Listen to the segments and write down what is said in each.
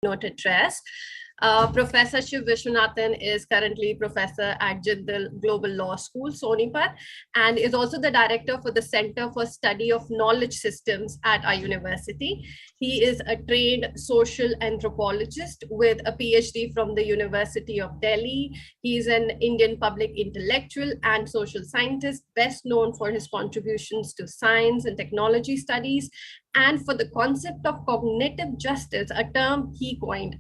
keynote address. Professor Shiv Vishwanathan is currently professor at Jindal Global Law School, Sonipat, and is also the director for the Center for Study of Knowledge Systems at our university. He is a trained social anthropologist with a PhD from the University of Delhi. He is an Indian public intellectual and social scientist, best known for his contributions to science and technology studies and for the concept of cognitive justice, a term he coined.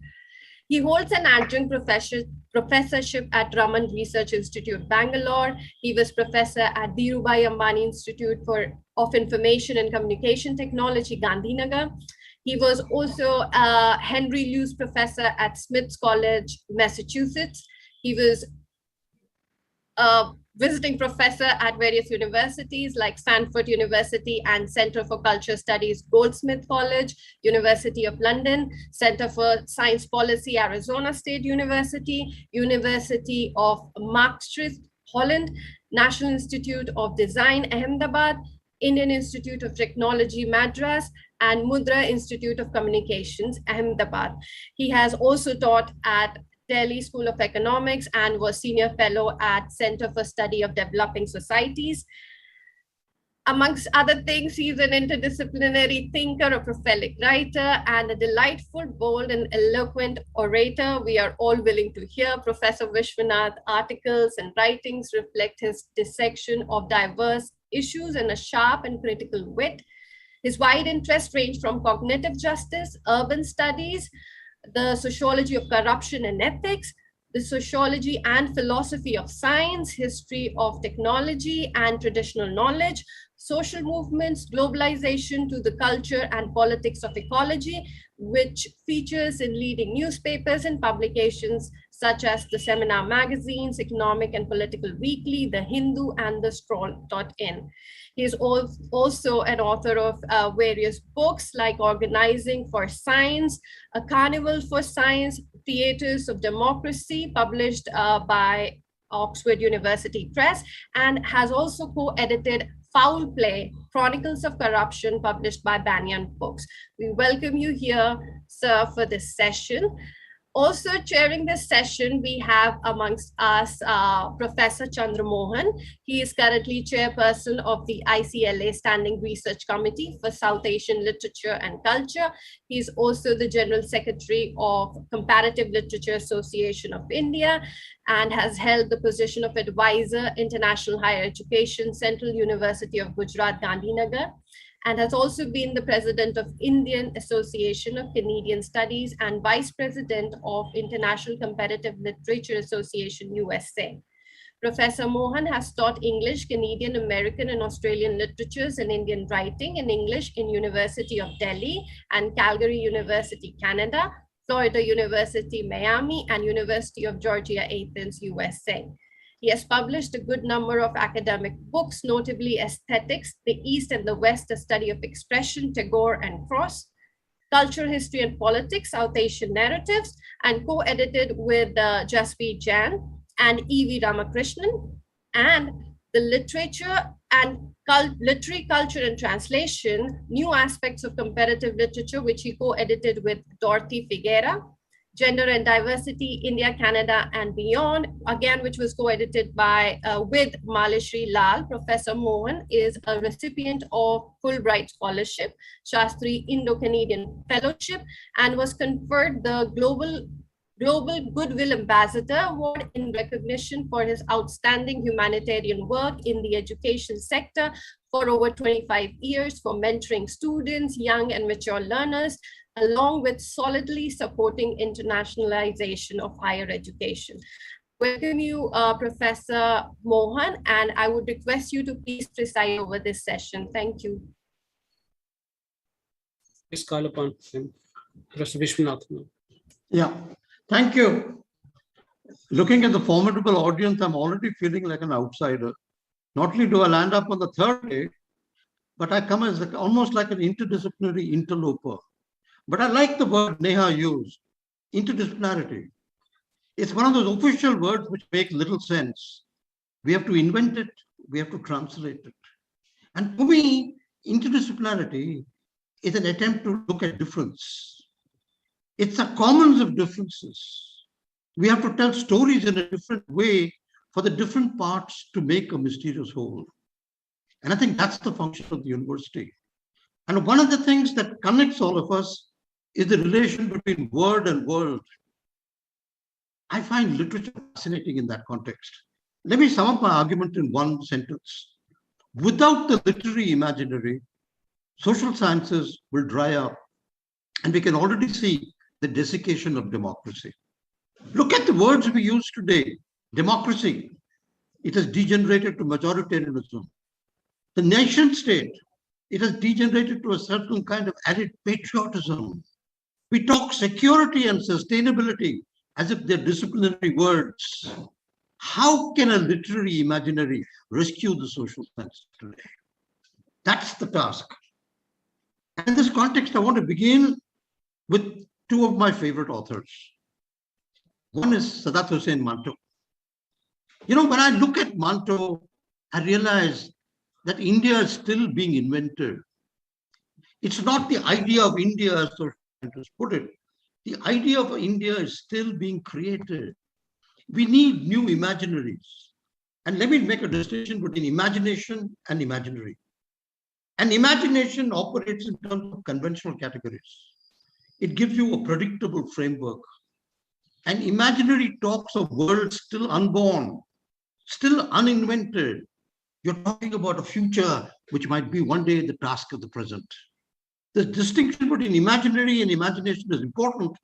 He holds an adjunct professorship at Raman Research Institute, Bangalore. He was professor at Dhirubhai Ambani Institute of Information and Communication Technology, Gandhinagar. He was also a Henry Luce Professor at Smith's College, Massachusetts. He was a visiting professor at various universities like Stanford University and Center for Culture Studies, Goldsmith College, University of London, Center for Science Policy, Arizona State University, University of Maastricht, Holland, National Institute of Design, Ahmedabad, Indian Institute of Technology, Madras, and Mudra Institute of Communications, Ahmedabad. He has also taught at Delhi School of Economics and was senior fellow at Center for Study of Developing Societies. Amongst other things, he's an interdisciplinary thinker, a prolific writer, and a delightful, bold, and eloquent orator. We are all willing to hear. Professor Vishwanath's articles and writings reflect his dissection of diverse issues in a sharp and critical wit. His wide interests range from cognitive justice, urban studies, the sociology of corruption and ethics, the sociology and philosophy of science, history of technology and traditional knowledge, social movements, globalization to the culture and politics of ecology, which features in leading newspapers and publications such as the Seminar magazines, Economic and Political Weekly, The Hindu, and the Scroll.in. He is also an author of various books like Organizing for Science, A Carnival for Science, Theatres of Democracy, published by Oxford University Press, and has also co-edited Foul Play, Chronicles of Corruption, published by Banyan Books. We welcome you here, sir, for this session. Also chairing this session, we have amongst us Professor Chandra Mohan. He is currently chairperson of the ICLA Standing Research Committee for South Asian Literature and Culture. He is also the General Secretary of Comparative Literature Association of India and has held the position of Advisor, International Higher Education, Central University of Gujarat, Gandhinagar, and has also been the president of Indian Association of Canadian Studies and vice president of International Comparative Literature Association, USA. Professor Mohan has taught English, Canadian, American, and Australian literatures and Indian writing in English in University of Delhi and Calgary University, Canada, Florida University, Miami, and University of Georgia, Athens, USA. He has published a good number of academic books, notably Aesthetics, The East and the West, A Study of Expression, Tagore and Cross, Culture, History and Politics, South Asian Narratives, and co-edited with Jaspreet Jain and E.V. Ramakrishnan, and the Literature and Literary Culture and Translation, New Aspects of Comparative Literature, which he co-edited with Dorothy Figuera, Gender and Diversity, India, Canada, and Beyond, again, which was co-edited by with Malishri Lal. Professor Mohan is a recipient of Fulbright Scholarship, Shastri Indo-Canadian Fellowship, and was conferred the Global Goodwill Ambassador Award in recognition for his outstanding humanitarian work in the education sector for over 25 years for mentoring students, young and mature learners, along with solidly supporting internationalization of higher education. Welcome you, Professor Mohan, and I would request you to please preside over this session. Thank you. Please call upon him, Professor Vishwanathan. Yeah, thank you. Looking at the formidable audience, I'm already feeling like an outsider. Not only do I land up on the third day, but I come as almost like an interdisciplinary interloper. But I like the word Neha used, interdisciplinarity. It's one of those official words which make little sense. We have to invent it, we have to translate it. And to me, interdisciplinarity is an attempt to look at difference. It's a commons of differences. We have to tell stories in a different way for the different parts to make a mysterious whole. And I think that's the function of the university. And one of the things that connects all of us is the relation between word and world. I find literature fascinating in that context. Let me sum up my argument in one sentence. Without the literary imaginary, social sciences will dry up, and we can already see the desiccation of democracy. Look at the words we use today. Democracy, it has degenerated to majoritarianism. The nation state, it has degenerated to a certain kind of added patriotism. We talk security and sustainability as if they're disciplinary words. How can a literary imaginary rescue the social science today? That's the task. And in this context, I want to begin with two of my favorite authors. One is Sadat Hussain Manto. You know, when I look at Manto, I realize that India is still being invented. It's not the idea of India, as social scientists put it. The idea of India is still being created. We need new imaginaries. And let me make a distinction between imagination and imaginary. And imagination operates in terms of conventional categories. It gives you a predictable framework. And imaginary talks of worlds still unborn, still uninvented. You're talking about a future which might be one day the task of the present. The distinction between imaginary and imagination is important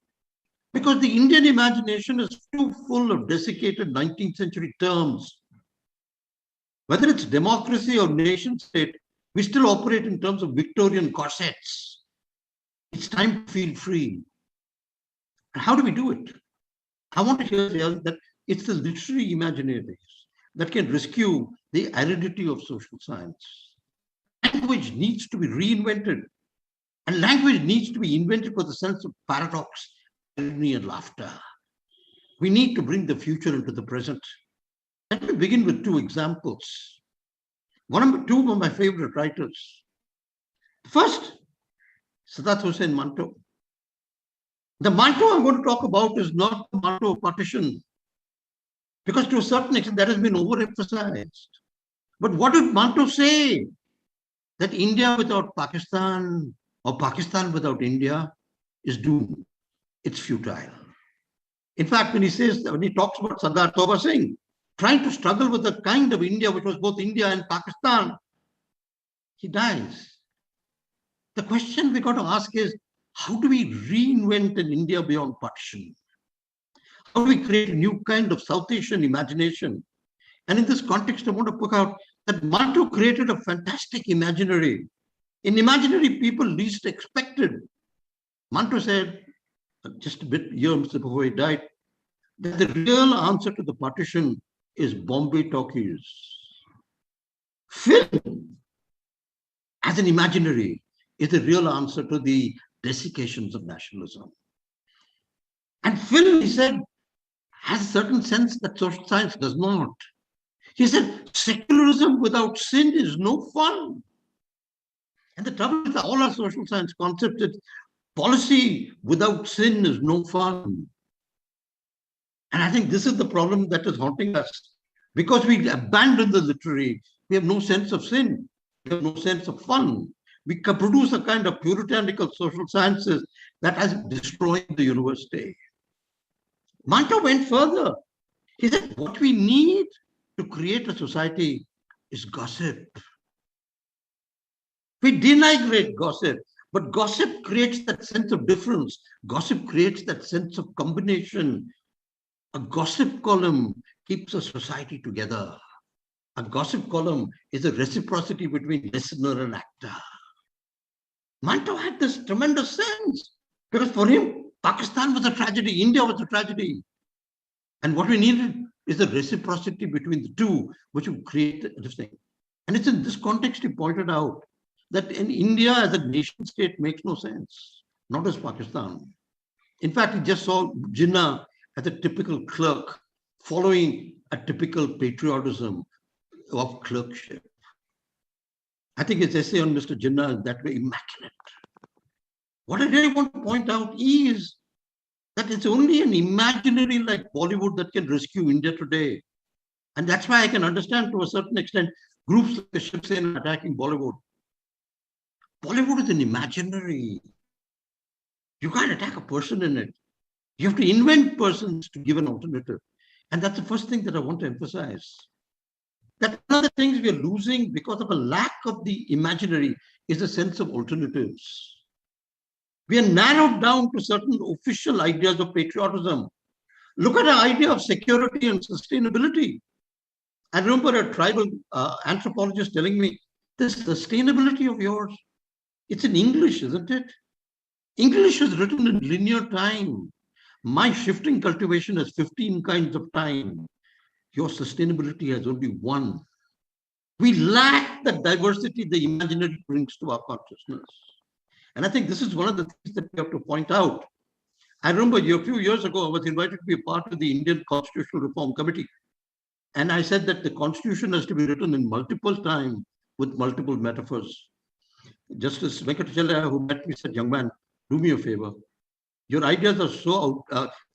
because the Indian imagination is too full of desiccated 19th century terms. Whether it's democracy or nation state, we still operate in terms of Victorian corsets. It's time to feel free. And how do we do it? I want to hear that it's the literary imaginaries that can rescue the aridity of social science. Language needs to be reinvented. And language needs to be invented with a sense of paradox, irony, and laughter. We need to bring the future into the present. Let me begin with two examples. Two of my favorite writers. First, Sadat Hussain Manto. The Manto I'm going to talk about is not the Manto of partition, because to a certain extent that has been overemphasized. But what did Manto say? That India without Pakistan or Pakistan without India is doomed. It's futile. In fact, when he talks about Sardar Toba Singh, trying to struggle with the kind of India which was both India and Pakistan, he dies. The question we got to ask is, how do we reinvent an India beyond partition? How do we create a new kind of South Asian imagination? And in this context, I want to point out that Manto created a fantastic imaginary. In imaginary people least expected. Manto said, just a bit years before he died, that the real answer to the partition is Bombay talkies. Film, as an imaginary, is the real answer to the desiccations of nationalism. And film, he said, has a certain sense that social science does not. He said, secularism without sin is no fun. And the trouble with all our social science concepts is policy without sin is no fun. And I think this is the problem that is haunting us. Because we abandon the literary, we have no sense of sin. We have no sense of fun. We can produce a kind of puritanical social sciences that has destroyed the university. Manto went further. He said, what we need to create a society is gossip. We denigrate gossip, but gossip creates that sense of difference. Gossip creates that sense of combination. A gossip column keeps a society together. A gossip column is a reciprocity between listener and actor. Manto had this tremendous sense because for him, Pakistan was a tragedy, India was a tragedy. And what we needed is the reciprocity between the two, which would create this thing. And it's in this context he pointed out that in India as a nation state makes no sense, not as Pakistan. In fact, he just saw Jinnah as a typical clerk following a typical patriotism of clerkship. I think his essay on Mr. Jinnah is that way immaculate. What I really want to point out is that it's only an imaginary like Bollywood that can rescue India today. And that's why I can understand to a certain extent groups like the Shiv Sena attacking Bollywood. Bollywood is an imaginary. You can't attack a person in it. You have to invent persons to give an alternative. And that's the first thing that I want to emphasize. That one of the things we are losing because of a lack of the imaginary is a sense of alternatives. We are narrowed down to certain official ideas of patriotism. Look at the idea of security and sustainability. I remember a tribal anthropologist telling me, this sustainability of yours, it's in English, isn't it? English is written in linear time. My shifting cultivation has 15 kinds of time. Your sustainability has only one. We lack the diversity the imaginary brings to our consciousness. And I think this is one of the things that we have to point out. I remember a few years ago, I was invited to be a part of the Indian Constitutional Reform Committee. And I said that the Constitution has to be written in multiple time with multiple metaphors. Justice Venkatacharya, who met me, said, young man, do me a favor. Your ideas are so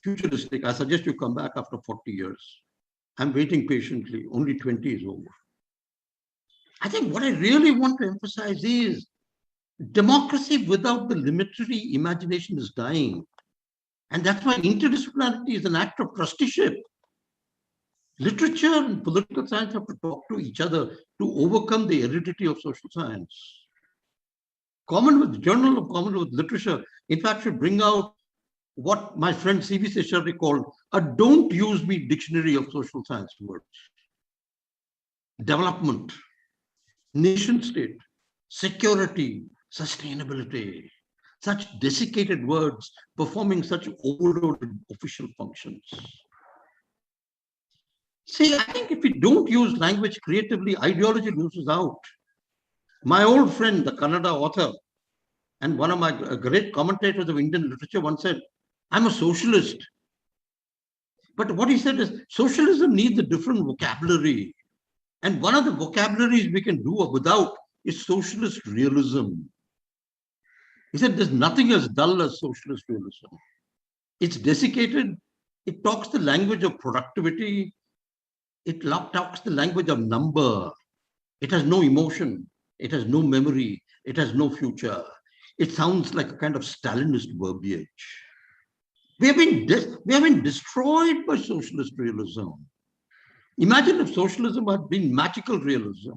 futuristic. I suggest you come back after 40 years. I'm waiting patiently. Only 20 is over. I think what I really want to emphasize is democracy without the literary imagination is dying. And that's why interdisciplinarity is an act of trusteeship. Literature and political science have to talk to each other to overcome the aridity of social science. Common with journal or common with literature, in fact, should bring out what my friend C.V. Seshadri called a don't use me dictionary of social science words. Development, nation state, security, sustainability, such desiccated words performing such overloaded official functions. See, I think if we don't use language creatively, ideology loses out. My old friend, the Kannada author, and one of my great commentators of Indian literature once said, I'm a socialist. But what he said is, socialism needs a different vocabulary. And one of the vocabularies we can do without is socialist realism. He said, there's nothing as dull as socialist realism. It's desiccated. It talks the language of productivity. It talks the language of number. It has no emotion. It has no memory. It has no future. It sounds like a kind of Stalinist verbiage. We have been destroyed by socialist realism. Imagine if socialism had been magical realism.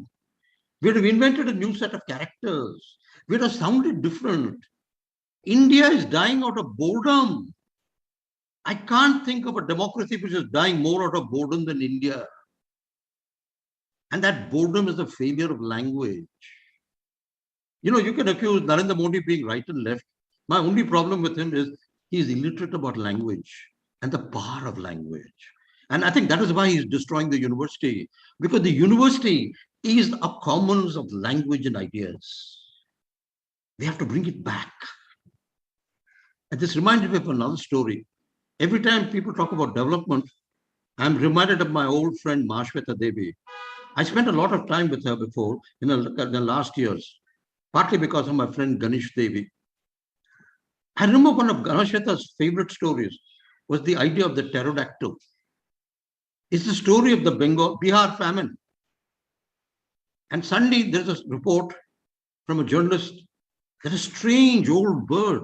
We would have invented a new set of characters. We would have sounded different. India is dying out of boredom. I can't think of a democracy which is dying more out of boredom than India. And that boredom is a failure of language. You know, you can accuse Narendra Modi being right and left. My only problem with him is he is illiterate about language and the power of language. And I think that is why he's destroying the university, because the university is a commons of language and ideas. We have to bring it back. And this reminds me of another story. Every time people talk about development, I'm reminded of my old friend Mashweta Devi. I spent a lot of time with her before in the last years, partly because of my friend Ganesh Devi. I remember one of Ganeshweta's favorite stories was the idea of the pterodactyl. It's the story of the Bihar famine. And suddenly there's a report from a journalist that a strange old bird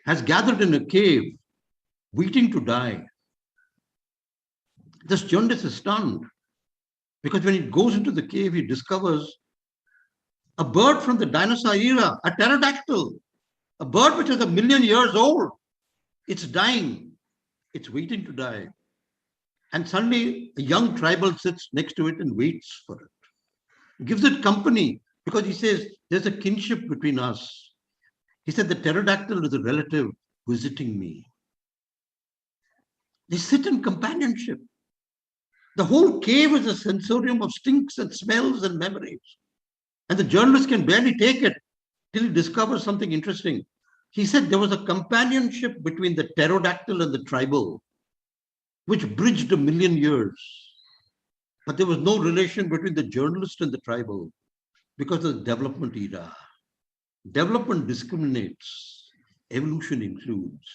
has gathered in a cave, waiting to die. This journalist is stunned because when he goes into the cave, he discovers a bird from the dinosaur era, a pterodactyl, a bird which is 1 million years old. It's dying. It's waiting to die. And suddenly a young tribal sits next to it and waits for it. Gives it company because he says, there's a kinship between us. He said, the pterodactyl is a relative visiting me. They sit in companionship. The whole cave is a sensorium of stinks and smells and memories. And the journalist can barely take it till he discovers something interesting. He said there was a companionship between the pterodactyl and the tribal, which bridged 1 million years. But there was no relation between the journalist and the tribal because of the development era. Development discriminates. Evolution includes.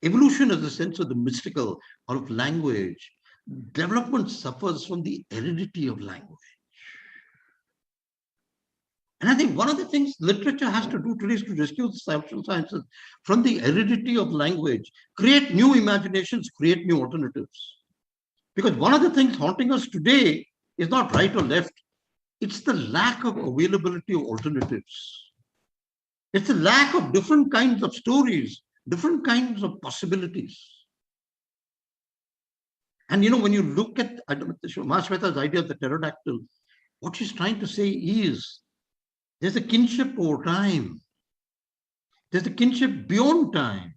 Evolution is the sense of the mystical or of language. Development suffers from the heredity of language. And I think one of the things literature has to do today is to rescue the social sciences from the heredity of language, create new imaginations, create new alternatives. Because one of the things haunting us today is not right or left. It's the lack of availability of alternatives. It's the lack of different kinds of stories, different kinds of possibilities. And when you look at Mahashweta's idea of the pterodactyl, what she's trying to say is there's a kinship over time. There's a kinship beyond time.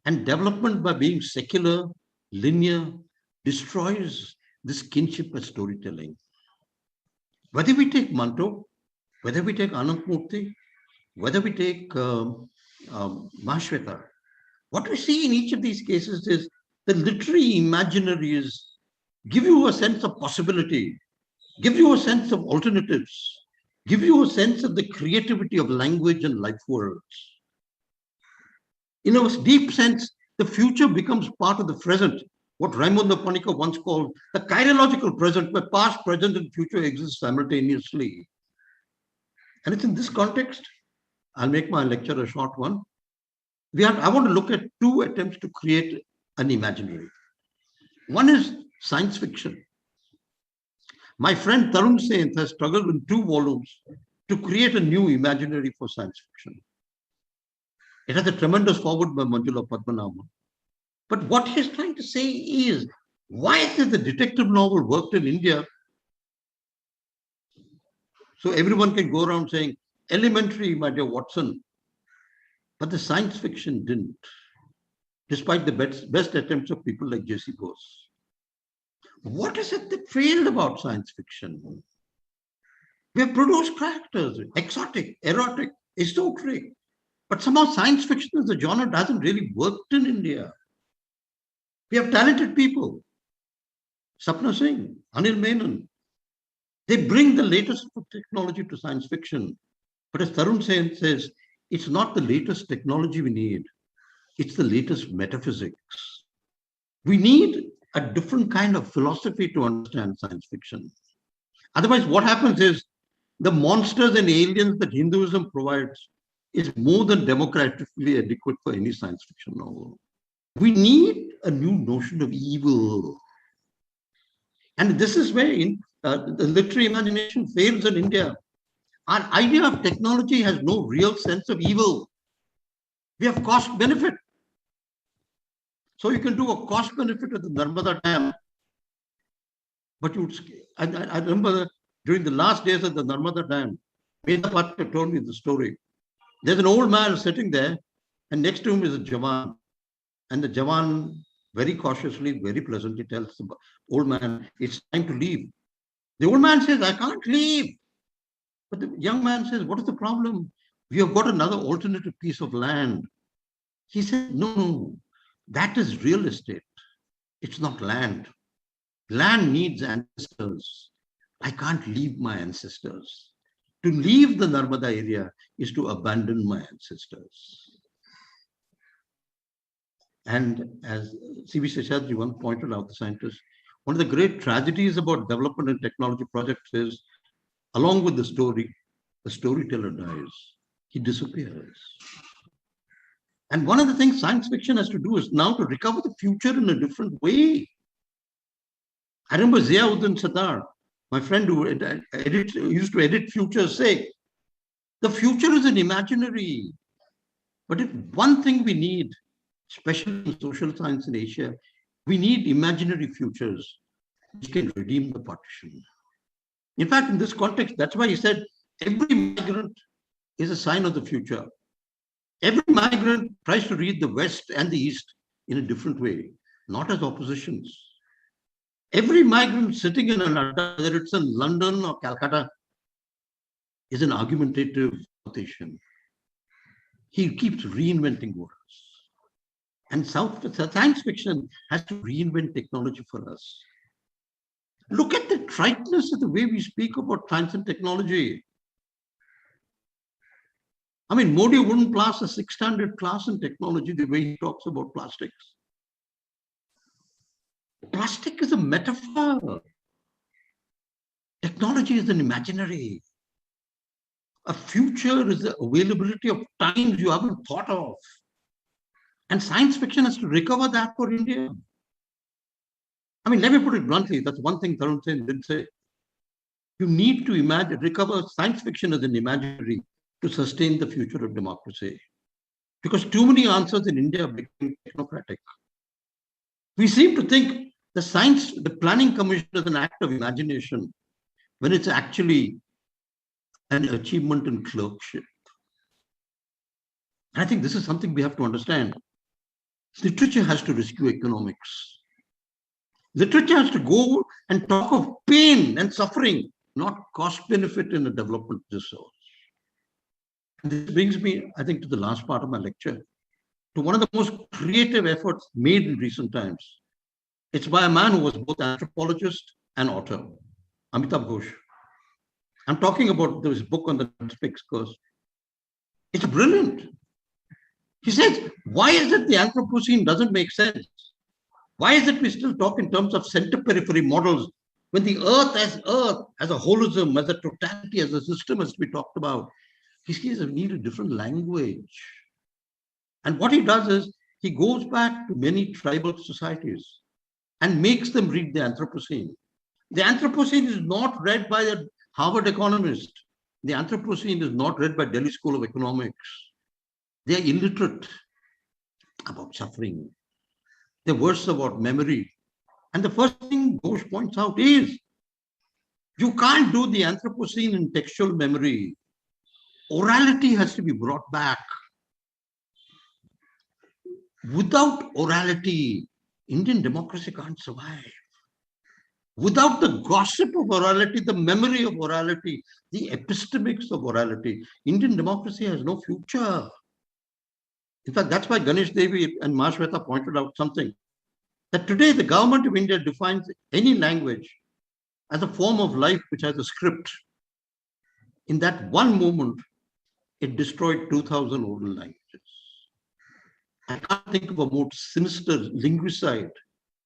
And development by being secular, linear, destroys this kinship as storytelling. Whether we take Manto, whether we take Anantmurti, whether we take Mahashweta, what we see in each of these cases is the literary imaginaries give you a sense of possibility, give you a sense of alternatives, give you a sense of the creativity of language and life worlds. In a deep sense, the future becomes part of the present, what Raimundo Panica once called the chirological present, where past, present, and future exist simultaneously. And it's in this context, I'll make my lecture a short one. I want to look at two attempts to create an imaginary. One is science fiction. My friend Tarun Sainth has struggled in 2 volumes to create a new imaginary for science fiction. It has a tremendous forward by Manjula Padmanabhan. But what he's trying to say is, why has the detective novel worked in India? So everyone can go around saying, elementary, my dear Watson. But the science fiction didn't, despite the best attempts of people like J.C. Bose. What is it that failed about science fiction? We have produced characters, exotic, erotic, esoteric. But somehow science fiction as a genre doesn't really work in India. We have talented people. Sapna Singh, Anil Menon. They bring the latest technology to science fiction. But as Tarun Sen says, it's not the latest technology we need. It's the latest metaphysics. We need a different kind of philosophy to understand science fiction. Otherwise, what happens is the monsters and aliens that Hinduism provides is more than democratically adequate for any science fiction novel. We need a new notion of evil. And this is where the literary imagination fails in India. Our idea of technology has no real sense of evil. We have cost benefit. So you can do a cost benefit at the Narmada Dam. But I remember during the last days of the Narmada Dam, Veda Patka told me the story. There's an old man sitting there, and next to him is a Jawan. And the Jawan very cautiously, very pleasantly tells the old man, it's time to leave. The old man says, I can't leave. But the young man says, what is the problem? We have got another alternative piece of land. He said, no, that is real estate. It's not land. Land needs ancestors. I can't leave my ancestors. To leave the Narmada area is to abandon my ancestors. And as C.V. Seshadri once pointed out, the scientist, one of the great tragedies about development and technology projects is, along with the storyteller dies. He disappears. And one of the things science fiction has to do is now to recover the future in a different way. I remember Ziauddin Sattar, my friend who used to edit Futures, say, the future is an imaginary. But if one thing we need, especially in social science in Asia, we need imaginary futures which can redeem the partition. In fact, in this context, that's why he said, every migrant is a sign of the future. Every migrant tries to read the West and the East in a different way, not as oppositions. Every migrant sitting in an adda, whether it's in London or Calcutta, is an argumentative South. He keeps reinventing words. And science fiction has to reinvent technology for us. Look at the triteness of the way we speak about science and technology. I mean, Modi wouldn't pass a 6th standard class in technology the way he talks about plastics. Plastic is a metaphor. Technology is an imaginary. A future is the availability of times you haven't thought of. And science fiction has to recover that for India. I mean, let me put it bluntly. That's one thing Tarun Sen did say. You need to imagine, recover science fiction as an imaginary to sustain the future of democracy. Because too many answers in India became technocratic. We seem to think the planning commission is an act of imagination when it's actually an achievement in clerkship. And I think this is something we have to understand. Literature has to rescue economics. Literature has to go and talk of pain and suffering, not cost benefit in a development resource. And this brings me, I think, to the last part of my lecture, to one of the most creative efforts made in recent times. It's by a man who was both anthropologist and author, Amitabh Ghosh. I'm talking about this book on the Netflix curse. It's brilliant. He says, why is it the Anthropocene doesn't make sense? Why is it we still talk in terms of center-periphery models when the Earth, as a holism, as a totality, as a system, as we talked about? He says we need a different language. And what he does is he goes back to many tribal societies and makes them read the Anthropocene. The Anthropocene is not read by a Harvard economist. The Anthropocene is not read by Delhi School of Economics. They are illiterate about suffering. They're worse about memory. And the first thing Ghosh points out is you can't do the Anthropocene in textual memory. Orality has to be brought back. Without orality, Indian democracy can't survive. Without the gossip of orality, the memory of orality, the epistemics of orality, Indian democracy has no future. In fact, that's why Ganesh Devi and Mahashweta pointed out something, that today the government of India defines any language as a form of life which has a script. In that one moment, it destroyed 2,000 oral languages. I can't think of a more sinister linguicide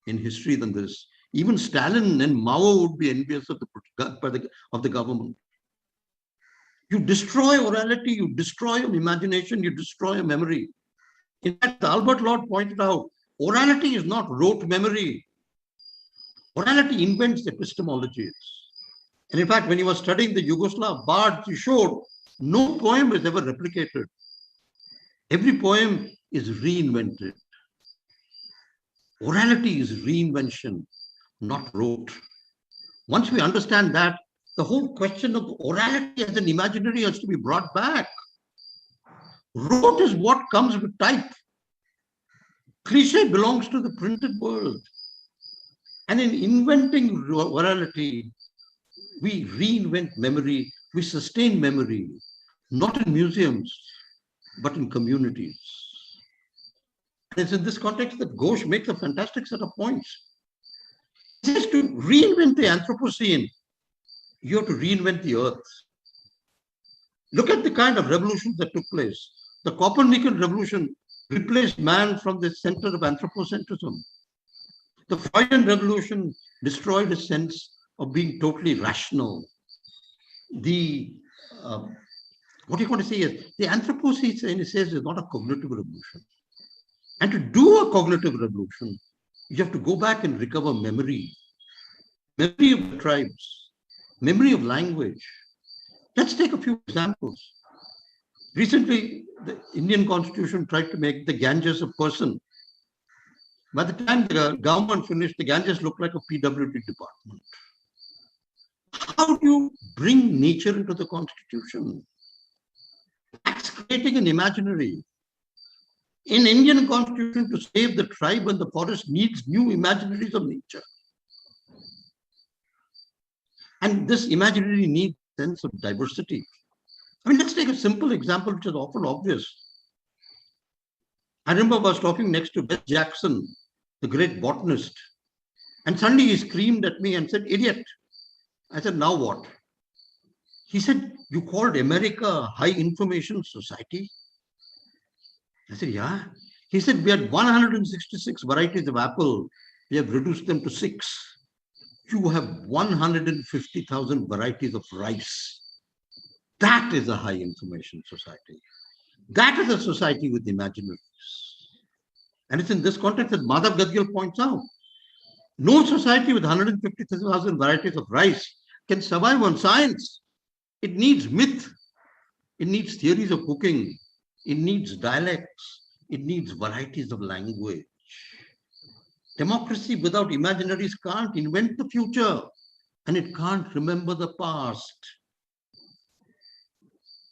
in history than this. Even Stalin and Mao would be envious of the government. You destroy orality, you destroy your imagination, you destroy your memory. In fact, Albert Lord pointed out, orality is not rote memory. Orality invents epistemologies. And in fact, when he was studying the Yugoslav bards, he showed no poem is ever replicated. Every poem is reinvented. Orality is reinvention, not rote. Once we understand that, the whole question of orality as an imaginary has to be brought back. Rote is what comes with type. Cliche belongs to the printed world. And in inventing orality, we reinvent memory, we sustain memory, not in museums, but in communities. And it's in this context that Ghosh makes a fantastic set of points. He says to reinvent the Anthropocene, you have to reinvent the earth. Look at the kind of revolutions that took place. The Copernican revolution replaced man from the center of anthropocentrism. The Freudian revolution destroyed a sense of being totally rational. What you want to say is the Anthropocene, he says, is not a cognitive revolution. And to do a cognitive revolution, you have to go back and recover memory. Memory of the tribes, memory of language. Let's take a few examples. Recently, the Indian Constitution tried to make the Ganges a person. By the time the government finished, the Ganges looked like a PWD department. How do you bring nature into the Constitution? That's creating an imaginary. In Indian Constitution, to save the tribe and the forest needs new imaginaries of nature. And this imaginary needs a sense of diversity. I mean, let's take a simple example which is often obvious. I remember I was talking next to Beth Jackson, the great botanist, and suddenly he screamed at me and said, "Idiot." I said, "Now what?" He said, you called America a high information society? I said, yeah. He said, we had 166 varieties of apple. We have reduced them to 6. You have 150,000 varieties of rice. That is a high information society. That is a society with imaginaries. And it's in this context that Madhav Gadgil points out, no society with 150,000 varieties of rice can survive on science. It needs myth. It needs theories of cooking. It needs dialects. It needs varieties of language. Democracy without imaginaries can't invent the future, and it can't remember the past.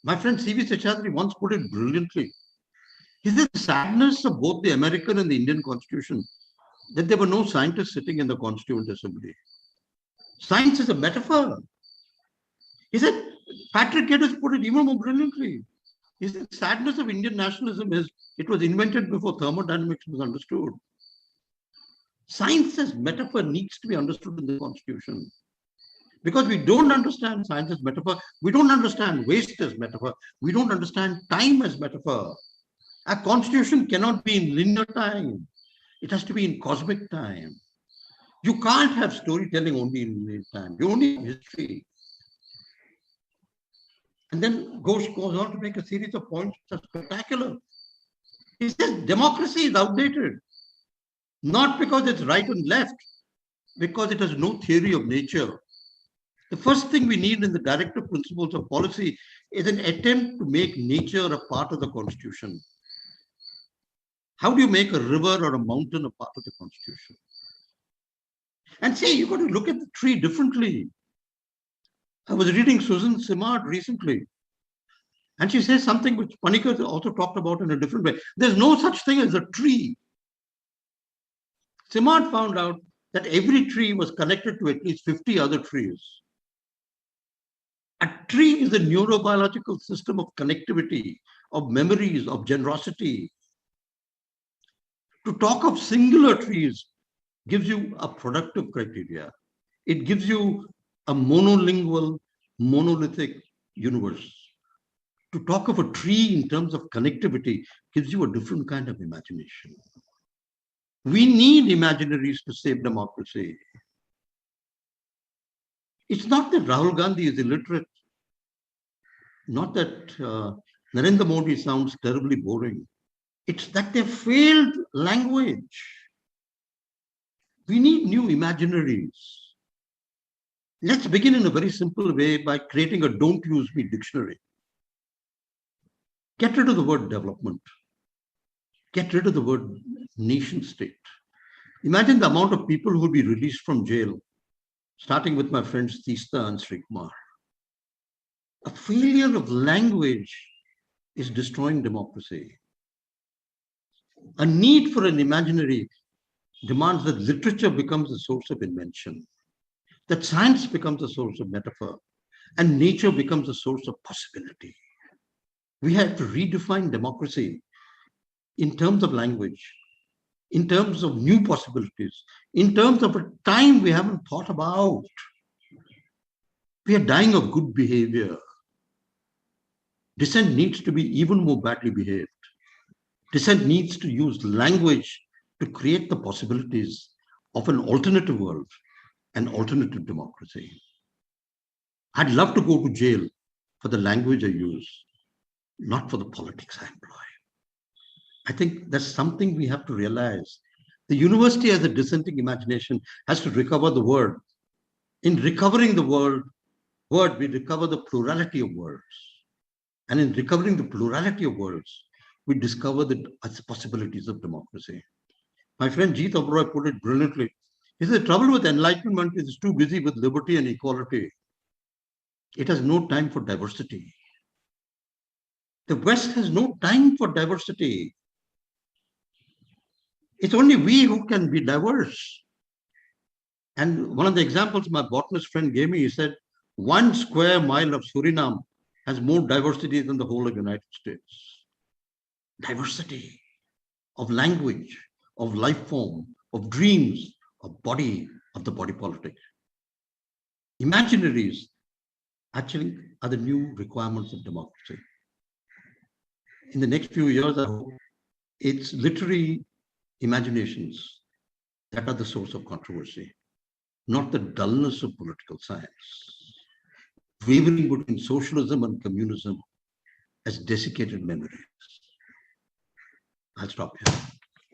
My friend C.V. Seshadri once put it brilliantly. He said the sadness of both the American and the Indian Constitution that there were no scientists sitting in the Constituent Assembly. Science is a metaphor. He said, Patrick Geddes put it even more brilliantly. He said, the sadness of Indian nationalism is it was invented before thermodynamics was understood. Science as metaphor needs to be understood in the Constitution. Because we don't understand science as metaphor, we don't understand waste as metaphor, we don't understand time as metaphor. Our Constitution cannot be in linear time. It has to be in cosmic time. You can't have storytelling only in linear time. You only have history. And then Ghosh goes on to make a series of points that are spectacular. He says democracy is outdated, not because it's right and left, because it has no theory of nature. The first thing we need in the directive principles of policy is an attempt to make nature a part of the Constitution. How do you make a river or a mountain a part of the Constitution? And see, you've got to look at the tree differently. I was reading Susan Simard recently, and she says something which Panikkar also talked about in a different way. There's no such thing as a tree. Simard found out that every tree was connected to at least 50 other trees. A tree is a neurobiological system of connectivity, of memories, of generosity. To talk of singular trees gives you a productive criteria. It gives you a monolingual, monolithic universe. To talk of a tree in terms of connectivity gives you a different kind of imagination. We need imaginaries to save democracy. It's not that Rahul Gandhi is illiterate, not that Narendra Modi sounds terribly boring. It's that they failed language. We need new imaginaries. Let's begin in a very simple way by creating a don't use me dictionary. Get rid of the word development. Get rid of the word nation state. Imagine the amount of people who will be released from jail, starting with my friends Tista and Sri Kumar. A failure of language is destroying democracy. A need for an imaginary demands that literature becomes a source of invention, that science becomes a source of metaphor, and nature becomes a source of possibility. We have to redefine democracy in terms of language, in terms of new possibilities, in terms of a time we haven't thought about. We are dying of good behavior. Dissent needs to be even more badly behaved. Dissent needs to use language to create the possibilities of an alternative world, an alternative democracy. I'd love to go to jail for the language I use, not for the politics I employ. I think that's something we have to realize. The university as a dissenting imagination has to recover the word. In recovering the word, we recover the plurality of words. And in recovering the plurality of words, we discover the possibilities of democracy. My friend Jeet Oberoi put it brilliantly. He said, the trouble with enlightenment is it's too busy with liberty and equality. It has no time for diversity. The West has no time for diversity. It's only we who can be diverse. And one of the examples my botanist friend gave me, he said, 1 square mile of Suriname has more diversity than the whole of the United States. Diversity of language, of life form, of dreams, of the body politic. Imaginaries actually are the new requirements of democracy. In the next few years, I hope it's literary imaginations that are the source of controversy, not the dullness of political science. Wavering between socialism and communism has desiccated memories. I'll stop here.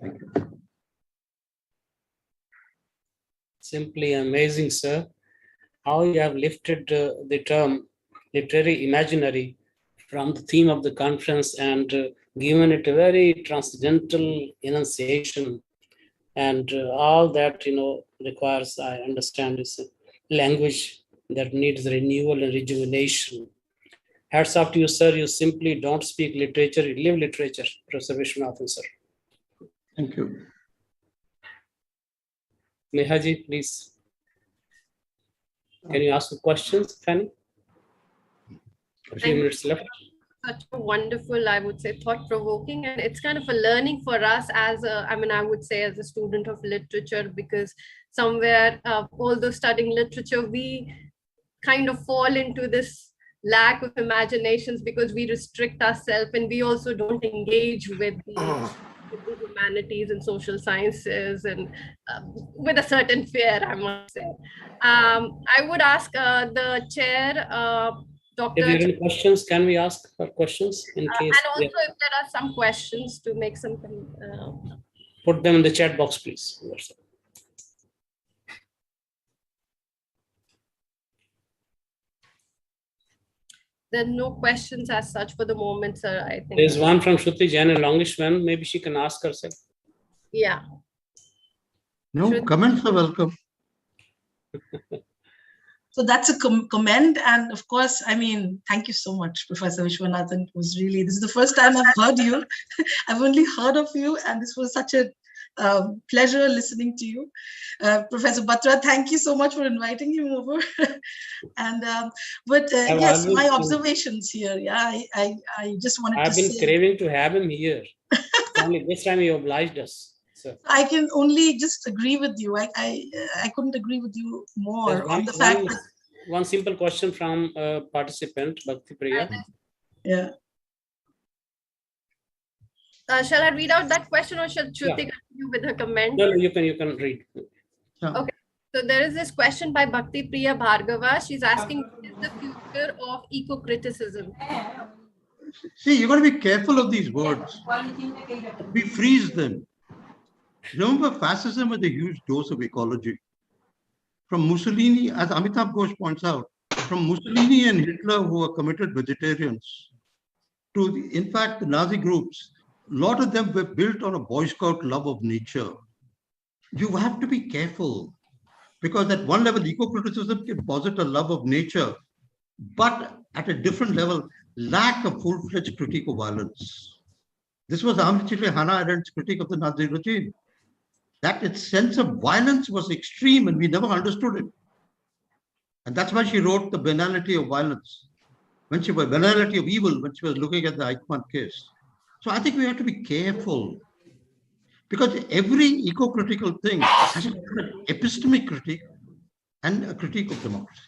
Thank you. Simply amazing, sir. How you have lifted the term literary imaginary from the theme of the conference and given it a very transcendental enunciation. And all that, requires, I understand, is a language that needs renewal and rejuvenation. Hats off to you, sir. You simply don't speak literature, you live literature, Professor Vishwanathan, sir. Thank you. Nehaji, please. Can you ask the questions, Fanny? A few minutes left. Such a wonderful, I would say, thought-provoking, and it's kind of a learning for us as a, I would say as a student of literature, because somewhere, although studying literature, we kind of fall into this lack of imaginations because we restrict ourselves and we also don't engage with the humanities and social sciences, and with a certain fear, I must say. I would ask the chair, Dr. If there are any questions, can we ask for questions in case? And also, if there are some questions, to make something. Put them in the chat box, please. There are no questions as such for the moment, sir. I think there's one from Shruti Jain, a longish one. Maybe she can ask herself. Yeah. No, Shruti. Comments are welcome. So that's a comment. And of course, thank you so much, Professor Vishwanathan. It was really, this is the first time I've heard you. I've only heard of you, and this was such a pleasure listening to you. Professor Batra, thank you so much for inviting him over. And yes, my observations here. Yeah, I just wanted to say. I've been craving to have him here. Only this time he obliged us. So. I can only just agree with you. I couldn't agree with you more on the fact that. One simple question from a participant, Bhakti Priya. Yeah. Shall I read out that question, or shall Shruti continue with her comment? No, you can read. Yeah. Okay. So there is this question by Bhakti Priya Bhargava. She's asking, what is the future of eco-criticism? See, you've got to be careful of these words. We freeze them. Remember, fascism is a huge dose of ecology. From Mussolini, as Amitabh Ghosh points out, from Mussolini and Hitler, who were committed vegetarians, to, in fact, the Nazi groups, a lot of them were built on a Boy Scout love of nature. You have to be careful, because at one level, eco-criticism can posit a love of nature, but at a different level, lack a full-fledged critique of violence. This was actually Hannah Arendt's critique of the Nazi regime, that its sense of violence was extreme and we never understood it. And that's why she wrote The Banality of Violence, Banality of Evil, when she was looking at the Eichmann case. So I think we have to be careful, because every eco-critical thing has an epistemic critique and a critique of democracy.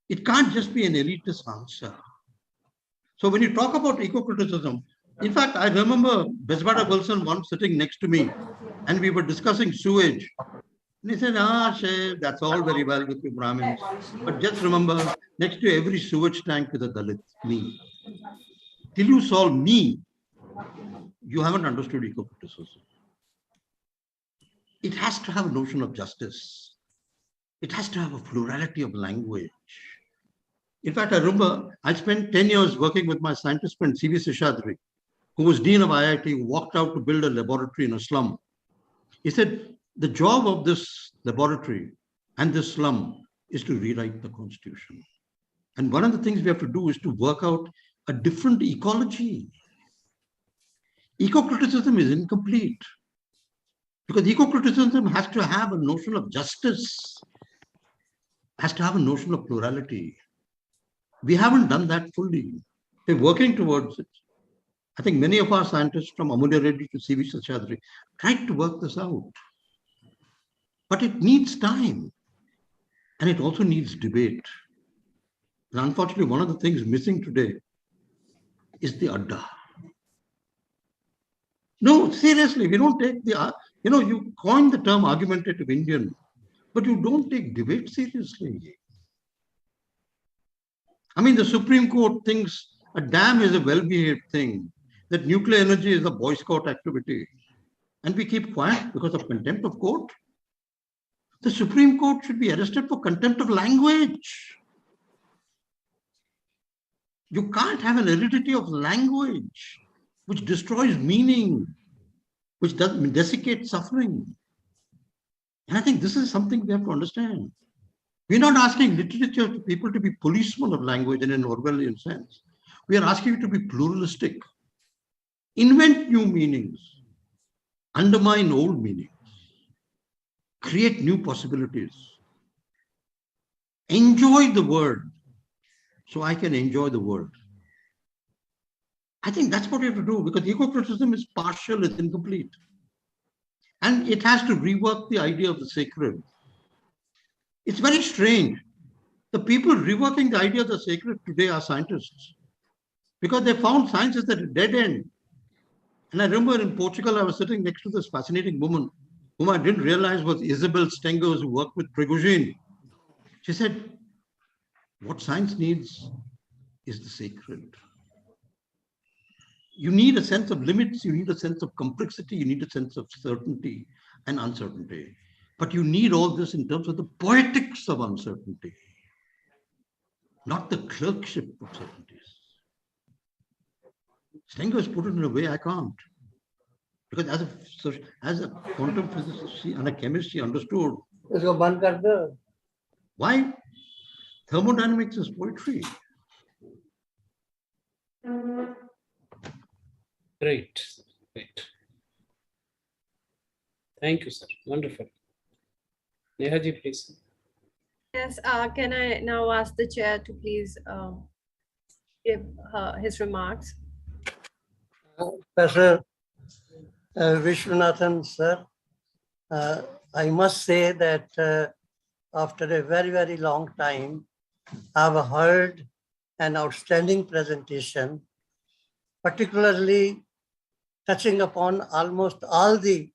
It can't just be an elitist answer. So when you talk about eco-criticism, in fact, I remember Besbada Wilson once sitting next to me and we were discussing sewage. And he said, Shiv, that's all very well with you Brahmins, but just remember, next to every sewage tank is a Dalit, me. Till you solve me, you haven't understood eco-criticism. It has to have a notion of justice. It has to have a plurality of language. In fact, I remember I spent 10 years working with my scientist friend C.V. Seshadri, who was dean of IIT, who walked out to build a laboratory in a slum. He said, the job of this laboratory and this slum is to rewrite the constitution. And one of the things we have to do is to work out a different ecology. Eco-criticism is incomplete, because eco-criticism has to have a notion of justice, has to have a notion of plurality. We haven't done that fully. We're working towards it. I think many of our scientists, from Amulya Reddy to C.V. Seshadri, tried to work this out. But it needs time. And it also needs debate. And unfortunately, one of the things missing today is the adda. No, seriously, we don't take the, you coined the term argumentative Indian, but you don't take debate seriously. I mean, the Supreme Court thinks a dam is a well-behaved thing, that nuclear energy is a Boy Scout activity, and we keep quiet because of contempt of court. The Supreme Court should be arrested for contempt of language. You can't have an aridity of language which destroys meaning, which desiccates suffering. And I think this is something we have to understand. We're not asking literature to people to be policemen of language in an Orwellian sense. We are asking you to be pluralistic. Invent new meanings. Undermine old meanings. Create new possibilities. Enjoy the word so I can enjoy the world. I think that's what we have to do, because ego-criticism is partial, it's incomplete. And it has to rework the idea of the sacred. It's very strange. The people reworking the idea of the sacred today are scientists, because they found science is at a dead end. And I remember in Portugal, I was sitting next to this fascinating woman whom I didn't realize was Isabel Stengers, who worked with Prigozhin. She said, what science needs is the sacred. You need a sense of limits, you need a sense of complexity, you need a sense of certainty and uncertainty. But you need all this in terms of the poetics of uncertainty, not the clerkship of certainties. Stengers put it in a way I can't. Because as a quantum physicist and a chemist, she understood. Why? Thermodynamics is poetry. Great. Thank you, sir. Wonderful. Nehaji, please. Yes, can I now ask the chair to please give his remarks? Professor Vishwanathan, sir, I must say that after a very, very long time, I've heard an outstanding presentation, particularly touching upon almost all the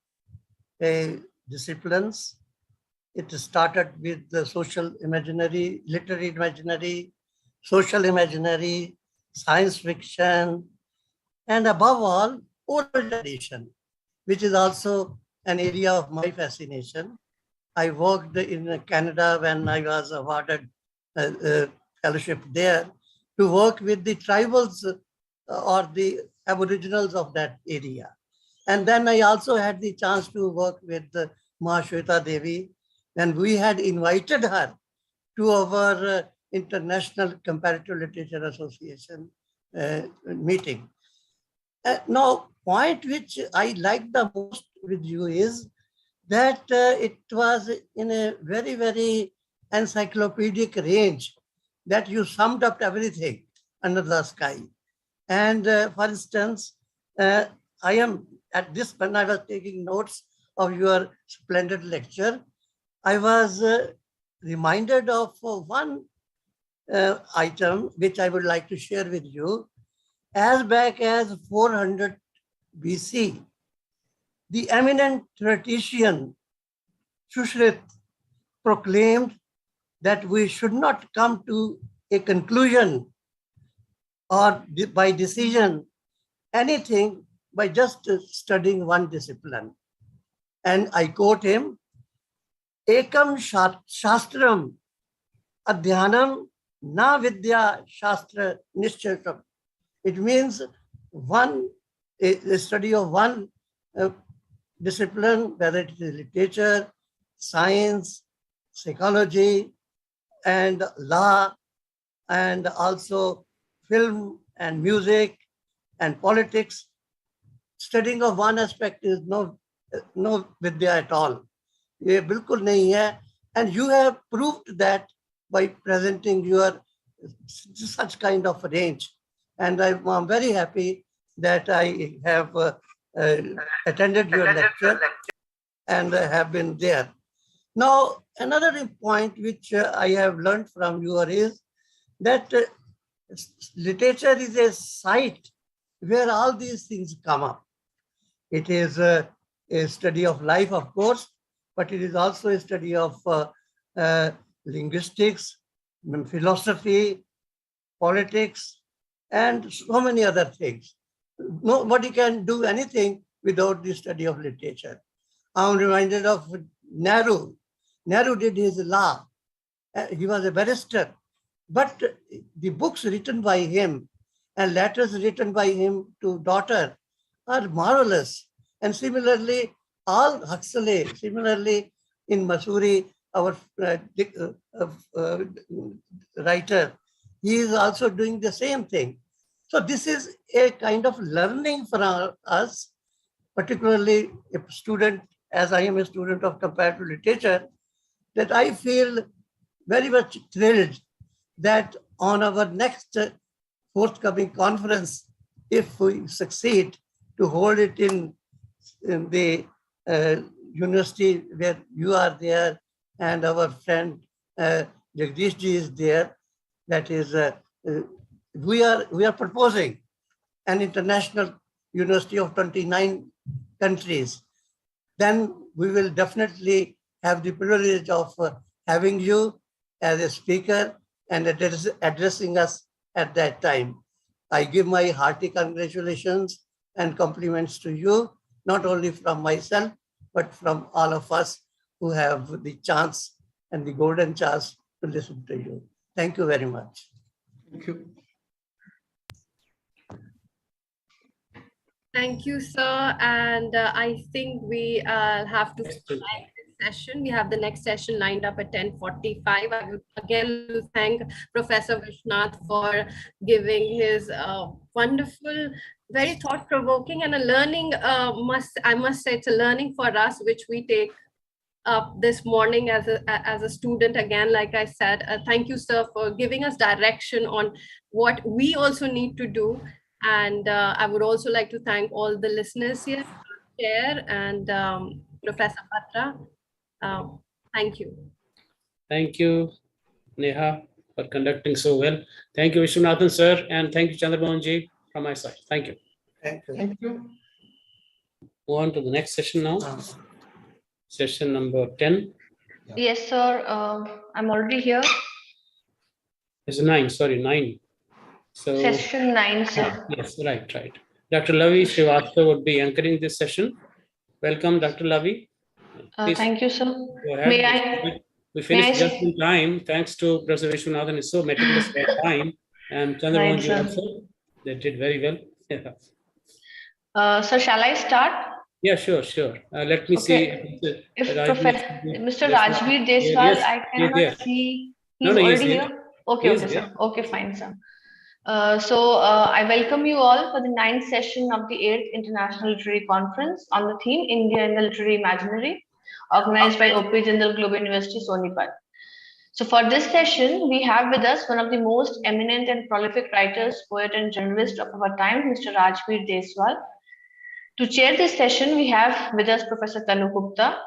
disciplines. It started with the social imaginary, literary imaginary, social imaginary, science fiction, and above all, oral tradition, which is also an area of my fascination. I worked in Canada when I was awarded a fellowship there to work with the tribals or the aboriginals of that area. And then I also had the chance to work with Mahashweta Devi, and we had invited her to our International Comparative Literature Association meeting. Now, point which I like the most with you is that it was in a very, very encyclopedic range that you summed up everything under the sky. And for instance, I am at this, when I was taking notes of your splendid lecture, I was reminded of one item which I would like to share with you. As back as 400 BC, the eminent theoretician Sushrit proclaimed that we should not come to a conclusion or by decision anything by just studying one discipline. And I quote him, Ekam Shastram Adhyanam Na Vidya Shastra Nishchatam. It means a study of one discipline, whether it is literature, science, psychology, and law, and also film and music and politics. Studying of one aspect is no vidya at all. Ye bilkul nahi hai. And you have proved that by presenting your such kind of range. And I'm very happy that I have attended your lecture and have been there. Now, another point which I have learned from you is that literature is a site where all these things come up. It is a study of life, of course, but it is also a study of linguistics, philosophy, politics, and so many other things. Nobody can do anything without the study of literature. I'm reminded of Nehru. Nehru did his law. He was a barrister. But the books written by him and letters written by him to daughter are marvelous. And similarly, all Huxley, similarly in Masuri, our writer, he is also doing the same thing. So this is a kind of learning for us, particularly a student, as I am a student of comparative literature, that I feel very much thrilled that on our next forthcoming conference, if we succeed to hold it in the university where you are there and our friend Jagdish ji is there, that is, we are proposing an international university of 29 countries. Then we will definitely have the privilege of having you as a speaker and addressing us at that time. I give my hearty congratulations and compliments to you, not only from myself, but from all of us who have the chance and the golden chance to listen to you. Thank you very much. Thank you. Thank you, sir. And I think we have to end this session. We have the next session lined up at 10:45. I would again thank Professor Vishwanath for giving his wonderful, very thought-provoking and a learning, I must say it's a learning for us, which we take up this morning as a student. Again, like I said, thank you, sir, for giving us direction on what we also need to do. And I would also like to thank all the listeners here, Chair and Professor Patra. Thank you. Thank you, Neha, for conducting so well. Thank you, Vishwanathan, sir, and thank you, Chandra Mohan ji, from my side. Thank you. Thank you. Thank you. Move on to the next session now. Session number 10. Yes, sir. I'm already here. It's 9, sorry, 9. So, Session 9, sir. yes, right. Dr. Lavi Srivastava would be anchoring this session. Welcome, Dr. Lavi. Please Thank you, sir. go ahead. We finished just in time, thanks to Professor Vishwanathan. Is so meticulous about time, and Chandra Mohan ji also. They did very well. So shall I start? Yeah, sure. Let me see. If Mr. Rajveer Deswal, yes, I cannot see. He's no, already here. Okay, sir. Okay, fine, sir. I welcome you all for the 9th session of the 8th International Literary Conference on the theme India and the Literary Imaginary, organized by OP Jindal Global University, Sonipat. So for this session, we have with us one of the most eminent and prolific writers, poet and journalist of our time, Mr. Rajveer Deswal. To chair this session, we have with us Professor Tanu Gupta.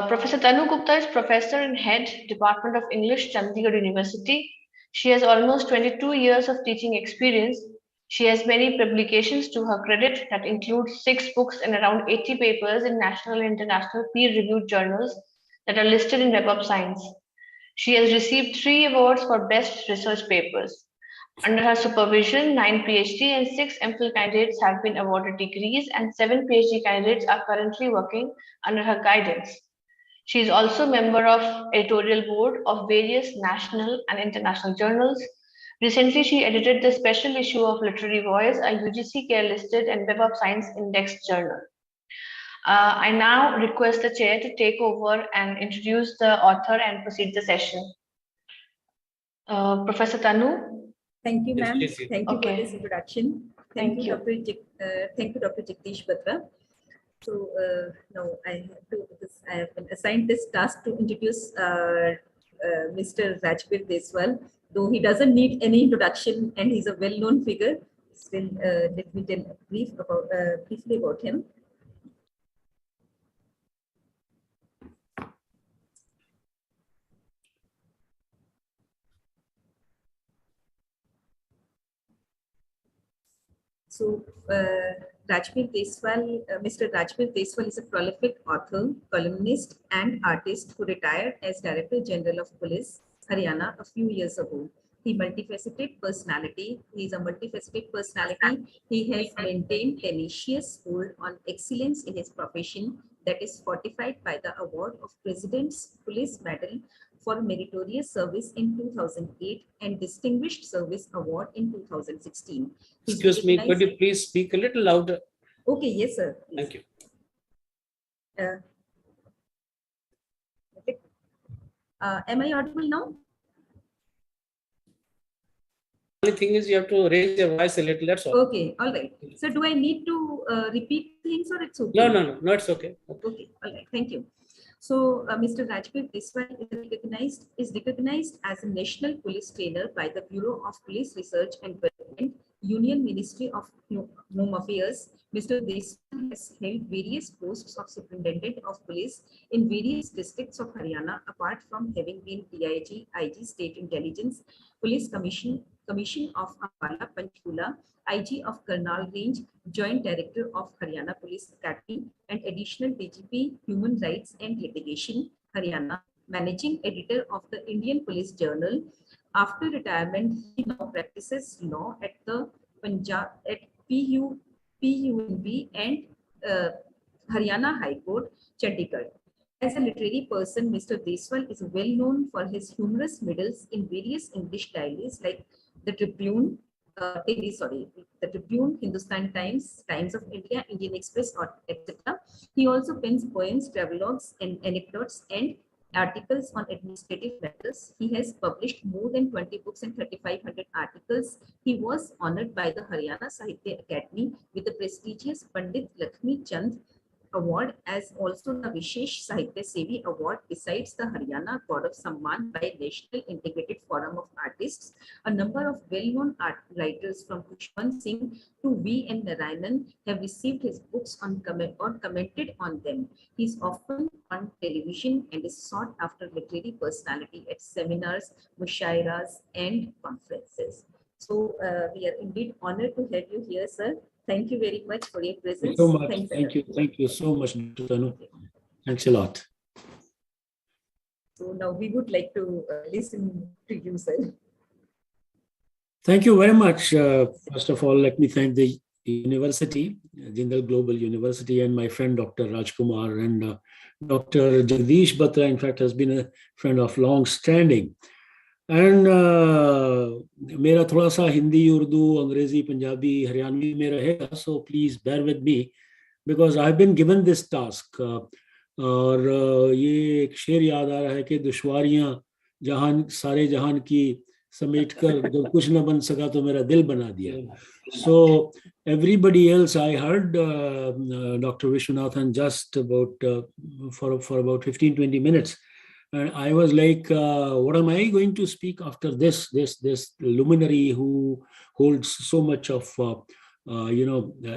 Professor Tanu Gupta is Professor and Head, Department of English, Chandigarh University. She has almost 22 years of teaching experience. She has many publications to her credit that include 6 books and around 80 papers in national and international peer-reviewed journals that are listed in Web of Science. She has received 3 awards for best research papers. Under her supervision, 9 PhD and 6 MPhil candidates have been awarded degrees, and 7 PhD candidates are currently working under her guidance. She is also a member of editorial board of various national and international journals. Recently, she edited the special issue of Literary Voice, a UGC care listed and Web of Science indexed journal. I now request the chair to take over and introduce the author and proceed the session. Professor Tanu. Thank you, ma'am. Thank you for this introduction. Thank you. Thank you, Dr. Jagdish Batra. So now I have been assigned this task to introduce Mr. Rajveer Deswal. Though he doesn't need any introduction and he's a well-known figure, still let me tell briefly about him. So Rajbir Deswal, Mr. Rajbir Deswal is a prolific author, columnist, and artist who retired as Director General of Police, Haryana, a few years ago. He is a multifaceted personality. He has maintained tenacious hold on excellence in his profession that is fortified by the award of President's Police Medal for Meritorious Service in 2008 and Distinguished Service Award in 2016. Excuse me, could you please speak a little louder? Okay, yes, sir. Please. Thank you. Am I audible now? The only thing is you have to raise your voice a little, that's all. Okay, all right. So do I need to repeat things or it's okay? No, it's okay. Okay, all right, thank you. So Mr. Rajbir Deswal is recognized as a national police trainer by the Bureau of Police Research and Development, Union Ministry of Home Affairs. Mr. Deswal has held various posts of Superintendent of Police in various districts of Haryana, apart from having been DIG, IG State Intelligence, Police Commission of Ambala, Panchkula, IG of Karnal Range, Joint Director of Haryana Police Academy, and Additional DGP Human Rights and Litigation, Haryana, Managing Editor of the Indian Police Journal. After retirement, he now practices law at the Punjab at PUNB and Haryana High Court, Chandigarh. As a literary person, Mr. Deswal is well known for his humorous medals in various English diaries like the Tribune, the Tribune, Hindustan Times, Times of India, Indian Express, etc. He also pens poems, travelogues, and anecdotes and articles on administrative matters. He has published more than 20 books and 3,500 articles. He was honored by the Haryana Sahitya Academy with the prestigious Pandit Lakshmi Chand Award, as also the Vishesh Sahitya Sevi Award, besides the Haryana Gaurav Samman by National Integrated Forum of Artists. A number of well-known art writers from Pushpan Singh to V.N. Narayanan have received his books or commented on them. He is often on television and is sought after literary personality at seminars, mushairas, and conferences. So we are indeed honored to have you here, sir. Thank you very much for your presence. So much. Thank you so much, Dr. Tanu. Thanks a lot. So now we would like to listen to you, sir. Thank you very much. First of all, let me thank the university, Jindal Global University, and my friend Dr. Rajkumar, and Dr. Jagdish Batra, in fact, has been a friend of long standing. And मेरा थोड़ा सा हिंदी, उर्दू, अंग्रेजी, पंजाबी, हरियाणवी में रहेगा, so please bear with me because I've been given this task. और ये एक शेर याद आ रहा है कि दुश्वारियां जहान सारे जहान की समेट कर जब कुछ न बन सका तो मेरा दिल बना दिया. So everybody else, I heard Dr. Vishwanathan just about for about 15-20 minutes. And I was like, what am I going to speak after this luminary who holds so much of,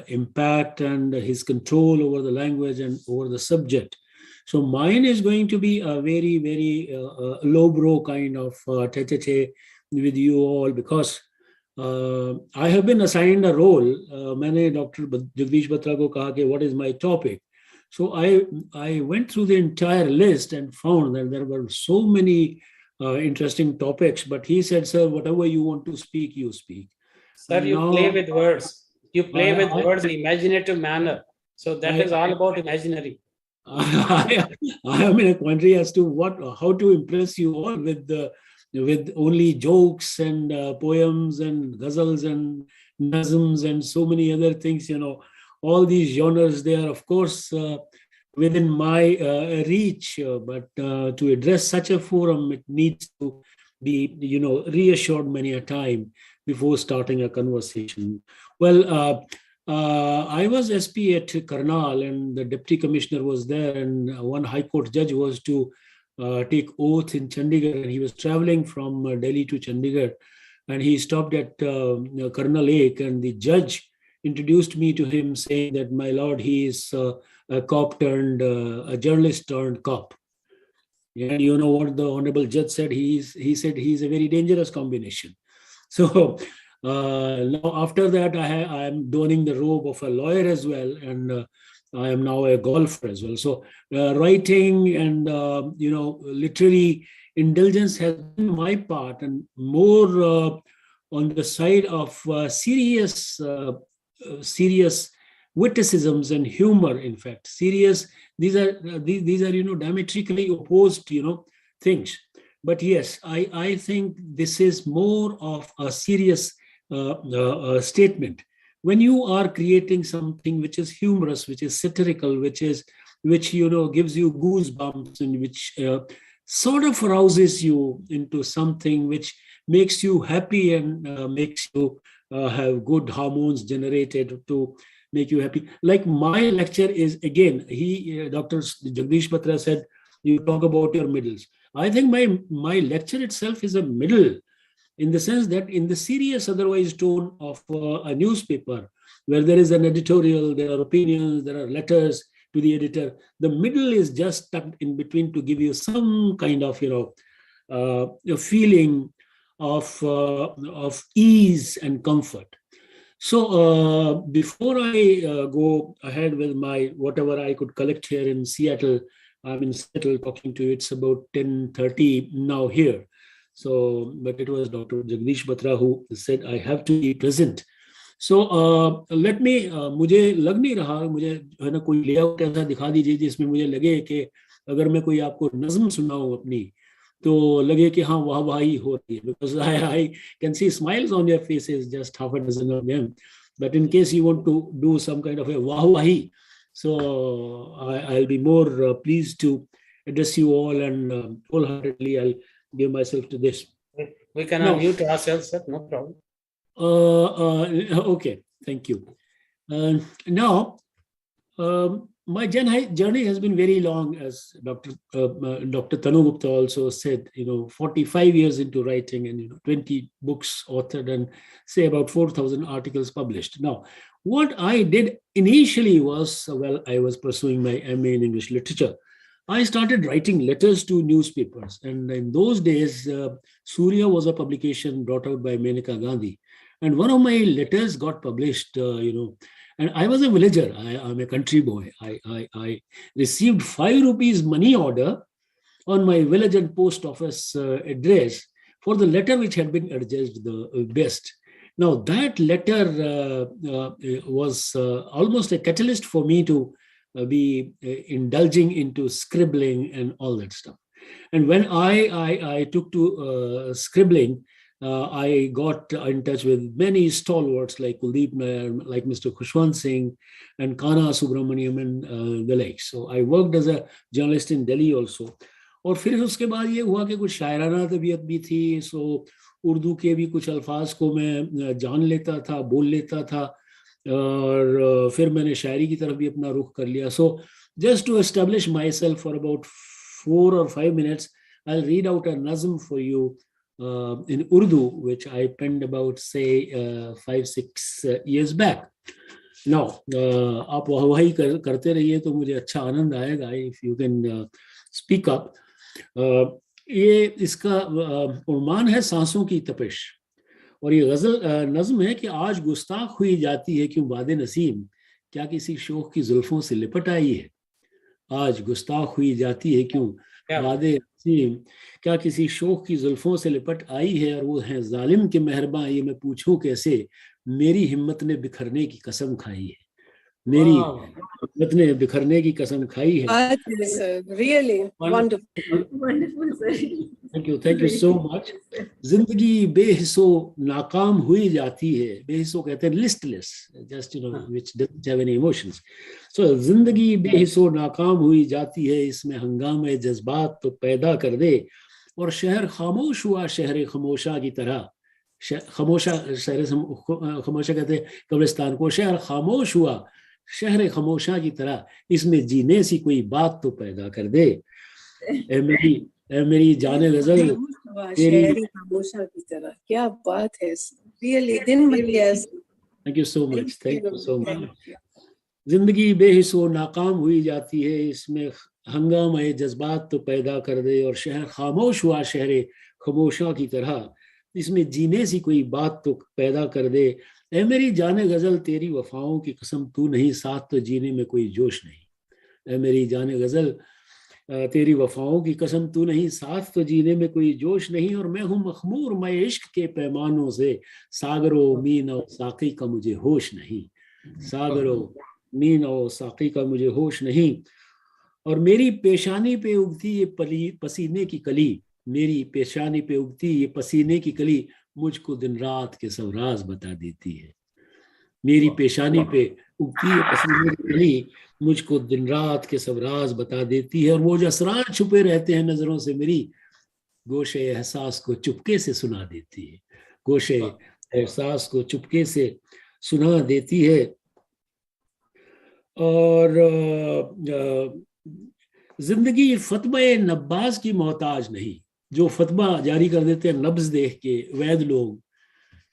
impact and his control over the language and over the subject. So mine is going to be a very, very lowbrow kind of tete-a-tete with you all because I have been assigned a role. मैंने Dr. Jagdish Batra को कहा कि what is my topic? So I went through the entire list and found that there were so many interesting topics, but he said, sir, whatever you want to speak, you speak. Sir, and you play with words. You play with words in imaginative manner. So that is all about imaginary. I am in a quandary as to how to impress you all with only jokes and poems and ghazals and nazms and so many other things, all these genres, they are, of course, within my reach, but to address such a forum, it needs to be, reassured many a time before starting a conversation. Well, I was SP at Karnal, and the deputy commissioner was there, and one high court judge was to take oath in Chandigarh, and he was traveling from Delhi to Chandigarh, and he stopped at Karnal Lake, and the judge introduced me to him saying that, my lord, he is a cop turned, a journalist turned cop. And you know what the honorable judge said? He said he's a very dangerous combination. So Now, after that, I am donning the robe of a lawyer as well, and I am now a golfer as well. So writing and literary indulgence has been my part, and more on the side of serious witticisms and humor. In fact, serious. These are diametrically opposed things. But yes, I think this is more of a serious statement. When you are creating something which is humorous, which is satirical, which gives you goosebumps, and which sort of arouses you into something which makes you happy and makes you have good hormones generated to make you happy. Like my lecture is, again, Dr. Jagdish Batra said, you talk about your middles. I think my lecture itself is a middle, in the sense that in the serious otherwise tone of a newspaper, where there is an editorial, there are opinions, there are letters to the editor, the middle is just tucked in between to give you some kind of a feeling of ease and comfort. So before I go ahead with my whatever I could collect here in Seattle, I'm in Seattle talking to you. It's about 10:30 now here. So, but it was Dr. Jagdish Batra who said I have to be present. So let me, मुझे लग नहीं रहा, मुझे है ना कोई layout ऐसा दिखा दीजिए जिसमें मुझे लगे कि अगर मैं कोई आपको नज़म सुनाऊं अपनी, तो लगे कि हाँ वाह वाही हो रही है, because I can see smiles on your faces, just half a dozen of them. But in case you want to do some kind of a wah wahi, so I'll be more pleased to address you all, and wholeheartedly I'll give myself to this. We can unmute ourselves, sir, no problem. Okay, thank you. Now, my journey has been very long, as Dr. Tanu Gupta also said, 45 years into writing, and 20 books authored, and say about 4,000 articles published. Now, what I did initially was, I was pursuing my MA in English literature. I started writing letters to newspapers, and in those days, Surya was a publication brought out by Menaka Gandhi, and one of my letters got published, and I was a villager. I'm a country boy. I received 5 rupees money order on my village and post office address for the letter which had been adjudged the best. Now, that letter was almost a catalyst for me to be indulging into scribbling and all that stuff. And when I took to scribbling, I got in touch with many stalwarts like Kuldeep Nair, like Mr. Khushwant Singh, and Kana Subramaniam, and the like. So I worked as a journalist in Delhi also. और फिर उसके बाद ये हुआ कि कुछ शायराना तबीयत भी थी, सो उर्दू के भी कुछ अल्फाज को मैं जान लेता था, बोल लेता था, और फिर मैंने शायरी की तरफ भी अपना रुख कर लिया. So just to establish myself for about 4 or 5 minutes, I'll read out a nazm for you in Urdu, which I penned about, say, 5-6 years back. Now, आप वही करते रहिए तो मुझे अच्छा आनंद आएगा if you can speak up. ये इसका उन्वान है सांसों की तपिश, और ये गजल नज्म है कि आज गुस्ताख हुई जाती है क्यों बादे नसीम, क्या किसी शोख की जुल्फों से लिपट आई है. आज गुस्ताख हुई जाती है क्यों बादे नसीम, क्या किसी शोख की जुल्फों से लिपट आई है, और वो है जालिम के मेहरबान, ये मैं पूछूं कैसे, मेरी हिम्मत ने बिखरने की कसम खाई है, मेरी हिम्मत ने बिखरने की कसम खाई है. Really wonderful. Wonderful, sir. Thank you so much. जिंदगी बेहिस्सो नाकाम हुई जाती है, बेहिस्सो कहते हैं listless, just which doesn't have any emotions. So जिंदगी बेहिस्सो नाकाम हुई जाती है, इसमें हंगामे जज्बात तो पैदा कर दे, और शहर खामोश हुआ शहर खामोशा की तरह, खामोशा शहर खामोशा कहते हैं कब्रिस्तान को, शहर खामोश हुआ शहर खामोशा की तरह, इसमें जीने सी कोई बात तो पैदा कर दे. मेरी जाने गजल शहर खामोशा की तरह, क्या बात है, really दिन में yes. Thank you so much. Thank you so much. जिंदगी बेहिस्सो नाकाम हुई जाती है, इसमें हंगामे जज्बात तो पैदा कर दे, और शहर खामोश हुआ शहर खामोशा की तरह, इसमें जीने सी कोई बात तो पैदा कर दे। ऐ मेरी जाने गजल तेरी वफाओं की कसम तू नहीं साथ तो जीने में कोई जोश नहीं। ऐ मेरी जाने गजल तेरी वफाओं की कसम तू नहीं साथ तो जीने में कोई जोश नहीं। और मैं हूँ मखमूर मैं इश्क के पैमानों से, सागरों मीन और साकी का मुझे होश नहीं। सागरों मीन और साकी का मुझे होश नहीं। और मेरी पेशानी पे उगती ये पसीने की कली, मेरी पेशानी पे उगती ये पसीने की कली मुझको दिन रात के सब राज बता देती है। मेरी पेशानी पे उगती ये पसीने की कली मुझको दिन रात के सब राज बता देती है। और वो जो असरार छुपे रहते हैं नजरों से मेरी, गोशे एहसास को चुपके से सुना देती है। गोशे एहसास को चुपके से सुना देती है। और जिंदगी फतवा नब्बाज की मोहताज नहीं, जो फतवा जारी कर देते हैं नब्ज देख के वैद लोग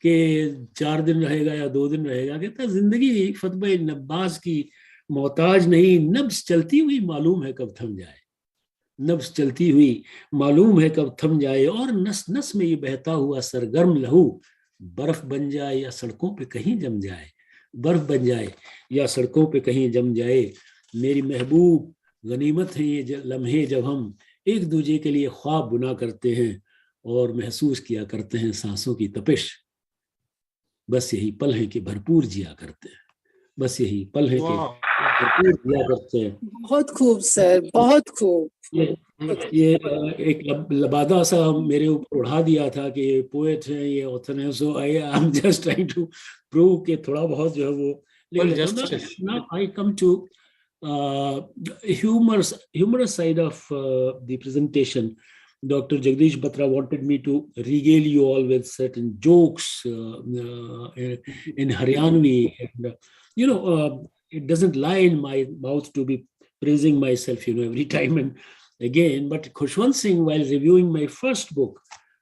कि 4 दिन रहेगा या 2 दिन रहेगा, कहता जिंदगी फतवा नब्बाज की मोहताज नहीं। नब्ज चलती हुई मालूम है कब थम जाए, नब्ज चलती हुई मालूम है कब थम जाए। और नस नस में ये बहता हुआ सरगर्म लहू बर्फ बन जाए या सड़कों पे कहीं जम जाए, बर्फ बन जाए या सड़कों पे कहीं जम जाए। मेरी महबूब गनीमत है ये लम्हे जब हम एक दूजे के लिए ख्वाब बुना करते हैं और महसूस किया करते हैं सांसों की तपिश। बस यही पल है कि भरपूर जिया करते हैं, बस यही पल है कि भरपूर जिया करते हैं। बहुत खूब सर, बहुत खूब। ये एक लबादा सा मेरे ऊपर उड़ा दिया था कि ये पोएट है, ये ऑथर है। So I am just trying to prove कि थोड़ा बहुत जो है वो now I come to humorous side of the presentation. Dr. Jagdish Batra wanted me to regale you all with certain jokes in Haryanvi. And, it doesn't lie in my mouth to be praising myself, every time and again. But Khushwant Singh, while reviewing my first book,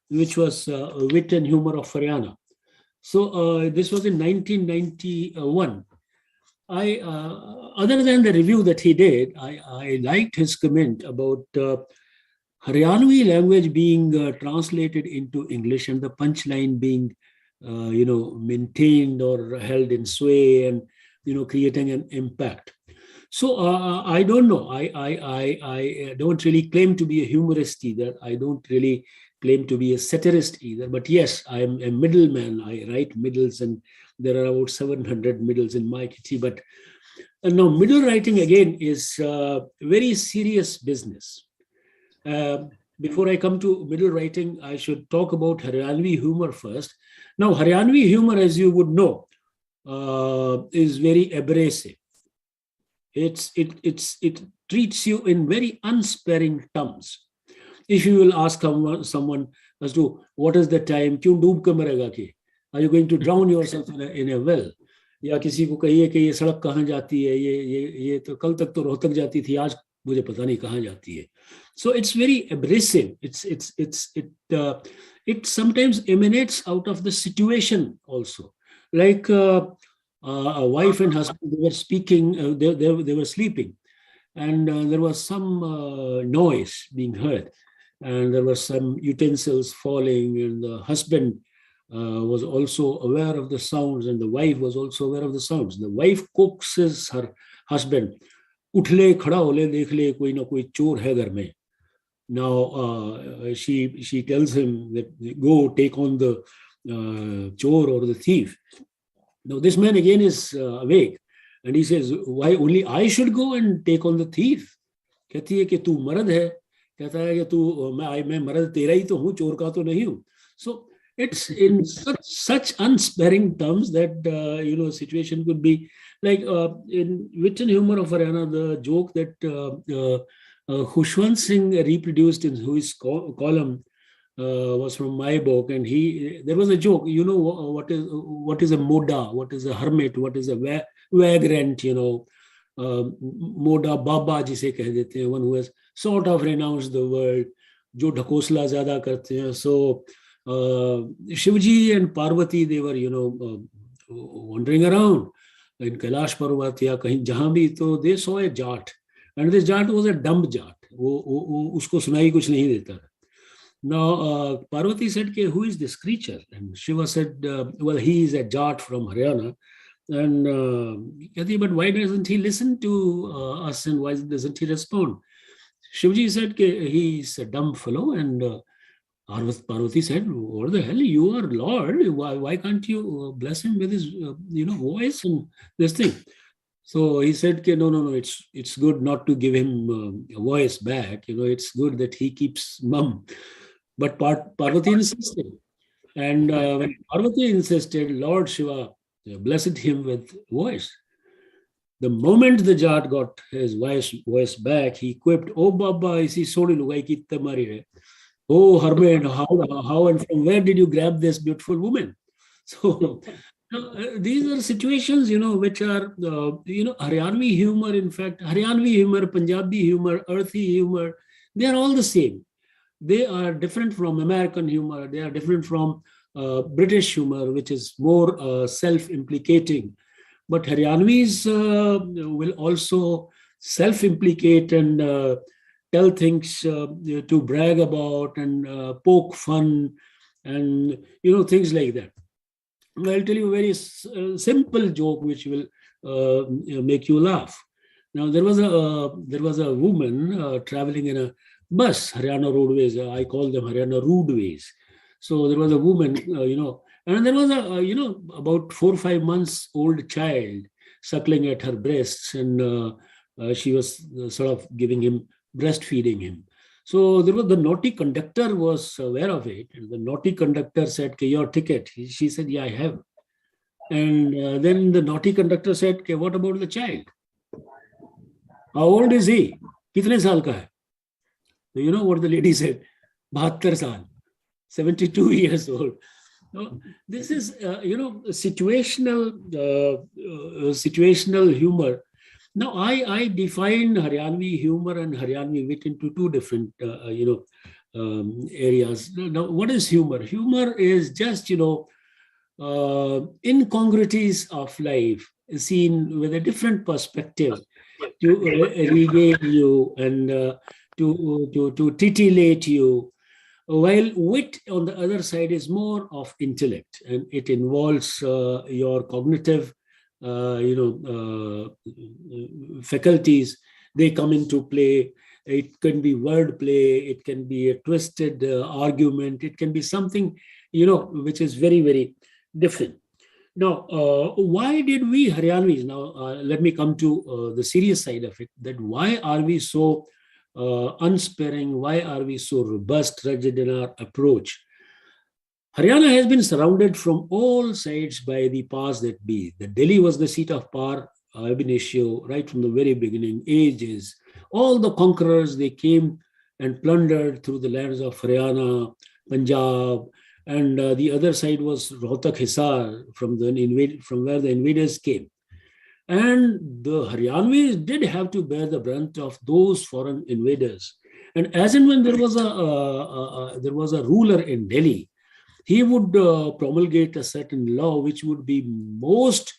which was Wit and Humor of Haryana. So this was in 1991. Other than the review that he did, I liked his comment about Haryanvi language being translated into English and the punchline being, maintained or held in sway and, creating an impact. So I don't know. I don't really claim to be a humorist either. I don't really claim to be a satirist either. But yes, I am a middleman. I write middles, and there are about 700 middles in my kitty. But now middle writing again is very serious business. Before I come to middle writing, I should talk about Haryanvi humor first. Now, Haryanvi humor, as you would know, is very abrasive. It treats you in very unsparing terms. If you will ask someone as to what is the time, kyun doob ke marega ke? Are you going to drown yourself in a well? या किसी को कहिए कि ये सड़क कहाँ जाती है, ये तो कल तक तो रोहतक जाती थी, आज मुझे पता नहीं कहाँ जाती है. So it's very abrasive. It sometimes emanates out of the situation also. Like a wife and husband, they were speaking, they were sleeping, and there was some noise being heard, and there were some utensils falling, and the husband was also aware of the sounds, and the wife was also aware of the sounds. The wife coaxes her husband, "Utle khada hole, dekh le, koi na koi chor hai ghar mein." Now she tells him that go take on the chor or the thief. Now this man again is awake, and he says, "Why only I should go and take on the thief?" कहती है कि तू मर्द है, कहता है कि तू मैं मर्द तेरा ही तो हूँ, चोर का तो नहीं हूँ. So it's in such unsparing terms that situation could be like in Wit and Humor of Haryana, the joke that Khushwant Singh reproduced in his column was from my book, and there was a joke. What is a moda, what is a hermit, what is a vagrant, moda baba जिसे कह देते हैं, one who has sort of renounced the world, जो ढकोसला ज़्यादा करते हैं. So Shivji and Parvati, they were wandering around in Kailash Parvat या कहीं जहाँ भी, तो they saw a jat, and this jat was a dumb jat. वो उसको सुनाई कुछ नहीं देता. Now, Parvati said, who is this creature? And Shiva said, well, he is a Jat from Haryana. And but why doesn't he listen to us, and why doesn't he respond? Shivji said, he's a dumb fellow. And Parvati said, what the hell, you are Lord. Why can't you bless him with his voice and this thing? So he said, no, it's good not to give him a voice back. It's good that he keeps mum. But Parvati insisted. And when Parvati insisted, Lord Shiva blessed him with voice. The moment the Jat got his voice back, he quipped, "Oh Baba, isi sodi lugai kitte mari hai. Oh hermit, how and from where did you grab this beautiful woman?" So these are situations, which are, Haryanvi humor. In fact, Haryanvi humor, Punjabi humor, earthy humor, they are all the same. They are different from American humor. They are different from British humor, which is more self-implicating. But Haryanvis will also self-implicate and tell things to brag about and poke fun and, things like that. I'll tell you a very simple joke which will make you laugh. Now, there was a woman traveling in a bus, Haryana Roadways. I call them Haryana Roadways. So there was a woman, and there was a, about 4 or 5 months old child suckling at her breasts, and she was sort of giving him, breastfeeding him. So there was the naughty conductor was aware of it, and the naughty conductor said, "Okay, your ticket." She said, "Yeah, I have." And then the naughty conductor said, "Okay, what about the child? How old is he? Kitne saal ka hai?" So you know what the lady said? 72 saal, 72 years old. So this is, situational humor. Now, I define Haryanvi humor and Haryanvi wit into two different, areas. Now, what is humor? Humor is just, incongruities of life seen with a different perspective to regale you and to titillate you. While wit, on the other side, is more of intellect, and it involves your cognitive faculties. They come into play. It can be wordplay, it can be a twisted argument, it can be something which is very, very different. Now, why did we Haryanvis, now let me come to the serious side of it, that why are we so unsparing, why are we so robust, rigid in our approach? Haryana has been surrounded from all sides by the powers that be. The Delhi was the seat of power ab initio, right from the very beginning, ages. All the conquerors, they came and plundered through the lands of Haryana, Punjab, and the other side was Rohtak Hisar, from where the invaders came. And the Haryanvis did have to bear the brunt of those foreign invaders. And as and when there was a ruler in Delhi, he would promulgate a certain law which would be most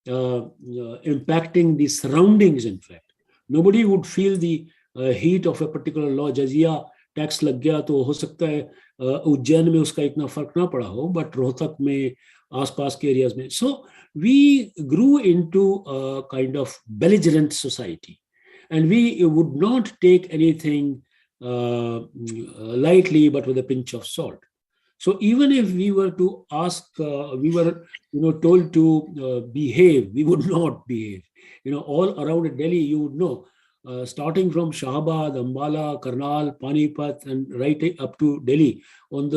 impacting the surroundings, in fact. Nobody would feel the heat of a particular law. Jazia tax lag gaya to ho sakta hai Ujjain mein uska itna fark na pada ho, but Rohtak mein, aas-paas ke areas mein. So we grew into a kind of belligerent society, and we would not take anything lightly, but with a pinch of salt. So even if we were to ask, we were told to behave, we would not behave. All around Delhi, you would know, starting from Shahabad, Ambala, Karnal, Panipat, and right up to Delhi on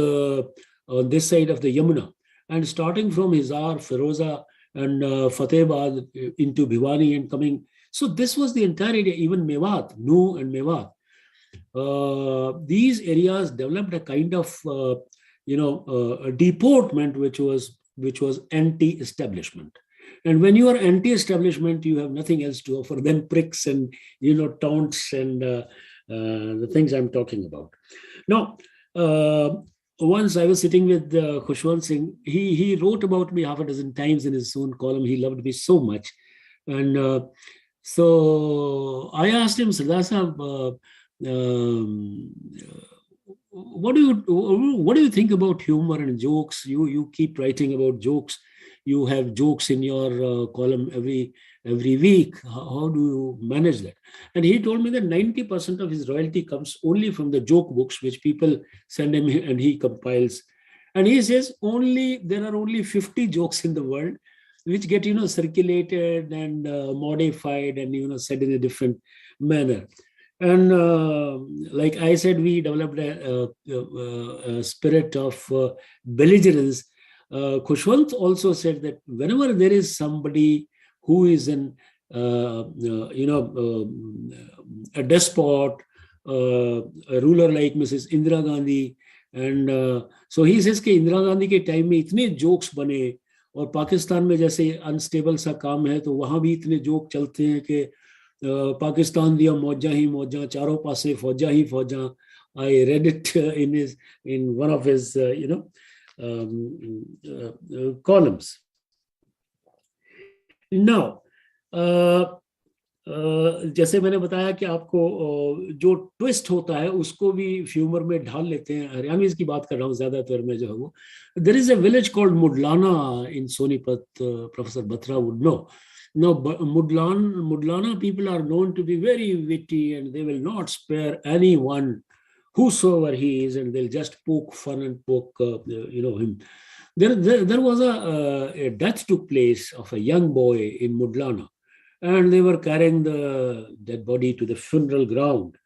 this side of the Yamuna, and starting from Hisar, Feroza, and Fatehbad into Bhiwani and coming. So this was the entire area, even Mewat, Nu and Mewat. These areas developed a kind of a deportment which was anti-establishment. And when you are anti-establishment, you have nothing else to offer than pricks and taunts and the things I'm talking about. Now, once I was sitting with Khushwant Singh. He wrote about me half a dozen times in his own column. He loved me so much, and so I asked him, Sardar Sahab, what do you think about humor and jokes? You keep writing about jokes. You have jokes in your column every week. How do you manage that? And he told me that 90% of his royalty comes only from the joke books, which people send him and he compiles. And he says there are only 50 jokes in the world which get circulated and modified and said in a different manner. And like I said, we developed a spirit of belligerence. Khushwant also said that whenever there is somebody who is a despot, a ruler like Mrs. Indira Gandhi, and so he says कि इंदिरा गांधी के time में इतने jokes बने, और पाकिस्तान में जैसे unstable सा काम है तो वहां भी इतने जोक चलते हैं कि पाकिस्तान दिया मौजा ही मौजा, चारों पासे फौजा ही फौजा. I read it in one of his columns. Now, जैसे मैंने बताया कि आपको जो ट्विस्ट होता है उसको भी ह्यूमर में ढाल लेते हैं. हरियाणवीज की बात कर रहा हूँ ज्यादातर में जो है वो. There is a village called Mudlana in Sonipat. Professor Batra would know. Now, Mudlana people are known to be very witty, and they will not spare anyone, whosoever he is, and they'll just poke fun and poke him. There was a death took place of a young boy in Mudlana. And they were carrying the dead body to the funeral ground.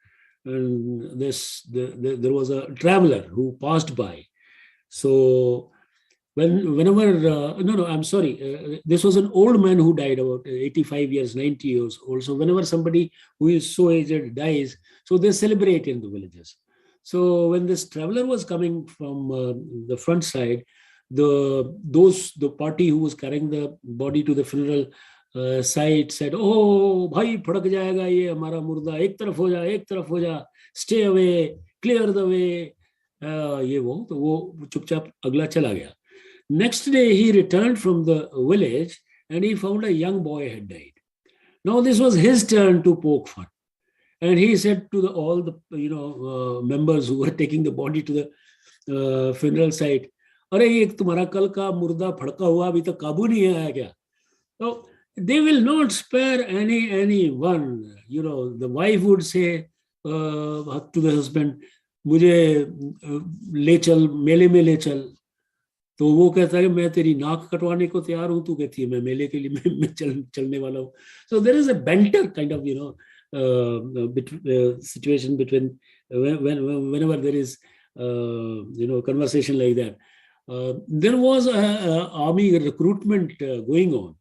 And there was a traveler who passed by. So I'm sorry. This was an old man who died, about 85 years, 90 years old. So whenever somebody who is so aged dies, so they celebrate in the villages. So when this traveler was coming from the front side, the party who was carrying the body to the funeral site said, "Oh, bhai, phadk jayega ye hamara murda, ek taraf ho ja, stay away, clear the way." ये वो तो वो चुपचाप अगला चला गया. Next day he returned from the village and he found a young boy had died. Now this was his turn to poke fun, and he said to all the members who were taking the body to the funeral site, "अरे ये तुम्हारा कल का मुर्दा फड़का हुआ अभी तक काबू नहीं आया क्या?" So they will not spare anyone. The wife would say to the husband, "मुझे ले चल, मेले में ले चल." तो वो कहता है मैं तेरी नाक कटवाने को तैयार हूँ, तू कहती है मैं मेले के लिए मैं चलने वाला हूँ. So there is a banter kind of situation between whenever there is conversation like that. There was a army recruitment going on.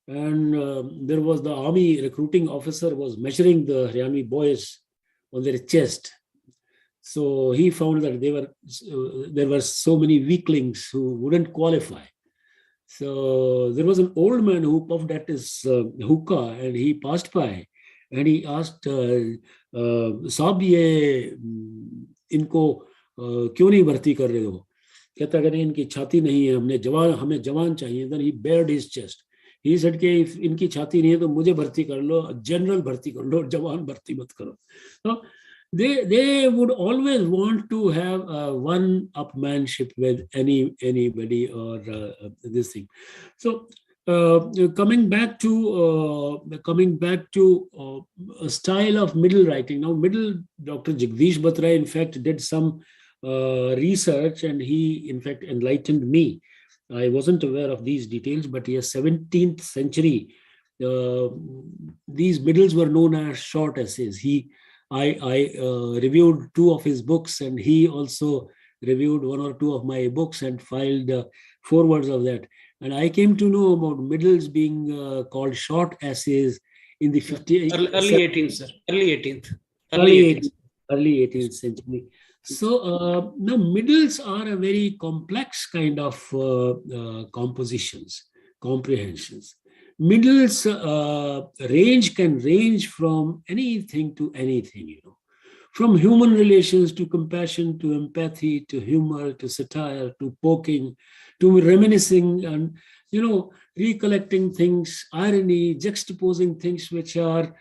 And there was the army recruiting officer was measuring the Haryanvi boys on their chest. So he found that there were so many weaklings who wouldn't qualify. So there was an old man who puffed at his hookah, and he passed by, and he asked, "साहब ये इनको क्यों नहीं भर्ती कर रहे हो?" कहता कि नहीं, इनकी छाती नहीं है, हमें जवान चाहिए. Then he bared his chest. He said कि if इनकी छाती नहीं है तो मुझे भर्ती कर लो, जनरल भर्ती कर लो, जवान भर्ती मत करो. So they would always want to have one-upmanship with anybody or this thing. So coming back to a style of middle writing. Now, Dr. Jagdish Batra in fact did some research, and he in fact enlightened me. I wasn't aware of these details, but yes, 17th century, these middles were known as short essays. I reviewed 2 of his books, and he also reviewed 1 or 2 of my books and filed forewords of that. And I came to know about middles being called short essays in the early 18th century. So now middles are a very complex kind of comprehensions. Middles can range from anything to anything, from human relations to compassion to empathy to humor to satire to poking to reminiscing and recollecting things, irony, juxtaposing things which are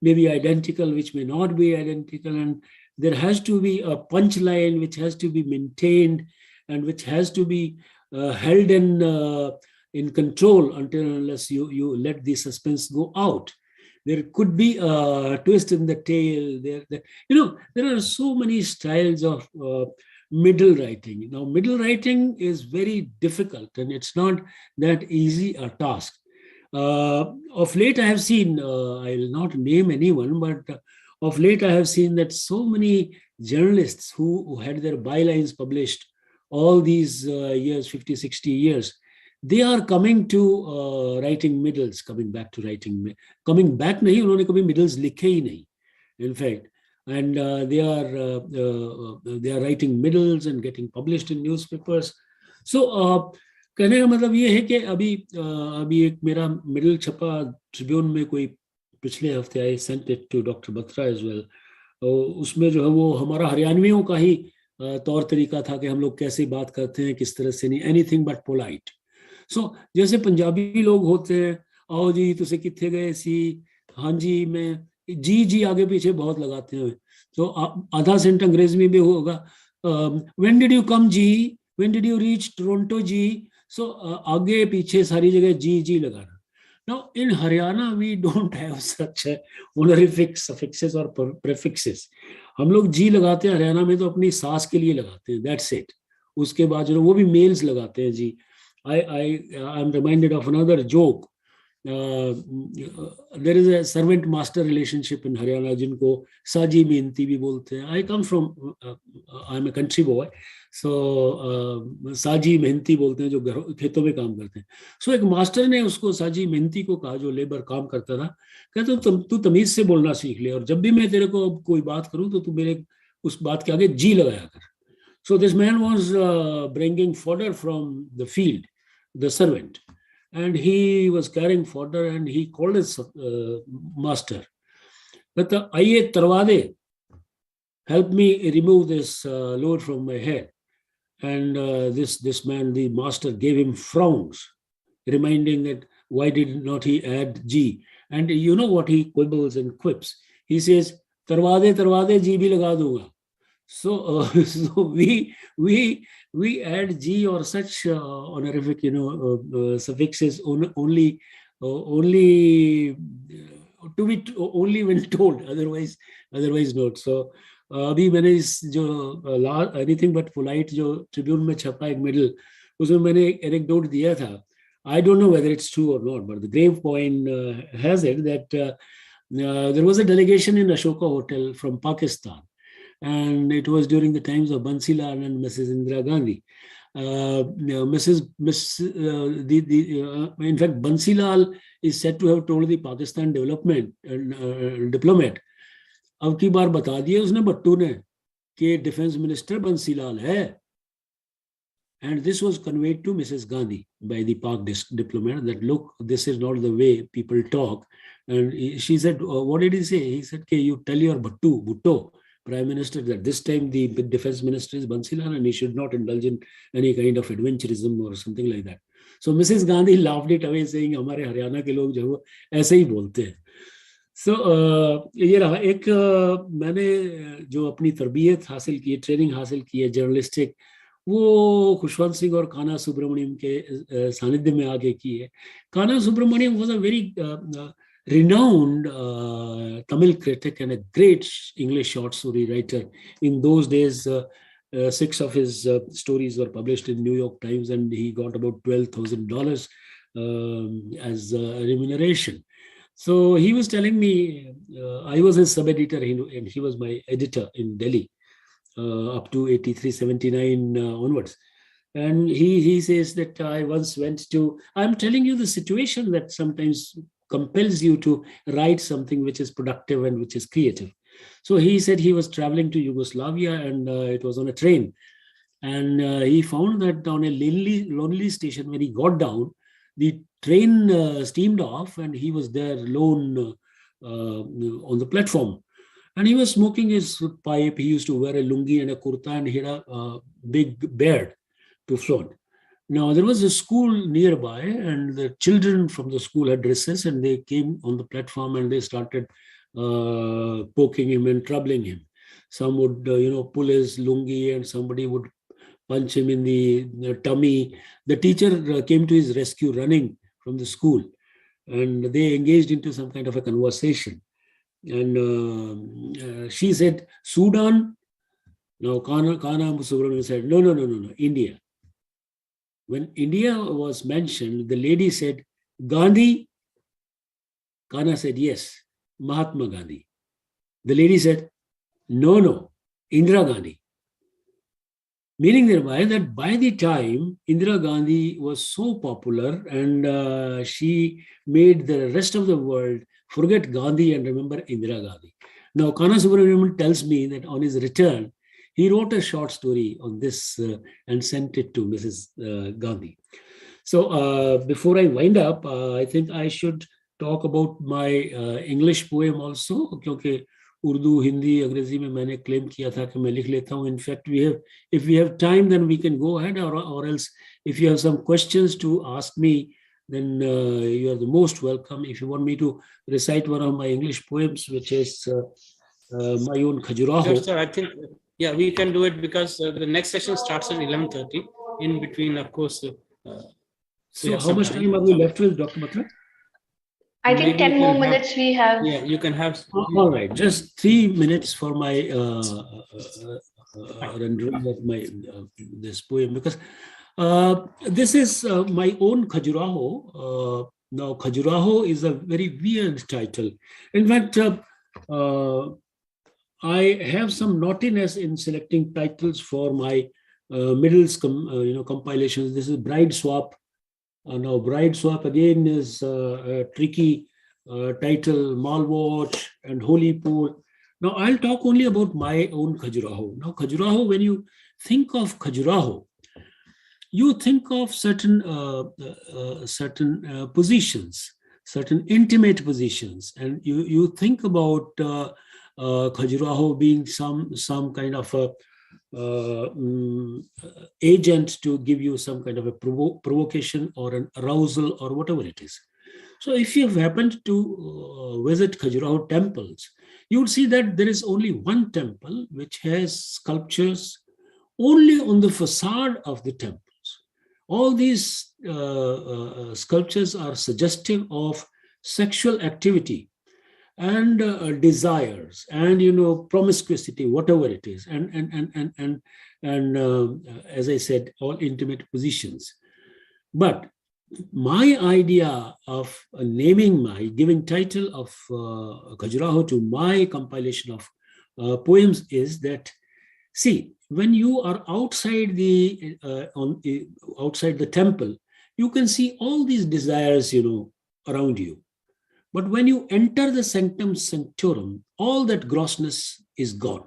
maybe identical, which may not be identical, and there has to be a punchline which has to be maintained and which has to be held in control until unless you let the suspense go out. There could be a twist in the tail. There are so many styles of middle writing. Now, middle writing is very difficult, and it's not that easy a task. Of late, I have seen, I'll not name anyone, but of late, I have seen that so many journalists who had their bylines published all these years, 50, 60 years, they are coming to writing middles, coming back to writing. Coming back, nahi, unhone kabhi middles likhe hi nahi, in fact. And they are writing middles and getting published in newspapers. So, कहने का मतलब ये है कि अभी एक मेरा middle छपा ट्रिब्यून में कोई पिछले हफ्ते आई, sent it to doctor Batra as well. उसमें जो है वो हमारा हरियाणवियों का ही तौर तरीका था कि हम लोग कैसे बात करते हैं, किस तरह से नहीं, एनीथिंग बट पोलाइट. सो जैसे पंजाबी लोग होते हैं, आओ जी तुसे किथे गए सी, हाँ जी मैं, जी आगे पीछे बहुत लगाते हैं. तो आधा सेंट अंग्रेजी में भी होगा, when did you come ji, when did you reach Toronto ji. सो आगे पीछे सारी जगह जी लगाना. Now in Haryana we don't have such honorific suffixes or prefixes. हम लोग जी लगाते हैं हरियाणा में तो अपनी सास के लिए लगाते हैं, that's it. उसके बाद जो वो भी मेल्स लगाते हैं जी. I'm reminded of another joke. There is a servant master relationship in Haryana जिनको साजी मेहनती भी बोलते हैं. I come from I'm a country boy, so साजी मेहनती बोलते हैं जो खेतों में काम करते हैं. So एक मास्टर ने उसको साजी मेहनती को कहा जो लेबर काम करता था, कहते तू तमीज से बोलना सीख ले और जब भी मैं तेरे को कोई बात करूं तो तू मेरे उस बात के आगे जी लगाया कर. So this man was bringing fodder from the field, the servant. And he was carrying fodder and he called his master. But Aye Tarwade, help me remove this load from my head. And this man, the master, gave him frowns, reminding that why did not he add G? And you know what he quibbles and quips. He says, Tarwade G bhi laga dunga. So, so we add G or such honorific, suffixes only when told, otherwise not. So, अभी मैंने इस जो anything but polite जो Tribune में छपा एक middle, उसमें मैंने एक anecdote दिया था. I don't know whether it's true or not, but the grave point has it that there was a delegation in Ashoka Hotel from Pakistan. And it was during the times of Bansilal and Mrs. Indira Gandhi. In fact, Bansilal is said to have told the Pakistan development diplomat, अब की बार बता दिया उसने बट्टू ने कि defence minister Bansilal है. And this was conveyed to Mrs. Gandhi by the Pak diplomat that look, this is not the way people talk. And she said, what did he say? He said, okay, you tell your Bhutto, Prime Minister, that this time the defense minister is Bansilal and he should not indulge in any kind of adventurism or something like that. So Mrs. Gandhi laughed it away saying, हमारे हरियाणा के लोग जो ऐसे ही बोलते हैं. So ये रहा एक मैंने जो अपनी तरबियत हासिल की है, ट्रेनिंग हासिल की है जर्नलिस्टिक, वो खुशवंत सिंह और कान्हा सुब्रमण्यम के सानिध्य में आगे की है. Kanha Subramaniam was a very renowned Tamil critic and a great English short story writer. In those days, 6 of his stories were published in New York Times and he got about $12,000 as remuneration. So he was telling me, I was his sub-editor and he was my editor in Delhi up to 83, 79 onwards. And he says that I once went to, I'm telling you the situation that sometimes compels you to write something which is productive and which is creative. So he said he was traveling to Yugoslavia and it was on a train. And he found that on a lonely station, when he got down, the train steamed off and he was there alone on the platform. And he was smoking his pipe. He used to wear a lungi and a kurta and he had a big beard to flaunt. Now, there was a school nearby and the children from the school had recess and they came on the platform and they started poking him and troubling him. some would, pull his lungi, and somebody would punch him in the tummy. The teacher came to his rescue running from the school, and they engaged into some kind of a conversation. And she said, Sudan. Now, Kana Subramanian said, no, India. When India was mentioned, the lady said, Gandhi. Kana said, yes, Mahatma Gandhi. The lady said, no, Indira Gandhi. Meaning thereby that by the time Indira Gandhi was so popular and she made the rest of the world forget Gandhi and remember Indira Gandhi. Now, Kana Subramanian tells me that on his return, he wrote a short story on this and sent it to Mrs. Gandhi. So before I wind up, I think I should talk about my English poem also, क्योंकि उर्दू हिंदी अंग्रेजी में मैंने claim किया था कि मैं लिख लेता हूँ. In fact, if we have time, then we can go ahead, or else if you have some questions to ask me, then you are the most welcome. If you want me to recite one of my English poems, which is my own Khajuraho. Sure, sir. I think, yeah, we can do it because the next session starts at 11:30. In between, of course. So how much time are we left with, Dr. Mitra? I think 10 more minutes we have. Yeah, you can have. All right, just 3 minutes for my rendering of my this poem, because this is my own Khajuraho. Now, Khajuraho is a very weird title. In fact, I have some naughtiness in selecting titles for my middles compilations. This is Bride Swap. Now, Bride Swap again is a tricky title, Malwatch and Holy Pool. Now, I'll talk only about my own Khajuraho. Now, Khajuraho, when you think of Khajuraho, you think of certain positions, certain intimate positions, and you think about Khajuraho being some kind of a agent to give you some kind of a provocation or an arousal or whatever it is. So if you have happened to visit Khajuraho temples, you would see that there is only one temple which has sculptures only on the facade of the temples. All these sculptures are suggestive of sexual activity and desires and promiscuity, whatever it is, and as I said, all intimate positions. But my idea of giving title of Khajuraho to my compilation of poems is that, see, when you are outside the temple, you can see all these desires, around you. But when you enter the sanctum sanctorum, all that grossness is gone.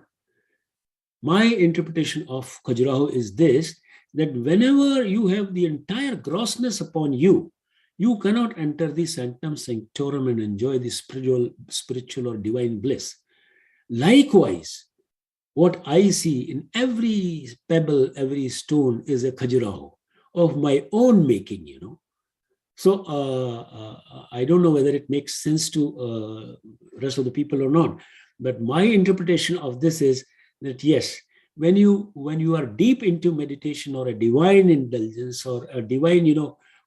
My interpretation of Khajuraho is this, that whenever you have the entire grossness upon you, you cannot enter the sanctum sanctorum and enjoy the spiritual or divine bliss. Likewise, what I see in every pebble, every stone is a Khajuraho of my own making, So I don't know whether it makes sense to rest of the people or not, but my interpretation of this is that yes, when you are deep into meditation or a divine indulgence or a divine,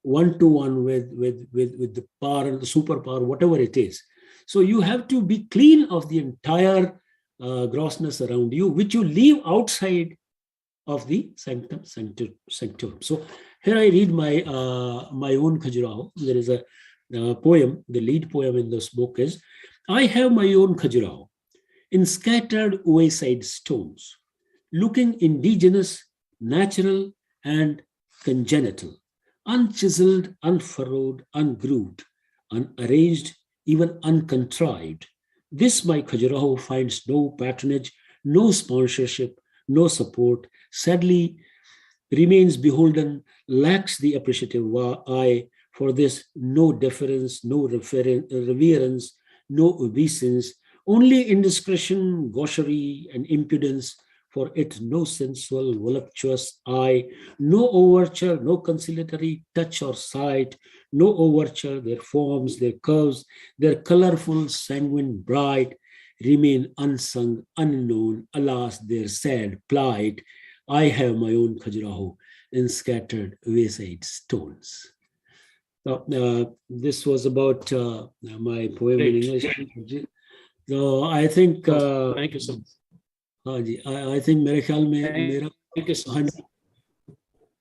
one-to-one with the power and the superpower, whatever it is. So you have to be clean of the entire grossness around you, which you leave outside of the sanctum sanctorum. So here I read my own Khajuraho. There is a poem, the lead poem in this book is, I have my own Khajuraho in scattered wayside stones, looking indigenous, natural, and congenital, unchiseled, unfurrowed, ungrooved, unarranged, even uncontrived. This my Khajuraho finds no patronage, no sponsorship, no support, sadly remains beholden, lacks the appreciative eye. For this, no deference, no reverence, no obeisance, only indiscretion, gaucherie, and impudence. For it, no sensual, voluptuous eye, no overture, no conciliatory touch or sight, no overture, their forms, their curves, their colorful, sanguine, bright, remain unsung, unknown. Alas, their sad plight. I have my own Khajuraho in scattered wayside stones. So, this was about my poem in English. So I think. Thank you so much. I think मेरे ख्याल में Thank you so much.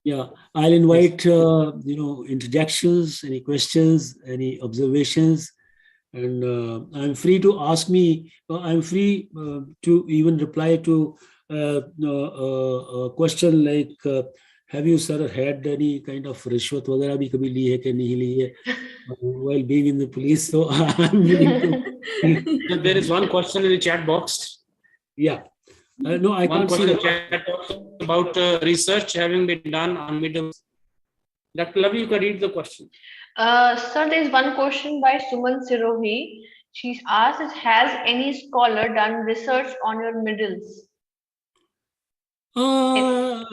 Yeah, I'll invite interjections, any questions, any observations, and I'm free to ask me. I'm free to even reply to a question like, have you, sir, had any kind of rishwat वगैरह भी कभी ली है कि नहीं ली है while being in the police? So I'm willing to. There is one question in the chat box. Yeah. No, I can't see the chat box about research having been done on middles. Dr. Lavi, you can read the question. Sir, there is one question by Suman Sirohi. She's asked, has any scholar done research on your middles? I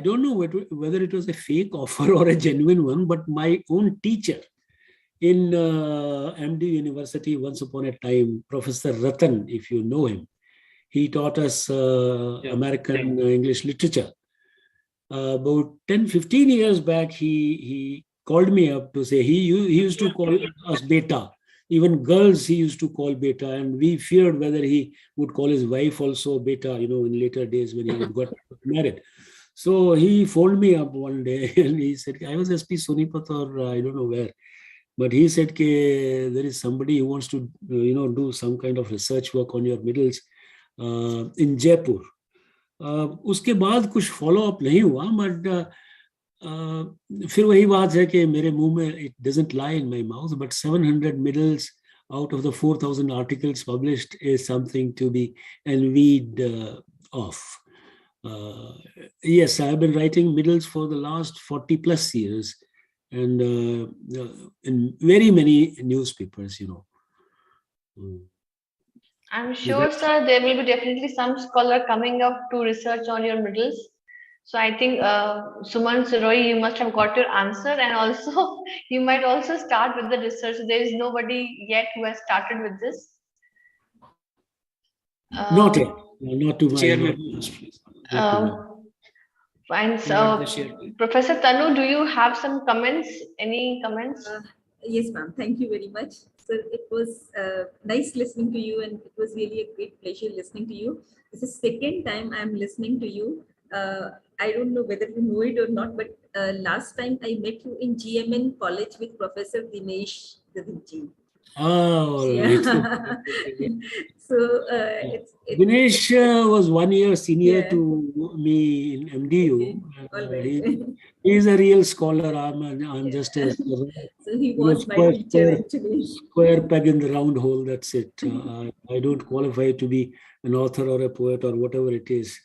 don't know whether it was a fake offer or a genuine one, but my own teacher in MD University once upon a time, Professor Ratan, if you know him, he taught us American English literature. About 10-15 years back, he called me up to say, he used to call us beta. Even girls he used to call beta, and we feared whether he would call his wife also beta, in later days when he got married. So he phoned me up one day and he said, I was SP Sonipat or I don't know where. But he said, there is somebody who wants to, do some kind of research work on your middles in Jaipur. उसके बाद कुछ follow up नहीं हुआ, but फिर वही बात है कि मेरे मुंह में it doesn't lie in my mouth, but 700 middles out of the 4,000 articles published is something to be envied of. Yes, I have been writing middles for the last 40 plus years. And in very many newspapers, I'm sure, sir, there will be definitely some scholar coming up to research on your middles. So I think, Suman Siroi, you must have got your answer, and also you might also start with the research. There is nobody yet who has started with this. Not yet. Not to my knowledge. Fine. So, Professor Tanu, do you have some comments? Any comments? Yes, ma'am. Thank you very much. So it was nice listening to you, and it was really a great pleasure listening to you. This is the second time I'm listening to you. I don't know whether you know it or not, but last time I met you in GMN College with Professor Dinesh Davinji. Oh, yeah. So Dinesh was 1 year senior to me in MDU. Okay. He is a real scholar. I'm just a so he was my teacher actually. Square peg in the round hole. That's it. I don't qualify to be an author or a poet or whatever it is.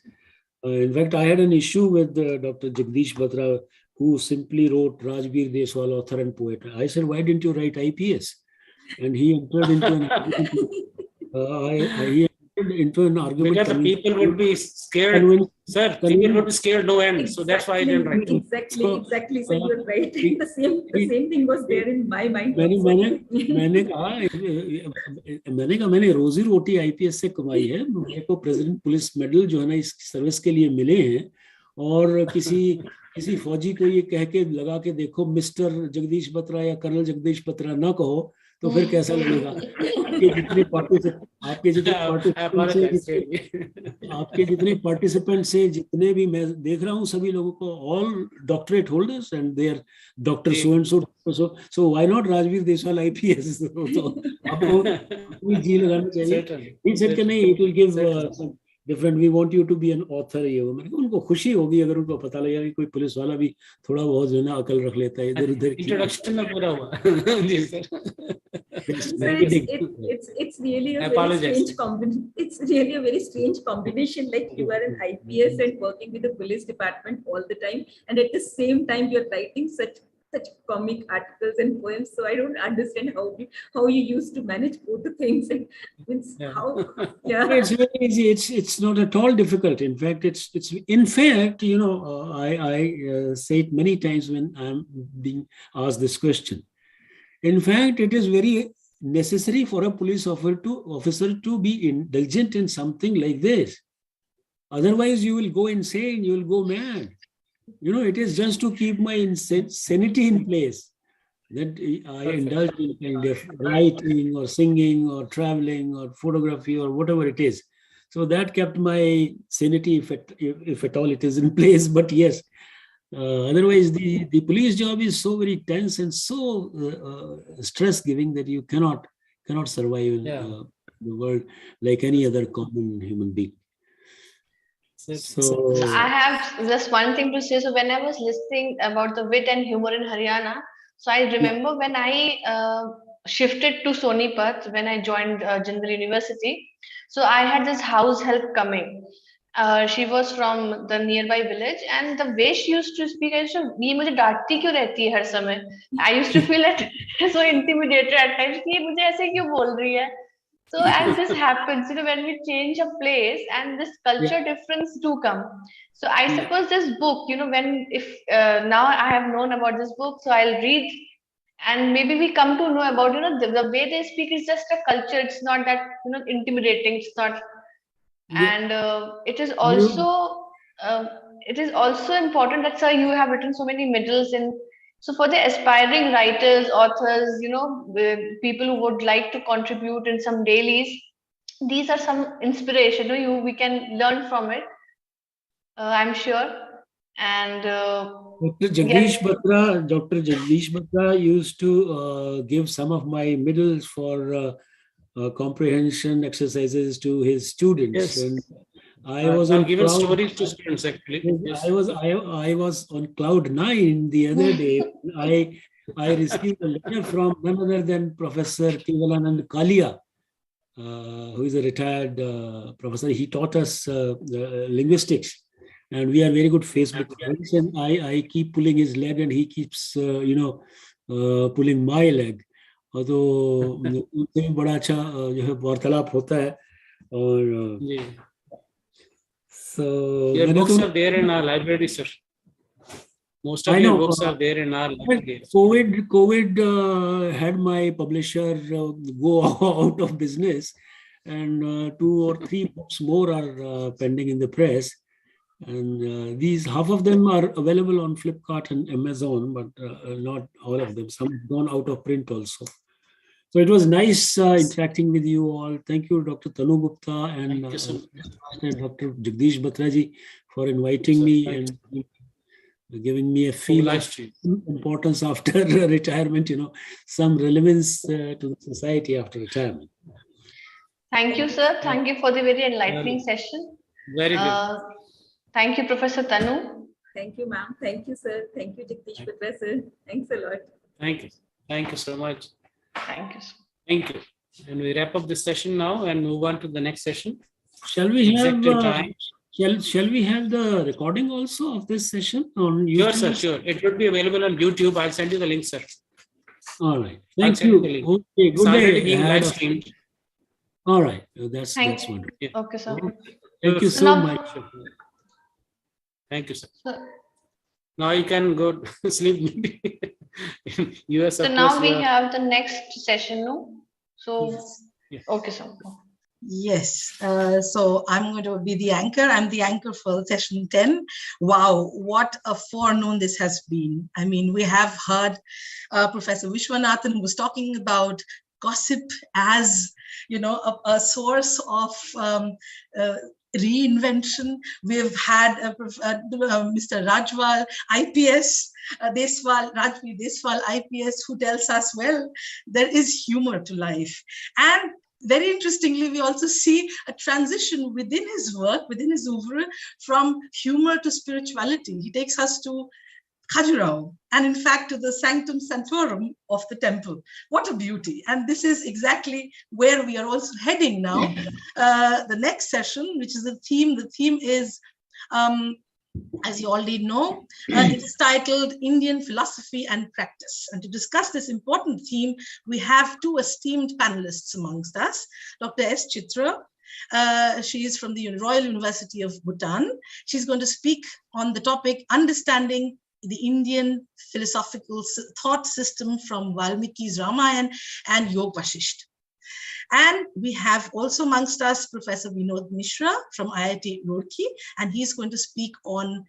In fact, I had an issue with Dr. Jagdish Batra, who simply wrote Rajbir Deswal, author and poet. I said, why didn't you write IPS? And he entered into an argument. Because the people would be scared, sir. People would be scared no end. So that's why I didn't write. Exactly. So you're right. The same thing was there in my mind. मैंने रोजी रोटी IPS से कमाई है. मेरे को president police medal जो है ना इस सर्विस के लिए मिले हैं, और किसी फौजी को ये कह के लगा के देखो मिस्टर जगदीश बत्रा या कर्नल जगदीश बत्रा ना कहो तो फिर कैसा लगेगा. आपके जितने पार्टिसिपेंट से जितने भी मैं देख रहा हूँ सभी लोगों को all doctorate holders and they are doctor so and so why not Rajveer Deswal IPS. तो आपको जी लगाना चाहिए. ही सेड कि नहीं, it will give different, we want you to be an author. ये वो मैंने कहा उनको खुशी होगी अगर उनको पता लगेगा कि कोई पुलिस वाला भी थोड़ा बहुत जो है ना अकल रख लेता है इधर उधर. इंट्रोडक्शन में पूरा हुआ. जी sir. It's really a very strange combination. It's really a very strange combination. Like you are an IPS and working with the police department all the time, and at the same time you're writing such comic articles and poems. So I don't understand how you used to manage both the things. And It's very easy. It's not at all difficult. In fact, it's in fact, I say it many times when I'm being asked this question. In fact, it is very necessary for a police officer to be indulgent in something like this. Otherwise, you will go insane, you will go mad. It is just to keep my sanity in place that I indulge in kind of writing or singing or traveling or photography or whatever it is. So that kept my sanity, if at all it is in place. But yes, otherwise the police job is so very tense and so stress-giving that you cannot survive in the world like any other common human being. So I have just one thing to say. So when I was listening about the wit and humor in Haryana, so I remember when I shifted to Sonipat, when I joined Jindal University. So I had this house help coming. She was from the nearby village, and the way she used to speak, I used to, ये मुझे डांटती क्यों रहती है हर समय? I used to feel so intimidated at times. कि ये मुझे ऐसे क्यों बोल रही है? So and this happens, when we change a place and this culture difference do come. So I suppose this book, if now I have known about this book, so I'll read, and maybe we come to know about, the way they speak is just a culture. It's not that, intimidating. It's not, and it is also important that, sir, you have written so many medals in. So for the aspiring writers, authors, people who would like to contribute in some dailies, these are some inspiration. We can learn from it. I'm sure. And Dr. Jagdish Batra used to give some of my medals for comprehension exercises to his students. Yes. And I was on given cloud, stories to students actually. Yes. I was on cloud 9 the other day. I received a letter from none other than Professor Kevalanand Kalia, who is a retired professor. He taught us linguistics, and we are very good Facebook friends. And I keep pulling his leg, and he keeps pulling my leg. Although उनसे भी बड़ा अच्छा जो है वार्तालाप होता है और so your books are there in our library, sir. Most of your books are there in our library. COVID had my publisher go out of business, and 2 or 3 books more are pending in the press. And these, half of them are available on Flipkart and Amazon, but not all of them. Some have gone out of print also. So it was nice interacting with you all. Thank you, Dr. Tanu Gupta and Dr. Jagdish Batra ji for inviting me and giving me a feel of importance after retirement, some relevance to the society after retirement. Thank you, sir. Thank you for the very enlightening session. Very good. Thank you, Professor Tanu. Thank you, ma'am. Thank you, sir. Thank you, Jagdish Batra, sir. Thanks a lot. Thank you. Thank you so much. Thank you, sir. Thank you. And we wrap up this session now and move on to the next session. Shall we have shall we have the recording also of this session on YouTube? Sure, sir. Sure. It would be available on YouTube. I'll send you the link, sir. All right. Thank you. Okay. Good day. Being live streamed. All right. That's wonderful. Yeah. Okay, sir. Thank you so much. Thank you, sir. Now you can go sleep. US, so now we have the next session, no? So, yes. Okay, sir. Yes, so I'm going to be the anchor. I'm the anchor for session 10. Wow, what a forenoon this has been. I mean, we have heard Professor Vishwanathan, who was talking about gossip as, a source of reinvention. We've had Mr. Rajwal, IPS, Rajveer Deswal, IPS, who tells us, well, there is humor to life. And very interestingly, we also see a transition within his work, within his oeuvre, from humor to spirituality. He takes us to Khajuraho, and in fact to the Sanctum Sanctorum of the temple. What a beauty. And this is exactly where we are also heading now. The next session, which is the theme is, as you already know, it is titled Indian Philosophy and Practice. And to discuss this important theme, we have 2 esteemed panelists amongst us. Dr. S. Chitra. She is from the Royal University of Bhutan. She's going to speak on the topic, Understanding the Indian philosophical thought system from Valmiki's Ramayana and Yoga Vasishtha. And we have also amongst us Professor Vinod Mishra from IIT Roorkee, and he's going to speak on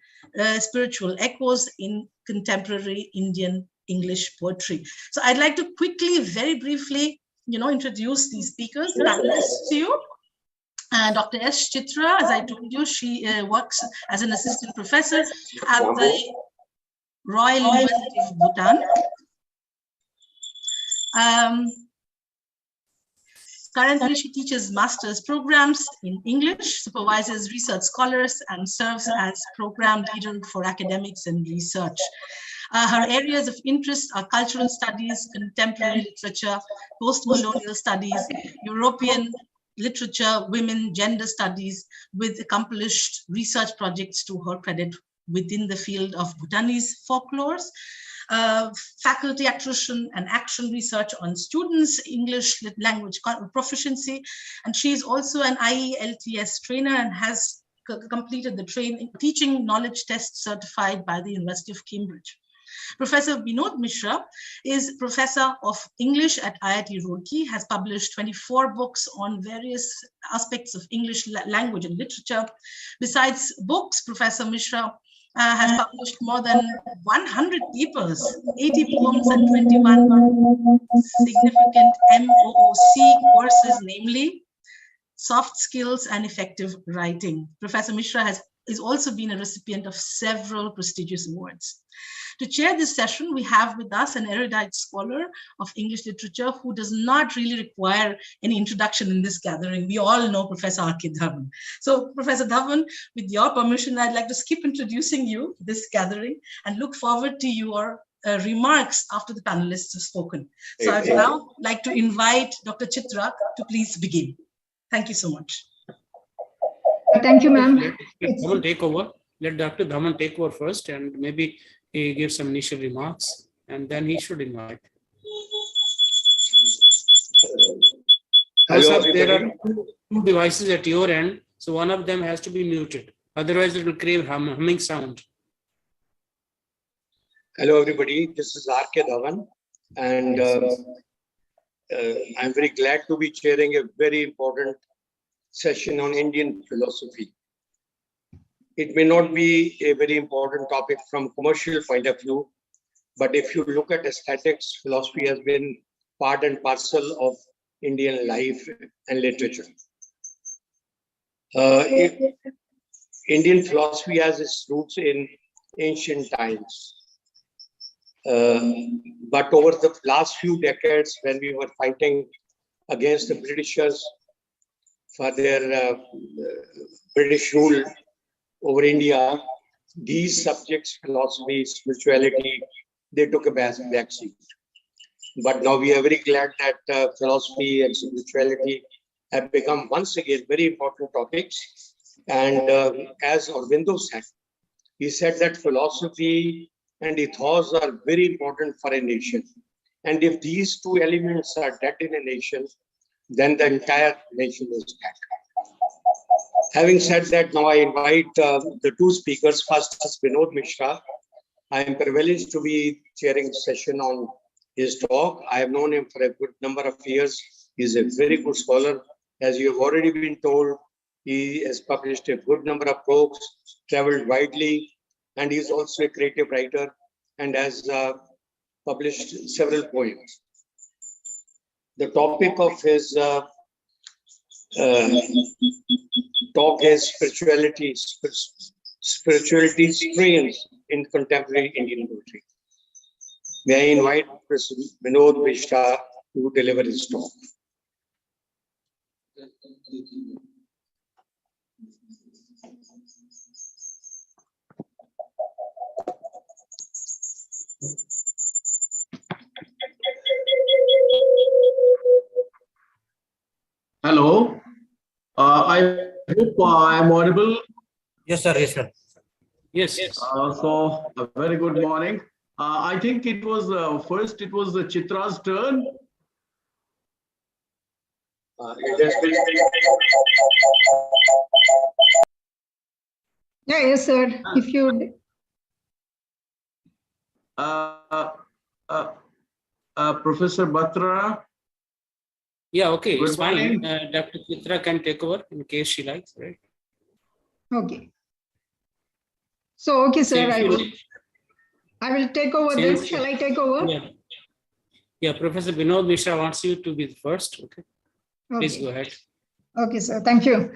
spiritual echoes in contemporary Indian English poetry. So I'd like to quickly, very briefly, introduce these speakers, panelists to you. Dr. S. Chitra, as I told you, she works as an assistant professor at the Royal University of Bhutan. Currently, she teaches master's programs in English, supervises research scholars, and serves as program leader for academics and research. Her areas of interest are cultural studies, contemporary literature, post-colonial studies, European literature, women, gender studies, with accomplished research projects to her credit within the field of Bhutanese folklores. Faculty attrition and action research on students' English language proficiency. And she is also an IELTS trainer and has completed the teaching knowledge test certified by the University of Cambridge. Professor Vinod Mishra is professor of English at IIT Roorkee, has published 24 books on various aspects of English language and literature. Besides books, Professor Mishra has published more than 100 papers, 80 poems, and 21 significant MOOC courses, namely soft skills and effective writing. Professor Mishra has also been a recipient of several prestigious awards. To chair this session, we have with us an erudite scholar of English literature who does not really require any introduction in this gathering. We all know Professor R.K. Dhawan. So, Professor Dhawan, with your permission, I'd like to skip introducing you to this gathering and look forward to your remarks after the panelists have spoken. So I'd now like to invite Dr. Chitra to please begin. Thank you so much. Thank you, ma'am. Let Dr. Dhawan take over first, and maybe he gives some initial remarks, and then he should invite. Hello, there are two devices at your end, so one of them has to be muted. Otherwise, it will create humming sound. Hello, everybody. This is R.K. Dhawan, and I'm very glad to be chairing a very important session on Indian philosophy. It may not be a very important topic from commercial point of view, but if you look at aesthetics, philosophy has been part and parcel of Indian life and literature. Indian philosophy has its roots in ancient times. But over the last few decades, when we were fighting against the Britishers for their British rule over India, these subjects, philosophy, spirituality, they took a back seat. But now we are very glad that philosophy and spirituality have become once again very important topics. And as Aurobindo said, he said that philosophy and ethos are very important for a nation. And if these two elements are dead in a nation, then the entire nation is dead. Having said that, now I invite the two speakers. First is Vinod Mishra. I am privileged to be chairing the session on his talk. I have known him for a good number of years. He is a very good scholar. As you have already been told, he has published a good number of books, traveled widely, and he is also a creative writer and has published several poems. The topic of his talk is spirituality strains in contemporary Indian poetry. May I invite Professor Vinod Mishra to deliver his talk. Hello. I hope I'm audible. Yes, sir. Yes, sir. Yes. So, a very good morning. I think it was first, it was Chitra's turn. Yeah, yes, sir. If you Professor Batra. Yeah, okay, Good it's fine. morning. Dr. Mitra can take over in case she likes, right? Okay. So, okay, sir, I will take over this. Shall I take over? Yeah. Yeah, Professor Vinod Mishra wants you to be the first. Okay. Please go ahead. Okay, sir. Thank you.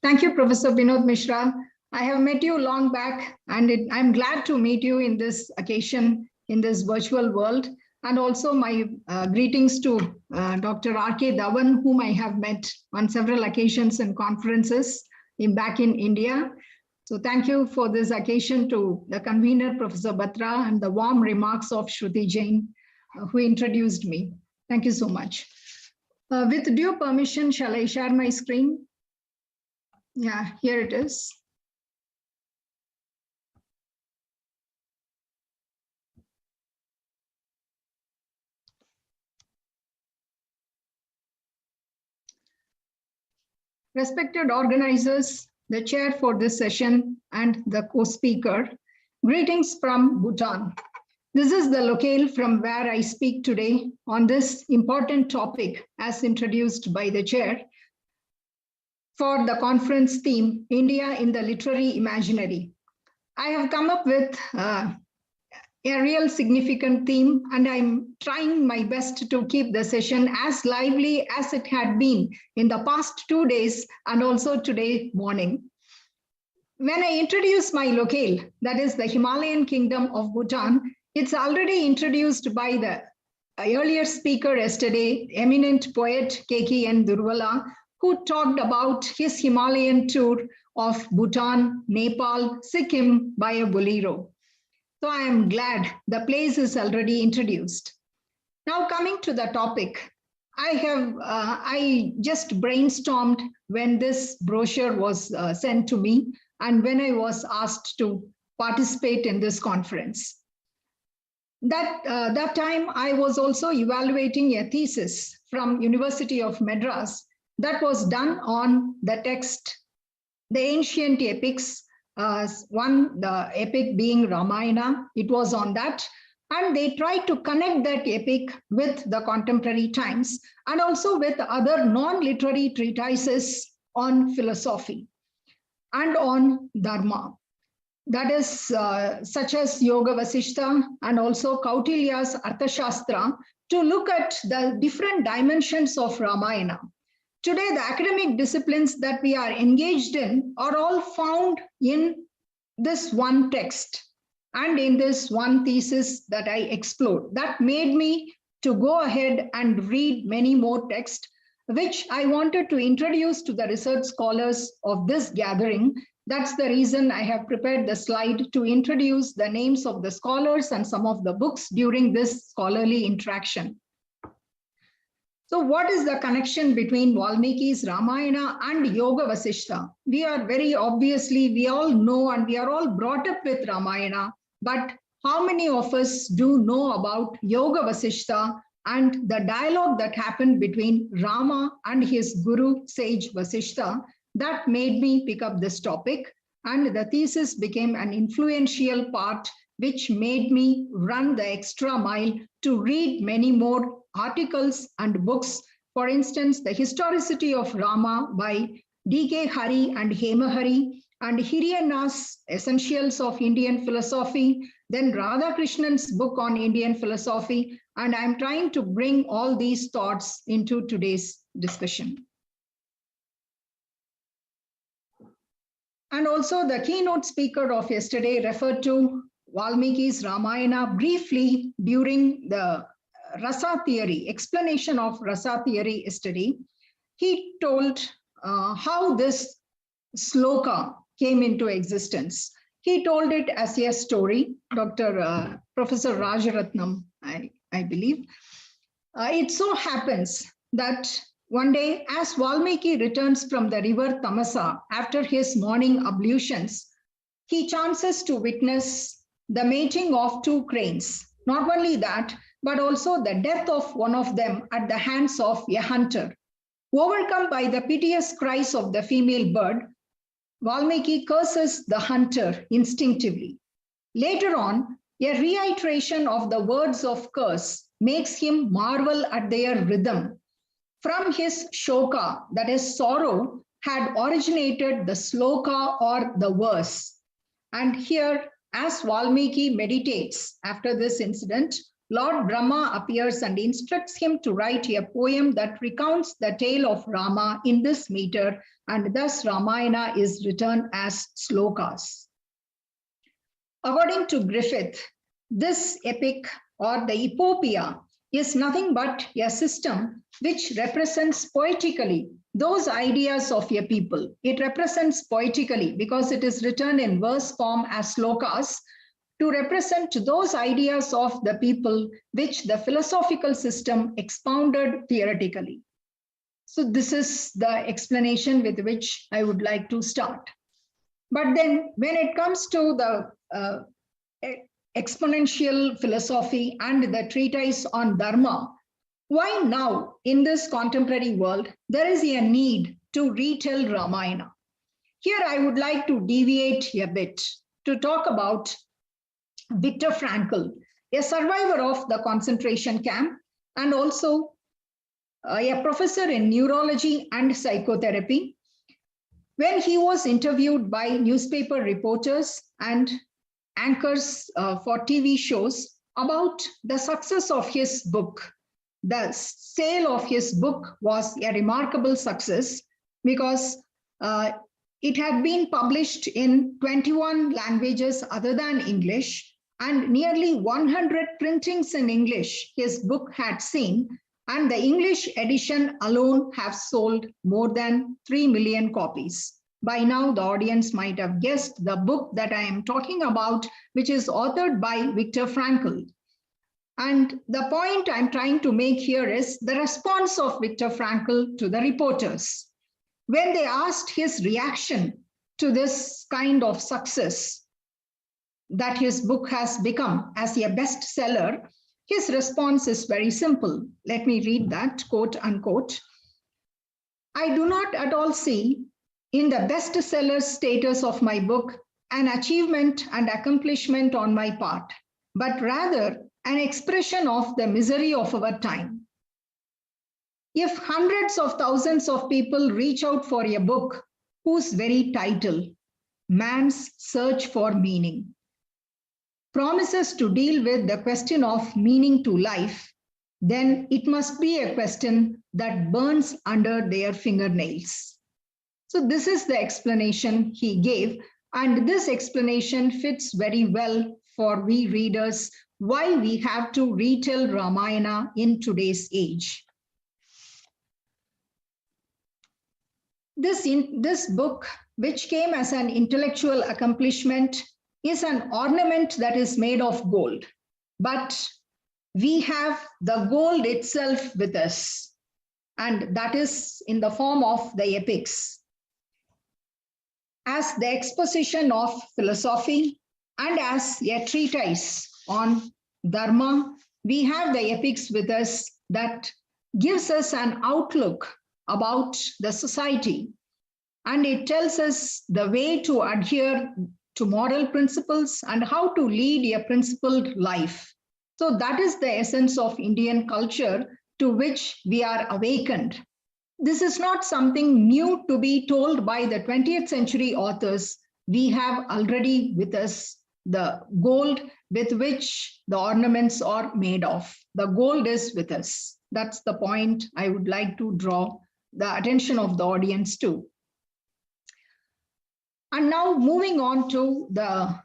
Thank you, Professor Vinod Mishra. I have met you long back, and I'm glad to meet you in this occasion, in this virtual world. And also my greetings to Dr. R.K. Dhawan, whom I have met on several occasions and conferences back in India. So thank you for this occasion to the convener, Professor Batra, and the warm remarks of Shruti Jain, who introduced me. Thank you so much. With due permission, shall I share my screen? Yeah, here it is. Respected organizers, the chair for this session, and the co-speaker, greetings from Bhutan. This is the locale from where I speak today on this important topic as introduced by the chair for the conference theme, India in the Literary Imaginary. I have come up with a real significant theme, and I'm trying my best to keep the session as lively as it had been in the past 2 days and also today morning. When I introduce my locale, that is the Himalayan kingdom of Bhutan, it's already introduced by the earlier speaker yesterday, eminent poet K.K.N. Durwala, who talked about his Himalayan tour of Bhutan, Nepal, Sikkim by a bolero. So I am glad the place is already introduced. Now coming to the topic, I just brainstormed when this brochure was sent to me and when I was asked to participate in this conference. That time I was also evaluating a thesis from University of Madras that was done on the text, the ancient epics, the epic being Ramayana. It was on that, and they tried to connect that epic with the contemporary times and also with other non-literary treatises on philosophy and on dharma. That is such as Yoga Vasishtha and also Kautilya's Arthashastra, to look at the different dimensions of Ramayana. Today, the academic disciplines that we are engaged in are all found in this one text and in this one thesis that I explored. That made me to go ahead and read many more texts, which I wanted to introduce to the research scholars of this gathering. That's the reason I have prepared the slide to introduce the names of the scholars and some of the books during this scholarly interaction. So what is the connection between Valmiki's Ramayana and Yoga Vasishtha? We are very obviously, we all know and we are all brought up with Ramayana, but how many of us do know about Yoga Vasishtha and the dialogue that happened between Rama and his guru, sage Vasishtha? That made me pick up this topic, and the thesis became an influential part which made me run the extra mile to read many more articles and books. For instance, The Historicity of Rama by D.K. Hari and Hema Hari, and Hiriyana's Essentials of Indian Philosophy, then Radhakrishnan's book on Indian philosophy, and I'm trying to bring all these thoughts into today's discussion. And also the keynote speaker of yesterday referred to Valmiki's Ramayana briefly during the Rasa theory, explanation of Rasa theory yesterday. He told how this sloka came into existence. He told it as a story, Professor Rajaratnam, I believe. It so happens that one day, as Valmiki returns from the river Tamasa after his morning ablutions, he chances to witness the mating of two cranes. Not only that, but also the death of one of them at the hands of a hunter. Overcome by the piteous cries of the female bird, Valmiki curses the hunter instinctively. Later on, A reiteration of the words of curse makes him marvel at their rhythm. From his shoka, that is sorrow, had originated the sloka or the verse. And here, as Valmiki meditates after this incident, Lord Brahma appears and instructs him to write a poem that recounts the tale of Rama in this meter, and thus Ramayana is written as slokas. According to Griffith, this epic or the epopea is nothing but a system which represents poetically those ideas of a people. It represents poetically because it is written in verse form as slokas to represent those ideas of the people which the philosophical system expounded theoretically. So this is the explanation with which I would like to start. But then when it comes to the exponential philosophy and the treatise on dharma, why now in this contemporary world there is a need to retell Ramayana? Here I would like to deviate a bit to talk about Viktor Frankl, a survivor of the concentration camp and also a professor in neurology and psychotherapy. When he was interviewed by newspaper reporters and anchors for TV shows about the success of his book, the sale of his book was a remarkable success because it had been published in 21 languages other than English, and nearly 100 printings in English his book had seen, and the English edition alone have sold more than 3 million copies. By now, the audience might have guessed the book that I am talking about, which is authored by Viktor Frankl. And the point I'm trying to make here is the response of Viktor Frankl to the reporters. When they asked his reaction to this kind of success that his book has become as a bestseller, his response is very simple. Let me read that, quote unquote. I do not at all see in the bestseller status of my book an achievement and accomplishment on my part, but rather an expression of the misery of our time. If hundreds of thousands of people reach out for a book whose very title, Man's Search for Meaning, promises to deal with the question of meaning to life, then it must be a question that burns under their fingernails. So this is the explanation he gave, and this explanation fits very well for we readers why we have to retell Ramayana in today's age. This book, which came as an intellectual accomplishment, is an ornament that is made of gold. But we have the gold itself with us, and that is in the form of the epics. As the exposition of philosophy and as a treatise on dharma, we have the epics with us that gives us an outlook about the society, and it tells us the way to adhere to moral principles and how to lead a principled life. So that is the essence of Indian culture to which we are awakened. This is not something new to be told by the 20th century authors. We have already with us the gold with which the ornaments are made of. The gold is with us. That's the point I would like to draw the attention of the audience to. And now moving on to the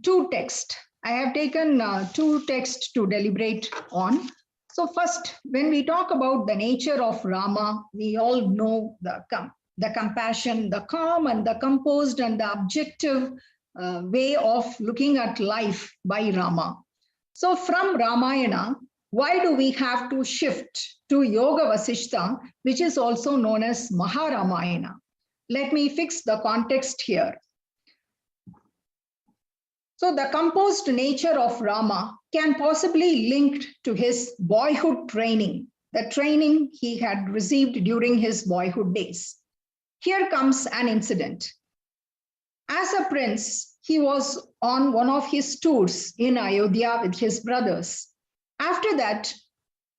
two texts. I have taken two texts to deliberate on. So first, when we talk about the nature of Rama, we all know the compassion, the calm and the composed and the objective way of looking at life by Rama. So from Ramayana, why do we have to shift to Yoga Vasishtha, which is also known as Maharamayana? Let me fix the context here. So the composed nature of Rama can possibly linked to his boyhood training, the training he had received during his boyhood days. Here comes an incident. As a prince, he was on one of his tours in Ayodhya with his brothers. After that,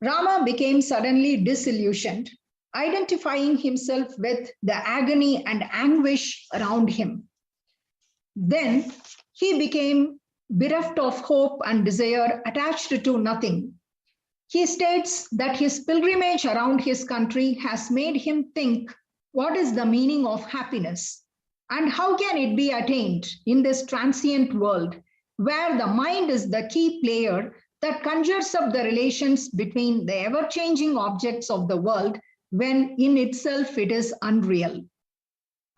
Rama became suddenly disillusioned, identifying himself with the agony and anguish around him. Then he became bereft of hope and desire, attached to nothing. He states that his pilgrimage around his country has made him think, what is the meaning of happiness? And how can it be attained in this transient world where the mind is the key player that conjures up the relations between the ever-changing objects of the world when in itself it is unreal?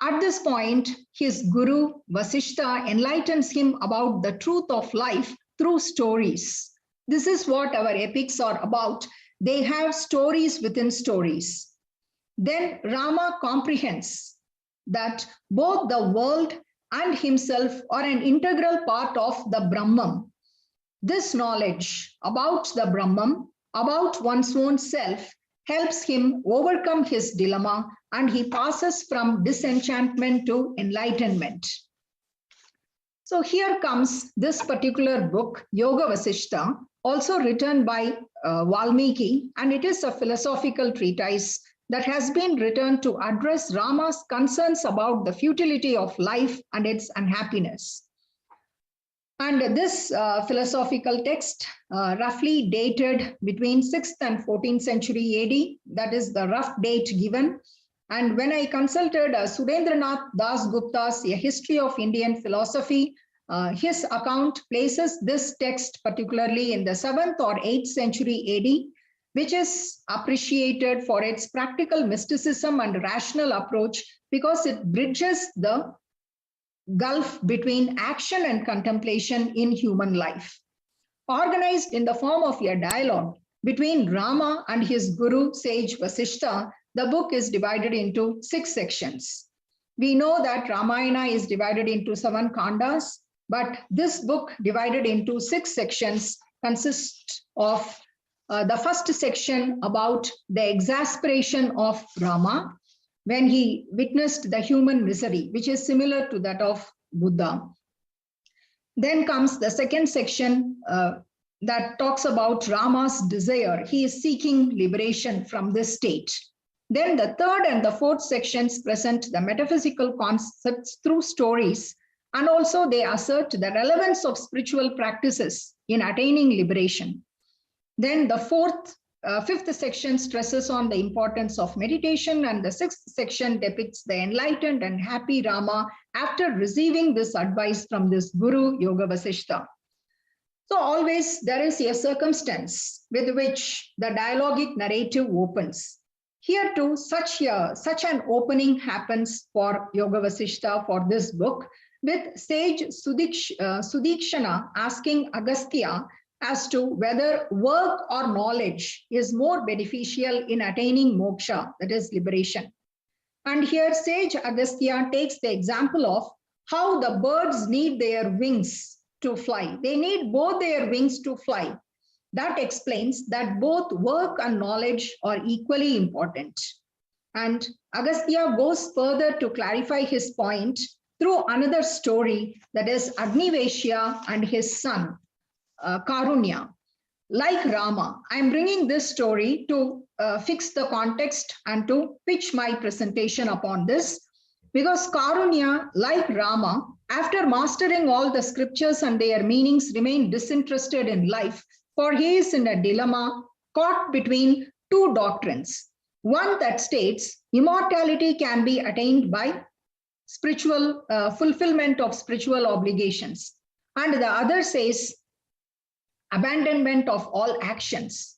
At this point, his guru, Vasishtha, enlightens him about the truth of life through stories. This is what our epics are about. They have stories within stories. Then Rama comprehends that both the world and himself are an integral part of the Brahman. This knowledge about the Brahman, about one's own self, helps him overcome his dilemma, and he passes from disenchantment to enlightenment. So here comes this particular book, Yoga Vasishtha, also written by Valmiki, and it is a philosophical treatise that has been written to address Rama's concerns about the futility of life and its unhappiness. And this philosophical text roughly dated between 6th and 14th century AD. That is the rough date given. And when I consulted Surendranath Das Gupta's A History of Indian Philosophy, his account places this text particularly in the 7th or 8th century AD, which is appreciated for its practical mysticism and rational approach because it bridges the gulf between action and contemplation in human life. Organized in the form of a dialogue between Rama and his guru, sage Vasishtha, the book is divided into 6 sections. We know that Ramayana is divided into 7 kandas, but this book divided into 6 sections consists of the first section about the exasperation of Rama when he witnessed the human misery, which is similar to that of Buddha. Then comes the second section that talks about Rama's desire. He is seeking liberation from this state. Then the third and the fourth sections present the metaphysical concepts through stories, and also they assert the relevance of spiritual practices in attaining liberation. Then the fifth section stresses on the importance of meditation, and the 6th section depicts the enlightened and happy Rama after receiving this advice from this guru, Yoga Vasishtha. So always there is a circumstance with which the dialogic narrative opens. Here too, such an opening happens for Yoga Vasishtha for this book, with sage Sudikshana asking Agastya as to whether work or knowledge is more beneficial in attaining moksha, that is liberation. And here sage Agastya takes the example of how the birds need their wings to fly. They need both their wings to fly. That explains that both work and knowledge are equally important. And Agastya goes further to clarify his point through another story, that is Agniveshya and his son, Karunya. Like Rama, I'm bringing this story to fix the context and to pitch my presentation upon this, because Karunya, like Rama, after mastering all the scriptures and their meanings, remained disinterested in life, for he is in a dilemma caught between 2 doctrines. One that states immortality can be attained by spiritual fulfillment of spiritual obligations, and the other says abandonment of all actions.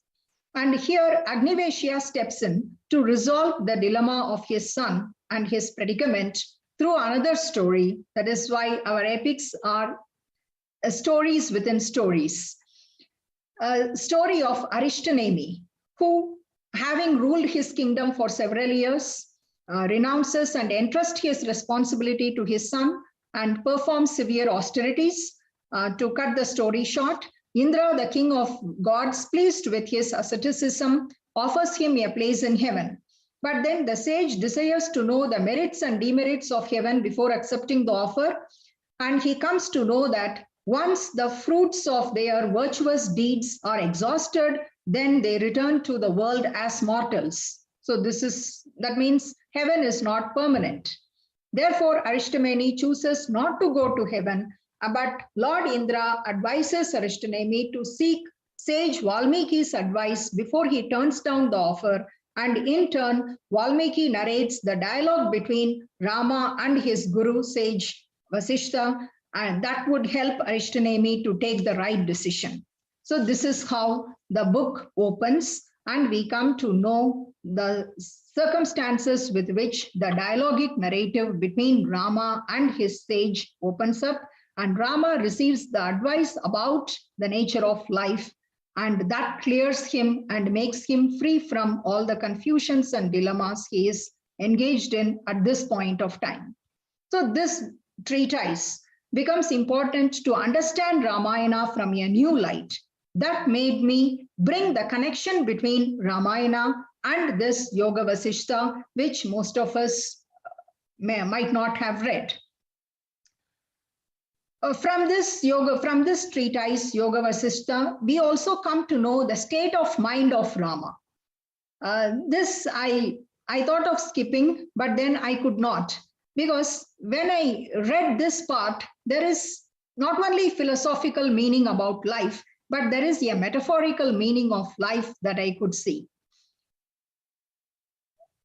And here Agniveshya steps in to resolve the dilemma of his son and his predicament through another story. That is why our epics are stories within stories. A story of Arishtanemi, who, having ruled his kingdom for several years, renounces and entrusts his responsibility to his son and performs severe austerities. To cut the story short, Indra, the king of gods, pleased with his asceticism, offers him a place in heaven. But then the sage desires to know the merits and demerits of heaven before accepting the offer. And he comes to know that once the fruits of their virtuous deeds are exhausted, then they return to the world as mortals. So that means heaven is not permanent. Therefore, Arishtameni chooses not to go to heaven, but Lord Indra advises Arishtameni to seek sage Valmiki's advice before he turns down the offer. And in turn, Valmiki narrates the dialogue between Rama and his guru, sage Vasishtha, and that would help Arishtameni to take the right decision. So this is how the book opens, and we come to know the circumstances with which the dialogic narrative between Rama and his sage opens up, and Rama receives the advice about the nature of life, and that clears him and makes him free from all the confusions and dilemmas he is engaged in at this point of time. So this treatise becomes important to understand Ramayana from a new light. That made me bring the connection between Ramayana and this Yoga Vasishtha, which most of us might not have read. From this treatise, Yoga Vasishtha, we also come to know the state of mind of Rama. This I thought of skipping, but then I could not. Because when I read this part, there is not only philosophical meaning about life, but there is a metaphorical meaning of life that I could see.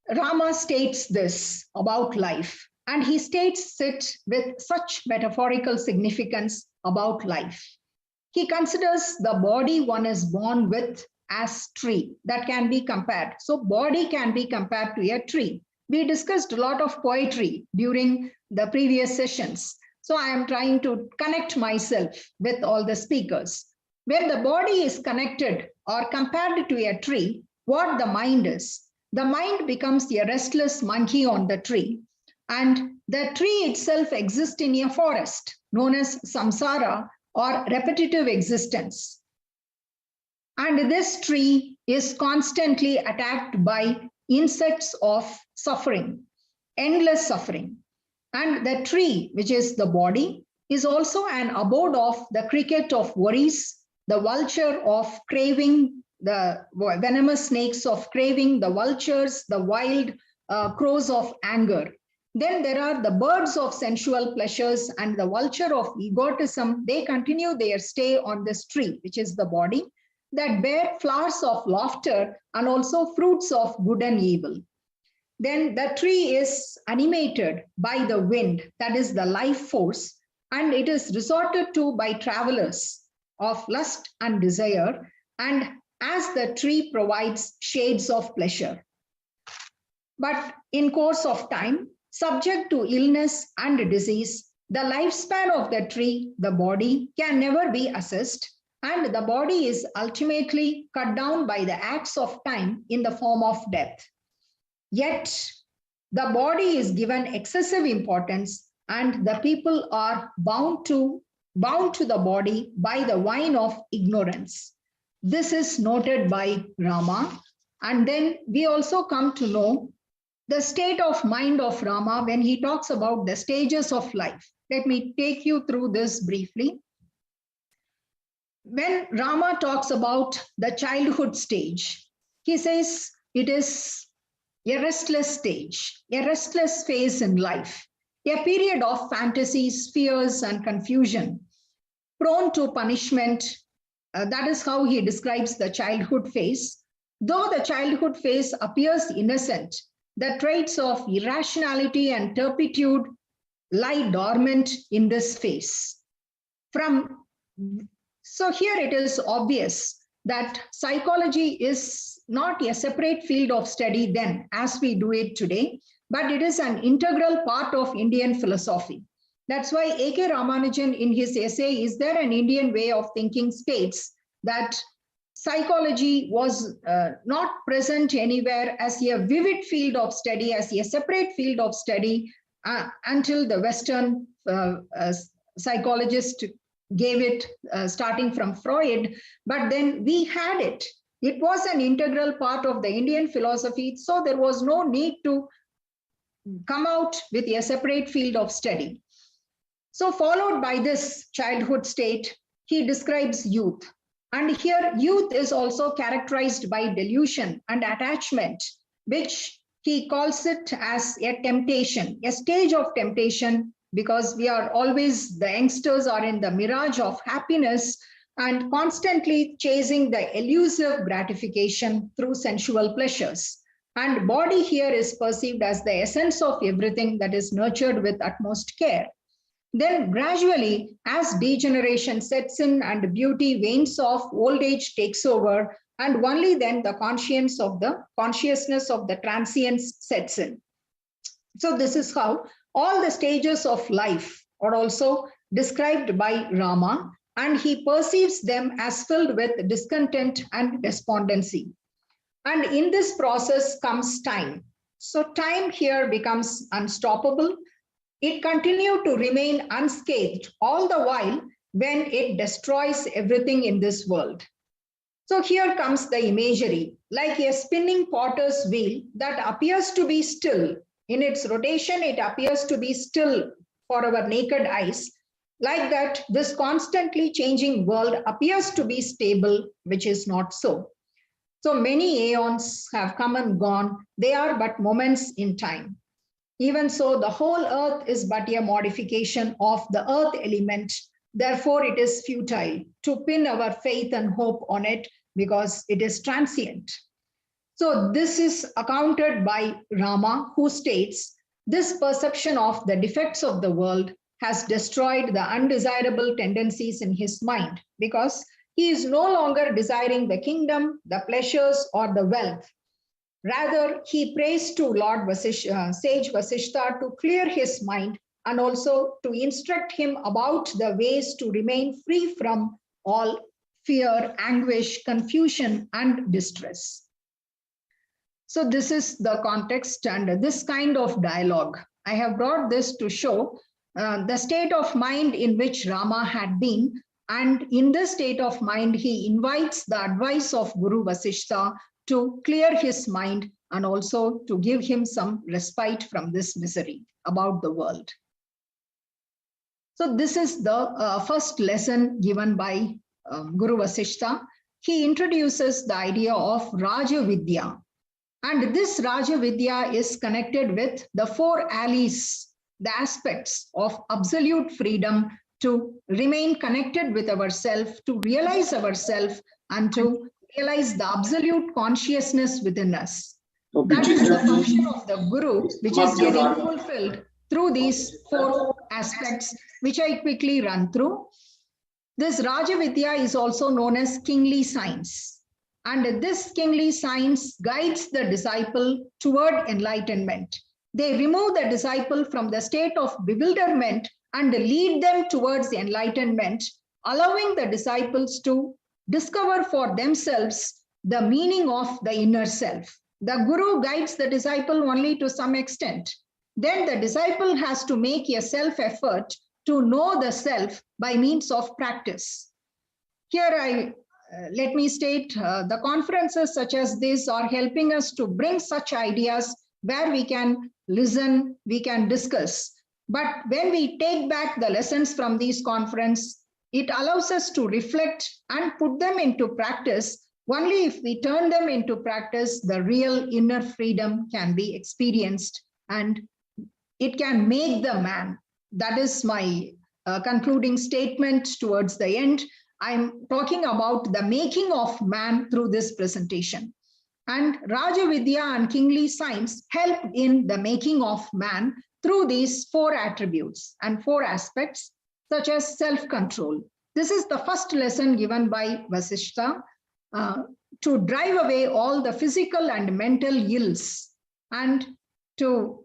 Rama states this about life, and he states it with such metaphorical significance about life. He considers the body one is born with as tree that can be compared. So body can be compared to a tree. We discussed a lot of poetry during the previous sessions. So I am trying to connect myself with all the speakers. Where the body is connected or compared to a tree, what the mind is. The mind becomes a restless monkey on the tree. And the tree itself exists in a forest known as samsara or repetitive existence. And this tree is constantly attacked by insects of suffering, endless suffering. And the tree, which is the body, is also an abode of the cricket of worries, the vulture of craving, the venomous snakes of craving, the vultures, the wild crows of anger. Then there are the birds of sensual pleasures and the vulture of egotism. They continue their stay on this tree, which is the body, that bear flowers of laughter and also fruits of good and evil. Then the tree is animated by the wind, that is the life force, and it is resorted to by travelers of lust and desire, and as the tree provides shades of pleasure. But in course of time, subject to illness and disease, the lifespan of the tree, the body, can never be assessed, and the body is ultimately cut down by the acts of time in the form of death. Yet, the body is given excessive importance, and the people are bound to the body by the wine of ignorance. This is noted by Rama. And then we also come to know the state of mind of Rama when he talks about the stages of life. Let me take you through this briefly. When Rama talks about the childhood stage, he says it is a restless stage, a restless phase in life, a period of fantasies, fears, and confusion, prone to punishment. That is how he describes the childhood phase. Though the childhood phase appears innocent, the traits of irrationality and turpitude lie dormant in this phase. So here it is obvious that psychology is not a separate field of study then as we do it today, but it is an integral part of Indian philosophy. That's why A.K. Ramanujan in his essay, Is There an Indian Way of Thinking, states that psychology was not present anywhere as a vivid field of study, as a separate field of study until the Western psychologist gave it, starting from Freud. But then we had it. It was an integral part of the Indian philosophy, so there was no need to come out with a separate field of study. So followed by this childhood state, he describes youth. And here youth is also characterized by delusion and attachment, which he calls it as a temptation, a stage of temptation, because we are always, the youngsters are in the mirage of happiness and constantly chasing the elusive gratification through sensual pleasures. And body here is perceived as the essence of everything that is nurtured with utmost care. Then gradually, as degeneration sets in and beauty wanes off, old age takes over, and only then the consciousness of the transience sets in. So this is how all the stages of life are also described by Rama, and he perceives them as filled with discontent and despondency. And in this process comes time. So time here becomes unstoppable. It continued to remain unscathed all the while when it destroys everything in this world. So here comes the imagery, like a spinning potter's wheel that appears to be still. In its rotation, it appears to be still for our naked eyes. Like that, this constantly changing world appears to be stable, which is not so. So many aeons have come and gone. They are but moments in time. Even so, the whole earth is but a modification of the earth element. Therefore, it is futile to pin our faith and hope on it because it is transient. So this is accounted by Rama, who states, this perception of the defects of the world has destroyed the undesirable tendencies in his mind, because he is no longer desiring the kingdom, the pleasures, or the wealth. Rather, he prays to Lord Sage Vasishtha to clear his mind and also to instruct him about the ways to remain free from all fear, anguish, confusion, and distress. So this is the context and this kind of dialogue. I have brought this to show the state of mind in which Rama had been. And in this state of mind, he invites the advice of Guru Vasishtha to clear his mind and also to give him some respite from this misery about the world. So this is the first lesson given by Guru Vasishtha. He introduces the idea of Raja Vidya. And this Raja Vidya is connected with the four alleys, the aspects of absolute freedom to remain connected with ourselves, to realize ourselves, and to realize the absolute consciousness within us. That is the function of the Guru, which is getting fulfilled through these four aspects, which I quickly run through. This Raja Vidya is also known as kingly science. And this kingly science guides the disciple toward enlightenment. They remove the disciple from the state of bewilderment and lead them towards enlightenment, allowing the disciples to discover for themselves the meaning of the inner self. The Guru guides the disciple only to some extent. Then the disciple has to make a self-effort to know the self by means of practice. Here let me state the conferences such as this are helping us to bring such ideas where we can listen, we can discuss. But when we take back the lessons from these conferences, it allows us to reflect and put them into practice. Only if we turn them into practice, the real inner freedom can be experienced and it can make the man. That is my concluding statement towards the end. I'm talking about the making of man through this presentation. And Raja Vidya and kingly science help in the making of man through these four attributes and four aspects, such as self-control. This is the first lesson given by Vasishtha to drive away all the physical and mental ills and to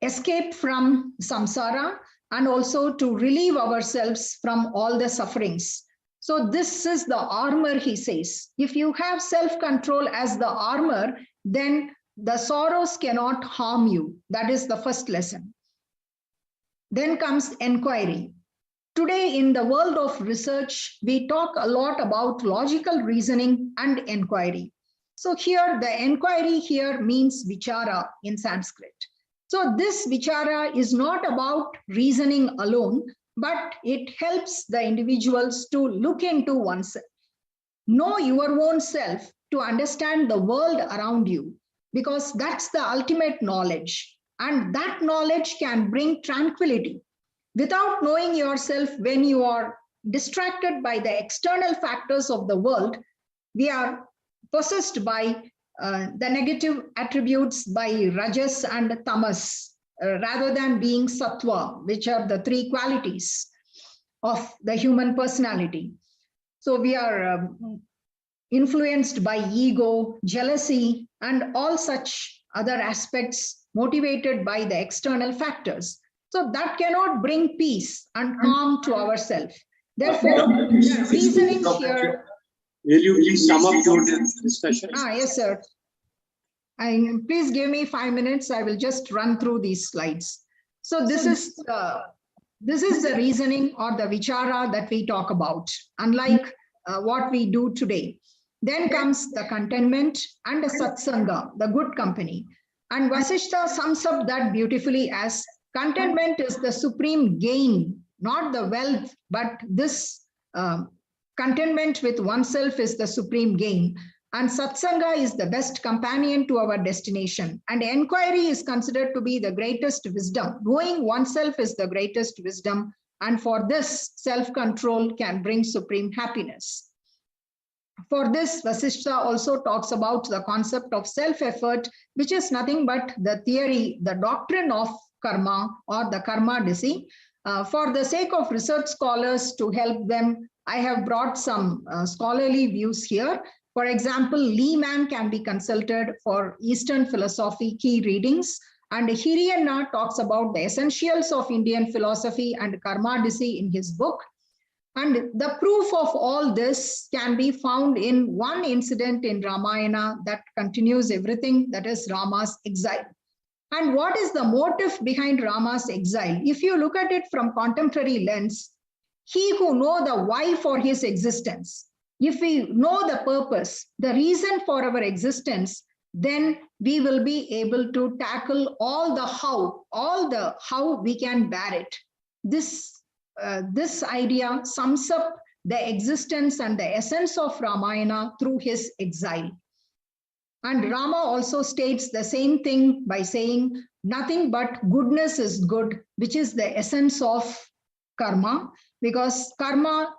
escape from samsara and also to relieve ourselves from all the sufferings. So this is the armor, he says. If you have self-control as the armor, then the sorrows cannot harm you. That is the first lesson. Then comes inquiry. Today in the world of research, we talk a lot about logical reasoning and inquiry. So here the inquiry here means vichara in Sanskrit. So this vichara is not about reasoning alone, but it helps the individuals to look into oneself, know your own self, to understand the world around you, because that's the ultimate knowledge. And that knowledge can bring tranquility. Without knowing yourself, when you are distracted by the external factors of the world, we are possessed by the negative attributes by rajas and tamas, rather than being sattva, which are the three qualities of the human personality. So we are influenced by ego, jealousy, and all such other aspects motivated by the external factors. So that cannot bring peace and calm to ourselves. Therefore, reasoning here. Will you please sum up your discussion? Yes, sir. Please give me 5 minutes. I will just run through these slides. So this is the reasoning or the vichara that we talk about, unlike what we do today. Then comes the contentment and the satsanga, the good company. And Vasishtha sums up that beautifully as contentment is the supreme gain, not the wealth, but this contentment with oneself is the supreme gain. And satsanga is the best companion to our destination. And inquiry is considered to be the greatest wisdom. Knowing oneself is the greatest wisdom. And for this, self-control can bring supreme happiness. For this, Vasishtha also talks about the concept of self-effort, which is nothing but the theory, the doctrine of karma or the karma-disi. For the sake of research scholars to help them, I have brought some scholarly views here. For example, Lehman can be consulted for Eastern philosophy key readings, and Hiriyanna talks about the essentials of Indian philosophy and karma-disi in his book. And the proof of all this can be found in one incident in Ramayana that continues everything, that is Rama's exile. And what is the motive behind Rama's exile? If you look at it from contemporary lens, he who knows the why for his existence, if we know the purpose, the reason for our existence, then we will be able to tackle all the how we can bear it. This idea sums up the existence and the essence of Ramayana through his exile. And Rama also states the same thing by saying, nothing but goodness is good, which is the essence of karma, because karma,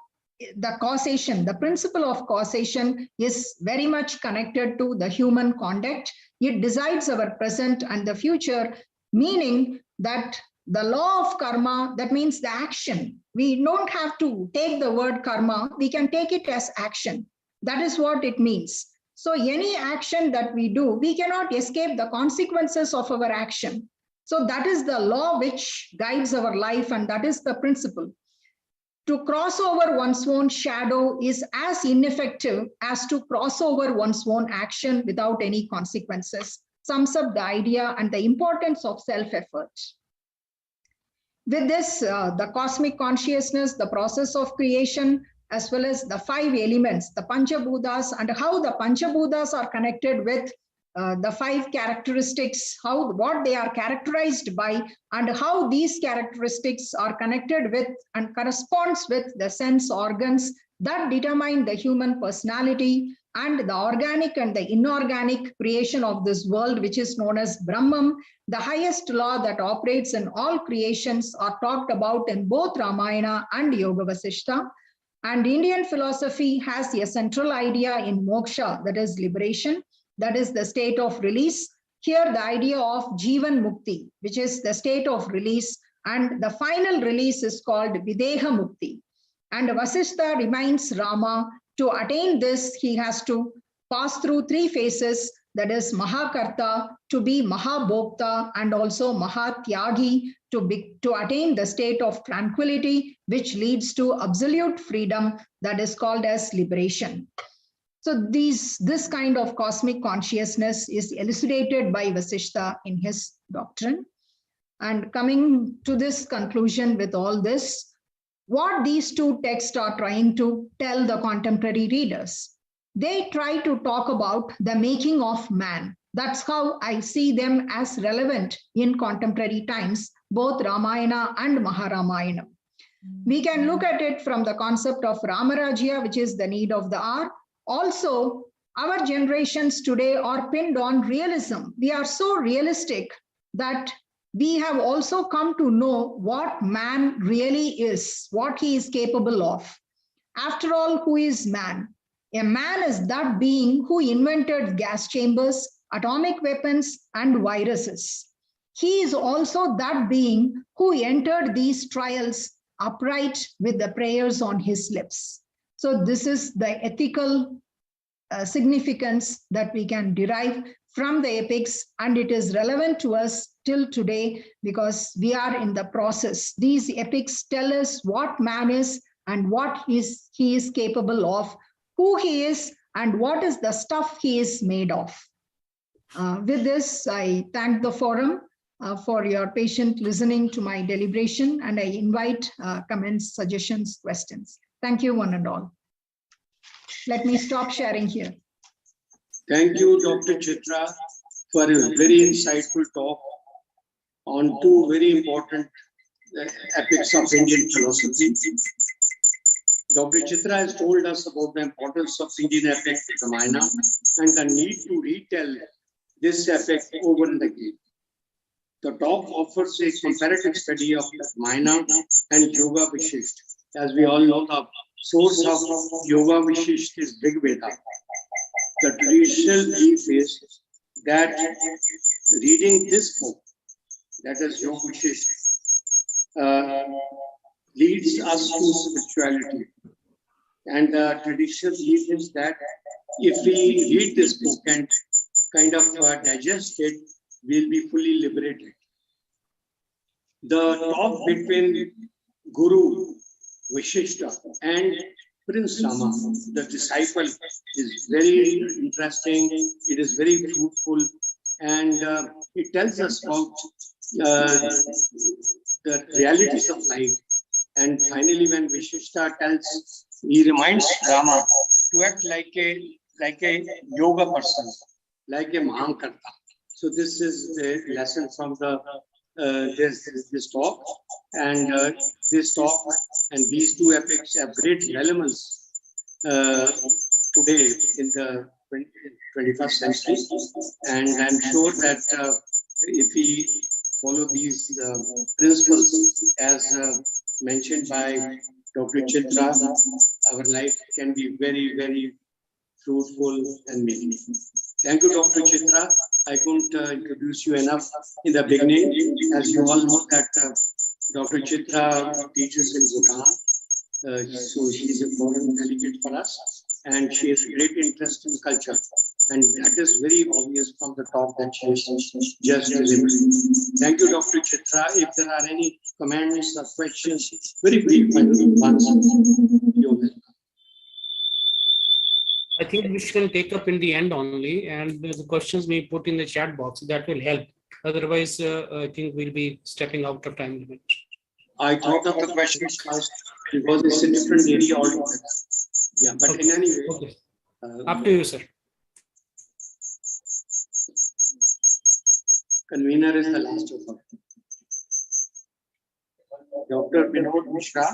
the causation, the principle of causation is very much connected to the human conduct. It decides our present and the future, meaning that the law of karma, that means the action. We don't have to take the word karma, we can take it as action. That is what it means. So any action that we do, we cannot escape the consequences of our action. So that is the law which guides our life, and that is the principle. To cross over one's own shadow is as ineffective as to cross over one's own action without any consequences. Sums up the idea and the importance of self-effort. With this, the cosmic consciousness, the process of creation, as well as the 5 elements, the Panchabhutas, and how the Panchabhutas are connected with the 5 characteristics, what they are characterized by, and how these characteristics are connected with and corresponds with the sense organs that determine the human personality and the organic and the inorganic creation of this world, which is known as Brahman. The highest law that operates in all creations are talked about in both Ramayana and Yoga Vasishtha. And Indian philosophy has a central idea in moksha, that is liberation, that is the state of release. Here the idea of Jivan Mukti, which is the state of release, and the final release is called Videha Mukti. And Vasishtha reminds Rama to attain this, he has to pass through 3 phases, that is Mahakarta, to be Mahabhokta, and also Mahatyagi, to attain the state of tranquility, which leads to absolute freedom, that is called as liberation. So this kind of cosmic consciousness is elucidated by Vasishtha in his doctrine. And coming to this conclusion with all this, what these 2 texts are trying to tell the contemporary readers. They try to talk about the making of man. That's how I see them as relevant in contemporary times, both Ramayana and Maharamayana. We can look at it from the concept of Ramarajya, which is the need of the hour. Also, our generations today are pinned on realism. We are so realistic that we have also come to know what man really is, what he is capable of. After all, who is man? A man is that being who invented gas chambers, atomic weapons, and viruses. He is also that being who entered these trials upright with the prayers on his lips. So this is the ethical significance that we can derive from the epics, and it is relevant to us till today because we are in the process. These epics tell us what man is and what he is capable of, who he is, and what is the stuff he is made of. With this, I thank the forum for your patient listening to my deliberation, and I invite comments, suggestions, questions. Thank you, one and all. Let me stop sharing here. Thank you, Dr. Chitra, for a very insightful talk on two very important epics of Indian philosophy. Dr. Chitra has told us about the importance of Indian epic Ramayana and the need to retell this epic over and again. The talk offers a comparative study of Ramayana and Yoga Vasishtha. As we all know, the source of Yoga Vasishtha is Rig Veda. The traditional belief is that reading this book, that is Yoga Vasishtha, leads us to spirituality. And the traditional belief is that if we read this book and kind of digest it, we'll be fully liberated. The talk between Guru Vasishtha and Prince Rama, the disciple, is very interesting. It is very fruitful, and it tells us about the realities of life. And finally, when Vasishtha tells, he reminds Rama to act like a yoga person, like a Mahankarta. So this is a lesson from the this talk, and this talk and these two epics have great relevance today in the 21st century. And I'm sure that if we follow these principles as mentioned by Dr. Chitra, our life can be very, very fruitful and meaningful. Thank you, Dr. Chitra. I couldn't introduce you enough in the beginning. As you all know that Dr. Chitra teaches in Bhutan. So she is a foreign delegate for us, and she has great interest in culture. And that is very obvious from the talk that she has just delivered. Thank you, Dr. Chitra. If there are any comments or questions, very brief ones, you're welcome. I think we can take up in the end only, and the questions we put in the chat box. That will help. Otherwise, I think we'll be stepping out of time limit. I thought of the questions first because it's a different area altogether. Yeah, but okay. In any way. Okay. Up to you, sir. Convener is the last of all. Dr. Vinod Mishra.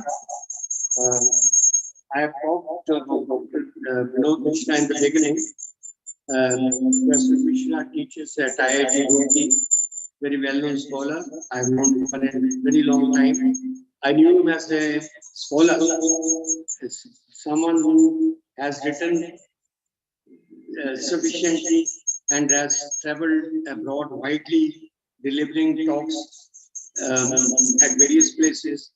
I have talked to Dr. Vinod Mishra in the beginning. Professor Mishra teaches at IIT Roorkee, very well-known scholar. I've known him for a very long time. I knew him as a scholar, as someone who has written sufficiently and has traveled abroad widely, delivering talks at various places.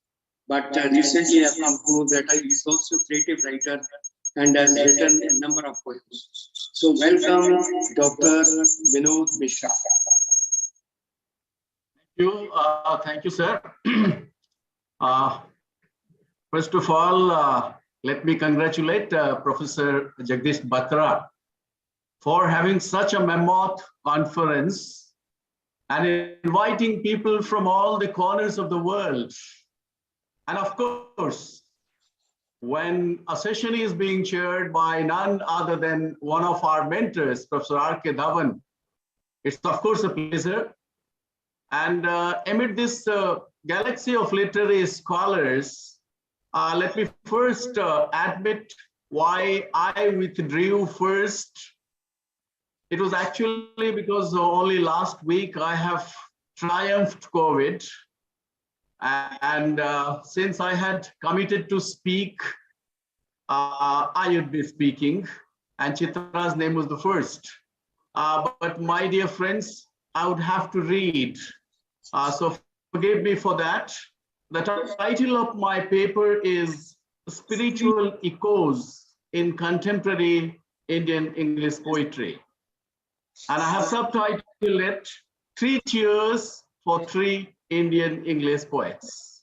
But recently I have come to know that he is also a creative writer and has written a number of poems. So welcome, Dr. Vinod Mishra. Thank you, sir. First of all, let me congratulate Professor Jagdish Batra for having such a mammoth conference and inviting people from all the corners of the world. And of course, when a session is being chaired by none other than one of our mentors, Professor R.K. Dhawan, It's of course a pleasure. And amid this galaxy of literary scholars, let me first admit why I withdrew first. It was actually because only last week I have triumphed COVID. And since I had committed to speak, I would be speaking, and Chitra's name was the first. But my dear friends, I would have to read. So forgive me for that. The title of my paper is Spiritual Echoes in Contemporary Indian English Poetry. And I have subtitled it, 3 Cheers for 3 Indian English Poets.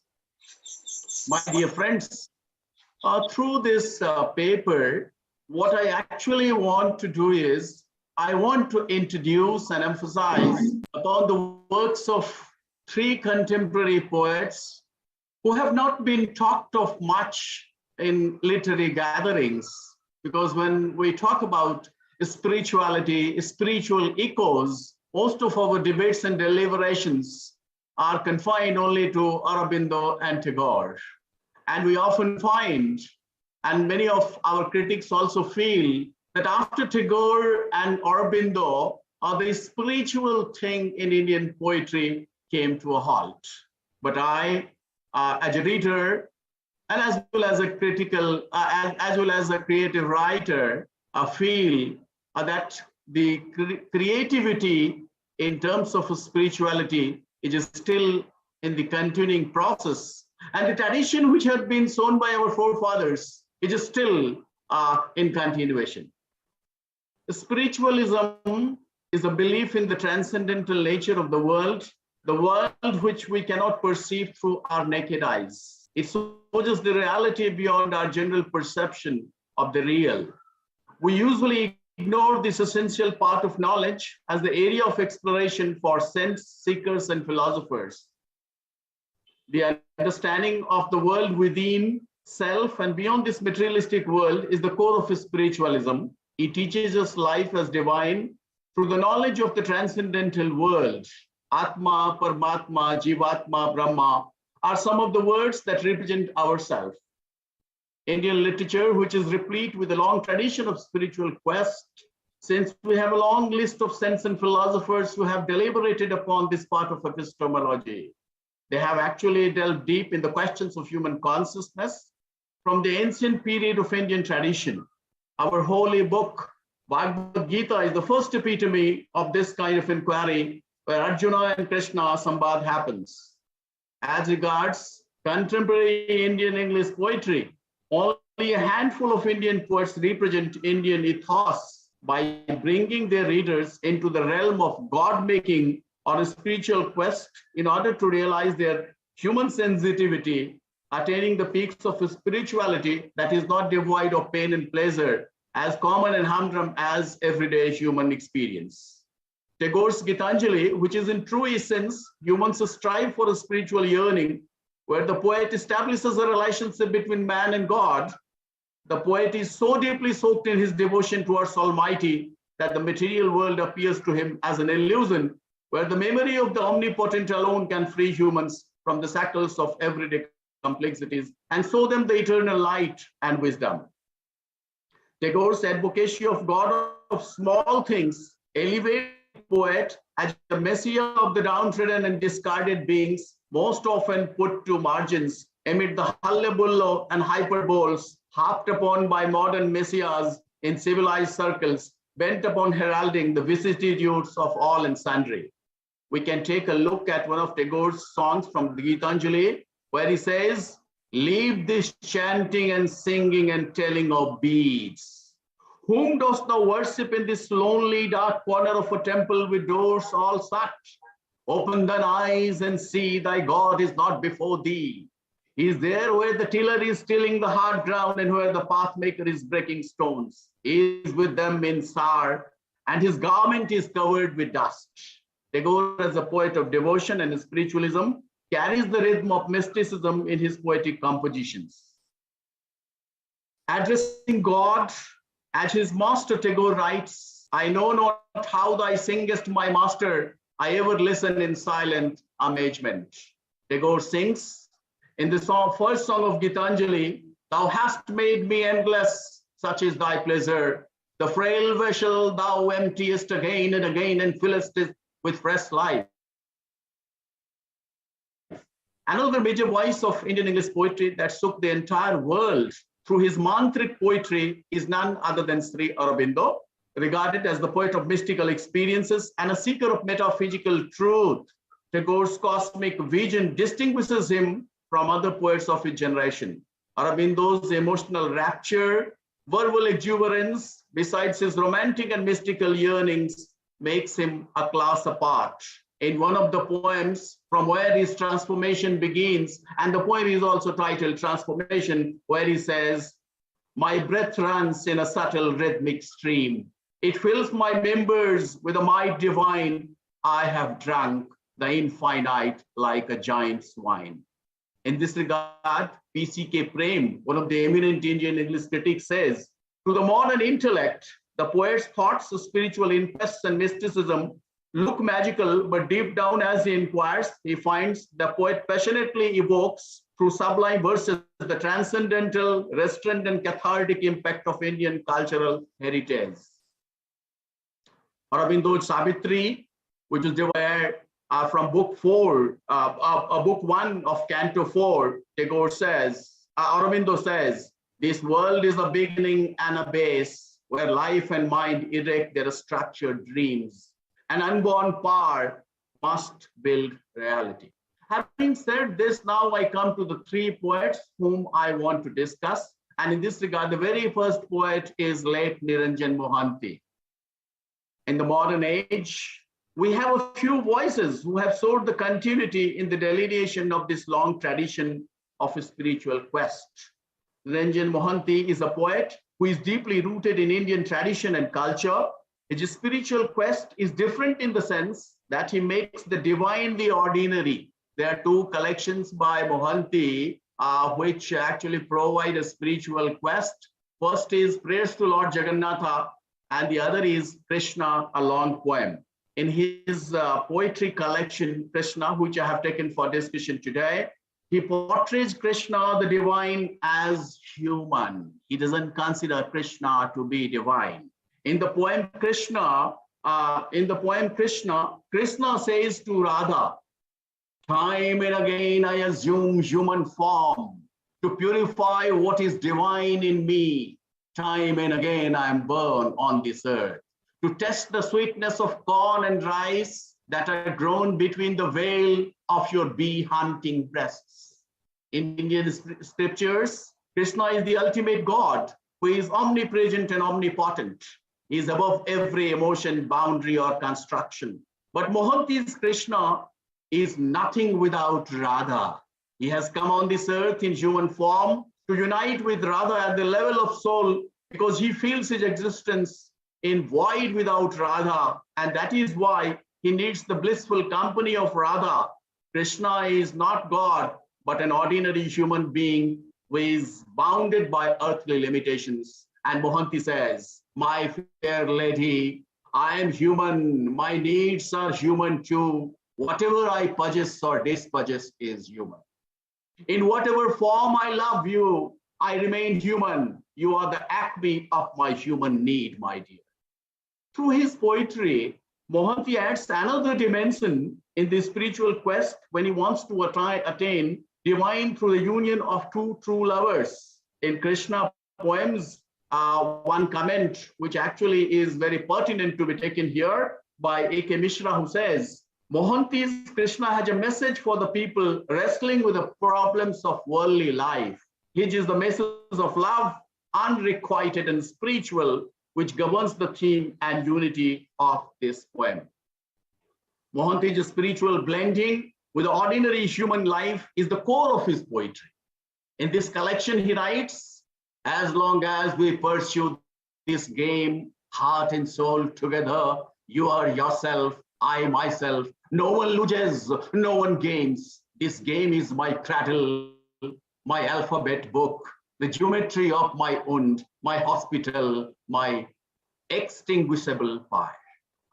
My dear friends, through this paper, what I actually want to do is, I want to introduce and emphasize upon the works of 3 contemporary poets who have not been talked of much in literary gatherings. Because when we talk about spirituality, spiritual echoes, most of our debates and deliberations are confined only to Aurobindo and Tagore. And we often find, and many of our critics also feel, that after Tagore and Aurobindo, the spiritual thing in Indian poetry came to a halt. But I, as a reader, and as well as a critical, as well as a creative writer, feel that the creativity in terms of spirituality is still in the continuing process. And the tradition which had been sown by our forefathers is still in continuation. Spiritualism is a belief in the transcendental nature of the world which we cannot perceive through our naked eyes. It shows the reality beyond our general perception of the real. We usually ignore this essential part of knowledge as the area of exploration for sense seekers and philosophers. The understanding of the world within self and beyond this materialistic world is the core of spiritualism. It teaches us life as divine through the knowledge of the transcendental world. Atma, Paramatma, Jivatma, Brahma are some of the words that represent ourselves. Indian literature, which is replete with a long tradition of spiritual quest, since we have a long list of saints and philosophers who have deliberated upon this part of epistemology. They have actually delved deep in the questions of human consciousness from the ancient period of Indian tradition. Our holy book, Bhagavad-Gita, is the first epitome of this kind of inquiry, where Arjuna and Krishna Sambad happens. As regards contemporary Indian English poetry, only a handful of Indian poets represent Indian ethos by bringing their readers into the realm of God-making or a spiritual quest in order to realize their human sensitivity, attaining the peaks of spirituality that is not devoid of pain and pleasure, as common and humdrum as everyday human experience. Tagore's Gitanjali, which is in true essence, humans strive for a spiritual yearning, where the poet establishes a relationship between man and God. The poet is so deeply soaked in his devotion towards Almighty that the material world appears to him as an illusion, where the memory of the omnipotent alone can free humans from the shackles of everyday complexities and show them the eternal light and wisdom. Tagore's advocacy of God of small things elevates the poet as the messiah of the downtrodden and discarded beings, most often put to margins amid the hullabaloo and hyperboles harped upon by modern messiahs in civilized circles, bent upon heralding the vicissitudes of all and sundry. We can take a look at one of Tagore's songs from the Gitanjali, where he says, "Leave this chanting and singing and telling of beads. Whom dost thou worship in this lonely dark corner of a temple with doors all shut? Open thine eyes and see thy God is not before thee. He is there where the tiller is tilling the hard ground and where the pathmaker is breaking stones. He is with them in sorrow, and his garment is covered with dust." Tagore, as a poet of devotion and spiritualism, carries the rhythm of mysticism in his poetic compositions. Addressing God as his master, Tagore writes, I know not how thou singest, my master. I ever listen in silent amazement. Tagore sings in the first song of Gitanjali, thou hast made me endless, such is thy pleasure. The frail vessel thou emptiest again and again and fillest it with fresh life. Another major voice of Indian English poetry that shook the entire world through his mantric poetry is none other than Sri Aurobindo, regarded as the poet of mystical experiences and a seeker of metaphysical truth. Tagore's cosmic vision distinguishes him from other poets of his generation. Aurobindo's emotional rapture, verbal exuberance, besides his romantic and mystical yearnings, makes him a class apart. In one of the poems, from where his transformation begins, and the poem is also titled Transformation, where he says, my breath runs in a subtle rhythmic stream. It fills my members with a might divine. I have drunk the infinite like a giant's wine. In this regard, P.C.K. Prem, one of the eminent Indian English critics, says, to the modern intellect, the poet's thoughts, spiritual interests, and mysticism look magical, but deep down as he inquires, he finds the poet passionately evokes through sublime verses the transcendental, restrained, and cathartic impact of Indian cultural heritage. Aurobindo's Savitri, which is derived from book 4, book 1 of Canto 4, Tagore says, Aurobindo says, this world is a beginning and a base where life and mind erect their structured dreams. An unborn power must build reality. Having said this, now I come to the three poets whom I want to discuss. And in this regard, the very first poet is late Niranjan Mohanty. In the modern age, we have a few voices who have sought the continuity in the delineation of this long tradition of a spiritual quest. Niranjan Mohanty is a poet who is deeply rooted in Indian tradition and culture. His spiritual quest is different in the sense that he makes the divine the ordinary. There are two collections by Mohanty which actually provide a spiritual quest. First is Prayers to Lord Jagannatha, and the other is Krishna, a long poem. In his poetry collection, Krishna, which I have taken for discussion today, he portrays Krishna, the divine, as human. He doesn't consider Krishna to be divine. In the poem Krishna, Krishna says to Radha, time and again I assume human form to purify what is divine in me. Time and again I am born on this earth to test the sweetness of corn and rice that are grown between the veil of your bee-hunting breasts. In Indian scriptures, Krishna is the ultimate God who is omnipresent and omnipotent. He is above every emotion, boundary, or construction. But Mohanty's Krishna is nothing without Radha. He has come on this earth in human form to unite with Radha at the level of soul because he feels his existence in void without Radha. And that is why he needs the blissful company of Radha. Krishna is not God, but an ordinary human being who is bounded by earthly limitations. And Mohanty says, my fair lady, I am human. My needs are human too. Whatever I possess or dispossess is human. In whatever form I love you, I remain human. You are the acme of my human need, my dear. Through his poetry, Mohanty adds another dimension in the spiritual quest when he wants to attain divine through the union of two true lovers. In Krishna poems, one comment which actually is very pertinent to be taken here by A.K. Mishra, who says, Mohanty's Krishna has a message for the people wrestling with the problems of worldly life. His is the message of love, unrequited and spiritual, which governs the theme and unity of this poem. Mohanty's spiritual blending with the ordinary human life is the core of his poetry. In this collection, he writes, as long as we pursue this game, heart and soul together, you are yourself, I myself. No one loses, no one gains. This game is my cradle, my alphabet book, the geometry of my und, my hospital, my inextinguishable fire.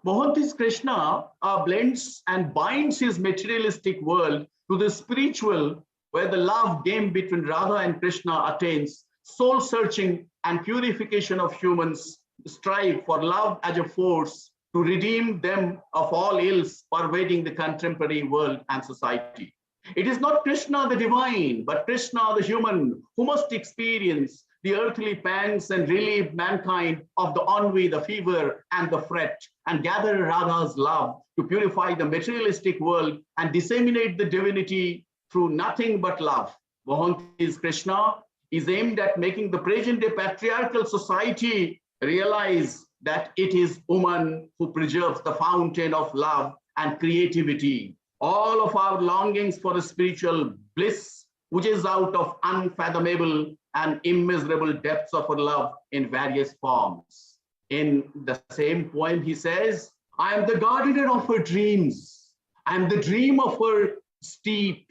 Mohanty's Krishna blends and binds his materialistic world to the spiritual, where the love game between Radha and Krishna attains soul searching and purification of humans strive for love as a force to redeem them of all ills pervading the contemporary world and society. It is not Krishna the divine, but Krishna the human who must experience the earthly pangs and relieve mankind of the ennui, the fever, and the fret, and gather Radha's love to purify the materialistic world and disseminate the divinity through nothing but love. Mohanty's Krishna is aimed at making the present-day patriarchal society realize that it is woman who preserves the fountain of love and creativity. All of our longings for a spiritual bliss, which is out of unfathomable and immeasurable depths of her love in various forms. In the same poem, he says, I am the gardener of her dreams. I am the dream of her steep.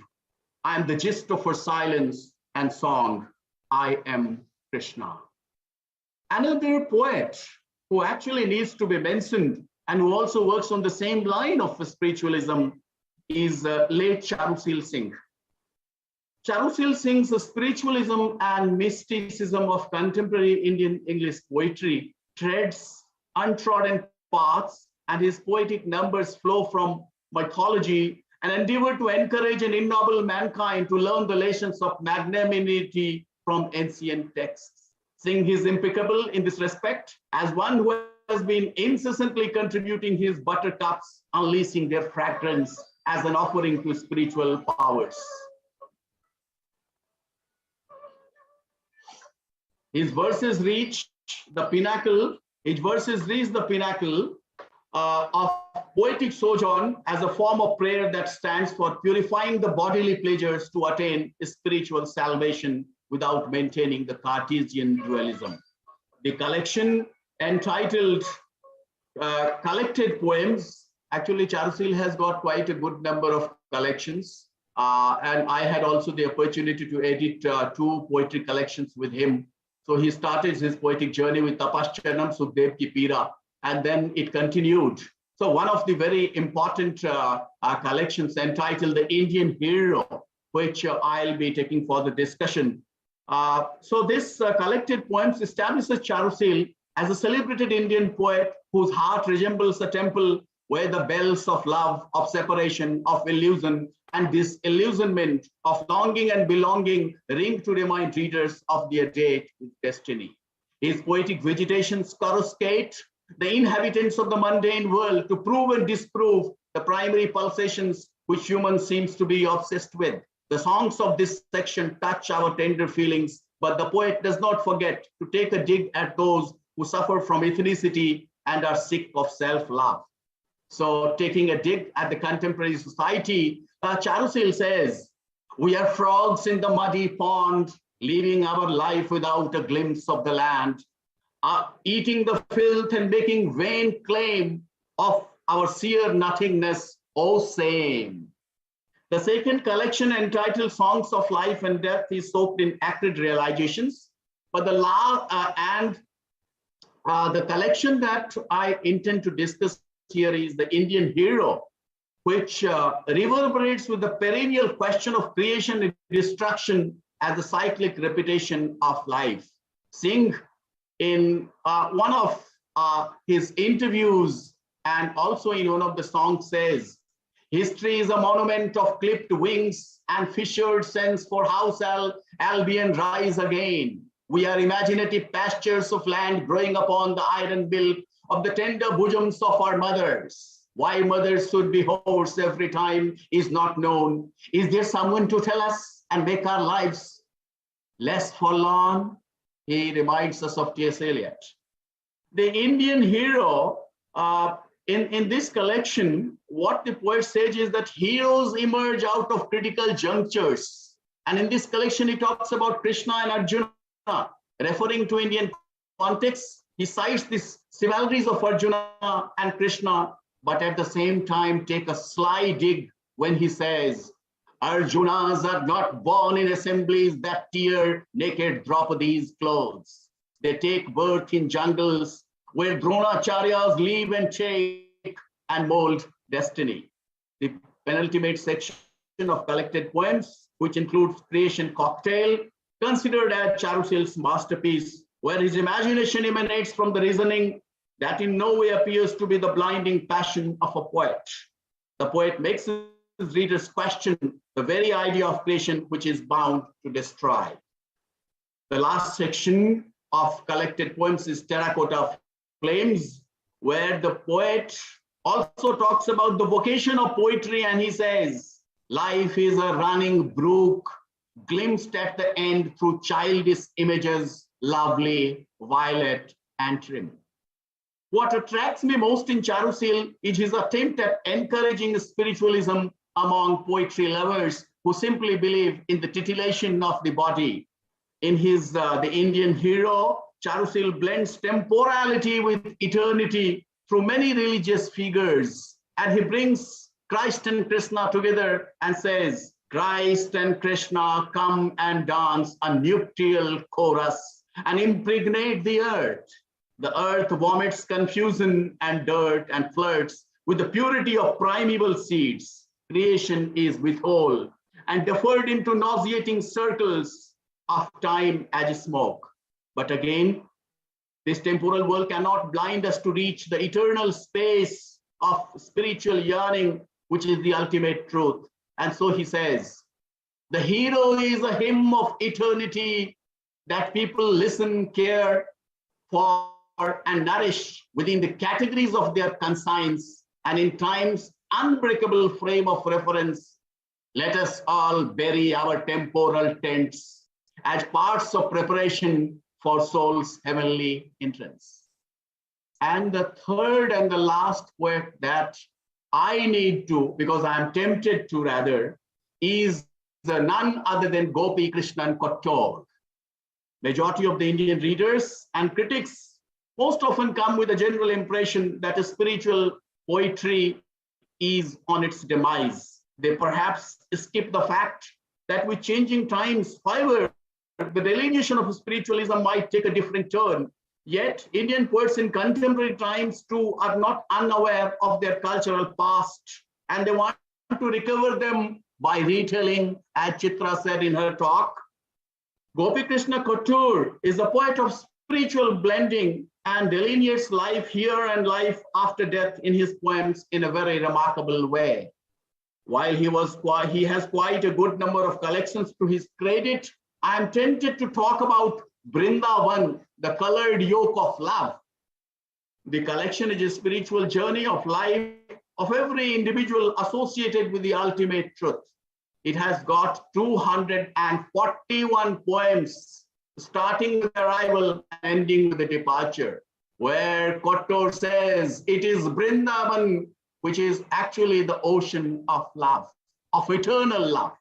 I am the gist of her silence and song. I am Krishna. Another poet who actually needs to be mentioned and who also works on the same line of spiritualism is late Charusil Singh. Charusil Singh's spiritualism and mysticism of contemporary Indian English poetry treads untrodden paths, and his poetic numbers flow from mythology and endeavor to encourage and ennoble mankind to learn the lessons of magnanimity from ancient texts. Singh is impeccable in this respect as one who has been incessantly contributing his buttercups, unleashing their fragrance as an offering to spiritual powers. His verses reach the pinnacle. His verses reach the pinnacle of poetic sojourn as a form of prayer that stands for purifying the bodily pleasures to attain spiritual salvation without maintaining the Cartesian dualism. The collection entitled Collected Poems, actually Charusil has got quite a good number of collections. And I had also the opportunity to edit 2 poetry collections with him. So he started his poetic journey with Tapaschanam Sukhdev Ki Pira, and then it continued. So one of the very important collections entitled The Indian Hero, which I'll be taking for the discussion. So this collected poems establishes Charusil as a celebrated Indian poet whose heart resembles a temple where the bells of love, of separation, of illusion, and disillusionment, of longing and belonging ring to remind readers of their date with destiny. His poetic visitations coruscate the inhabitants of the mundane world to prove and disprove the primary pulsations which human seems to be obsessed with. The songs of this section touch our tender feelings, but the poet does not forget to take a dig at those who suffer from ethnicity and are sick of self-love. So taking a dig at the contemporary society, Charusil says, we are frogs in the muddy pond, living our life without a glimpse of the land, eating the filth and making vain claim of our sheer nothingness, oh same. The second collection entitled Songs of Life and Death is soaked in acrid realizations, but the collection that I intend to discuss here is The Indian Hero, which reverberates with the perennial question of creation and destruction as a cyclic repetition of life. Singh, in one of his interviews and also in one of the songs, says, history is a monument of clipped wings and fissured sense for how shall Albion rise again. We are imaginative pastures of land growing upon the iron bilk of the tender bosoms of our mothers. Why mothers should be hoarse every time is not known. Is there someone to tell us and make our lives less forlorn? He reminds us of T.S. Eliot. The Indian Hero, in this collection, what the poet says is that heroes emerge out of critical junctures. And in this collection, he talks about Krishna and Arjuna, referring to Indian context. He cites these chivalries of Arjuna and Krishna, but at the same time take a sly dig when he says, Arjunas are not born in assemblies that tear naked Draupadi's clothes. They take birth in jungles where Dronacharyas live and take and mold destiny. The penultimate section of collected poems, which includes Creation Cocktail, considered as Charuseil's masterpiece, where his imagination emanates from the reasoning that in no way appears to be the blinding passion of a poet. The poet makes his readers question the very idea of creation which is bound to destroy. The last section of collected poems is Terracotta Flames, where the poet also talks about the vocation of poetry, and he says, life is a running brook, glimpsed at the end through childish images, lovely, violet, and trim. What attracts me most in Charuseil is his attempt at encouraging spiritualism among poetry lovers who simply believe in the titillation of the body. In his The Indian Hero, Charuseil blends temporality with eternity through many religious figures, and he brings Christ and Krishna together and says, Christ and Krishna come and dance a nuptial chorus and impregnate the earth. The earth vomits confusion and dirt and flirts with the purity of primeval seeds. Creation is withheld and deferred into nauseating circles of time as smoke. But again, this temporal world cannot blind us to reach the eternal space of spiritual yearning, which is the ultimate truth. And so he says, the hero is a hymn of eternity that people listen, care for, and nourish within the categories of their conscience, and in time's unbreakable frame of reference. Let us all bury our temporal tents as parts of preparation for soul's heavenly entrance. And the third and the last poet that I need to, because I am tempted to rather, is none other than Gopi Krishnan Kottor. Majority of the Indian readers and critics most often come with a general impression that a spiritual poetry is on its demise. They perhaps skip the fact that with changing times, however, the delineation of spiritualism might take a different turn. Yet, Indian poets in contemporary times too are not unaware of their cultural past, and they want to recover them by retelling, as Chitra said in her talk. Gopi Krishna Kottor is a poet of spiritual blending and delineates life here and life after death in his poems in a very remarkable way. While he has quite a good number of collections to his credit, I am tempted to talk about Vrindavan, the colored yoke of love. The collection is a spiritual journey of life of every individual associated with the ultimate truth. It has got 241 poems, starting with arrival and ending with the departure, where Kottor says it is Vrindavan, which is actually the ocean of love, of eternal love.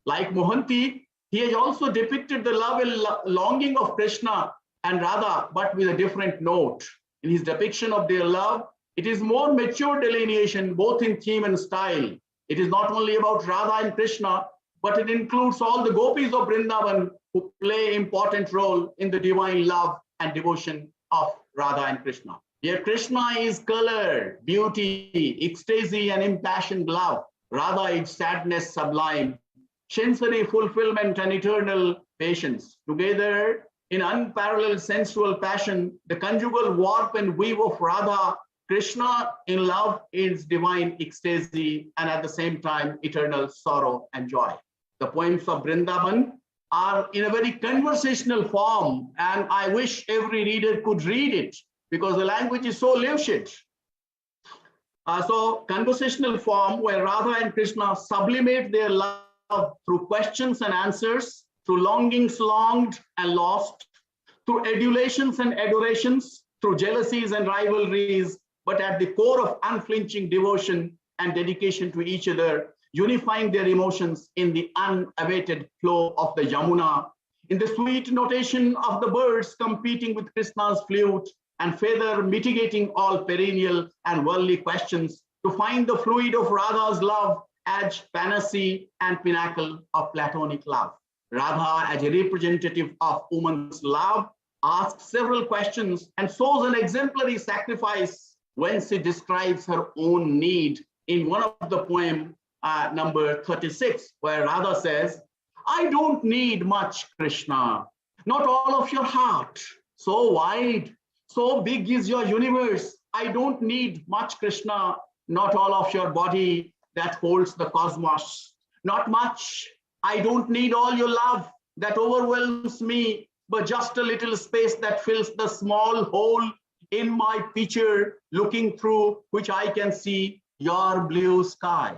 Like Mohanty, he has also depicted the love and longing of Krishna and Radha, but with a different note. In his depiction of their love, it is more mature delineation, both in theme and style. It is not only about Radha and Krishna, but it includes all the gopis of Vrindavan who play an important role in the divine love and devotion of Radha and Krishna. Here, Krishna is color, beauty, ecstasy, and impassioned love. Radha is sadness sublime, sensory fulfillment, and eternal patience. Together, in unparalleled sensual passion, the conjugal warp and weave of Radha, Krishna in love is divine ecstasy, and at the same time, eternal sorrow and joy. The poems of Vrindavan are in a very conversational form, and I wish every reader could read it because the language is so lucid. So conversational form where Radha and Krishna sublimate their love through questions and answers, through longings longed and lost, through adulations and adorations, through jealousies and rivalries, but at the core of unflinching devotion and dedication to each other, unifying their emotions in the unabated flow of the Yamuna, in the sweet notation of the birds competing with Krishna's flute and feather mitigating all perennial and worldly questions to find the fluid of Radha's love as panacea and pinnacle of platonic love. Radha as a representative of woman's love asks several questions and shows an exemplary sacrifice when she describes her own need in one of the poem number 36, where Radha says, I don't need much, Krishna, not all of your heart. So wide, so big is your universe. I don't need much, Krishna, not all of your body that holds the cosmos. Not much. I don't need all your love that overwhelms me, but just a little space that fills the small hole in my picture, looking through which I can see your blue sky.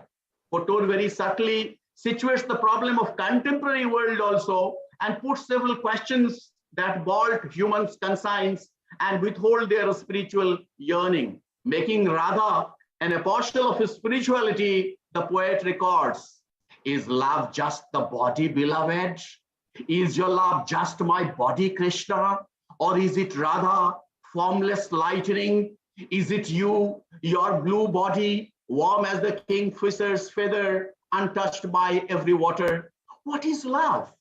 Kotor very subtly situates the problem of contemporary world also and puts several questions that bolt humans' conscience and withhold their spiritual yearning. Making Radha an apostle of his spirituality, the poet records, is love just the body, beloved? Is your love just my body, Krishna? Or is it Radha, formless lightning? Is it you, your blue body, warm as the kingfisher's feather, untouched by every water? What is love?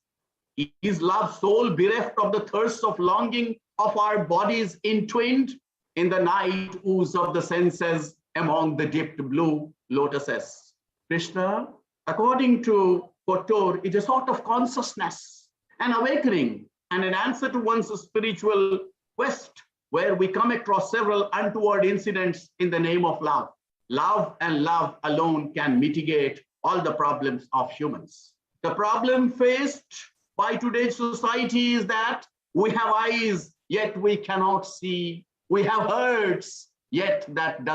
Is love soul bereft of the thirst of longing of our bodies entwined in the night ooze of the senses among the dipped blue lotuses? Krishna, according to Kotor, is a sort of consciousness, an awakening, and an answer to one's spiritual quest, where we come across several untoward incidents in the name of love. Love and love alone can mitigate all the problems of humans. The problem faced by today's society is that we have eyes, yet we cannot see. We have hearts, yet that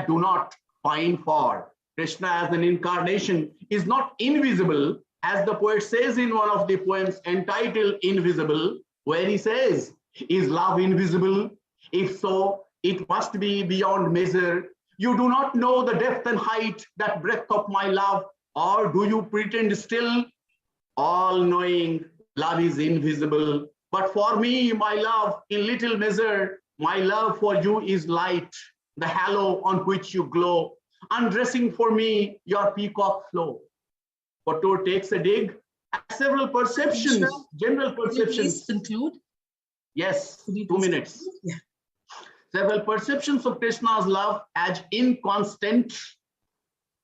do not pine for. Krishna as an incarnation is not invisible, as the poet says in one of the poems entitled Invisible, where he says, is love invisible? If so, it must be beyond measure. You do not know the depth and height, that breadth of my love, or do you pretend still? All-knowing love is invisible. But for me, my love, in little measure, my love for you is light, the halo on which you glow, undressing for me your peacock flow. Kotor takes a dig at several perceptions, general perceptions. Please conclude. Yes, 2 minutes. Yeah. Several perceptions of Krishna's love as inconstant,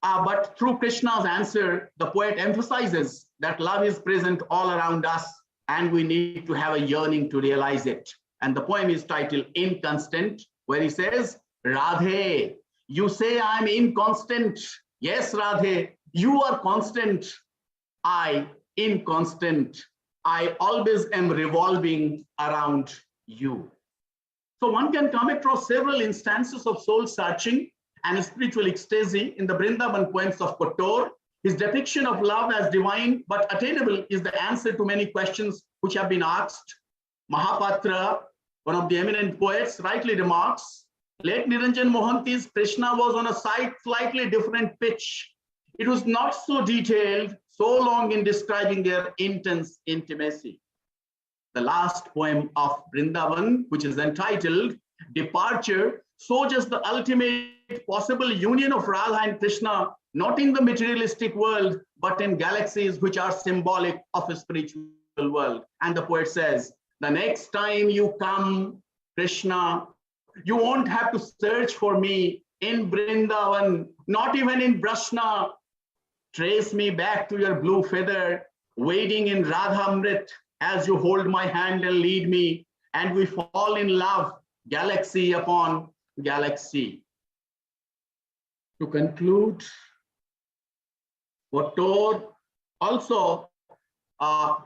but through Krishna's answer, the poet emphasizes that love is present all around us and we need to have a yearning to realize it. And the poem is titled Inconstant, where he says, Radhe, you say I'm inconstant. Yes, Radhe, you are constant. I, inconstant. I always am revolving around you. So one can come across several instances of soul searching and spiritual ecstasy in the Vrindavan poems of Kotor. His depiction of love as divine but attainable is the answer to many questions which have been asked. Mahapatra, one of the eminent poets, rightly remarks, late Niranjan Mohanty's Krishna was on a slightly different pitch. It was not so detailed, so long in describing their intense intimacy. The last poem of Vrindavan, which is entitled Departure, shows us the ultimate possible union of Radha and Krishna, not in the materialistic world, but in galaxies which are symbolic of a spiritual world. And the poet says, the next time you come, Krishna, you won't have to search for me in Vrindavan, not even in Brashna. Trace me back to your blue feather, wading in Radhamrit as you hold my hand and lead me, and we fall in love, galaxy upon galaxy. To conclude, Kotor also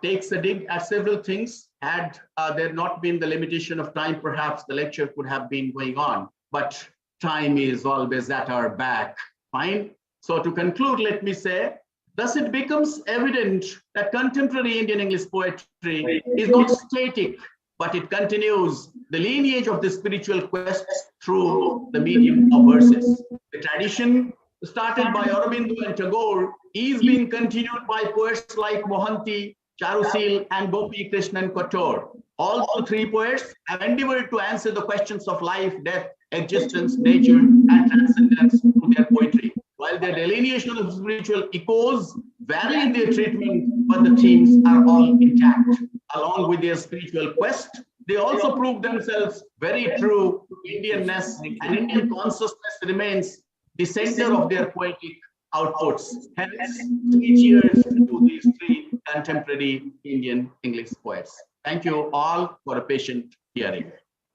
takes a dig at several things. Had there not been the limitation of time, perhaps the lecture could have been going on, but time is always at our back. Fine. So to conclude, let me say, thus it becomes evident that contemporary Indian English poetry is not static, but it continues the lineage of the spiritual quest through the medium of verses. The tradition started by Aurobindo and Tagore is being continued by poets like Mohanty, Charusil, and Gopi Krishnan Kotor. All the three poets have endeavored to answer the questions of life, death, existence, nature, and transcendence through their poetry. While their delineation of spiritual echoes vary in their treatment, but the themes are all intact. along with their spiritual quest. They also prove themselves very true to Indianness, and Indian consciousness remains the center of their poetic outputs. Hence, 3 cheers to these 3 contemporary Indian English poets. Thank you all for a patient hearing.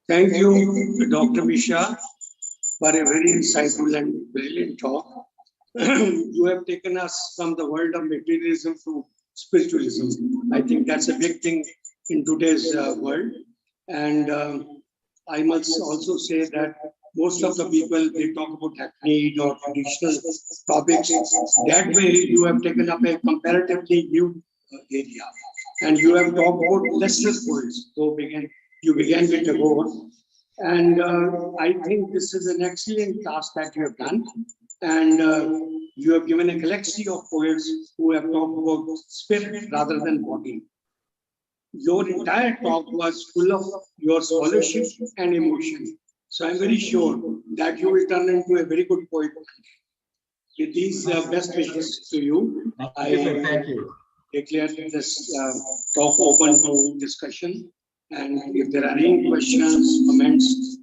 Thank you, Dr. Mishra, for a very insightful and brilliant talk. You have taken us from the world of materialism to spiritualism. I think that's a big thing in today's world. And I must also say that most of the people, they talk about hackneyed or traditional topics. That way, you have taken up a comparatively new area. And you have talked about lesser poets. So you began with the goal. And I think this is an excellent task that you have done. And you have given a galaxy of poets who have talked about spirit rather than body. Your entire talk was full of your scholarship and emotion. So I'm very sure that you will turn into a very good poet. With these best wishes to you, Thank you. Declare this talk open to discussion. And if there are any questions, comments,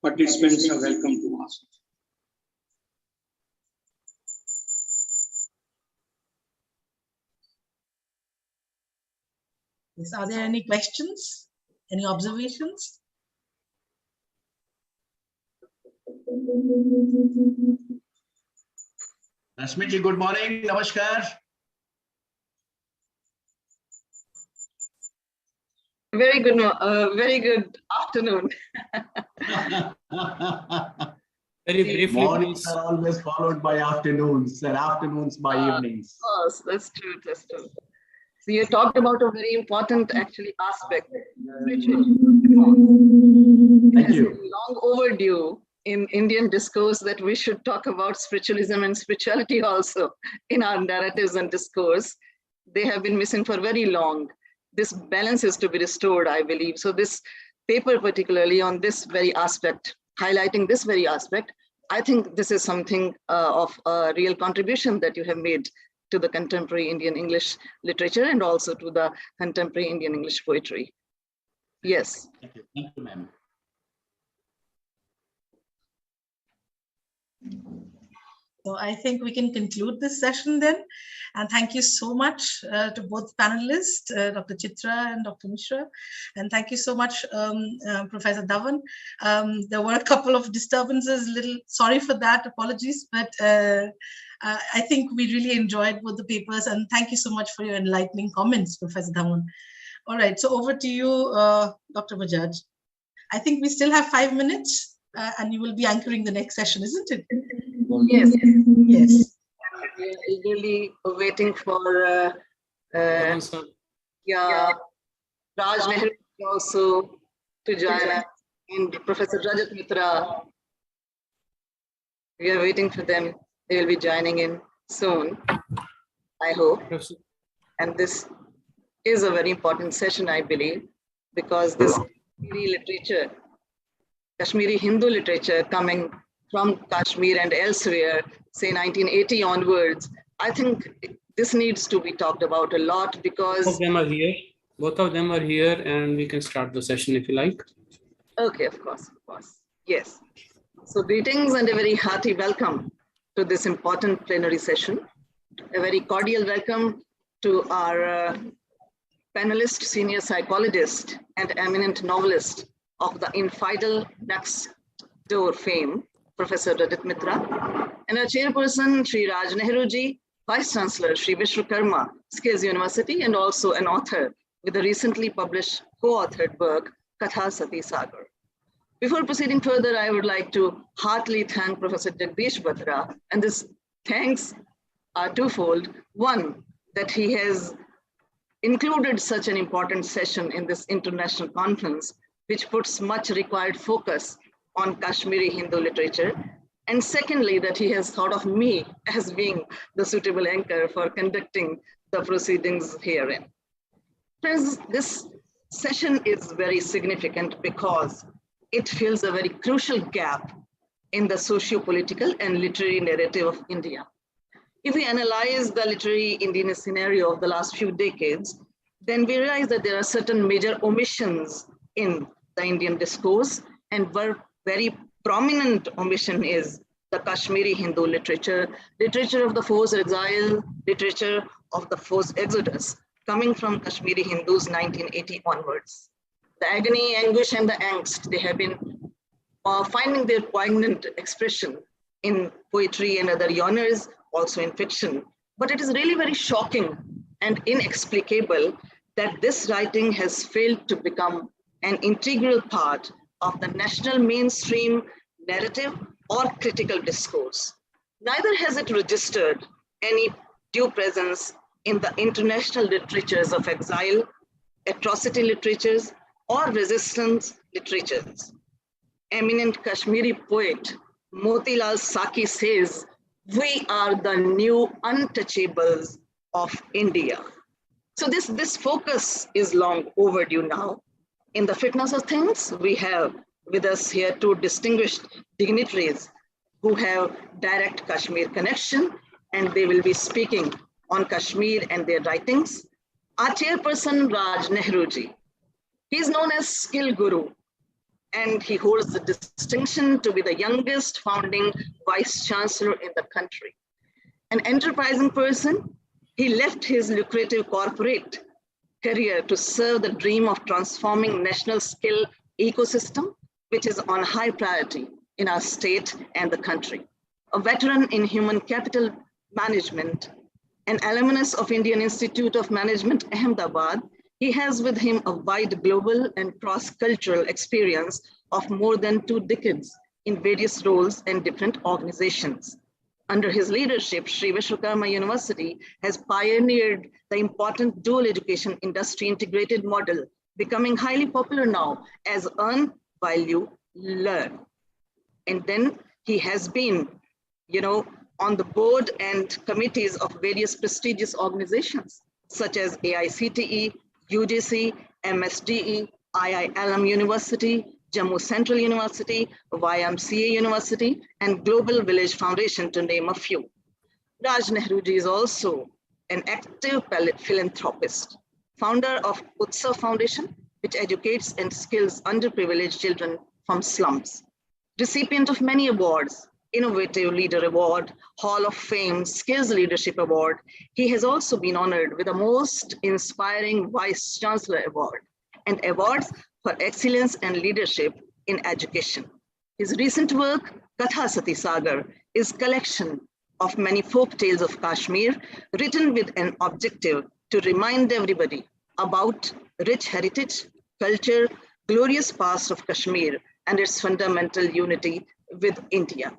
participants are welcome to ask. Yes, are there any questions? Any observations? Rashmiji, good morning. Namaskar. Very good afternoon. Very briefly, Mornings are always followed by afternoons, and afternoons by evenings. Of course, that's true. So you talked about a very important aspect, spiritual. Thank It you. has been long overdue in Indian discourse that we should talk about spiritualism and spirituality also in our narratives and discourse. They have been missing for very long. This balance is to be restored, I believe. So this paper, particularly on this very aspect, highlighting this very aspect, I think this is something of a real contribution that you have made to the contemporary Indian English literature and also to the contemporary Indian English poetry. Yes. Thank you, ma'am. So I think we can conclude this session then. And thank you so much to both panelists, Dr. Chitra and Dr. Mishra. And thank you so much, Professor Dhawan. There were a couple of disturbances, sorry for that, apologies, but I think we really enjoyed both the papers, and thank you so much for your enlightening comments, Professor Dhawan. All right, so over to you, Dr. Bajaj. I think we still have 5 minutes, and you will be anchoring the next session, isn't it? Yes. Yes. We are eagerly waiting for Raj Nehru also to join us, and Professor Rajat Mitra. We are waiting for them. They will be joining in soon, I hope. And this is a very important session, I believe, because this Kashmiri literature, Kashmiri Hindu literature coming from Kashmir and elsewhere, say 1980 onwards, I think this needs to be talked about a lot because... Both of them are here. Both of them are here, and we can start the session if you like. Okay, of course. Yes. So greetings and a very hearty welcome to this important plenary session. A very cordial welcome to our panelist, senior psychologist, and eminent novelist of the Untitled Chapter fame, Professor Rajat Mitra, and our chairperson, Sri Raj Nehru ji, Vice Chancellor, Sri Vishwakarma Skills University, and also an author with a recently published co-authored work, Katha Sati Sagar. Before proceeding further, I would like to heartily thank Professor Jagdish Batra, and this thanks are twofold. One, that he has included such an important session in this international conference, which puts much required focus on Kashmiri Hindu literature. And secondly, that he has thought of me as being the suitable anchor for conducting the proceedings herein. Friends, this session is very significant because it fills a very crucial gap in the socio-political and literary narrative of India. If we analyze the literary Indian scenario of the last few decades, then we realize that there are certain major omissions in the Indian discourse, and one very prominent omission is the Kashmiri Hindu literature, literature of the forced exile, literature of the forced exodus, coming from Kashmiri Hindus 1980 onwards. The agony, anguish, and the angst, they have been finding their poignant expression in poetry and other genres, also in fiction. But it is really very shocking and inexplicable that this writing has failed to become an integral part of the national mainstream narrative or critical discourse. Neither has it registered any due presence in the international literatures of exile, atrocity literatures, or resistance literatures. Eminent Kashmiri poet Motilal Saki says, "We are the new untouchables of India." So this focus is long overdue now. In the fitness of things, we have with us here two distinguished dignitaries who have direct Kashmir connection, and they will be speaking on Kashmir and their writings. Our chairperson, Raj Nehruji. He is known as Skill Guru, and he holds the distinction to be the youngest founding vice chancellor in the country. An enterprising person, he left his lucrative corporate career to serve the dream of transforming national skill ecosystem, which is on high priority in our state and the country. A veteran in human capital management, an alumnus of Indian Institute of Management, Ahmedabad, he has with him a wide global and cross-cultural experience of more than 2 decades in various roles and different organizations. Under his leadership, Sri Vishwakarma University has pioneered the important dual education industry integrated model, becoming highly popular now as earn while you learn. And then he has been, on the board and committees of various prestigious organizations, such as AICTE, UGC, MSDE, IILM University, Jammu Central University, YMCA University, and Global Village Foundation, to name a few. Raj Nehruji is also an active philanthropist, founder of Utsav Foundation, which educates and skills underprivileged children from slums. Recipient of many awards, Innovative Leader Award, Hall of Fame, Skills Leadership Award. He has also been honored with the Most Inspiring Vice Chancellor Award and awards for excellence and leadership in education. His recent work, Katha Sati Sagar, is collection of many folk tales of Kashmir, written with an objective to remind everybody about rich heritage, culture, glorious past of Kashmir, and its fundamental unity with India.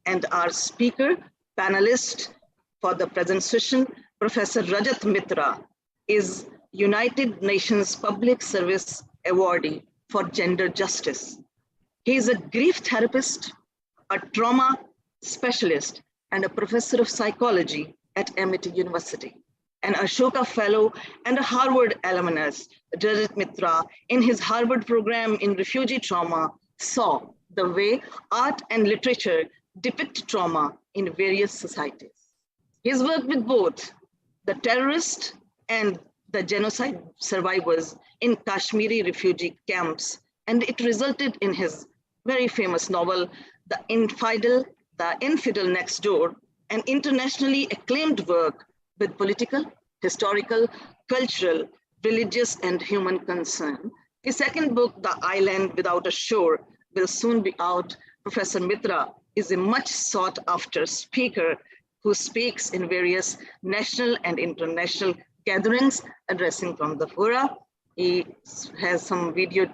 And our speaker, panelist for the present session, Professor Rajat Mitra, is United Nations Public Service Awardee for Gender Justice. He is a grief therapist, a trauma specialist, and a professor of psychology at Amity University. An Ashoka Fellow and a Harvard alumnus, Rajat Mitra, in his Harvard program in refugee trauma, saw the way art and literature depict trauma in various societies. He's worked with both the terrorists and the genocide survivors in Kashmiri refugee camps, and it resulted in his very famous novel, The Infidel Next Door, an internationally acclaimed work with political, historical, cultural, religious, and human concern. His second book, The Island Without a Shore, will soon be out. Professor Mitra is a much sought after speaker who speaks in various national and international gatherings, addressing from the fora. He has some video,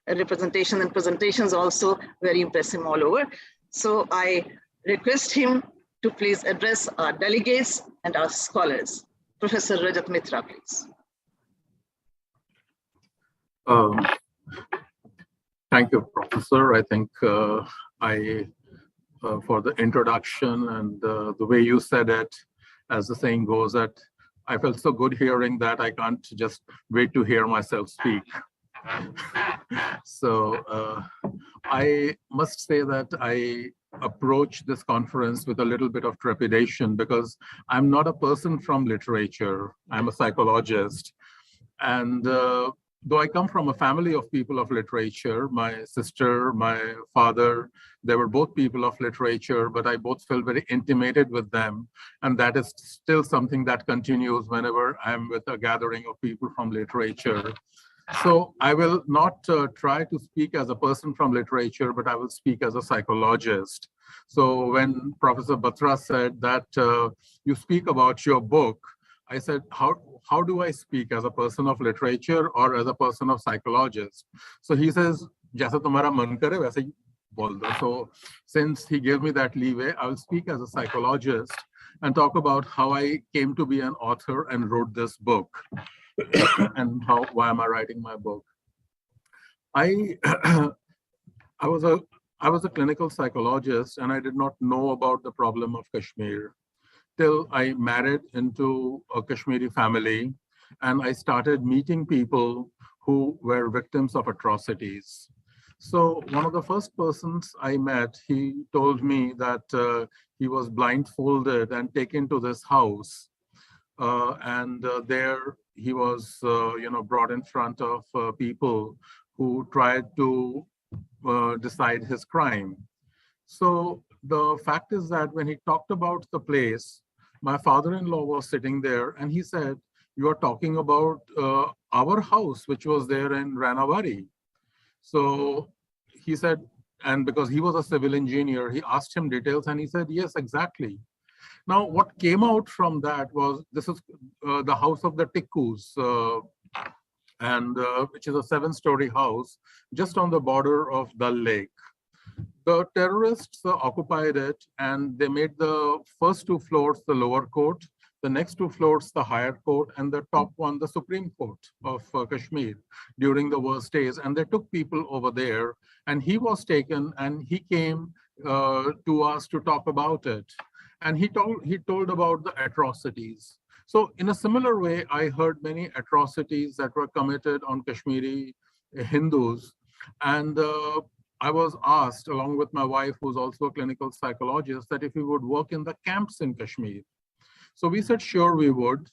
representation and presentations also very impressive all over. So I request him to please address our delegates and our scholars. Professor Rajat Mitra, please. Thank you, Professor. I think for the introduction and the way you said it, as the saying goes, that I felt so good hearing that I can't just wait to hear myself speak. So I must say that I approach this conference with a little bit of trepidation because I'm not a person from literature. I'm a psychologist. And though I come from a family of people of literature, my sister, my father, they were both people of literature, but I both felt very intimated with them. And that is still something that continues whenever I'm with a gathering of people from literature. So I will not try to speak as a person from literature, but I will speak as a psychologist. So when Professor Batra said that you speak about your book, I said, how do I speak as a person of literature or as a person of psychologist? So he says, "Jaisa tumhara man kare, waise hi bol do." So since he gave me that leeway, I will speak as a psychologist and talk about how I came to be an author and wrote this book and why am I writing my book. I was a clinical psychologist and I did not know about the problem of Kashmir till I married into a Kashmiri family and I started meeting people who were victims of atrocities. So one of the first persons I met, he told me that he was blindfolded and taken to this house. There he was, brought in front of people who tried to decide his crime. So the fact is that when he talked about the place, my father-in-law was sitting there and he said, "You are talking about our house, which was there in Ranawari." So he said, and because he was a civil engineer, he asked him details and he said, "Yes, exactly." Now, what came out from that was, this is the house of the Tikkus, which is a 7-story house just on the border of Dal Lake. The terrorists occupied it and they made the first 2 floors the lower court, the next 2 floors the higher court, and the top one the Supreme Court of Kashmir during the worst days. And they took people over there and he was taken and he came to us to talk about it. And he told about the atrocities. So in a similar way, I heard many atrocities that were committed on Kashmiri Hindus. And I was asked, along with my wife, who's also a clinical psychologist, that if we would work in the camps in Kashmir. So we said, sure, we would.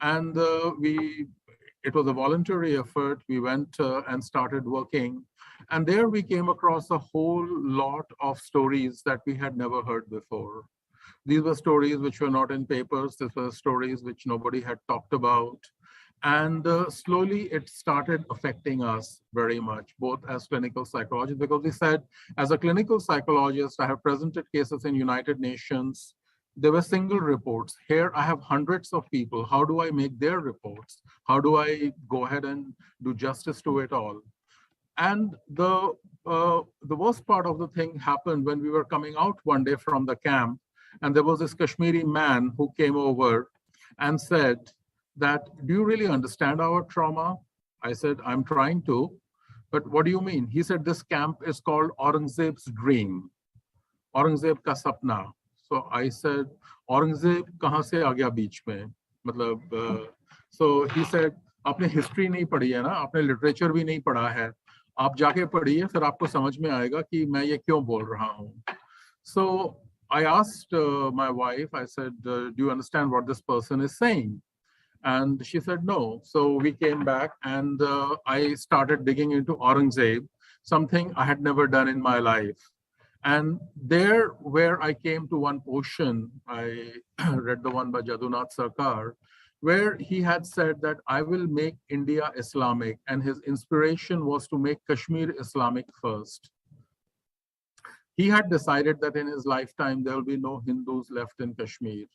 And it was a voluntary effort. We went and started working. And there we came across a whole lot of stories that we had never heard before. These were stories which were not in papers. These were stories which nobody had talked about. And slowly it started affecting us very much, both as clinical psychologists, because we said, as a clinical psychologist, I have presented cases in United Nations. There were single reports. Here I have hundreds of people. How do I make their reports? How do I go ahead and do justice to it all? And the worst part of the thing happened when we were coming out one day from the camp. And there was this Kashmiri man who came over and said that, "Do you really understand our trauma?" I said, "I'm trying to, but what do you mean?" He said, "This camp is called Aurangzeb's dream, Aurangzeb ka sapna." So I said, "Aurangzeb kahan se aa gaya beech mein?" So he said, "Aapne history nahi padhi hai na, aapne literature bhi nahi padha hai. Aap jaake padhiye, fir aapko samajh mein aayega ki main ye kyun bol raha hoon." So I asked my wife, I said, "Do you understand what this person is saying?" And she said, "No." So we came back and I started digging into Aurangzeb, something I had never done in my life. And there where I came to one portion, I read the one by Jadunath Sarkar, where he had said that I will make India Islamic, and his inspiration was to make Kashmir Islamic first. He had decided that in his lifetime, there will be no Hindus left in Kashmir.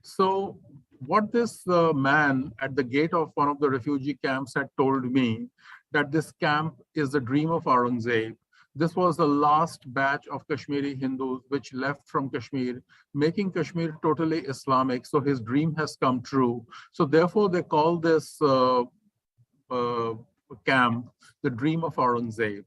So what this man at the gate of one of the refugee camps had told me, that this camp is the dream of Aurangzeb. This was the last batch of Kashmiri Hindus which left from Kashmir, making Kashmir totally Islamic. So his dream has come true. So therefore they call this camp the dream of Aurangzeb.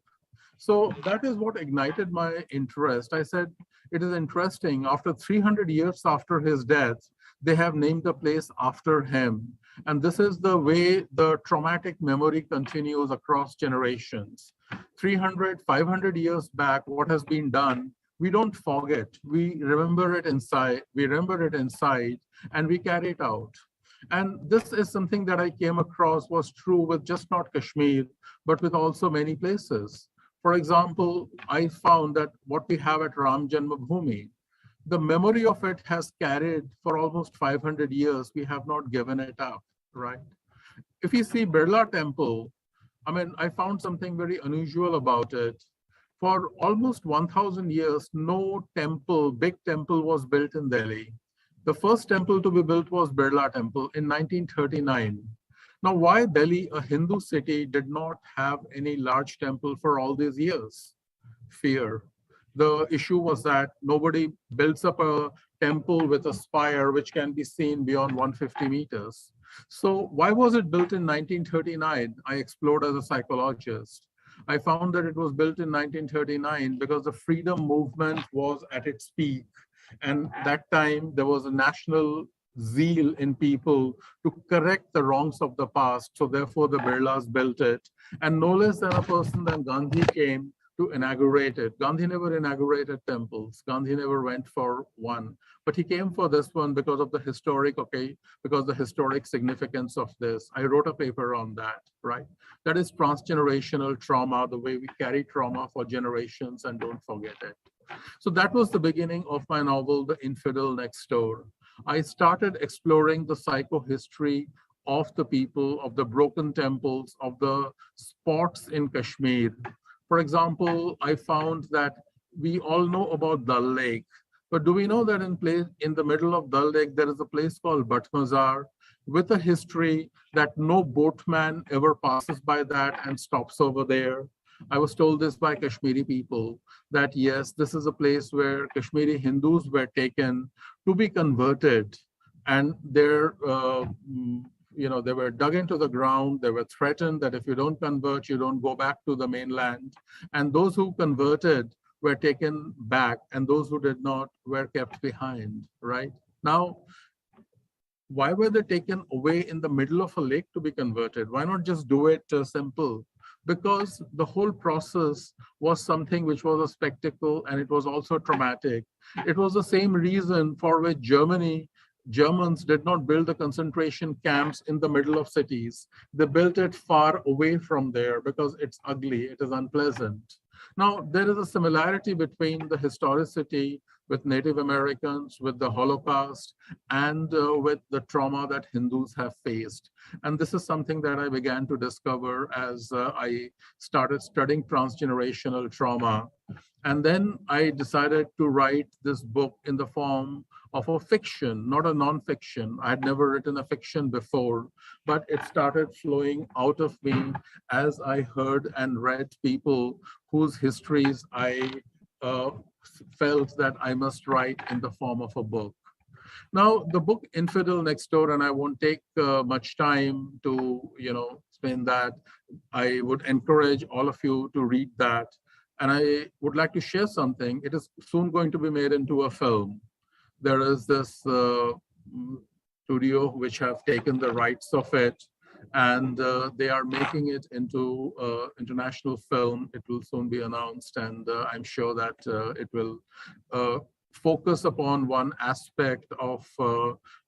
So that is what ignited my interest. I said, it is interesting, after 300 years after his death, they have named the place after him. And this is the way the traumatic memory continues across generations. 300, 500 years back, what has been done we don't forget. We remember it inside. We remember it inside, and we carry it out. And this is something that I came across was true with just not Kashmir, but with also many places. For example, I found that what we have at Ram Janmabhoomi, the memory of it has carried for almost 500 years. We have not given it up, right? If you see Birla Temple, I mean, I found something very unusual about it. For almost 1,000 years, no temple, big temple was built in Delhi. The first temple to be built was Birla Temple in 1939. Now, why Delhi, a Hindu city, did not have any large temple for all these years? Fear. The issue was that nobody builds up a temple with a spire which can be seen beyond 150 meters. So why was it built in 1939? I explored as a psychologist. I found that it was built in 1939 because the freedom movement was at its peak. And that time there was a national zeal in people to correct the wrongs of the past. So therefore the Birlas built it. And no less than a person than Gandhi came to inaugurate it. Gandhi never inaugurated temples. Gandhi never went for one, but he came for this one because of the historic, because the historic significance of this. I wrote a paper on that, right? That is transgenerational trauma, the way we carry trauma for generations and don't forget it. So that was the beginning of my novel, The Infidel Next Door. I started exploring the psychohistory of the people, of the broken temples, of the spots in Kashmir. For example, I found that we all know about Dal Lake, but do we know that in the middle of Dal Lake, there is a place called Bhat Mazar with a history that no boatman ever passes by that and stops over there? I was told this by Kashmiri people, that yes, this is a place where Kashmiri Hindus were taken to be converted, and they're they were dug into the ground. They were threatened that if you don't convert, you don't go back to the mainland. And those who converted were taken back, and those who did not were kept behind, right? Now, why were they taken away in the middle of a lake to be converted? Why not just do it simple? Because the whole process was something which was a spectacle, and it was also traumatic. It was the same reason for which Germans did not build the concentration camps in the middle of cities. They built it far away from there because it's ugly, it is unpleasant. Now, there is a similarity between the historicity with Native Americans, with the Holocaust, and with the trauma that Hindus have faced. And this is something that I began to discover as I started studying transgenerational trauma. And then I decided to write this book in the form of a fiction, not a non-fiction. I had never written a fiction before, but it started flowing out of me as I heard and read people whose histories I felt that I must write in the form of a book. Now, the book Infidel Next Door, and I won't take much time to explain that. I would encourage all of you to read that. And I would like to share something. It is soon going to be made into a film. There is this studio which have taken the rights of it, and they are making it into international film. It will soon be announced, and I'm sure that it will focus upon one aspect of,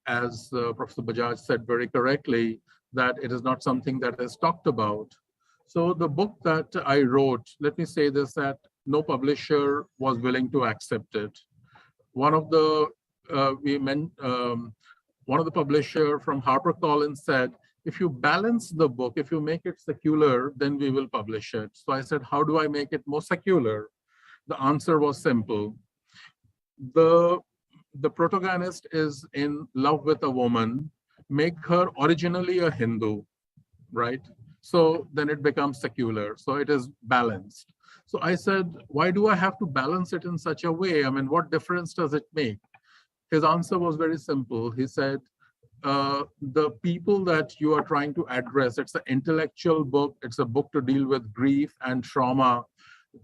as Professor Bajaj said very correctly, that it is not something that is talked about. So the book that I wrote, let me say this, that no publisher was willing to accept it. One of the one of the publisher from HarperCollins said, if you balance the book, if you make it secular, then we will publish it. So I said, how do I make it more secular? The answer was simple. The protagonist is in love with a woman, make her originally a Hindu, right? So then it becomes secular. So it is balanced. So I said, why do I have to balance it in such a way? I mean, what difference does it make? His answer was very simple. He said, the people that you are trying to address, it's an intellectual book. It's a book to deal with grief and trauma.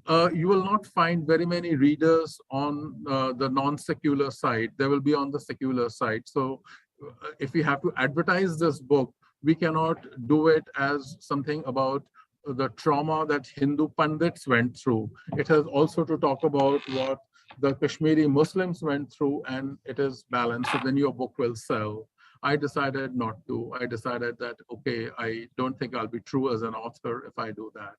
You will not find very many readers on the non-secular side. They will be on the secular side. So if we have to advertise this book, we cannot do it as something about the trauma that Hindu Pandits went through. It has also to talk about what the Kashmiri Muslims went through, and it is balanced, so then your book will sell. I decided not to. I decided that, okay, I don't think I'll be true as an author if I do that.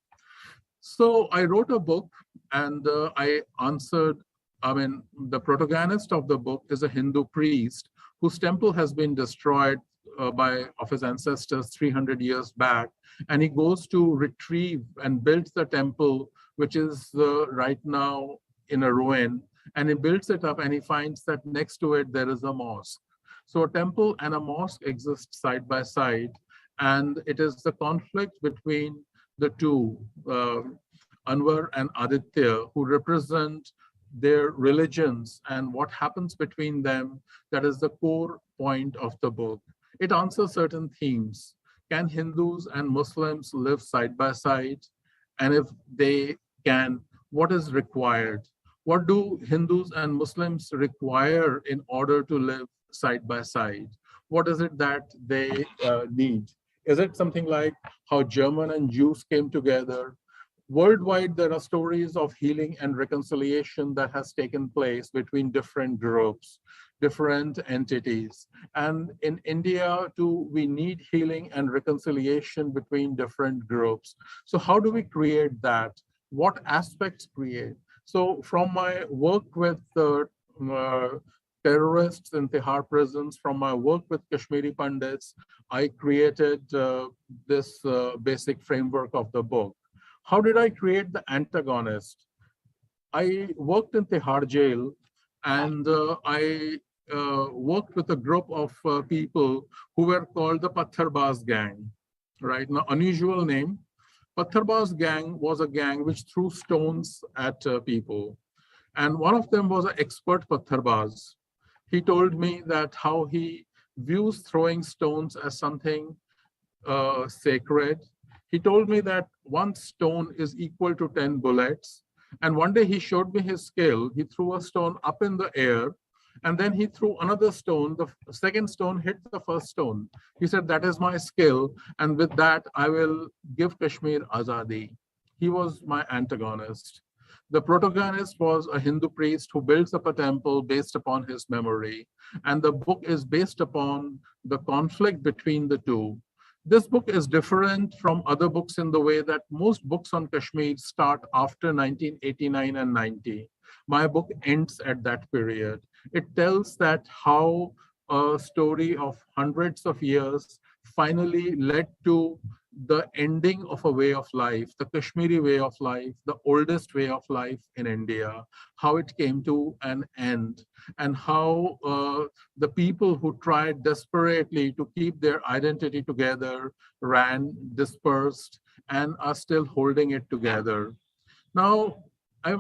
So I wrote a book, and I answered, the protagonist of the book is a Hindu priest whose temple has been destroyed of his ancestors 300 years back. And he goes to retrieve and build the temple, which is right now in a ruin. And he builds it up, and he finds that next to it, there is a mosque. So a temple and a mosque exist side by side. And it is the conflict between the two, Anwar and Aditya, who represent their religions and what happens between them, that is the core point of the book. It answers certain themes. Can Hindus and Muslims live side by side? And if they can, what is required? What do Hindus and Muslims require in order to live side by side? What is it that they need? Is it something like how German and Jews came together? Worldwide, there are stories of healing and reconciliation that has taken place between different groups, different entities. And in India too, we need healing and reconciliation between different groups. So how do we create that? What aspects create? So from my work with terrorists in Tihar prisons, from my work with Kashmiri Pandits, I created this basic framework of the book. How did I create the antagonist? I worked in Tihar jail, and I worked with a group of people who were called the Pattharbaz gang, right? Now, unusual name. Pattharbaz gang was a gang which threw stones at people. And one of them was an expert Pattharbaz. He told me that how he views throwing stones as something sacred. He told me that one stone is equal to 10 bullets. And one day he showed me his skill. He threw a stone up in the air, and then he threw another stone. The second stone hit the first stone. He said, that is my skill. And with that, I will give Kashmir Azadi. He was my antagonist. The protagonist was a Hindu priest who builds up a temple based upon his memory. And the book is based upon the conflict between the two. This book is different from other books in the way that most books on Kashmir start after 1989 and 90. My book ends at that period. It tells that how a story of hundreds of years finally led to the ending of a way of life, the Kashmiri way of life, the oldest way of life in India, how it came to an end, and how the people who tried desperately to keep their identity together ran, dispersed, and are still holding it together. Now, I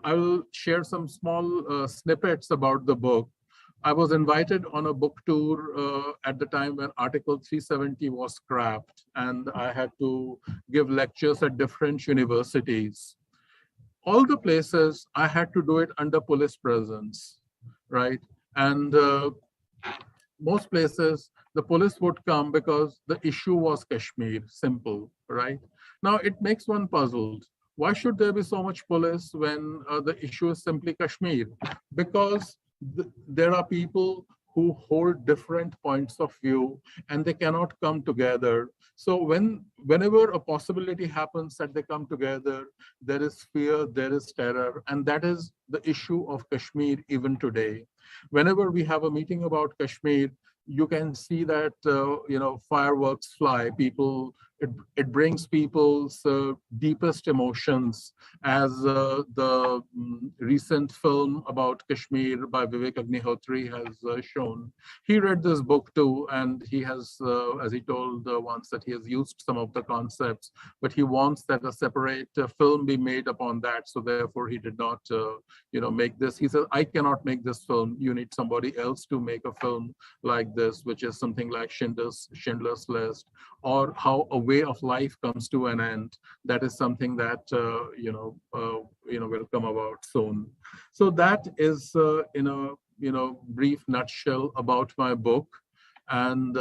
will share some small snippets about the book. I was invited on a book tour at the time when Article 370 was scrapped, and I had to give lectures at different universities. All the places I had to do it under police presence, right? And most places the police would come because the issue was Kashmir, simple, right? Now it makes one puzzled. Why should there be so much police when the issue is simply Kashmir? Because there are people who hold different points of view and they cannot come together. So whenever a possibility happens that they come together, there is fear, there is terror, and that is the issue of Kashmir even today. Whenever we have a meeting about Kashmir, you can see that fireworks fly. People, it brings people's deepest emotions, as the recent film about Kashmir by Vivek Agnihotri has shown. He read this book too, and he has, as he told once, that he has used some of the concepts, but he wants that a separate film be made upon that. So therefore, he did not, make this. He said, I cannot make this film. You need somebody else to make a film like this, which is something like Schindler's List, or how a way of life comes to an end. That is something that will come about soon. So that is in a brief nutshell about my book. And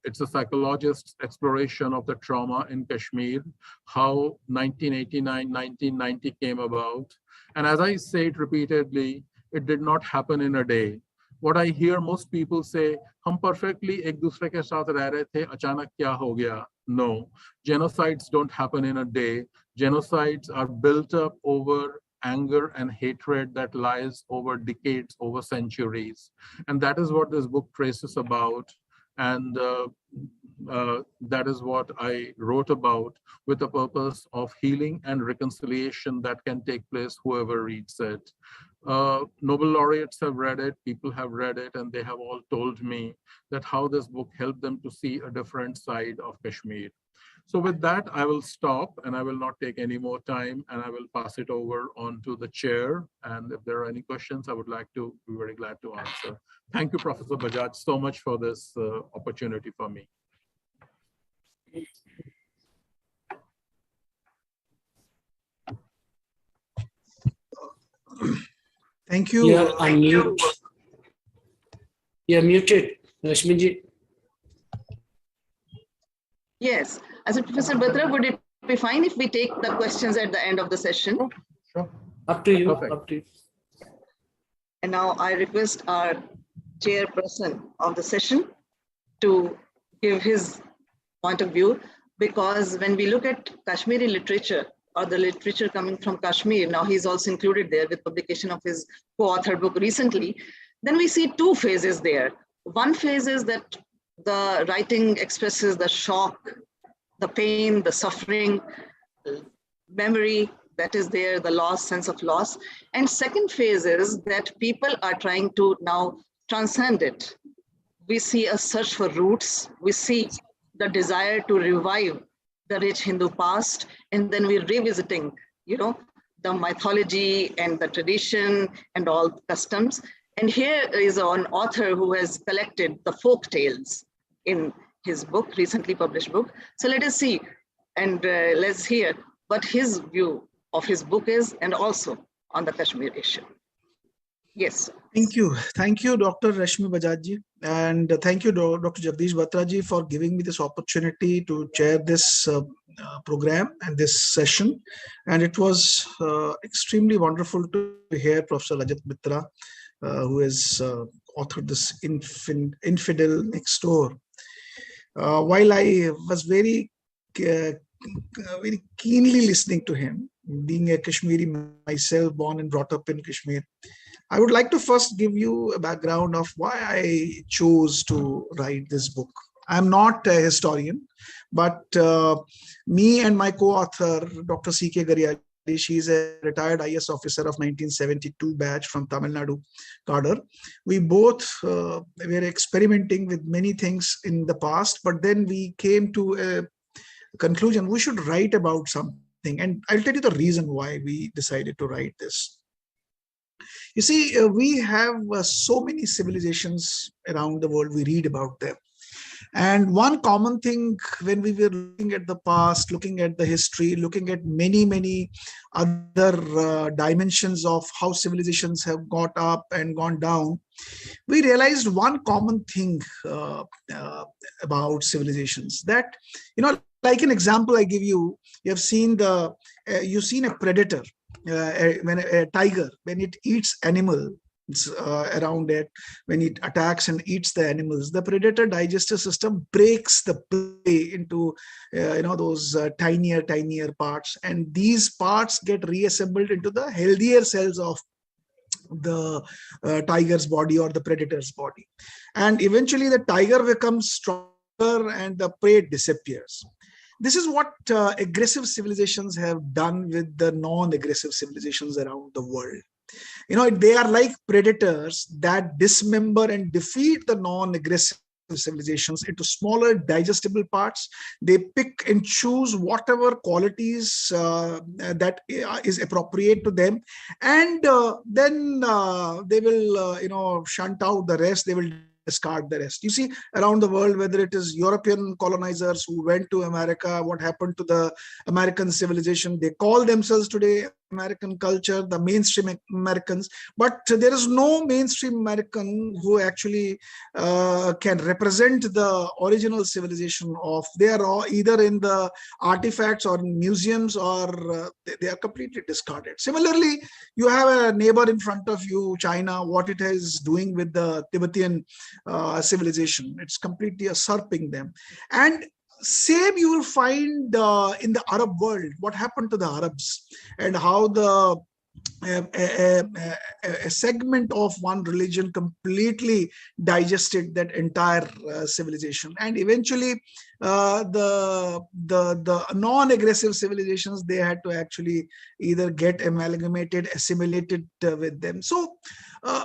it's a psychologist's exploration of the trauma in Kashmir, how 1989, 1990 came about. And as I say it repeatedly, it did not happen in a day. What I hear most people say, hum perfectly ek dusre ke saath reh rahe the, achanak kya ho gaya? No, genocides don't happen in a day. Genocides are built up over anger and hatred that lies over decades, over centuries. And that is what this book traces about. And that is what I wrote about, with the purpose of healing and reconciliation that can take place whoever reads it. Nobel laureates have read it, people have read it, and they have all told me that how this book helped them to see a different side of Kashmir. So with that, I will stop and I will not take any more time, and I will pass it over on to the chair. And if there are any questions, I would like to be very glad to answer. Thank you, Professor Bajaj, so much for this opportunity for me. Thank you. You are unmute. You are muted, Rashmi. Yes. As a Professor Batra, would it be fine if we take the questions at the end of the session? Sure. Up to you. Perfect. Up to you. And now I request our chairperson of the session to give his point of view, because when we look at Kashmiri literature, or the literature coming from Kashmir, now he's also included there with publication of his co-authored book recently, then we see two phases there. One phase is that the writing expresses the shock, the pain, the suffering, memory that is there, the loss, sense of loss. And second phase is that people are trying to now transcend it. We see a search for roots. We see the desire to revive the rich Hindu past, and then we're revisiting, the mythology and the tradition and all customs. And here is an author who has collected the folk tales in his book, recently published book. So let us see and let's hear what his view of his book is, and also on the Kashmir issue. Yes. Thank you. Thank you, Dr. Rashmi Bajaj. And thank you, Dr. Jagdish Batra, for giving me this opportunity to chair this program and this session. And it was extremely wonderful to hear Professor Rajat Mitra, who has authored this Infidel Next Door. While I was very keenly listening to him, being a Kashmiri myself, born and brought up in Kashmir, I would like to first give you a background of why I chose to write this book. I'm not a historian, but me and my co-author, Dr. C.K. Garyali, she's a retired IS officer of 1972 batch from Tamil Nadu cadre. We both were experimenting with many things in the past, but then we came to a conclusion, we should write about something. And I'll tell you the reason why we decided to write this. You see, we have so many civilizations around the world, we read about them. And one common thing when we were looking at the past, looking at the history, looking at many other dimensions of how civilizations have got up and gone down, we realized one common thing about civilizations, that, like an example I give you, you've seen you've seen a predator. When a tiger, when it eats animals around it, when it attacks and eats the animals, the predator digestive system breaks the prey into those tinier parts, and these parts get reassembled into the healthier cells of the tiger's body or the predator's body, and eventually the tiger becomes stronger and the prey disappears. This is what aggressive civilizations have done with the non-aggressive civilizations around the world. They are like predators that dismember and defeat the non-aggressive civilizations into smaller digestible parts. They pick and choose whatever qualities that is appropriate to them, and then they will shunt out the rest. They will discard the rest. You see, around the world, whether it is European colonizers who went to America, what happened to the American civilization? They call themselves today American culture, the mainstream Americans, but there is no mainstream American who actually can represent the original civilization of. They are all either in the artifacts or in museums, or they are completely discarded. Similarly, you have a neighbor in front of you, China, what it is doing with the Tibetan civilization. It's completely usurping them. And same you will find in the Arab world. What happened to the Arabs, and how the a segment of one religion completely digested that entire civilization, and eventually the non-aggressive civilizations, they had to actually either get amalgamated, assimilated with them. So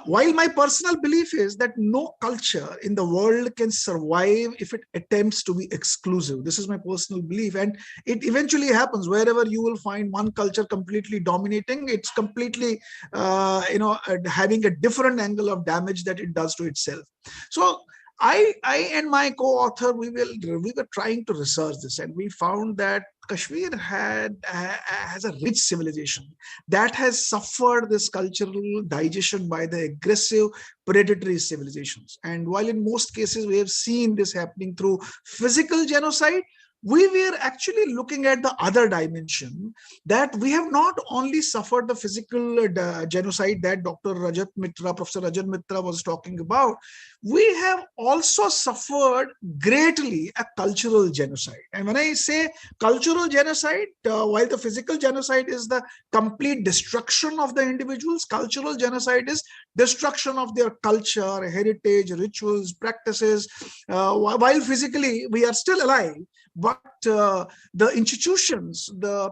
while my personal belief is that no culture in the world can survive if it attempts to be exclusive. This is my personal belief, and it eventually happens. Wherever you will find one culture completely dominating, it's completely having a different angle of damage that it does to itself. So I and my co-author, we were trying to research this, and we found that Kashmir has a rich civilization that has suffered this cultural digestion by the aggressive predatory civilizations. And while in most cases we have seen this happening through physical genocide, we were actually looking at the other dimension, that we have not only suffered the physical genocide that Professor Rajat Mitra was talking about, we have also suffered greatly a cultural genocide. And when I say cultural genocide, while the physical genocide is the complete destruction of the individuals, cultural genocide is destruction of their culture, heritage, rituals, practices. While physically we are still alive, but the institutions, the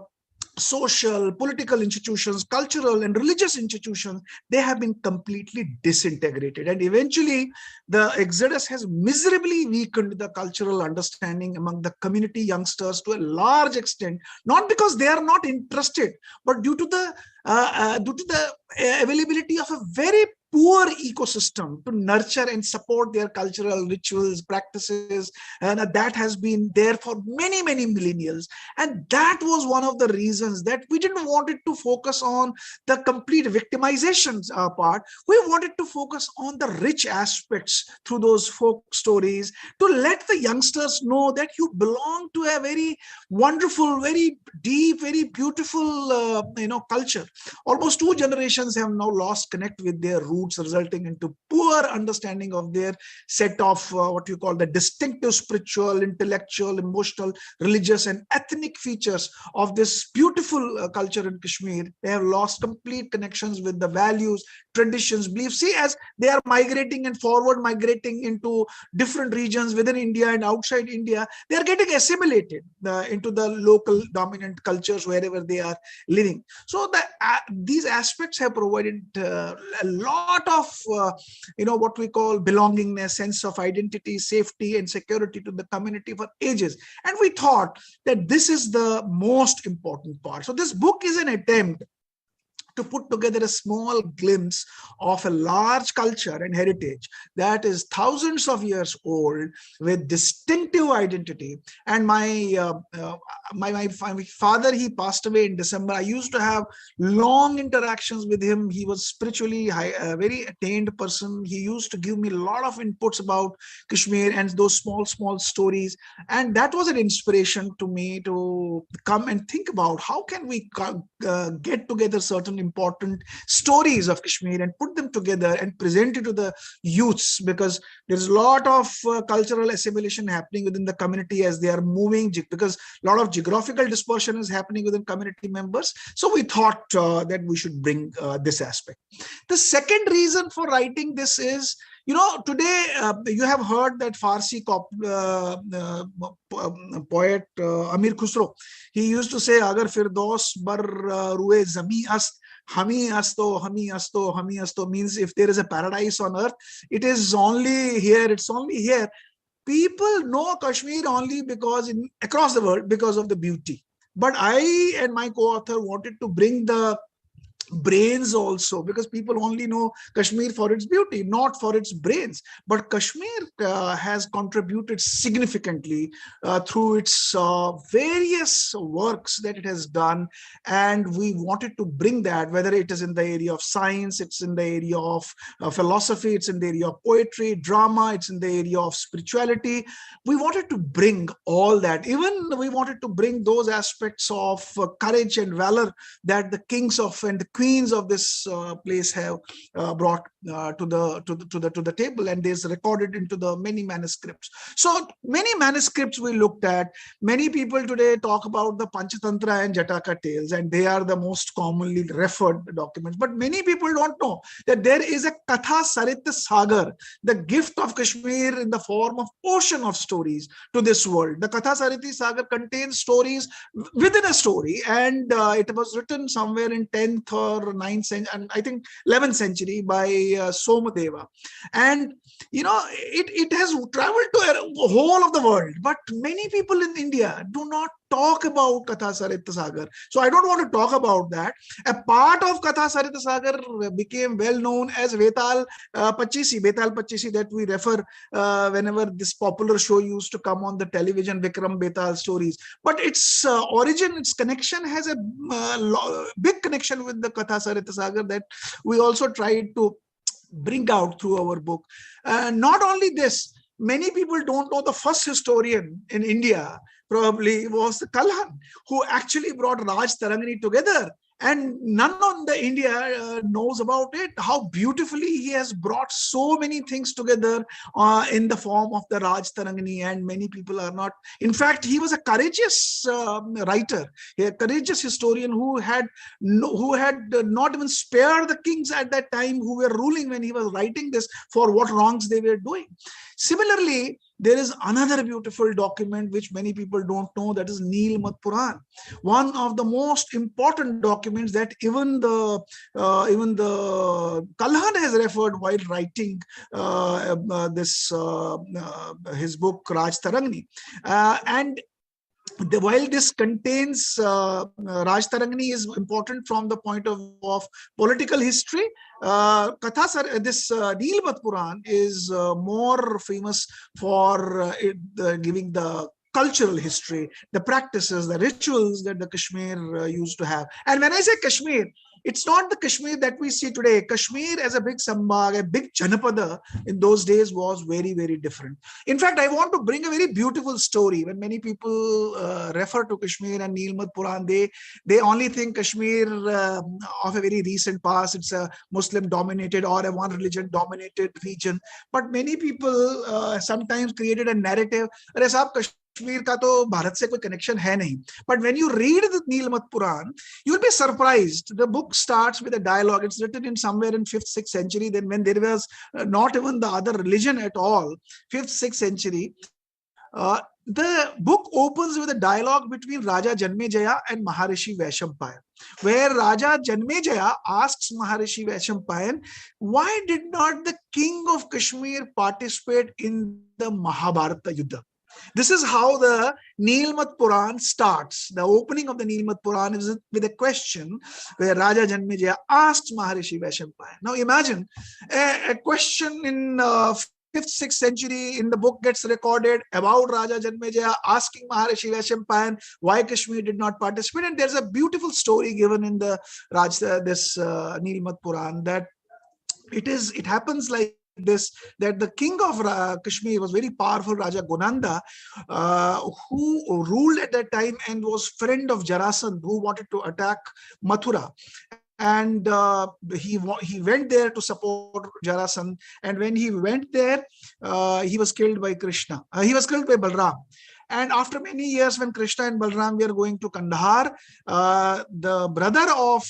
social, political institutions, cultural and religious institutions, they have been completely disintegrated. And eventually, the exodus has miserably weakened the cultural understanding among the community youngsters to a large extent, not because they are not interested, but due to the availability of a very poor ecosystem to nurture and support their cultural rituals, practices, and that has been there for many, many millennials. And that was one of the reasons that we didn't want it to focus on the complete victimization part. We wanted to focus on the rich aspects through those folk stories, to let the youngsters know that you belong to a very wonderful, very deep, very beautiful culture. Almost 2 generations have now lost connect with their roots, resulting into poor understanding of their set of what you call the distinctive spiritual, intellectual, emotional, religious and ethnic features of this beautiful culture in Kashmir. They have lost complete connections with the values, traditions, beliefs. See, as they are migrating and forward migrating into different regions within India and outside India, they are getting assimilated into the local dominant cultures wherever they are living. So these aspects have provided a lot of what we call belongingness, sense of identity, safety and security to the community for ages. And we thought that this is the most important part. So this book is an attempt to put together a small glimpse of a large culture and heritage that is thousands of years old with distinctive identity. And my father, he passed away in December. I used to have long interactions with him. He was spiritually a very attained person. He used to give me a lot of inputs about Kashmir and those small stories. And that was an inspiration to me to come and think about how can we get together certain important stories of Kashmir and put them together and present it to the youths, because there's a lot of cultural assimilation happening within the community as they are moving, because a lot of geographical dispersion is happening within community members. So we thought that we should bring this aspect. The second reason for writing this is, today you have heard that Farsi poet Amir Khusro, he used to say, "Agar Firdaus bar ruye zami ast, hami asto," means if there is a paradise on earth, it is only here, it's only here. People know Kashmir only because across the world because of the beauty. But I and my co-author wanted to bring the brains also, because people only know Kashmir for its beauty, not for its brains. But Kashmir has contributed significantly through its various works that it has done, and we wanted to bring that, whether it is in the area of science, it's in the area of philosophy, it's in the area of poetry, drama, it's in the area of spirituality. We wanted to bring all that. Even we wanted to bring those aspects of courage and valor that the kings of and the queens of this place have brought to the table, and is recorded into the many manuscripts. So many manuscripts we looked at. Many people today talk about the Panchatantra and Jataka tales, and they are the most commonly referred documents. But many people don't know that there is a Katha Sarit Sagar, the gift of Kashmir in the form of ocean of stories to this world. The Katha Sariti Sagar contains stories within a story, and it was written somewhere in 10th or 9th century, and I think 11th century by Somadeva. And it has traveled to the whole of the world, but many people in India do not talk about Katha Sarita Sagar. So I don't want to talk about that. A part of Katha Sarita Sagar became well known as Vetal Pachisi, that we refer whenever this popular show used to come on the television, Vikram Betal stories. But its origin, its connection has a big connection with the Katha Sarita Sagar that we also tried to bring out through our book. Not only this, many people don't know the first historian in India probably was the Kalhan, who actually brought Raj Tarangani together. And none of the India knows about it, how beautifully he has brought so many things together in the form of the Raj Tarangani, and many people are not. In fact, he was a courageous writer, a courageous historian who had not even spared the kings at that time who were ruling when he was writing this for what wrongs they were doing. Similarly, there is another beautiful document which many people don't know, that is Nilmat Puran, one of the most important documents that even the Kalhan has referred while writing his book Raj Tarangani. While this contains Raj Tarangani is important from the point of view of political history, Nilmat Puran is more famous for giving the cultural history, the practices, the rituals that the Kashmir used to have. And when I say Kashmir, it's not the Kashmir that we see today. Kashmir as a big Sambhag, a big Janapada in those days was very, very different. In fact, I want to bring a very beautiful story. When many people refer to Kashmir and Nilmat Puran, they only think Kashmir of a very recent past. It's a Muslim-dominated or a one-religion-dominated region. But many people sometimes created a narrative, "Arey sahab, Kashmir ka to Bharat se koi connection hai nahi." But when you read the Nilmat Puran, you'll be surprised. The book starts with a dialogue. It's written in somewhere in 5th, 6th century, then when there was not even the other religion at all, 5th, 6th century. The book opens with a dialogue between Raja Janmejaya and Maharishi Vaishampayan, where Raja Janmejaya asks Maharishi Vaishampayan, why did not the king of Kashmir participate in the Mahabharata Yuddha? This is how the Nilmat Puran starts. The opening of the Nilmat Puran is with a question where Raja Janmejaya asks Maharishi Vaishampayan. Now imagine a question in 5th, 6th century in the book gets recorded about Raja Janmejaya asking Maharishi Vaishampayan why Kashmir did not participate. And there's a beautiful story given in the Nilmat Puran that it happens like this, that the king of Kashmir was very powerful, Raja Gunanda, who ruled at that time and was friend of Jarasandh, who wanted to attack Mathura. And he went there to support Jarasandh. And when he went there, he was killed by Krishna. He was killed by Balram. And after many years, when Krishna and Balram were going to Kandahar, the brother of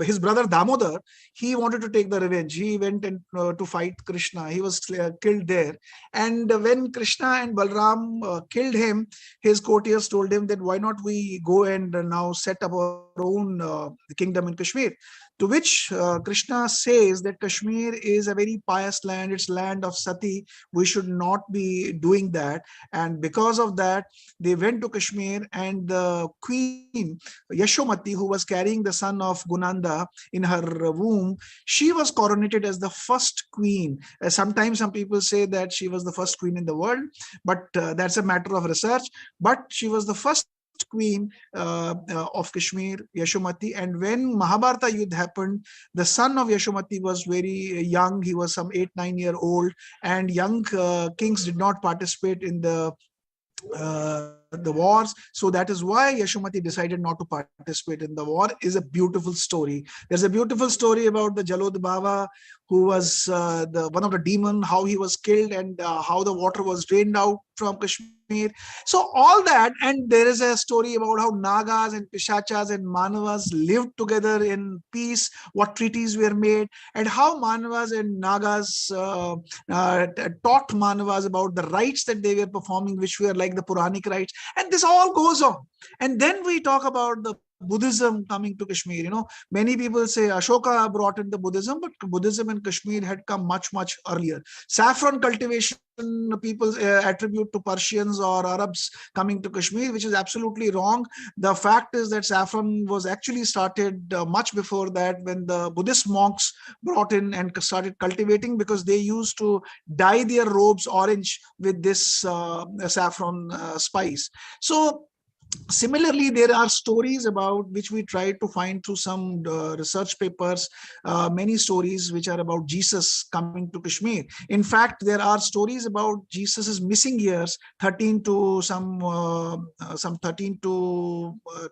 his brother Damodar, he wanted to take the revenge. He went to fight Krishna. He was killed there. And when Krishna and Balram killed him, his courtiers told him that why not we go and now set up our own kingdom in Kashmir. To which Krishna says that Kashmir is a very pious land. It's land of Sati. We should not be doing that. And because of that, they went to Kashmir, and the queen Yashomati, who was carrying the son of Gunanda in her womb, she was coronated as the first queen. Sometimes some people say that she was the first queen in the world, but that's a matter of research. But she was the first queen of Kashmir, Yashomati. And when Mahabharata Yuddha happened, the son of Yashomati was very young. He was some 8-9 year old, and young kings did not participate in the wars. So that is why Yashomati decided not to participate in the war. Is a beautiful story. There's a beautiful story about the Jalod Baba, who was one of the demon, how he was killed, and how the water was drained out from Kashmir. So all that, and there is a story about how Nagas and Pishachas and Manavas lived together in peace, what treaties were made, and how Manavas and Nagas taught Manavas about the rites that they were performing, which were like the Puranic rites. And this all goes on. And then we talk about the Buddhism coming to Kashmir. You know, many people say Ashoka brought in the Buddhism, but Buddhism in Kashmir had come much, much earlier. Saffron cultivation, people attribute to Persians or Arabs coming to Kashmir, which is absolutely wrong. The fact is that saffron was actually started much before that, when the Buddhist monks brought in and started cultivating, because they used to dye their robes orange with this saffron spice. So similarly, there are stories about which we try to find through some research papers, many stories which are about Jesus coming to Kashmir. In fact, there are stories about Jesus's missing years, 13 to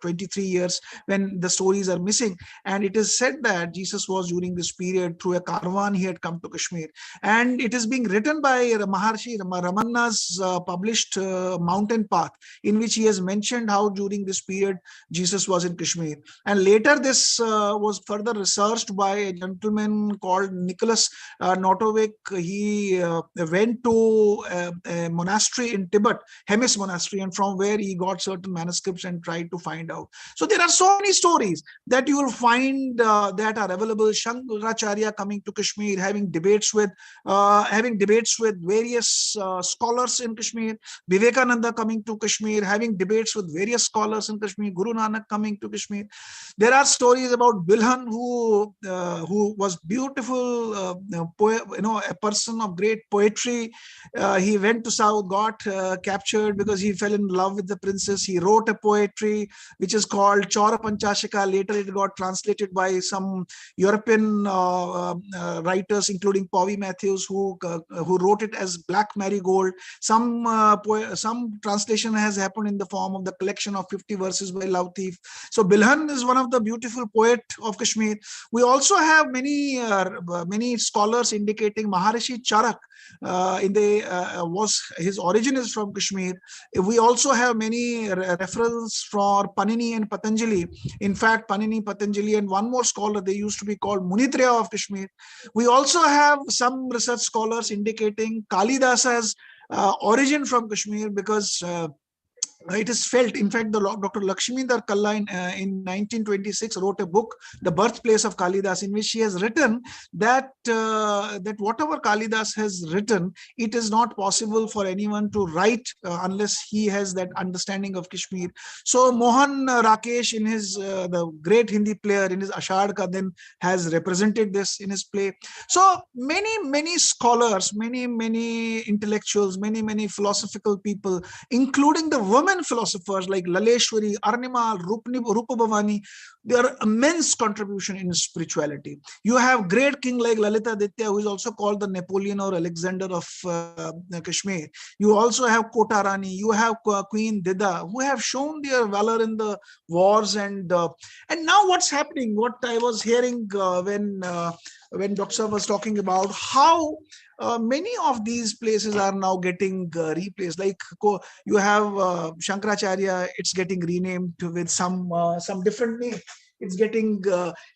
23 years, when the stories are missing. And it is said that Jesus was during this period, through a caravan, he had come to Kashmir. And it is being written by Maharshi Ramanna's published Mountain Path, in which he has mentioned how during this period Jesus was in Kashmir. And later this was further researched by a gentleman called Nicholas Notovic. He went to a monastery in Tibet, Hemis Monastery, and from where he got certain manuscripts and tried to find out. So there are so many stories that you will find that are available. Shankaracharya coming to Kashmir, having debates with various scholars in Kashmir. Vivekananda coming to Kashmir, having debates with various scholars in Kashmir. Guru Nanak coming to Kashmir. There are stories about Bilhan, who was beautiful, a person of great poetry. He went to South, got captured because he fell in love with the princess. He wrote a poetry which is called Chaura Panchashika. Later it got translated by some European writers, including Povey Matthews, who wrote it as Black Marigold. Some translation has happened in the form of the collection of 50 verses by Love Thief. So Bilhan is one of the beautiful poet of Kashmir. We also have many scholars indicating Maharishi Charak his origin is from Kashmir. We also have many references for Panini and Patanjali. In fact, Panini, Patanjali, and one more scholar, they used to be called Munitraya of Kashmir. We also have some research scholars indicating Kalidasa's origin from Kashmir, because it is felt. In fact, Dr. Lakshmindar Kalla in 1926 wrote a book, The Birthplace of Kalidas, in which he has written that whatever Kalidas has written, it is not possible for anyone to write unless he has that understanding of Kashmir. So Mohan Rakesh, in his the great Hindi player, in his Ashad Ka Din, has represented this in his play. So many scholars, many intellectuals, many philosophical people, including the women philosophers like Laleshwari, Arnima, Rupa Bhavani, there are immense contribution in spirituality. You have great king like Lalita Aditya, who is also called the Napoleon or Alexander of Kashmir. You also have Kota Rani, you have Queen Dida, who have shown their valor in the wars. And now what's happening, what I was hearing when Dr. was talking about how many of these places are now getting replaced. Like you have Shankaracharya, it's getting renamed with some different name. It's getting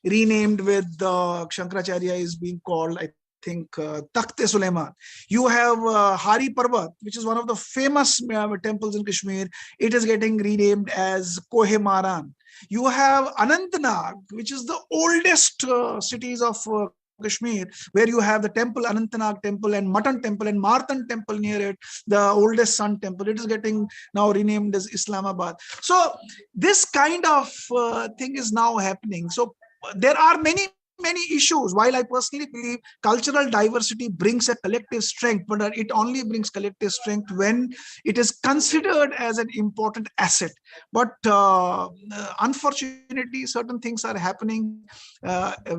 renamed with Shankaracharya is being called, I think, Takht-e Sulaiman. You have Hari Parvat, which is one of the famous temples in Kashmir. It is getting renamed as Kohe Maran. You have Anantnag, which is the oldest cities of Kashmir, where you have the temple, Anantnag temple, and Matan temple, and Martan temple near it, the oldest sun temple. It is getting now renamed as Islamabad. So this kind of thing is now happening. So there are many issues. While I personally believe cultural diversity brings a collective strength, but it only brings collective strength when it is considered as an important asset. But unfortunately, certain things are happening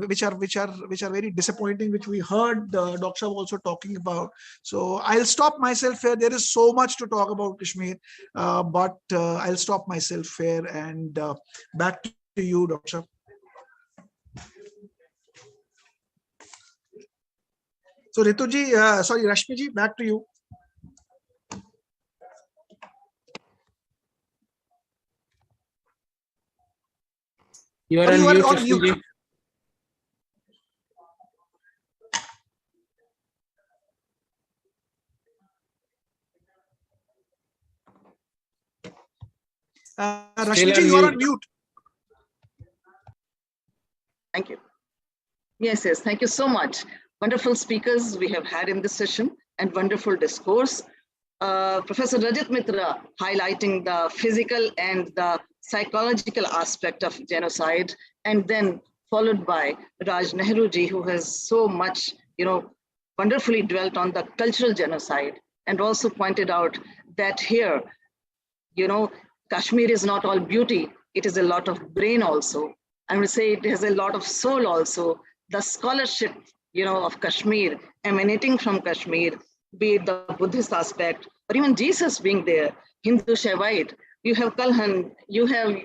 which are very disappointing, which we heard Dr. also talking about. So I'll stop myself here. There is so much to talk about Kashmir, but I'll stop myself here, and back to you, Dr. So Rituji, sorry, Rashmiji, back to you. You are on mute. Rashmiji, you are on mute. Thank you. Yes, thank you so much. Wonderful speakers we have had in this session and wonderful discourse. Professor Rajat Mitra highlighting the physical and the psychological aspect of genocide, and then followed by Raj Nehru ji, who has so much, wonderfully dwelt on the cultural genocide, and also pointed out that here, Kashmir is not all beauty, it is a lot of brain also. I would say it has a lot of soul also. The scholarship, of Kashmir, emanating from Kashmir, be it the Buddhist aspect, or even Jesus being there, Hindu Shaivite, you have Kalhan, you have,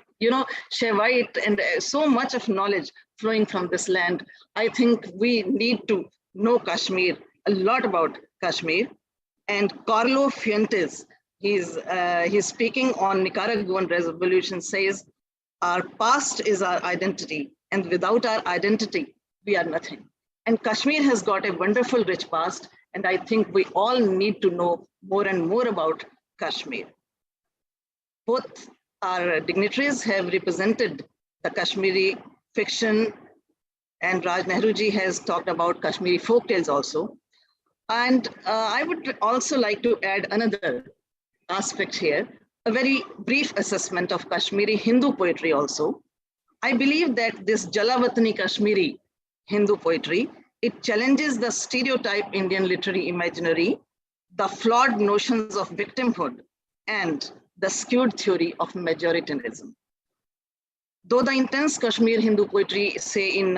Shaivite, and so much of knowledge flowing from this land. I think we need to know Kashmir, a lot about Kashmir. And Carlo Fuentes, he's speaking on Nicaraguan revolution, says, our past is our identity, and without our identity, we are nothing. And Kashmir has got a wonderful, rich past, and I think we all need to know more and more about Kashmir. Both our dignitaries have represented the Kashmiri fiction, and Raj Nehru ji has talked about Kashmiri folktales also. And I would also like to add another aspect here, a very brief assessment of Kashmiri Hindu poetry also. I believe that this Jalavatani Kashmiri Hindu poetry, it challenges the stereotype Indian literary imaginary, the flawed notions of victimhood, and the skewed theory of majoritarianism. Though the intense Kashmir Hindu poetry, say in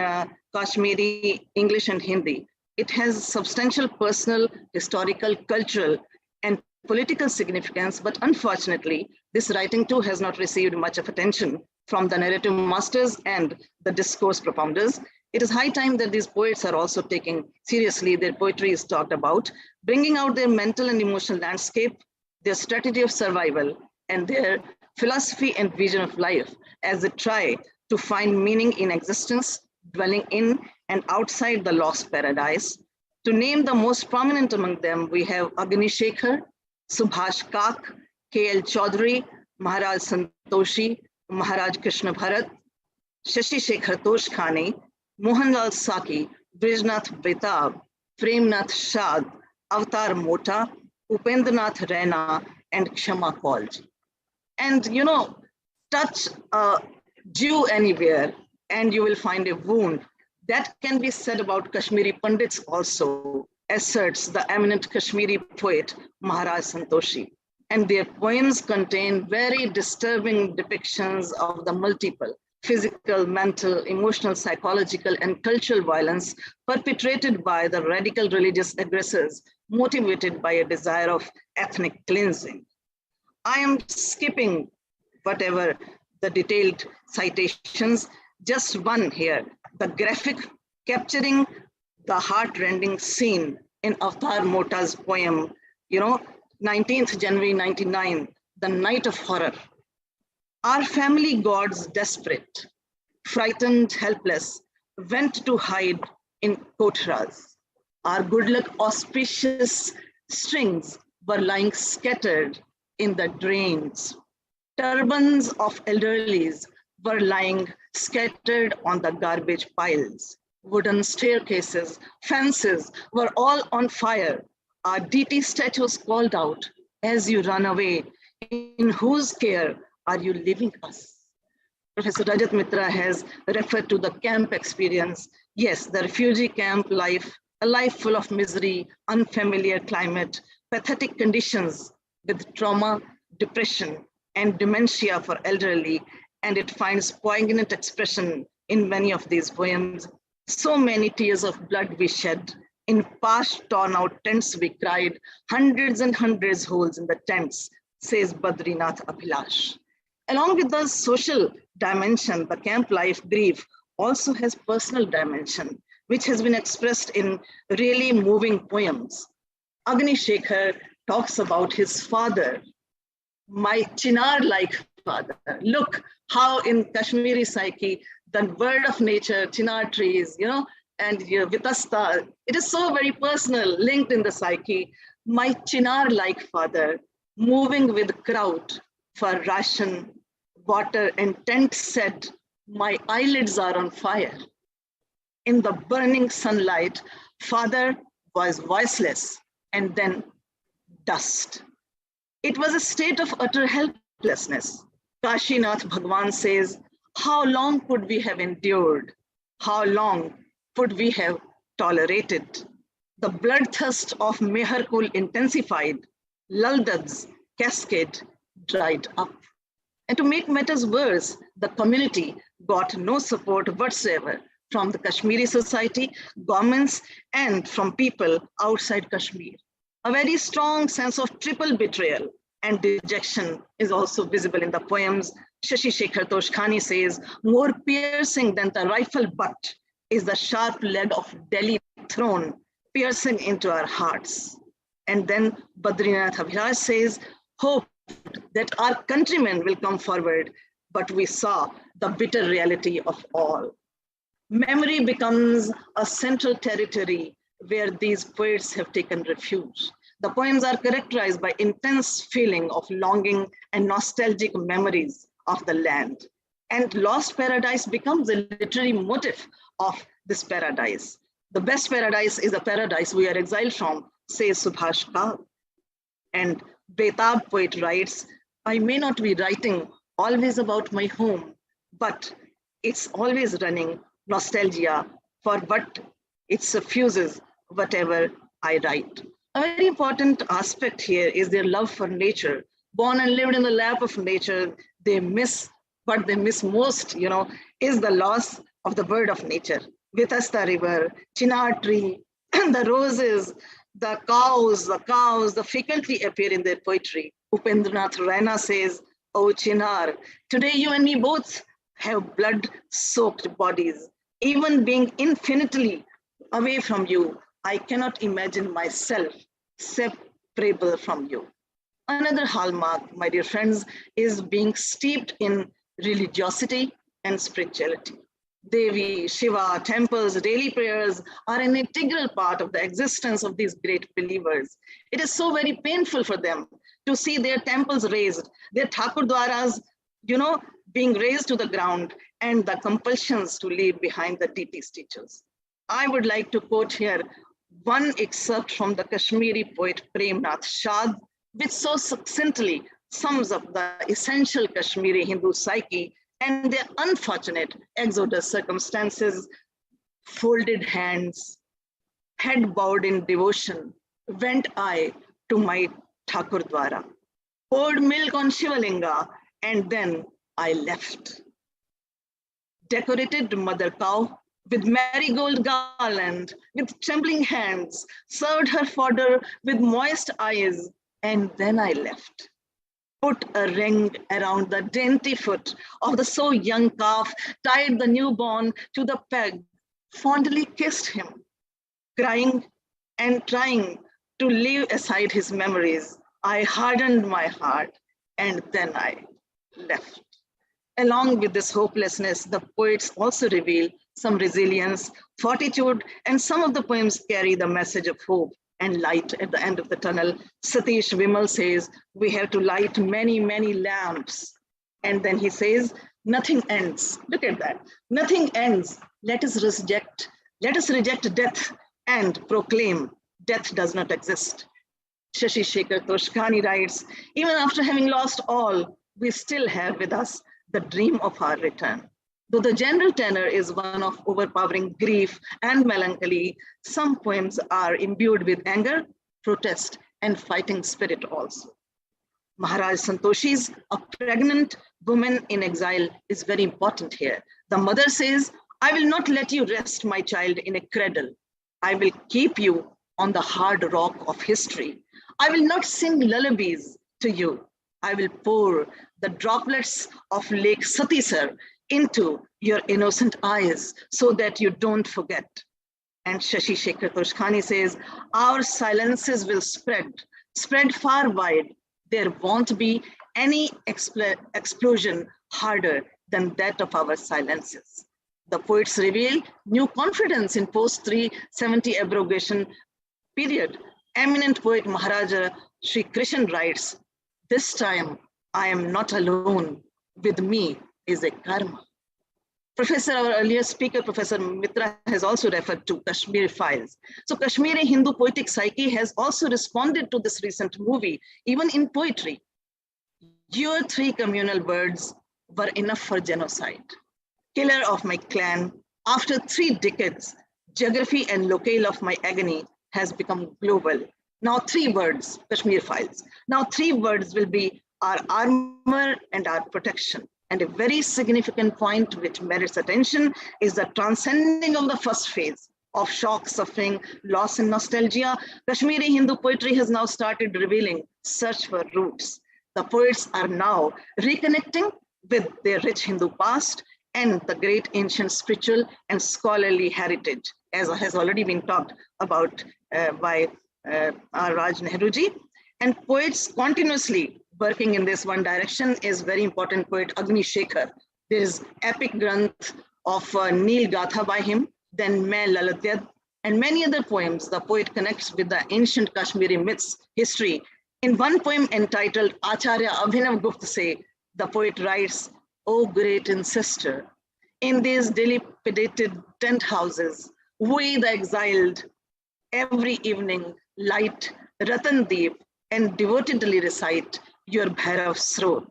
Kashmiri, English and Hindi, it has substantial personal, historical, cultural, and political significance, but unfortunately, this writing too has not received much of attention from the narrative masters and the discourse propounders. It is high time that these poets are also taking seriously their poetry is talked about, bringing out their mental and emotional landscape, their strategy of survival, and their philosophy and vision of life as they try to find meaning in existence, dwelling in and outside the lost paradise. To name the most prominent among them, we have Agni Shekhar, Subhash Kak, K.L. Chaudhary, Maharaj Santoshi, Maharaj Krishna Bharat, Shashi Shekhar Toshkhani, Mohanlal Saki, Brijnath Betab, Premnath Shad, Avatar Mota, Upendranath Raina, and Kshama Kaulji. And touch a Jew anywhere and you will find a wound. That can be said about Kashmiri Pandits also, asserts the eminent Kashmiri poet Maharaj Santoshi. And their poems contain very disturbing depictions of the multiple physical, mental, emotional, psychological, and cultural violence perpetrated by the radical religious aggressors, motivated by a desire of ethnic cleansing. I am skipping whatever the detailed citations, just one here, the graphic capturing the heart-rending scene in Avatar Mota's poem, 19th January 99, The Night of Horror. Our family gods desperate, frightened, helpless, went to hide in kotras. Our good luck auspicious strings were lying scattered in the drains. Turbans of elderlies were lying scattered on the garbage piles. Wooden staircases, fences were all on fire. Our deity statues called out, as you run away, in whose care are you leaving us? Professor Rajat Mitra has referred to the camp experience. Yes, the refugee camp life, a life full of misery, unfamiliar climate, pathetic conditions with trauma, depression, and dementia for elderly, and it finds poignant expression in many of these poems. So many tears of blood we shed. In past torn out tents we cried, hundreds and hundreds holes in the tents, says Badrinath Abhilash. Along with the social dimension, the camp life grief also has personal dimension, which has been expressed in really moving poems. Agni Shekhar talks about his father, my chinar-like father. Look how in Kashmiri psyche, the word of nature, chinar trees, and Vitasta, it is so very personal, linked in the psyche. My chinar-like father, moving with crowd for ration, water, and tent set, my eyelids are on fire. In the burning sunlight, father was voiceless and then dust. It was a state of utter helplessness. Kashinath Bhagwan says, how long could we have endured? How long could we have tolerated? The bloodthirst of Meherkul intensified, Laldad's cascade dried up. And to make matters worse, the community got no support whatsoever from the Kashmiri society, governments, and from people outside Kashmir. A very strong sense of triple betrayal and dejection is also visible in the poems. Shashi Shekhar Toshkhani says, more piercing than the rifle butt is the sharp lead of Delhi thrown, piercing into our hearts. And then Badrinath Abhilash says, hope that our countrymen will come forward, but we saw the bitter reality of all. Memory becomes a central territory where these poets have taken refuge. The poems are characterized by intense feeling of longing and nostalgic memories of the land. And lost paradise becomes a literary motif of this paradise. The best paradise is a paradise we are exiled from, says Subhash Kal. And Betab poet writes, I may not be writing always about my home, but it's always running nostalgia for what it suffuses whatever I write. A very important aspect here is their love for nature. Born and lived in the lap of nature, they miss what they miss most, is the loss of the bird of nature. Vitasta river, chinar tree, the roses, the cows, frequently appear in their poetry. Upendranath Raina says, oh Chinar, today you and me both have blood-soaked bodies. Even being infinitely away from you, I cannot imagine myself separable from you. Another hallmark, my dear friends, is being steeped in religiosity and spirituality. Devi, Shiva, temples, daily prayers are an integral part of the existence of these great believers. It is so very painful for them to see their temples raised, their Thakurdwaras, being raised to the ground, and the compulsions to leave behind the deity statues. I would like to quote here one excerpt from the Kashmiri poet Premnath Shad, which so succinctly sums up the essential Kashmiri Hindu psyche and their unfortunate exodus circumstances. Folded hands, head bowed in devotion, went I to my Thakurdwara, poured milk on Shivalinga, and then I left. Decorated mother cow with marigold garland, with trembling hands, served her fodder with moist eyes, and then I left. Put a ring around the dainty foot of the so young calf, tied the newborn to the peg, fondly kissed him, crying and trying to leave aside his memories. I hardened my heart, and then I left. Along with this hopelessness, the poets also reveal some resilience, fortitude, and some of the poems carry the message of hope and light at the end of the tunnel. Satish Vimal says, we have to light many, many lamps. And then he says, Nothing ends. Look at that. Nothing ends. Let us reject death and proclaim death does not exist. Shashi Shekhar Toshkani writes, even after having lost all, we still have with us the dream of our return. Though the general tenor is one of overpowering grief and melancholy, some poems are imbued with anger, protest, and fighting spirit also. Maharaj Santoshi's A Pregnant Woman in Exile is very important here. The mother says, I will not let you rest, my child, in a cradle. I will keep you on the hard rock of history. I will not sing lullabies to you. I will pour the droplets of Lake Satisar into your innocent eyes so that you don't forget. And Shashi Shekhar Toshkani says, our silences will spread far wide. There won't be any explosion harder than that of our silences. The poets reveal new confidence in post-370 abrogation period. Eminent poet Maharaja Sri Krishan writes, this time I am not alone. With me is a karma. Professor, our earlier speaker, Professor Mitra, has also referred to Kashmir Files. So Kashmiri Hindu poetic psyche has also responded to this recent movie, even in poetry. Your 3 communal words were enough for genocide. Killer of my clan, after 3 decades, geography and locale of my agony has become global. Now 3 words, Kashmir Files. Now 3 words will be our armor and our protection. And a very significant point which merits attention is the transcending of the first phase of shock, suffering, loss, and nostalgia. Kashmiri Hindu poetry has now started revealing search for roots. The poets are now reconnecting with their rich Hindu past and the great ancient spiritual and scholarly heritage, as has already been talked about by our Raj Nehruji. And poets continuously working in this one direction is very important poet Agni Shekhar. There is epic granth of Neel Gatha by him, then Main Lalatyad, and many other poems. The poet connects with the ancient Kashmiri myths, history. In one poem entitled Acharya Abhinav Gupta Se, the poet writes, O great ancestor, in these dilapidated tent houses, we the exiled, every evening light Ratan Deep and devotedly recite your Bhairav Srot.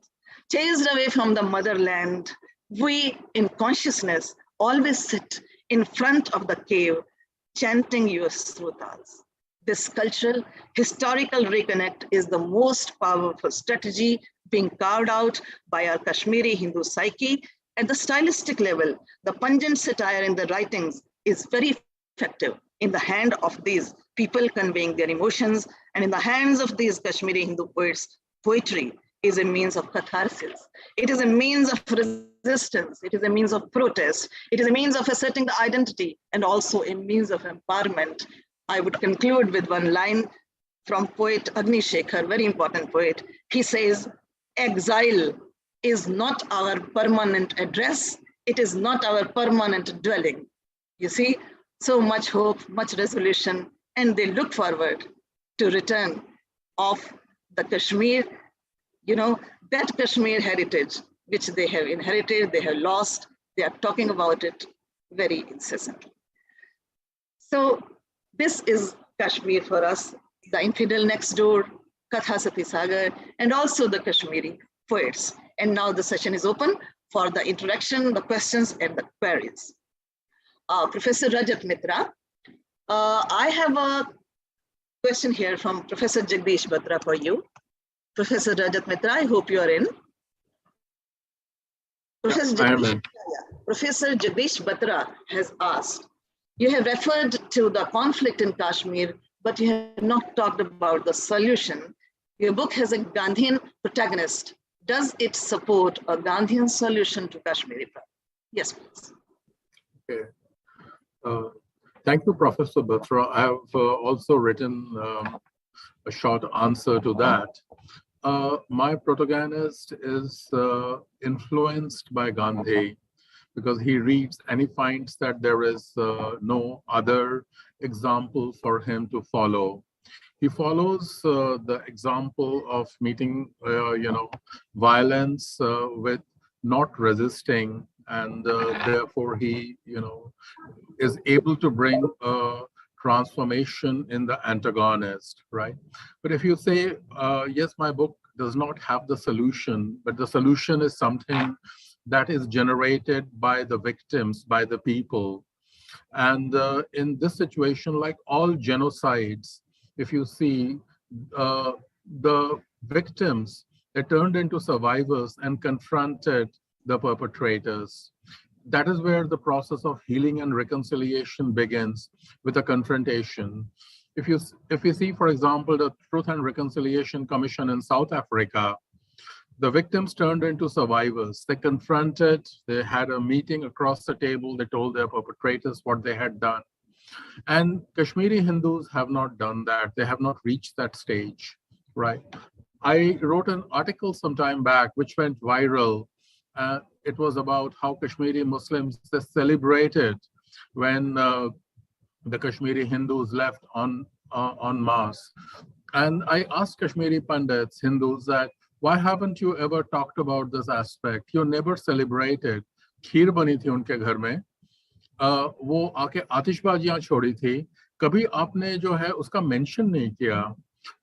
Chased away from the motherland, we in consciousness always sit in front of the cave, chanting your Srotas. This cultural, historical reconnect is the most powerful strategy being carved out by our Kashmiri Hindu psyche. At the stylistic level, the pungent satire in the writings is very effective in the hand of these people conveying their emotions, and in the hands of these Kashmiri Hindu poets, poetry is a means of catharsis. It is a means of resistance. It is a means of protest. It is a means of asserting the identity and also a means of empowerment. I would conclude with one line from poet Agni Shekhar, very important poet. He says, exile is not our permanent address. It is not our permanent dwelling. You see, so much hope, much resolution, and they look forward to return of the Kashmir, that Kashmir heritage, which they have inherited, they have lost, they are talking about it very incessantly. So this is Kashmir for us, the infidel next door, Katha Sati Sagar, and also the Kashmiri poets. And now the session is open for the introduction, the questions, and the queries. Professor Rajat Mitra, I have a question here from Professor Jagdish Batra for you. Professor Rajat Mitra, I hope you are in. Professor Jagdish Batra has asked, you have referred to the conflict in Kashmir, but you have not talked about the solution. Your book has a Gandhian protagonist. Does it support a Gandhian solution to Kashmiri problem? Yes, please. Okay. Thank you, Professor Batra. I have also written a short answer to that. My protagonist is influenced by Gandhi because he reads and he finds that there is no other example for him to follow. He follows the example of meeting, violence with not resisting, and therefore he, is able to bring a transformation in the antagonist, right? But if you say, yes, my book does not have the solution, but the solution is something that is generated by the victims, by the people. And in this situation, like all genocides, if you see, the victims, they turned into survivors and confronted the perpetrators. That is where the process of healing and reconciliation begins, with a confrontation. If you see, for example, the Truth and Reconciliation Commission in South Africa, the victims turned into survivors. They confronted, they had a meeting across the table, they told their perpetrators what they had done. And Kashmiri Hindus have not done that. They have not reached that stage, right? I wrote an article some time back which went viral. It was about how Kashmiri Muslims, they celebrated when the Kashmiri Hindus left en masse. And I asked Kashmiri Pandits, Hindus, that why haven't you ever talked about this aspect? You never celebrated. खीर बनी थी उनके घर में, वो आके आतिशबाजियां छोड़ी थी, कभी आपने जो है उसका मेंशन नहीं किया.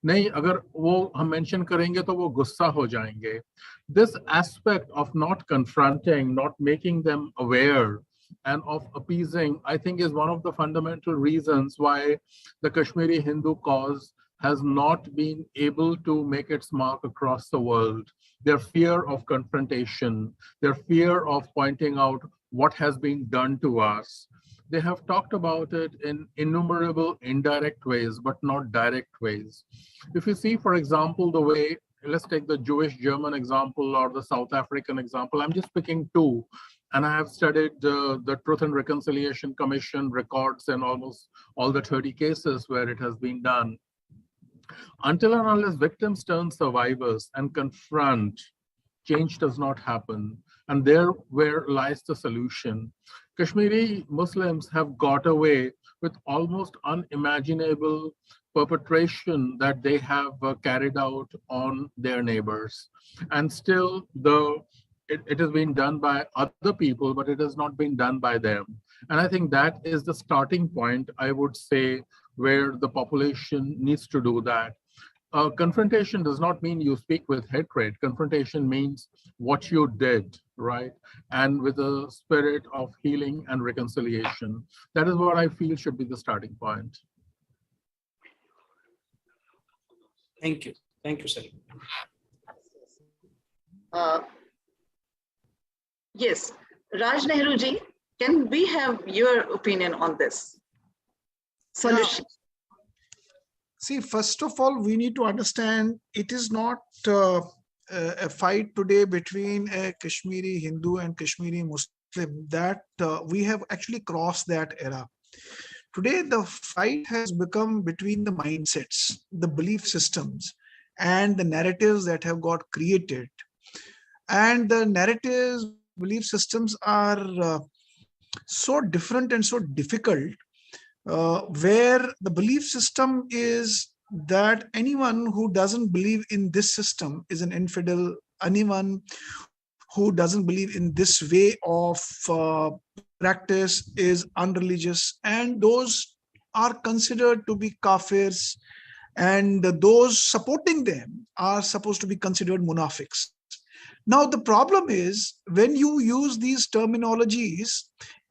नहीं, अगर वो हम मेंशन करेंगे तो वो गुस्सा हो जाएंगे. This aspect of not confronting, not making them aware, and of appeasing, I think is one of the fundamental reasons why the Kashmiri Hindu cause has not been able to make its mark across the world. Their fear of confrontation, their fear of pointing out what has been done to us. They have talked about it in innumerable indirect ways, but not direct ways. If you see, for example, the way, let's take the Jewish German example or the South African example. I'm just picking two. And I have studied the Truth and Reconciliation Commission records and almost all the 30 cases where it has been done. Until and unless victims turn survivors and confront, change does not happen. And there where lies the solution. Kashmiri Muslims have got away with almost unimaginable perpetration that they have carried out on their neighbors. And still it has been done by other people, but it has not been done by them. And I think that is the starting point, I would say, where the population needs to do that. Confrontation does not mean you speak with hatred. Confrontation means what you did, right? And with a spirit of healing and reconciliation. That is what I feel should be the starting point. Thank you. Thank you, sir. Yes, Raj Nehru ji, can we have your opinion on this solution? See, first of all, we need to understand it is not a fight today between a Kashmiri Hindu and Kashmiri Muslim, that we have actually crossed that era. Today, the fight has become between the mindsets, the belief systems, and the narratives that have got created. And the narratives, belief systems are so different and so difficult, where the belief system is that anyone who doesn't believe in this system is an infidel. Anyone who doesn't believe in this way of practice is unreligious, and those are considered to be kafirs, and those supporting them are supposed to be considered munafiqs. Now, the problem is when you use these terminologies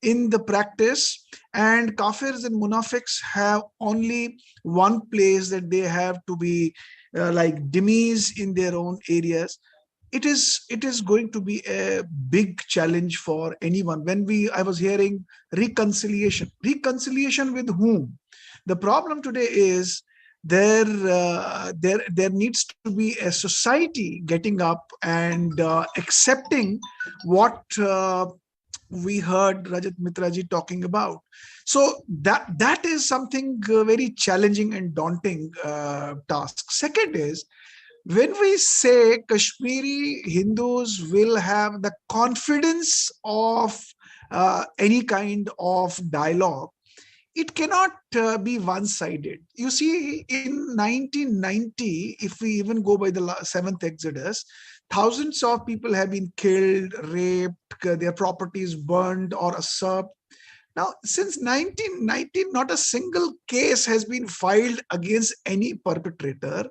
in the practice, and kafirs and munafiqs have only one place that they have to be like dhimmis in their own areas, it is going to be a big challenge for anyone. When I was hearing reconciliation with whom? The problem today is there needs to be a society getting up and accepting what we heard Rajat Mitra ji talking about. So that is something very challenging and daunting task. Second is, when we say Kashmiri Hindus will have the confidence of any kind of dialogue, it cannot be one-sided. You see, in 1990, if we even go by the 7th Exodus, Thousands of people have been killed, raped, their properties burned or usurped. Now, since 1919, not a single case has been filed against any perpetrator.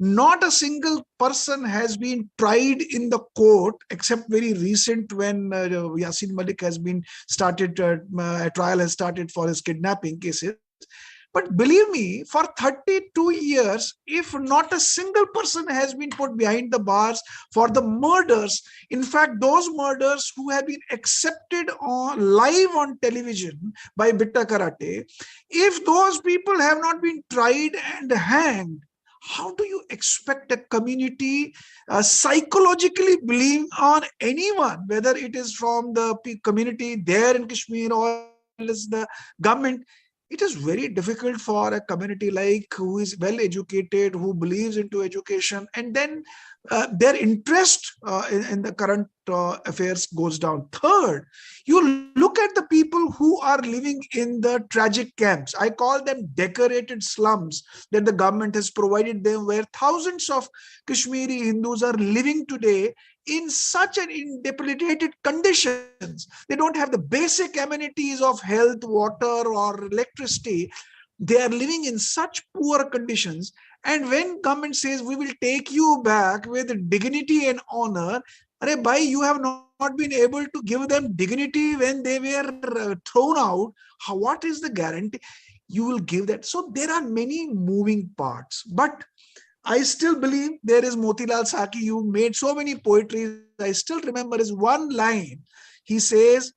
Not a single person has been tried in the court, except very recent when Yasin Malik has been started, a trial has started for his kidnapping cases. But believe me, for 32 years, if not a single person has been put behind the bars for the murders, in fact, those murders who have been accepted live on television by Bitta Karate, if those people have not been tried and hanged, how do you expect a community psychologically believe on anyone, whether it is from the community there in Kashmir or is the government? It is very difficult for a community like who is well educated, who believes into education, and then their interest in the current affairs goes down. Third, you look at the people who are living in the tragic camps. I call them decorated slums that the government has provided them, where thousands of Kashmiri Hindus are living today in such an debilitated conditions. They don't have the basic amenities of health, water, or electricity. They are living in such poor conditions. And when government says, we will take you back with dignity and honor, bhai, you have not been able to give them dignity when they were thrown out. What is the guarantee you will give that? So there are many moving parts. But I still believe there is Motilal Saki. You made so many poetries. I still remember his one line. He says,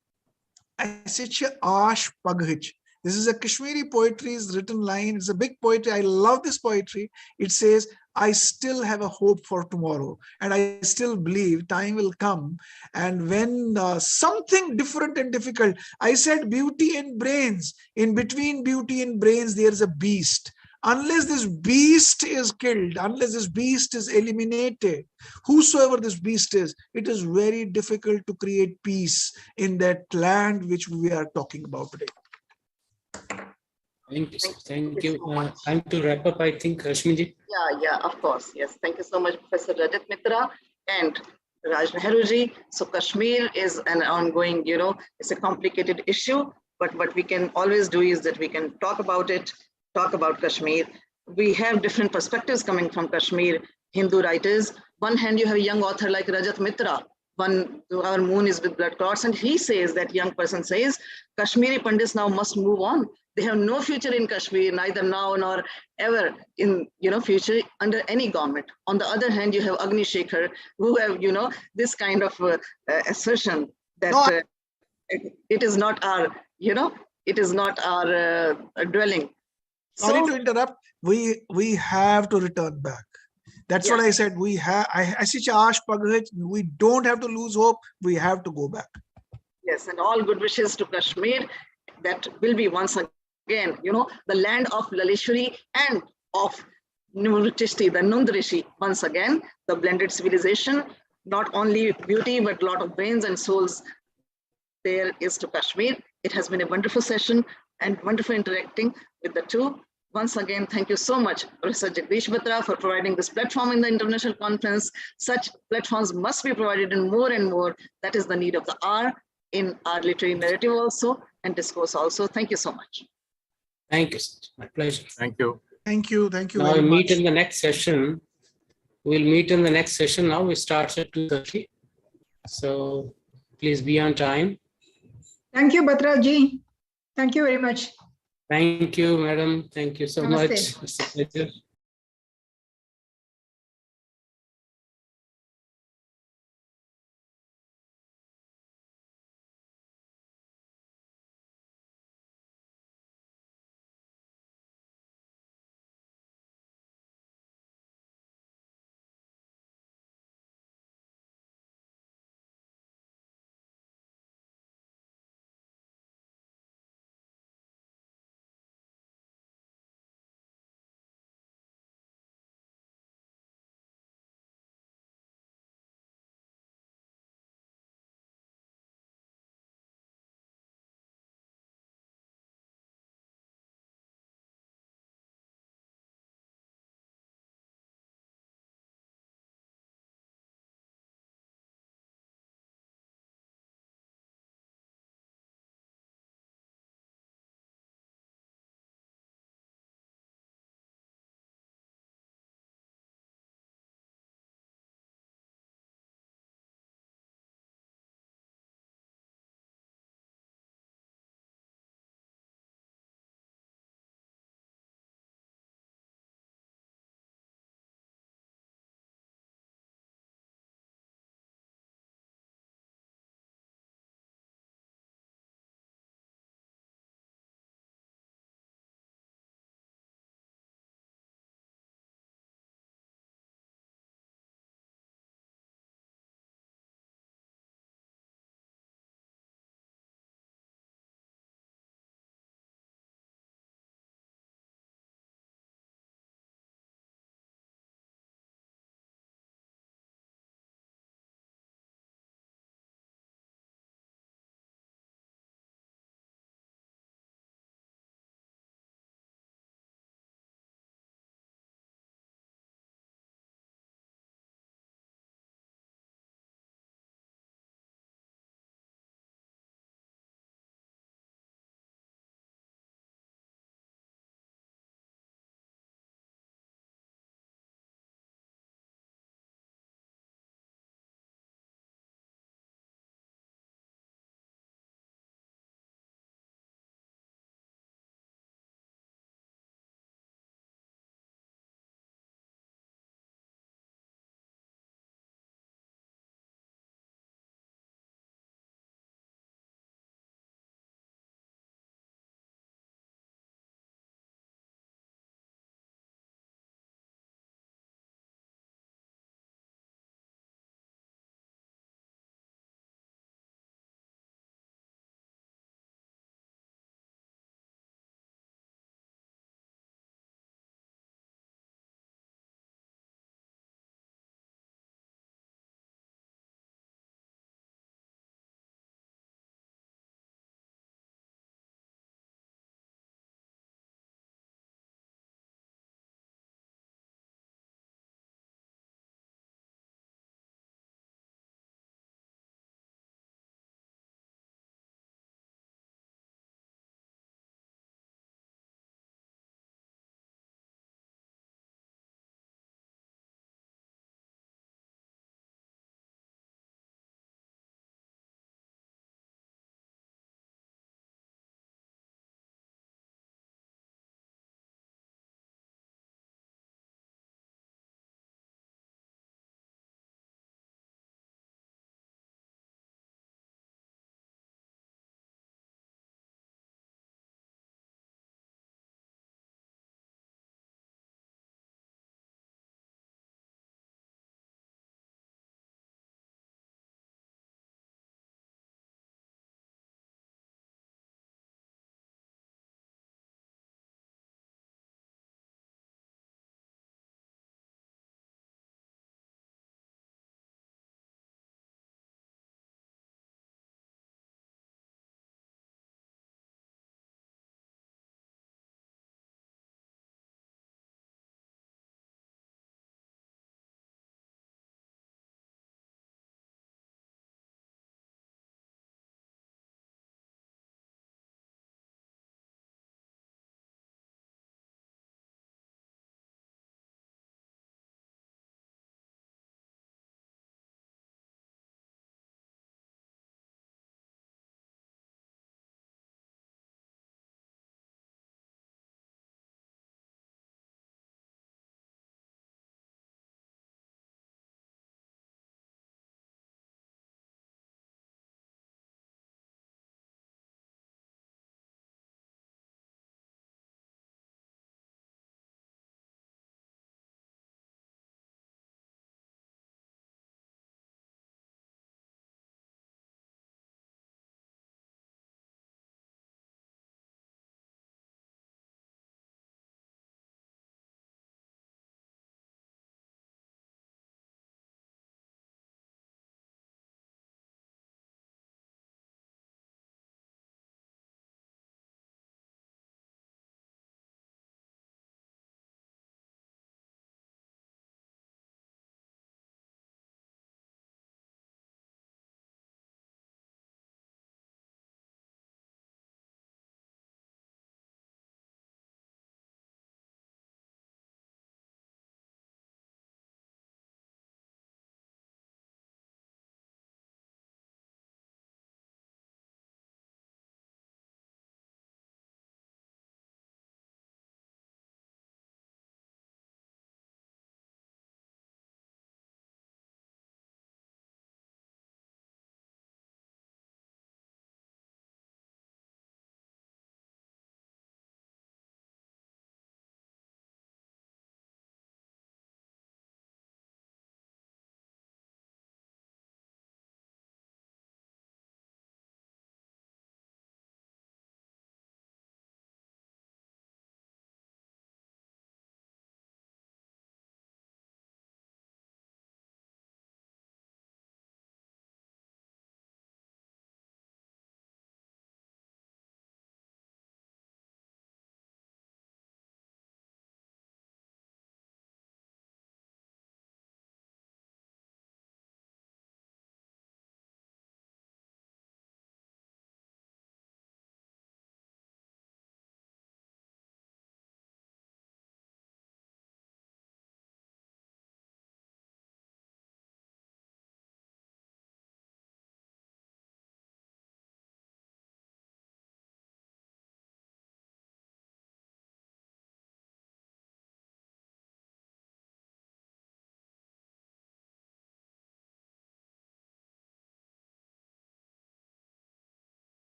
Ash Paghich. This is a Kashmiri poetry's written line. It's a big poetry. I love this poetry. It says, I still have a hope for tomorrow. And I still believe time will come. And when something different and difficult, I said beauty and brains. In between beauty and brains, there's a beast. Unless this beast is killed, unless this beast is eliminated, whosoever this beast is, it is very difficult to create peace in that land which we are talking about today. Thank you. Thank you. Time to wrap up, I think, Rashmiji. Yeah, of course. Yes. Thank you so much, Professor Rajat Mitra and Raj Nehruji. So Kashmir is an ongoing, it's a complicated issue, but what we can always do is that we can talk about it, talk about Kashmir. We have different perspectives coming from Kashmir, Hindu writers. One hand, you have a young author like Rajat Mitra. Our moon is with blood clots, and he says, that young person says, Kashmiri Pandits now must move on. They have no future in Kashmir, neither now nor ever in future under any government. On the other hand, you have Agni Shekhar, who have this kind of assertion that it is not our it is not our dwelling. Sorry to interrupt. We have to return back. That's what I said. We have. We don't have to lose hope. We have to go back. Yes, and all good wishes to Kashmir. That will be once again, the land of Laleshwari and of Nurtishti, the Nund Rishi. Once again, the blended civilization. Not only beauty, but a lot of brains and souls there is to Kashmir. It has been a wonderful session and wonderful interacting with the two. Once again, thank you so much, Professor Jagdish Batra, for providing this platform in the international conference. Such platforms must be provided in more and more. That is the need of the hour in our literary narrative also and discourse also. Thank you so much. Thank you. My pleasure. Thank you. Thank you. Thank you. Now very we'll meet much. in the next session. We'll meet in the next session. Now we start at 2:30. So please be on time. Thank you, Batra ji. Thank you very much. Thank you, madam. Thank you so Namaste. much. It's a pleasure.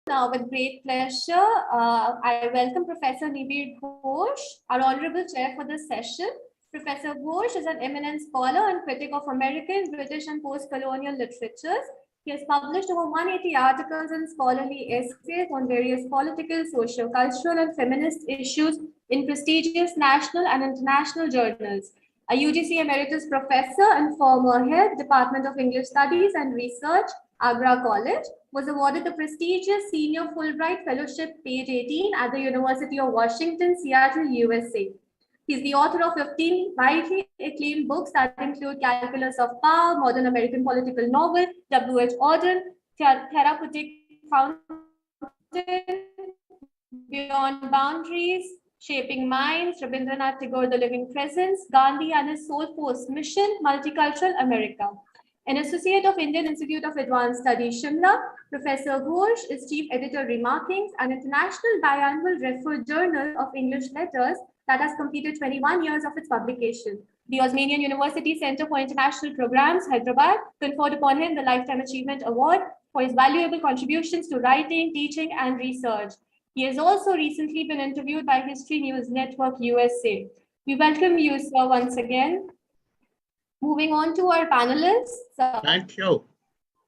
with great pleasure, I welcome Professor Nibir Ghosh, our Honorable Chair for this session. Professor Ghosh is an eminent scholar and critic of American, British, and post-colonial literatures. He has published over 180 articles and scholarly essays on various political, social, cultural, and feminist issues in prestigious national and international journals. A UGC Emeritus Professor and former Head, Department of English Studies and Research, Agra College, was awarded the prestigious Senior Fulbright Fellowship, page 18, at the University of Washington, Seattle, USA. He's the author of 15 widely acclaimed books that include Calculus of Power, Modern American Political Novel, W.H. Auden, Therapeutic Fountain, Beyond Boundaries, Shaping Minds, Rabindranath Tagore, The Living Presence, Gandhi and His Soul Force Mission, Multicultural America. An associate of Indian Institute of Advanced Studies, Shimla, Professor Ghosh is Chief Editor, Remarkings, an international biannual referred journal of English letters that has completed 21 years of its publication. The Osmanian University Center for International Programs, Hyderabad, conferred upon him the Lifetime Achievement Award for his valuable contributions to writing, teaching, and research. He has also recently been interviewed by History News Network USA. We welcome you, sir, once again. Moving on to our panelists. Thank you.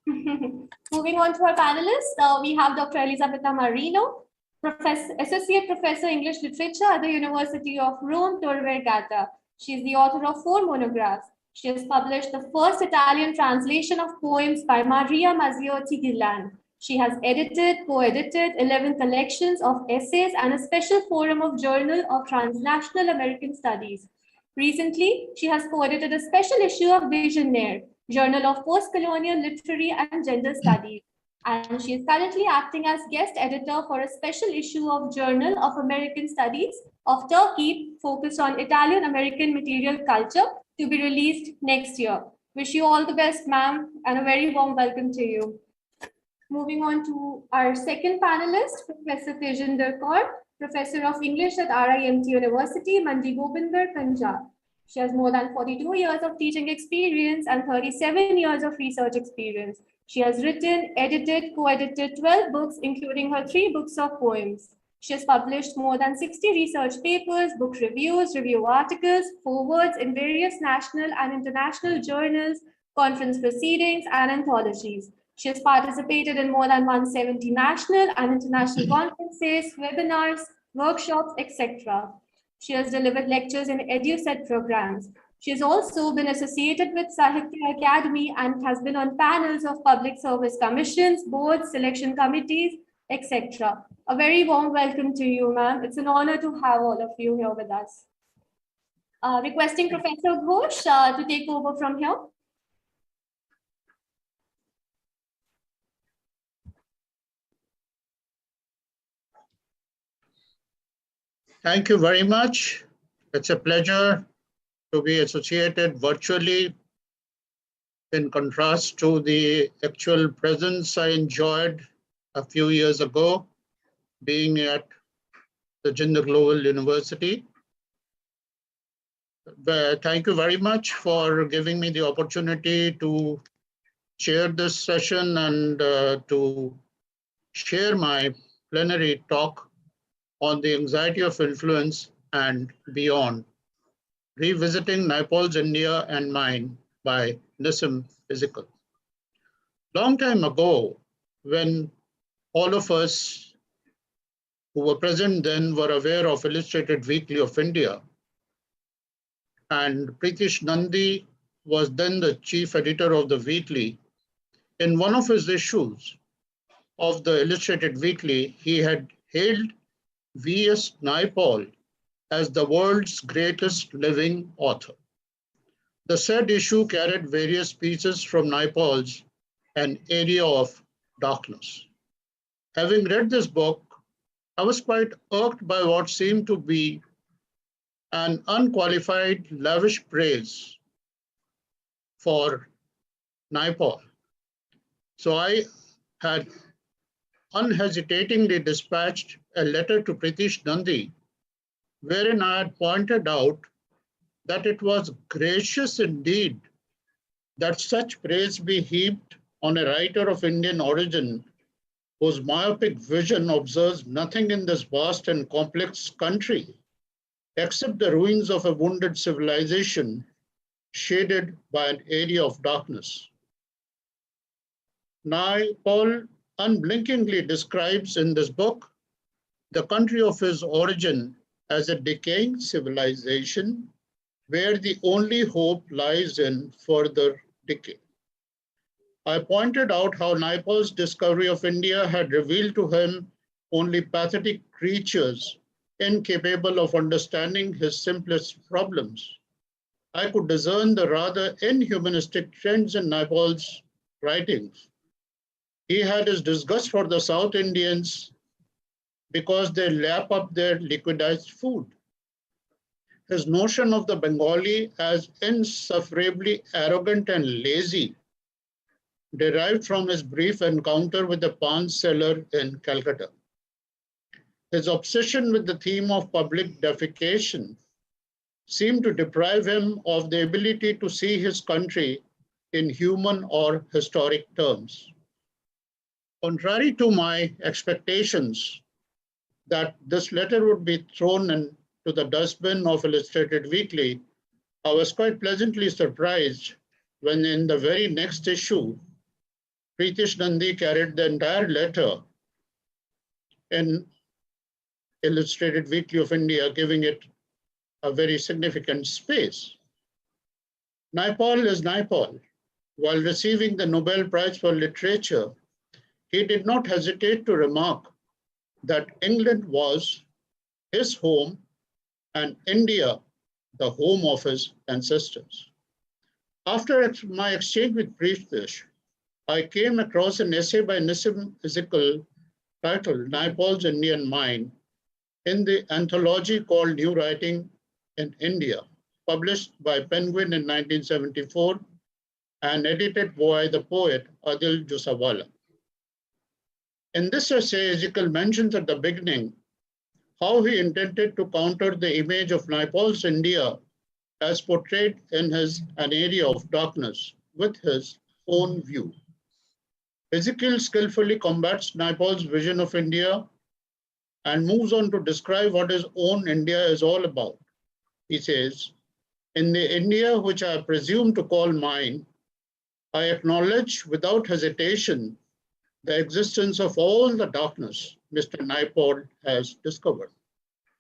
Moving on to our panelists, we have Dr. Elisabetta Marino, Associate Professor English Literature at the University of Rome, Tor Vergata. She is the author of 4 monographs. She has published the first Italian translation of poems by Maria Mazziotti Gillan. She has edited, co-edited 11 collections of essays and a special forum of Journal of Transnational American Studies. Recently, she has co-edited a special issue of Visionaire, Journal of Postcolonial Literary and Gender Studies. And she is currently acting as guest editor for a special issue of Journal of American Studies of Turkey, focused on Italian-American material culture, to be released next year. Wish you all the best, ma'am, and a very warm welcome to you. Moving on to our second panelist, Professor Tejinder Kaur, Professor of English at RIMT University, Mandi Gobinder, Punjab. She has more than 42 years of teaching experience and 37 years of research experience. She has written, edited, co-edited 12 books, including her 3 books of poems. She has published more than 60 research papers, book reviews, review articles, forewords in various national and international journals, conference proceedings, and anthologies. She has participated in more than 170 national and international conferences, webinars, workshops, etc. She has delivered lectures in EduSet programs. She has also been associated with Sahitya Academy and has been on panels of public service commissions, boards, selection committees, etc. A very warm welcome to you, ma'am. It's an honor to have all of you here with us. Requesting Professor Ghosh to take over from here. Thank you very much. It's a pleasure to be associated virtually, in contrast to the actual presence I enjoyed a few years ago, being at the Jindal Global University. Thank you very much for giving me the opportunity to chair this session and to share my plenary talk on the anxiety of influence and beyond, revisiting Naipaul's India and Mine by Nissim Physical. Long time ago, when all of us who were present then were aware of Illustrated Weekly of India, and Pritish Nandi was then the chief editor of the weekly, in one of his issues of the Illustrated Weekly, he had hailed V.S. Naipaul as the world's greatest living author. The said issue carried various pieces from Naipaul's An Area of Darkness. Having read this book, I was quite irked by what seemed to be an unqualified, lavish praise for Naipaul. So I had unhesitatingly dispatched a letter to Pritish Nandi, wherein I had pointed out that it was gracious indeed that such praise be heaped on a writer of Indian origin whose myopic vision observes nothing in this vast and complex country except the ruins of a wounded civilization shaded by an area of darkness. Naipaul unblinkingly describes in this book the country of his origin as a decaying civilization where the only hope lies in further decay. I pointed out how Naipaul's discovery of India had revealed to him only pathetic creatures incapable of understanding his simplest problems. I could discern the rather inhumanistic trends in Naipaul's writings. He had his disgust for the South Indians because they lap up their liquidized food. His notion of the Bengali as insufferably arrogant and lazy derived from his brief encounter with the pan seller in Calcutta. His obsession with the theme of public defecation seemed to deprive him of the ability to see his country in human or historic terms. Contrary to my expectations that this letter would be thrown into the dustbin of Illustrated Weekly, I was quite pleasantly surprised when in the very next issue, Pritish Nandi carried the entire letter in Illustrated Weekly of India, giving it a very significant space. Naipaul is Naipaul. While receiving the Nobel Prize for Literature, he did not hesitate to remark that England was his home and India the home of his ancestors. After my exchange with Pritish, I came across an essay by Nissim Ezekiel titled Naipaul's Indian Mind in the anthology called New Writing in India, published by Penguin in 1974 and edited by the poet Adil Jusawala. In this essay, Ezekiel mentions at the beginning how he intended to counter the image of Naipaul's India as portrayed in his An Area of Darkness with his own view. Ezekiel skillfully combats Naipaul's vision of India and moves on to describe what his own India is all about. He says, in the India which I presume to call mine, I acknowledge without hesitation the existence of all the darkness Mr. Naipaul has discovered.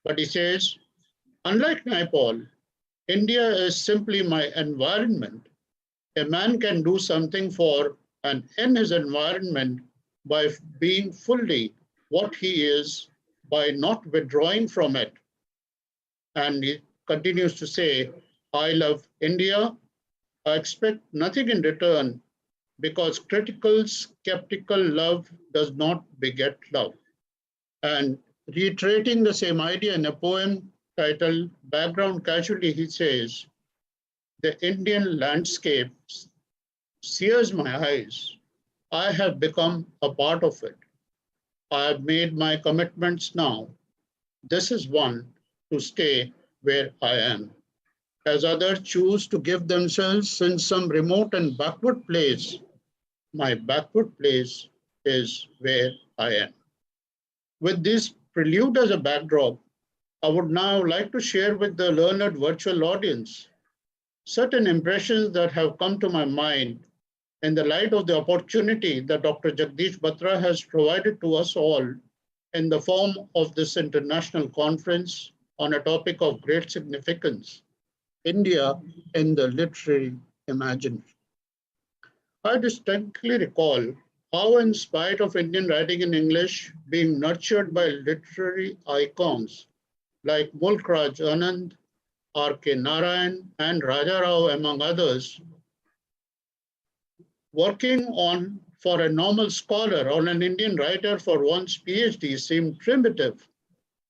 But he says, unlike Naipaul, India is simply my environment. A man can do something for and in his environment by being fully what he is, by not withdrawing from it. And he continues to say, I love India. I expect nothing in return because critical, skeptical love does not beget love. And reiterating the same idea in a poem titled Background Casually, he says, the Indian landscape sears my eyes. I have become a part of it. I have made my commitments now. This is one to stay where I am. As others choose to give themselves in some remote and backward place, my backward place is where I am. With this prelude as a backdrop, I would now like to share with the learned virtual audience certain impressions that have come to my mind in the light of the opportunity that Dr. Jagdish Batra has provided to us all in the form of this international conference on a topic of great significance, India in the literary imaginary. I distinctly recall how, in spite of Indian writing in English being nurtured by literary icons like Mulk Raj Anand, R.K. Narayan, and Raja Rao, among others, working for a normal scholar or an Indian writer for one's PhD seemed primitive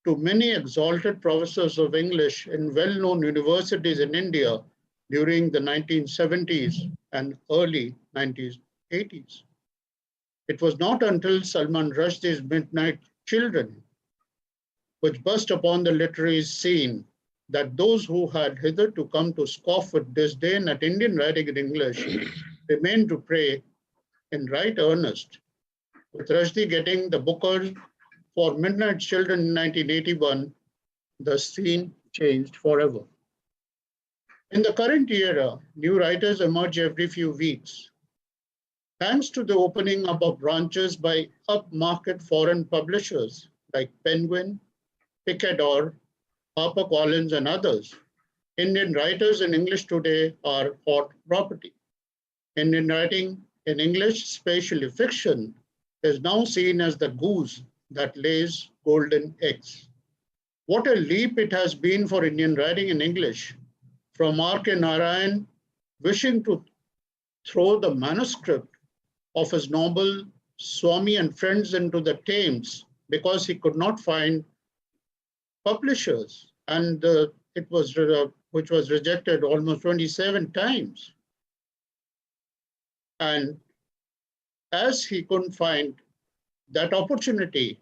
to many exalted professors of English in well-known universities in India during the 1970s and early 1980s. It was not until Salman Rushdie's Midnight Children, which burst upon the literary scene, that those who had hitherto come to scoff with disdain at Indian writing in English remained to pray in right earnest With Rushdie getting the Booker for Midnight Children in 1981, the scene changed forever. In the current era, new writers emerge every few weeks. Thanks to the opening up of branches by upmarket foreign publishers like Penguin, Picador, HarperCollins, and others, Indian writers in English today are hot property. Indian writing in English, especially fiction, is now seen as the goose that lays golden eggs. What a leap it has been for Indian writing in English, from R.K. Narayan wishing to throw the manuscript of his novel Swami and Friends into the Thames because he could not find publishers, and which was rejected almost 27 times. And as he couldn't find that opportunity,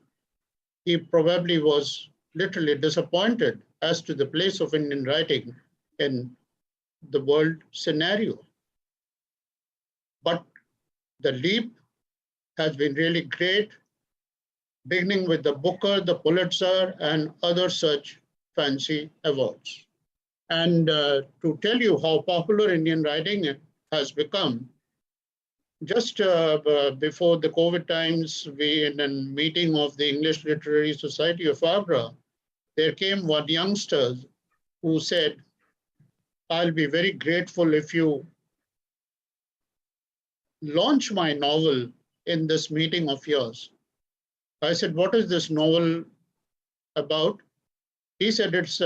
he probably was literally disappointed as to the place of Indian writing in the world scenario. But the leap has been really great, beginning with the Booker, the Pulitzer, and other such fancy awards. And to tell you how popular Indian writing has become, just before the COVID times, in a meeting of the English Literary Society of Agra, there came one youngster who said, "I'll be very grateful if you launch my novel in this meeting of yours." I said, "What is this novel about?" He said, "It's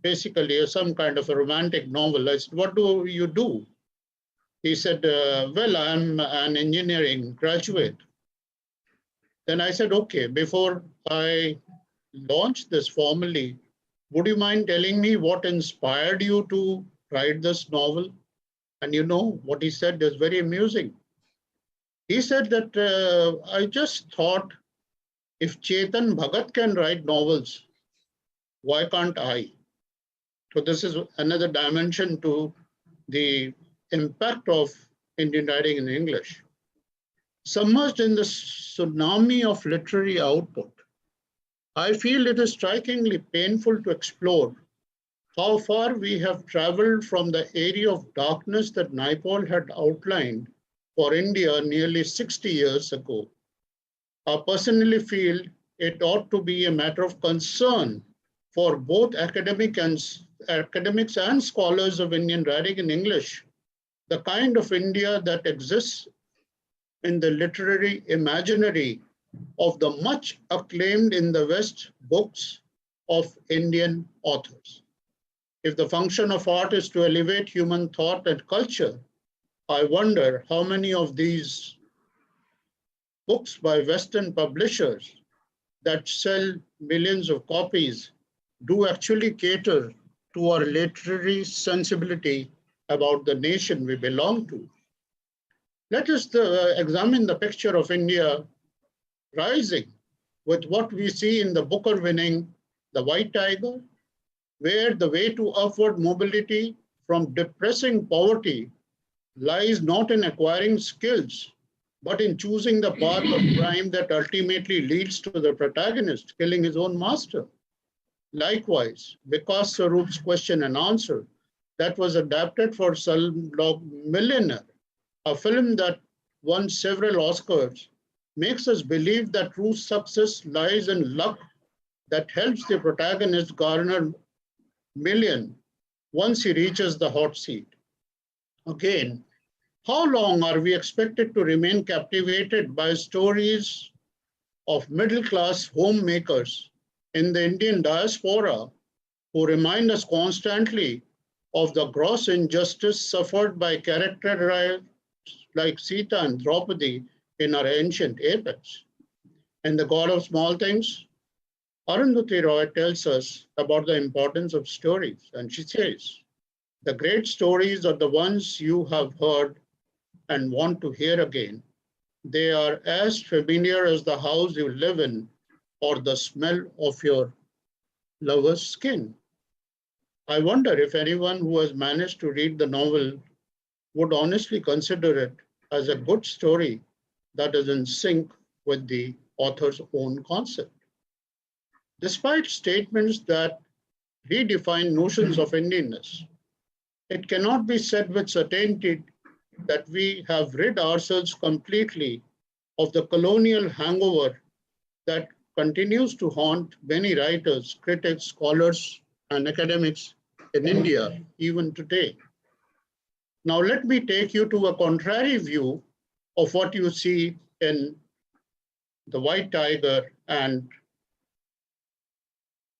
basically some kind of a romantic novel." I said, "What do you do?" He said, "Well, I'm an engineering graduate." Then I said, "Okay, before I launch this formally, would you mind telling me what inspired you to write this novel?" And you know, what he said is very amusing. He said that, "I just thought, if Chetan Bhagat can write novels, why can't I?" So this is another dimension to the impact of Indian writing in English. Submerged in the tsunami of literary output, I feel it is strikingly painful to explore how far we have traveled from the area of darkness that Naipaul had outlined for India nearly 60 years ago. I personally feel it ought to be a matter of concern for both academics and scholars of Indian writing in English, the kind of India that exists in the literary imaginary of the much acclaimed in the West books of Indian authors. If the function of art is to elevate human thought and culture, I wonder how many of these books by Western publishers that sell millions of copies do actually cater to our literary sensibility about the nation we belong to. Let us examine the picture of India rising with what we see in the Booker winning The White Tiger, where the way to upward mobility from depressing poverty lies not in acquiring skills, but in choosing the path of crime that ultimately leads to the protagonist killing his own master. Likewise, Vikas Sarup's Question and Answer, that was adapted for Slumdog Millionaire, a film that won several Oscars, makes us believe that true success lies in luck that helps the protagonist garner million once he reaches the hot seat. Again, how long are we expected to remain captivated by stories of middle-class homemakers in the Indian diaspora who remind us constantly of the gross injustice suffered by characters like Sita and Draupadi in our ancient epics? In The God of Small Things, Arundhati Roy tells us about the importance of stories, and she says, "The great stories are the ones you have heard and want to hear again. They are as familiar as the house you live in or the smell of your lover's skin." I wonder if anyone who has managed to read the novel would honestly consider it as a good story that is in sync with the author's own concept. Despite statements that redefine notions of Indianness, it cannot be said with certainty that we have rid ourselves completely of the colonial hangover that continues to haunt many writers, critics, scholars, and academics in India even today. Now, let me take you to a contrary view of what you see in The White Tiger and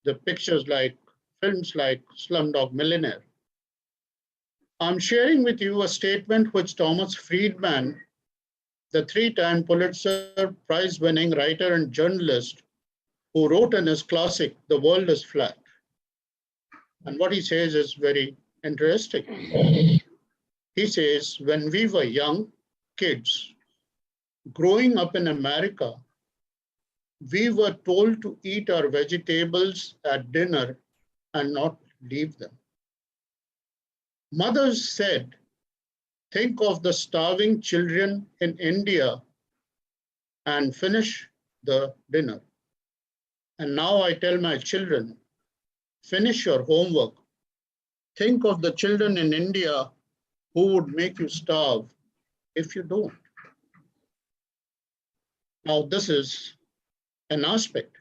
the pictures like films like Slumdog Millionaire. I'm sharing with you a statement which Thomas Friedman, the 3-time Pulitzer Prize-winning writer and journalist who wrote in his classic, The World is Flat. And what he says is very interesting. He says, when we were young kids, growing up in America, we were told to eat our vegetables at dinner and not leave them. Mothers said, think of the starving children in India and finish the dinner. And now I tell my children, finish your homework. Think of the children in India who would make you starve if you don't. Now, this is an aspect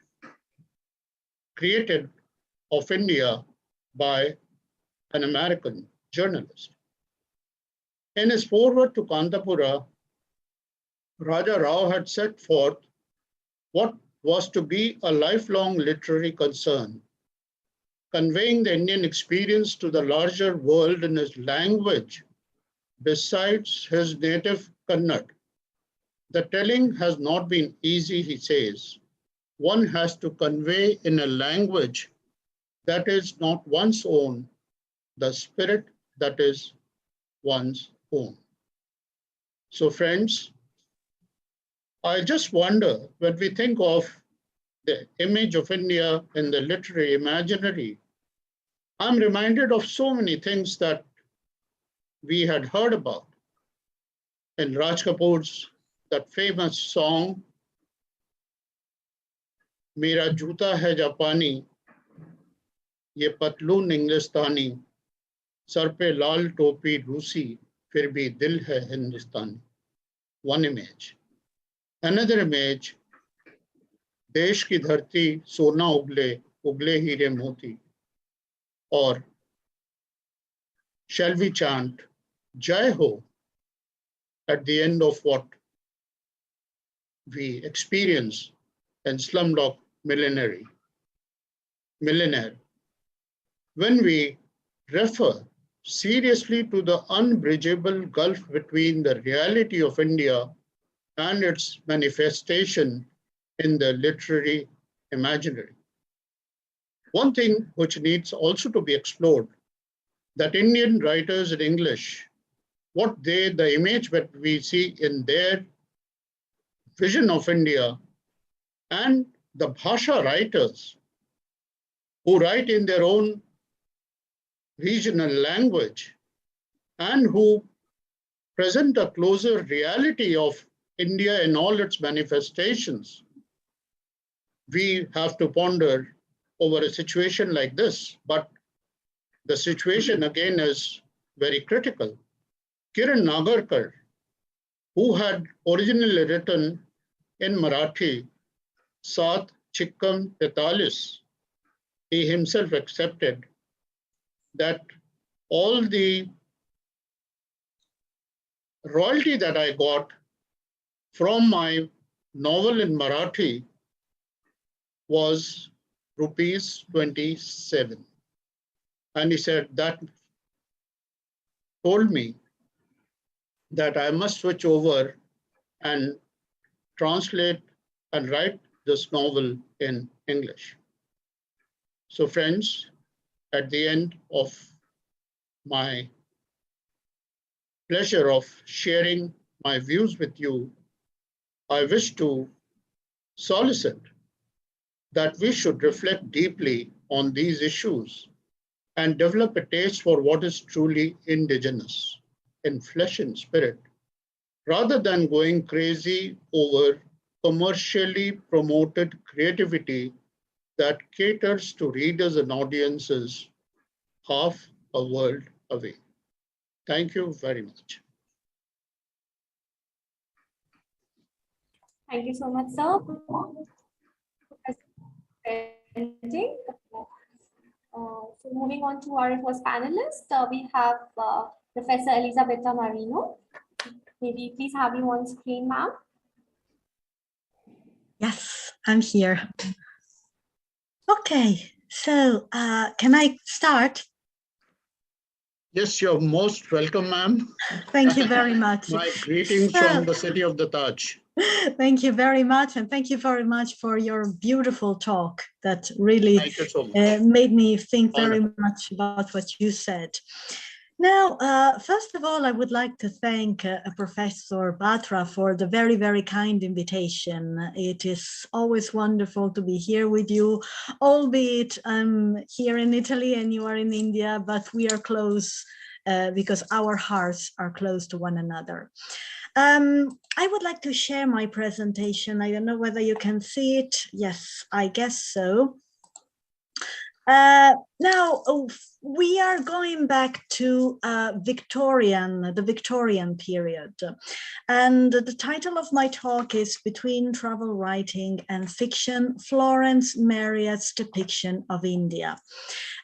created of India by an American journalist. In his foreword to Kantapura, Raja Rao had set forth what was to be a lifelong literary concern, conveying the Indian experience to the larger world in his language, besides his native Kannada. The telling has not been easy, he says. One has to convey in a language that is not one's own, the spirit that is one's own. So friends, I just wonder when we think of the image of India in the literary imaginary, I'm reminded of so many things that we had heard about in Raj Kapoor's that famous song, Mera Juta Hai Japani, Ye Patloon Englistani, Sar pe Lal Topi Rusi, Fir bhi Dil Hai Hindustani. One image. Another image, Desh ki dharti sona ugle, ugle heere moti. Or shall we chant Jai Ho at the end of what we experience in Slumdog Millionaire. When we refer seriously to the unbridgeable gulf between the reality of India and its manifestation in the literary imaginary. One thing which needs also to be explored, that Indian writers in English, the image that we see in their vision of India, and the Bhasha writers who write in their own regional language and who present a closer reality of India in all its manifestations, we have to ponder over a situation like this. But the situation again is very critical. Kiran Nagarkar, who had originally written in Marathi, Saat Chikkam Tetalis, he himself accepted that all the royalty that I got from my novel in Marathi was rupees 27. And he said that told me that I must switch over and translate and write this novel in English. So friends, at the end of my pleasure of sharing my views with you, I wish to solicit that we should reflect deeply on these issues and develop a taste for what is truly indigenous in flesh and spirit, rather than going crazy over commercially promoted creativity that caters to readers and audiences half a world away. Thank you very much. Thank you so much, sir. So moving on to our first panelist, we have Professor Elisabetta Marino. Maybe please have you on screen, ma'am. Yes, I'm here. Okay, so can I start? Yes, you're most welcome, ma'am. Thank you very much. My greetings from the city of the Taj. Thank you very much. And thank you very much for your beautiful talk that really made me think very much about what you said. Now, first of all, I would like to thank Professor Batra for the very, very kind invitation. It is always wonderful to be here with you, albeit I'm here in Italy and you are in India, but we are close because our hearts are close to one another. I would like to share my presentation. I don't know whether you can see it. Yes, I guess so. Now, we are going back to the Victorian period. And the title of my talk is Between Travel Writing and Fiction, Florence Marryat's Depiction of India.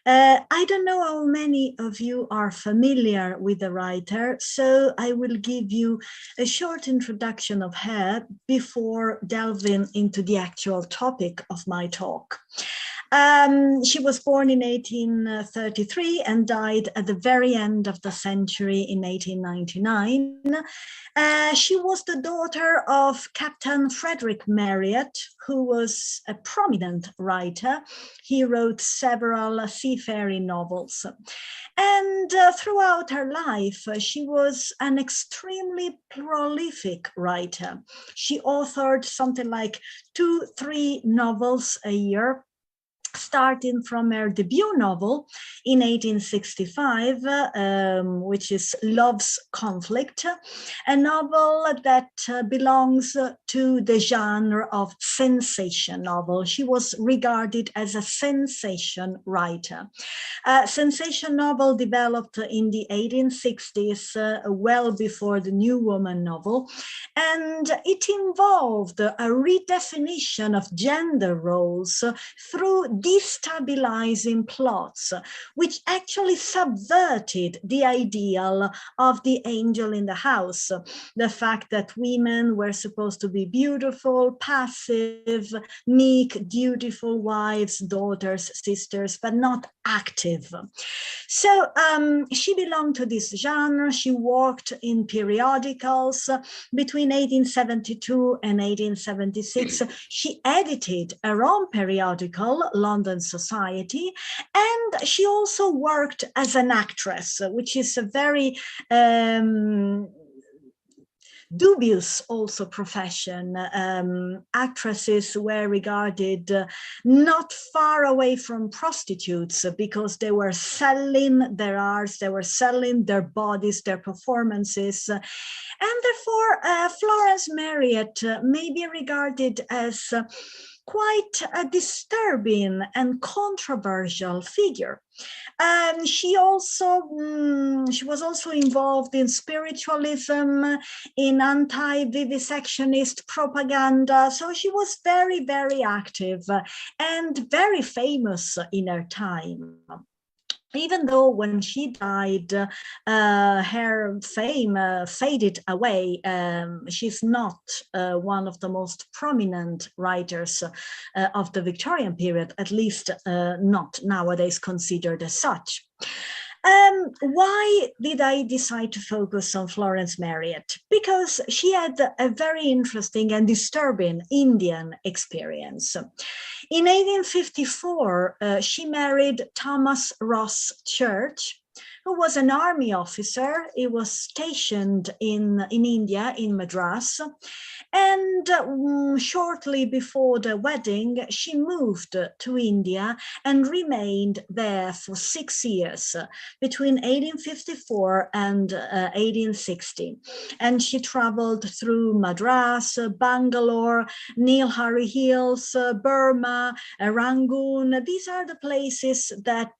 I don't know how many of you are familiar with the writer, so I will give you a short introduction of her before delving into the actual topic of my talk. She was born in 1833 and died at the very end of the century in 1899. She was the daughter of Captain Frederick Marryat, who was a prominent writer. He wrote several seafaring novels. And throughout her life, she was an extremely prolific writer. She authored something like 2-3 novels a year, starting from her debut novel in 1865, which is Love's Conflict, a novel that belongs to the genre of sensation novel. She was regarded as a sensation writer. Sensation novel developed in the 1860s, well before the New Woman novel, and it involved a redefinition of gender roles through destabilizing plots, which actually subverted the ideal of the angel in the house, the fact that women were supposed to be beautiful, passive, meek, dutiful wives, daughters, sisters, but not active. So she belonged to this genre. She worked in periodicals between 1872 and 1876. She edited her own periodical, London Society, and she also worked as an actress, which is a very dubious also profession. Actresses were regarded not far away from prostitutes because they were selling their arts, they were selling their bodies, their performances. And therefore, Florence Marryat may be regarded as quite a disturbing and controversial figure. She was also involved in spiritualism, in anti-vivisectionist propaganda. So she was very, very active and very famous in her time. Even though when she died, her fame faded away, she's not one of the most prominent writers of the Victorian period, at least not nowadays considered as such. Why did I decide to focus on Florence Marryat? Because she had a very interesting and disturbing Indian experience. In 1854, she married Thomas Ross Church, who was an army officer. He was stationed in India, in Madras. And shortly before the wedding, she moved to India and remained there for 6 years, between 1854 and 1860. And she traveled through Madras, Bangalore, Nilgiri Hills, Burma, Rangoon. These are the places that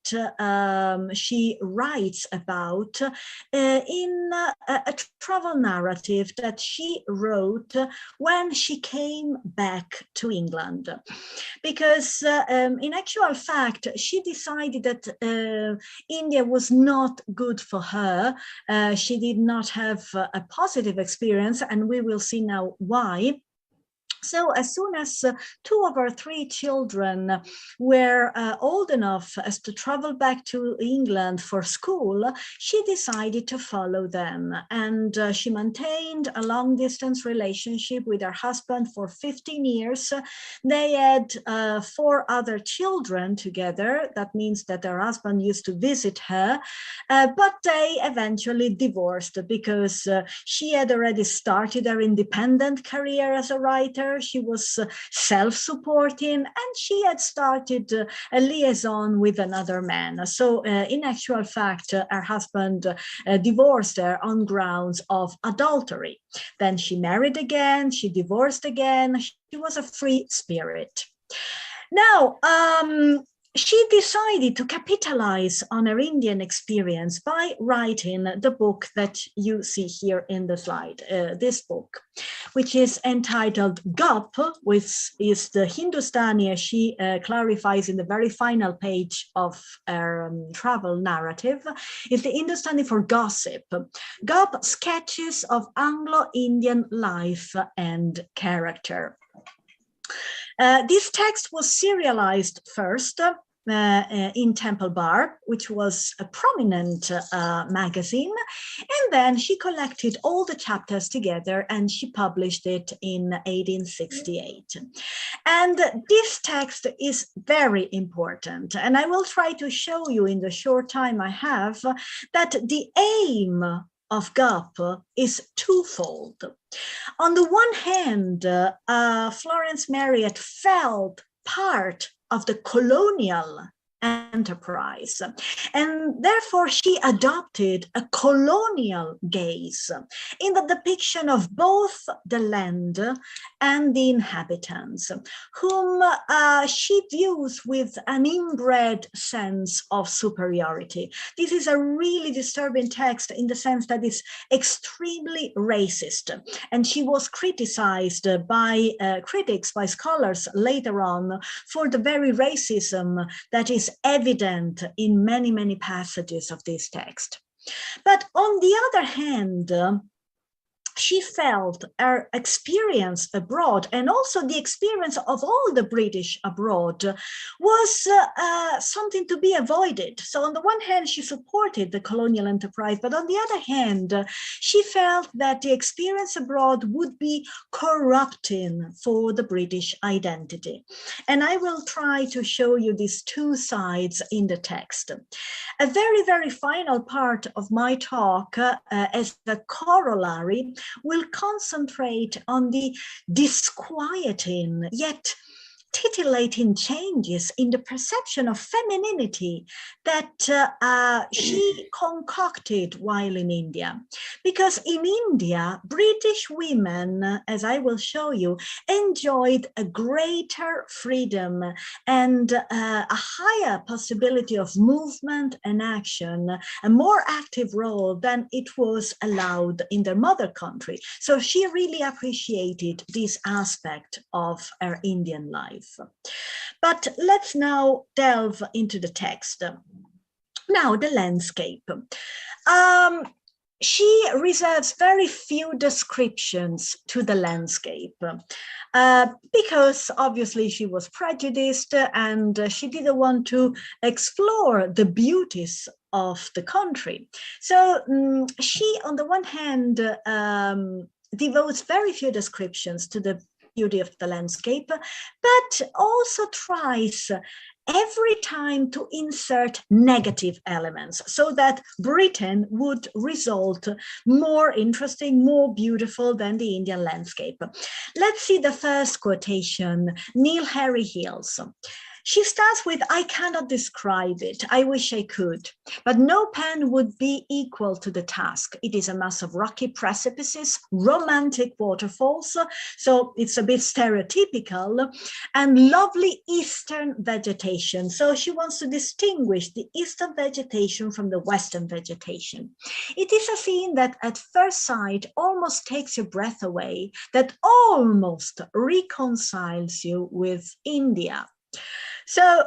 she writes about in a travel narrative that she wrote when she came back to England. Because in actual fact, she decided that India was not good for her. She did not have a positive experience, and we will see now why. So as soon as 2 of her 3 children were old enough as to travel back to England for school, she decided to follow them. And she maintained a long-distance relationship with her husband for 15 years. They had 4 other children together. That means that her husband used to visit her, but they eventually divorced because she had already started her independent career as a writer. She was self-supporting, and she had started a liaison with another man. So in actual fact, her husband divorced her on grounds of adultery. Then she married again, she divorced again. She was a free spirit. Now, she decided to capitalize on her Indian experience by writing the book that you see here in the slide, this book, which is entitled Gup, which is the Hindustani, as she clarifies in the very final page of her travel narrative, is the Hindustani for gossip. Gup, sketches of Anglo-Indian life and character. This text was serialized first in Temple Bar, which was a prominent magazine, and then she collected all the chapters together and she published it in 1868. And this text is very important, and I will try to show you in the short time I have that the aim of Gup is twofold. On the one hand, Florence Marryat felt part of the colonial enterprise, and therefore she adopted a colonial gaze in the depiction of both the land and the inhabitants, whom she views with an inbred sense of superiority. This is a really disturbing text in the sense that it's extremely racist, and she was criticized by critics, by scholars later on, for the very racism that is evident in many, many passages of this text. But on the other hand, she felt her experience abroad, and also the experience of all the British abroad, was something to be avoided. So on the one hand, she supported the colonial enterprise, but on the other hand, she felt that the experience abroad would be corrupting for the British identity. And I will try to show you these 2 sides in the text. A very, very final part of my talk as a corollary will concentrate on the disquieting yet titillating changes in the perception of femininity that she concocted while in India. Because in India, British women, as I will show you, enjoyed a greater freedom and a higher possibility of movement and action, a more active role than it was allowed in their mother country. So she really appreciated this aspect of her Indian life. But let's now delve into the text. Now, the landscape. She reserves very few descriptions to the landscape because obviously she was prejudiced and she didn't want to explore the beauties of the country. So she, on the one hand, devotes very few descriptions to the beauty of the landscape, but also tries every time to insert negative elements so that Britain would result more interesting, more beautiful than the Indian landscape. Let's see the first quotation, Neil Harry Hills. She starts with, I cannot describe it. I wish I could, but no pen would be equal to the task. It is a mass of rocky precipices, romantic waterfalls, so it's a bit stereotypical, and lovely eastern vegetation. So she wants to distinguish the eastern vegetation from the western vegetation. It is a scene that at first sight almost takes your breath away, that almost reconciles you with India. So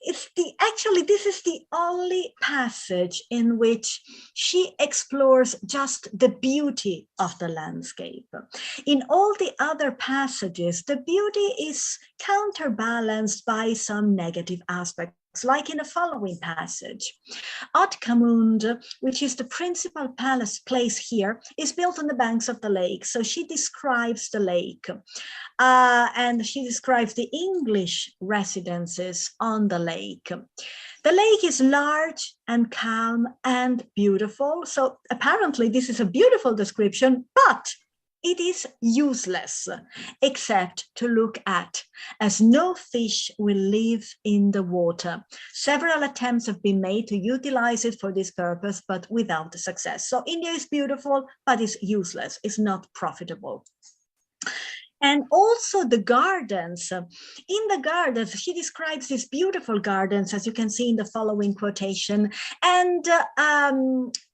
this is the only passage in which she explores just the beauty of the landscape. In all the other passages, the beauty is counterbalanced by some negative aspects, like in the following passage. Otkamund, which is the principal place here, is built on the banks of the lake. So she describes the lake. And she describes the English residences on the lake. The lake is large and calm and beautiful. So apparently this is a beautiful description, but it is useless except to look at, as no fish will live in the water. Several attempts have been made to utilize it for this purpose, but without success. So India is beautiful, but it's useless. It's not profitable. And also the gardens. In the gardens, she describes these beautiful gardens, as you can see in the following quotation. And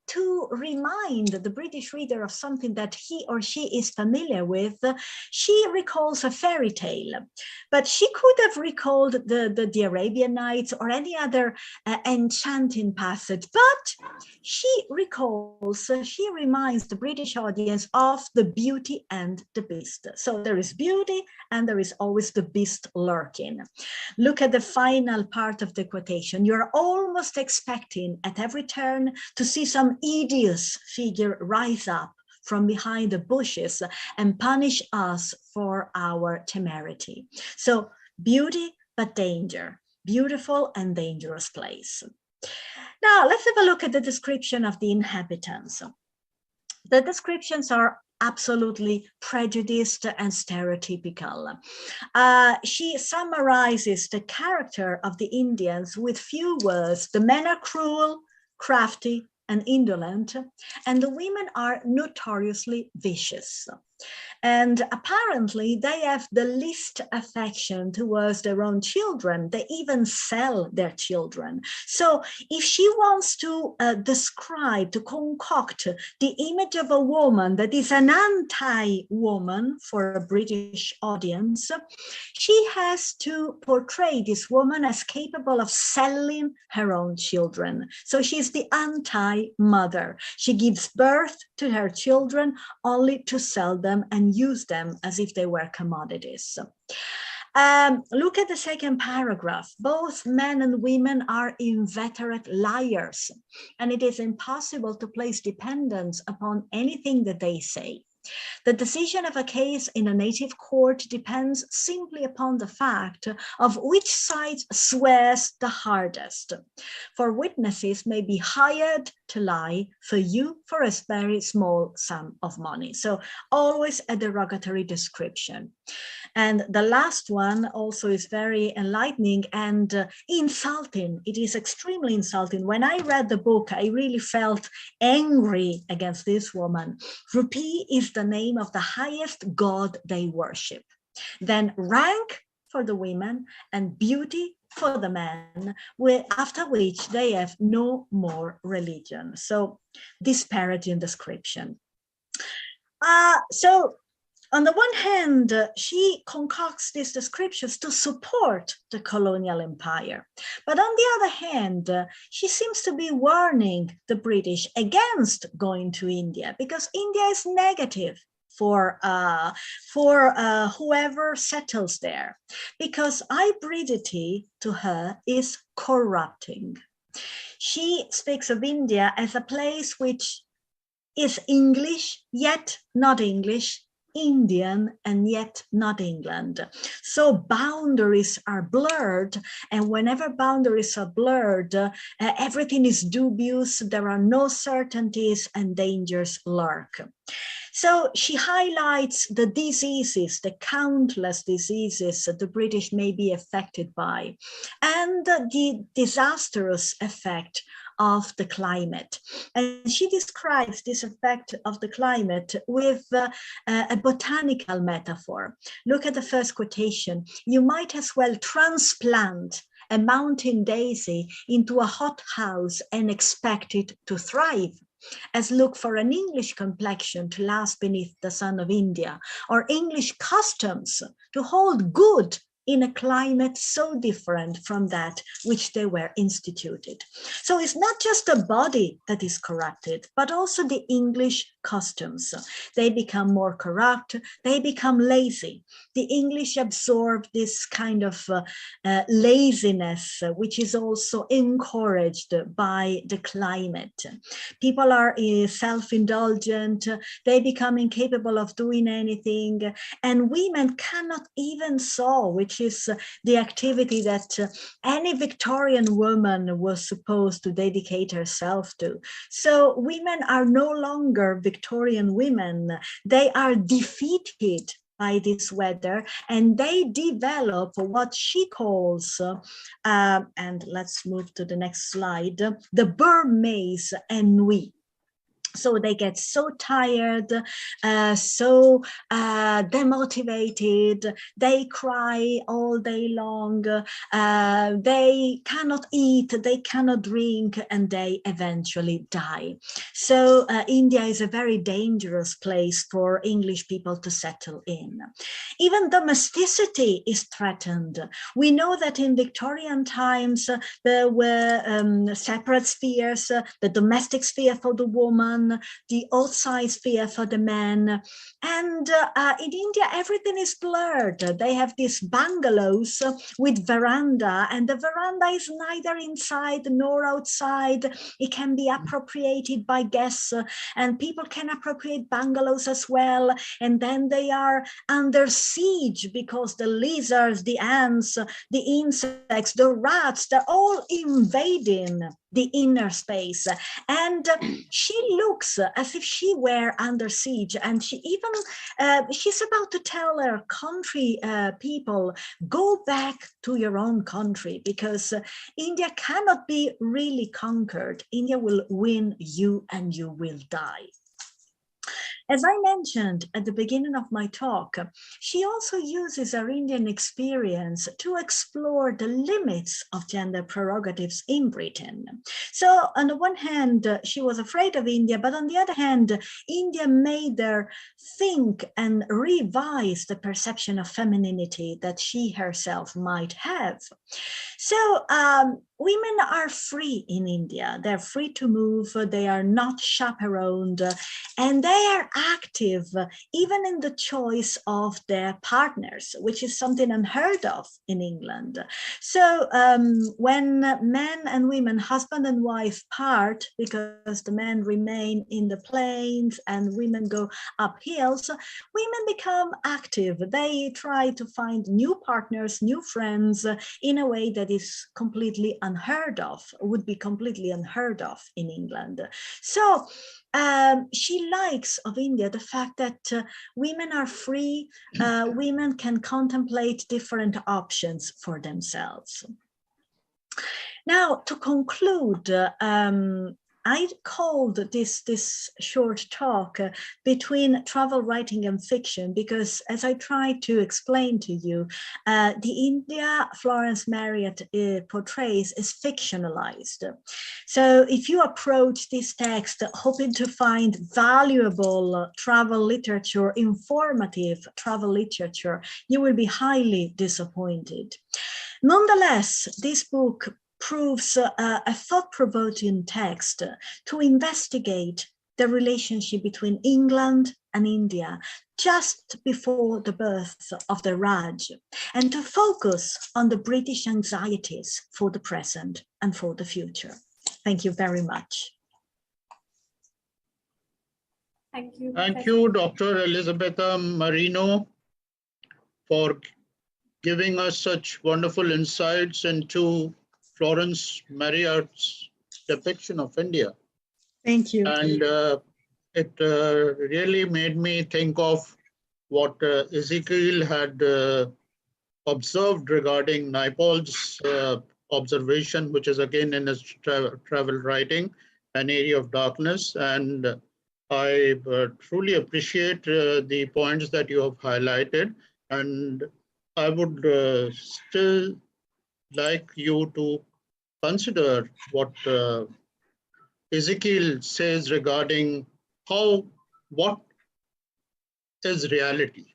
to remind the British reader of something that he or she is familiar with, she recalls a fairy tale, but she could have recalled the Arabian Nights or any other enchanting passage, but she reminds the British audience of the beauty and the beast. So there is beauty and there is always the beast lurking. Look at the final part of the quotation. You're almost expecting at every turn to see some hideous figure rise up from behind the bushes and punish us for our temerity. So beauty, but danger. Beautiful and dangerous place. Now let's have a look at the description of the inhabitants. The descriptions are absolutely prejudiced and stereotypical. She summarizes the character of the Indians with few words. The men are cruel, crafty, and indolent, and the women are notoriously vicious. And apparently they have the least affection towards their own children. They even sell their children. So if she wants to describe, to concoct the image of a woman that is an anti-woman for a British audience, she has to portray this woman as capable of selling her own children. So she's the anti-mother. She gives birth to her children only to sell them and use them as if they were commodities. Look at the second paragraph. Both men and women are inveterate liars, and it is impossible to place dependence upon anything that they say. The decision of a case in a native court depends simply upon the fact of which side swears the hardest. For witnesses may be hired to lie for you for a very small sum of money. So always a derogatory description. And the last one also is very enlightening and insulting. It is extremely insulting. When I read the book, I really felt angry against this woman. Rupee is the name of the highest god they worship. Then rank for the women and beauty for the men, after which they have no more religion. So disparaging description. So on the one hand, she concocts these descriptions to support the colonial empire. But on the other hand, she seems to be warning the British against going to India, because India is negative for whoever settles there, because hybridity to her is corrupting. She speaks of India as a place which is English, yet not English, Indian and yet not England. So boundaries are blurred, and whenever boundaries are blurred, everything is dubious, there are no certainties, and dangers lurk. So she highlights the diseases, the countless diseases that the British may be affected by, and the disastrous effect of the climate. And she describes this effect of the climate with a botanical metaphor. Look at the first quotation. You might as well transplant a mountain daisy into a hothouse and expect it to thrive, as look for an English complexion to last beneath the sun of India, or English customs to hold good in a climate so different from that which they were instituted. So it's not just the body that is corrupted, but also the English customs. They become more corrupt, they become lazy. The English absorb this kind of laziness, which is also encouraged by the climate. People are self-indulgent, they become incapable of doing anything, and women cannot even sew, which is the activity that any Victorian woman was supposed to dedicate herself to. So women are no longer Victorian women. They are defeated by this weather, and they develop what she calls, and let's move to the next slide, the Burmese ennui. So they get so tired, so demotivated, they cry all day long, they cannot eat, they cannot drink, and they eventually die. So India is a very dangerous place for English people to settle in. Even domesticity is threatened. We know that in Victorian times, there were separate spheres, the domestic sphere for the woman, the outside sphere for the man. And in India, everything is blurred. They have these bungalows with veranda, and the veranda is neither inside nor outside. It can be appropriated by guests, and people can appropriate bungalows as well. And then they are under siege because the lizards, the ants, the insects, the rats, they're all invading the inner space. And she looks as if she were under siege, and she even she's about to tell her country people, go back to your own country, because India cannot be really conquered. India will win you, and you will die. As I mentioned at the beginning of my talk, she also uses her Indian experience to explore the limits of gender prerogatives in Britain. So on the one hand, she was afraid of India, but on the other hand, India made her think and revise the perception of femininity that she herself might have. So women are free in India. They're free to move. They are not chaperoned, and they are active even in the choice of their partners, which is something unheard of in England. So when men and women, husband and wife, part because the men remain in the plains and women go up hills, women become active. They try to find new partners, new friends in a way that is completely unheard of, would be completely unheard of in England. So she likes of India the fact that women are free, women can contemplate different options for themselves. Now, to conclude, I called this short talk between travel writing and fiction because, as I tried to explain to you, the India Florence Marriott portrays is fictionalized. So if you approach this text hoping to find valuable travel literature, informative travel literature, you will be highly disappointed. Nonetheless, this book proves a thought-provoking text to investigate the relationship between England and India just before the birth of the Raj, and to focus on the British anxieties for the present and for the future. Thank you very much. Thank you. Thank you, Dr. Elisabetta Marino, for giving us such wonderful insights into Florence Marryat's depiction of India. Thank you. And it really made me think of what Ezekiel had observed regarding Naipaul's observation, which is again in his travel writing, An Area of Darkness. And I truly appreciate the points that you have highlighted. And I would still like you to consider what Ezekiel says regarding what is reality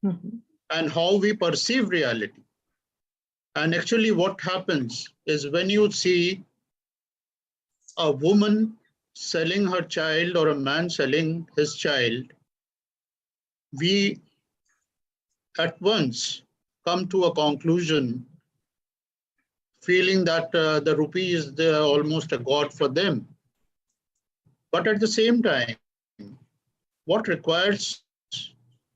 and how we perceive reality. And actually what happens is when you see a woman selling her child or a man selling his child, we at once come to a conclusion feeling that the rupee is almost a god for them. But at the same time, what requires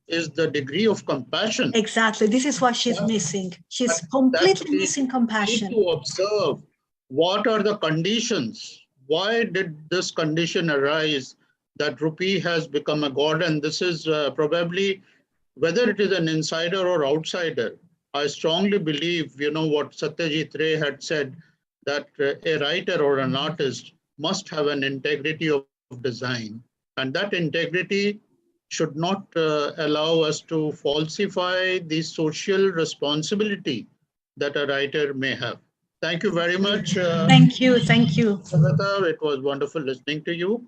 is the degree of compassion. Exactly. This is what she's missing. She's completely missing compassion. To observe what are the conditions. Why did this condition arise that rupee has become a god? And this is probably, whether it is an insider or outsider, I strongly believe, what Satyajit Ray had said, that a writer or an artist must have an integrity of design. And that integrity should not allow us to falsify the social responsibility that a writer may have. Thank you very much. Thank you. Thank you. It was wonderful listening to you.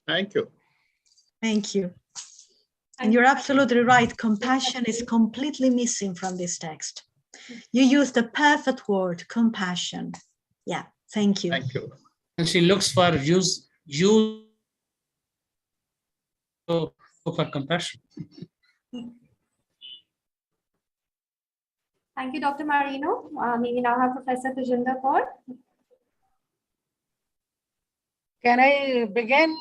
Thank you. Thank you. And you're absolutely right. Compassion is completely missing from this text. You used the perfect word, compassion. Yeah, thank you. Thank you. And she looks for use for compassion. Thank you, Dr. Marino. May we now have Professor Tejinder Kaur. Can I begin,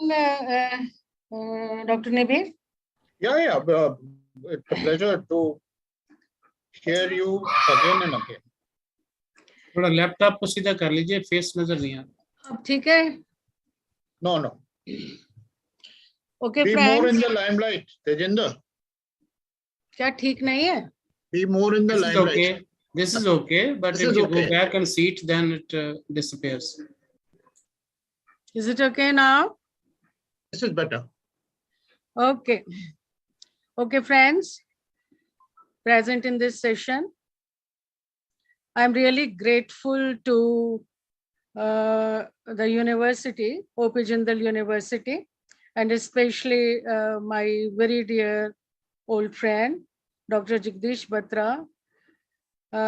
Dr. Nibir? Yeah. It's a pleasure to hear you again and again. थोड़ा laptop को सीधा कर लीजिए, face नजर नहीं आ रहा. अब ठीक है? No. Okay, Be friends. more in the limelight, Tejinder. क्या ठीक नहीं है? Be more in the This limelight. is okay. This is okay, but This if is you okay. go back and see it, then it disappears. Is it okay now? This is better. Okay. Okay, friends, present in this session. I'm really grateful to the university, O.P. Jindal University, and especially my very dear old friend, Dr. Jagdish Batra,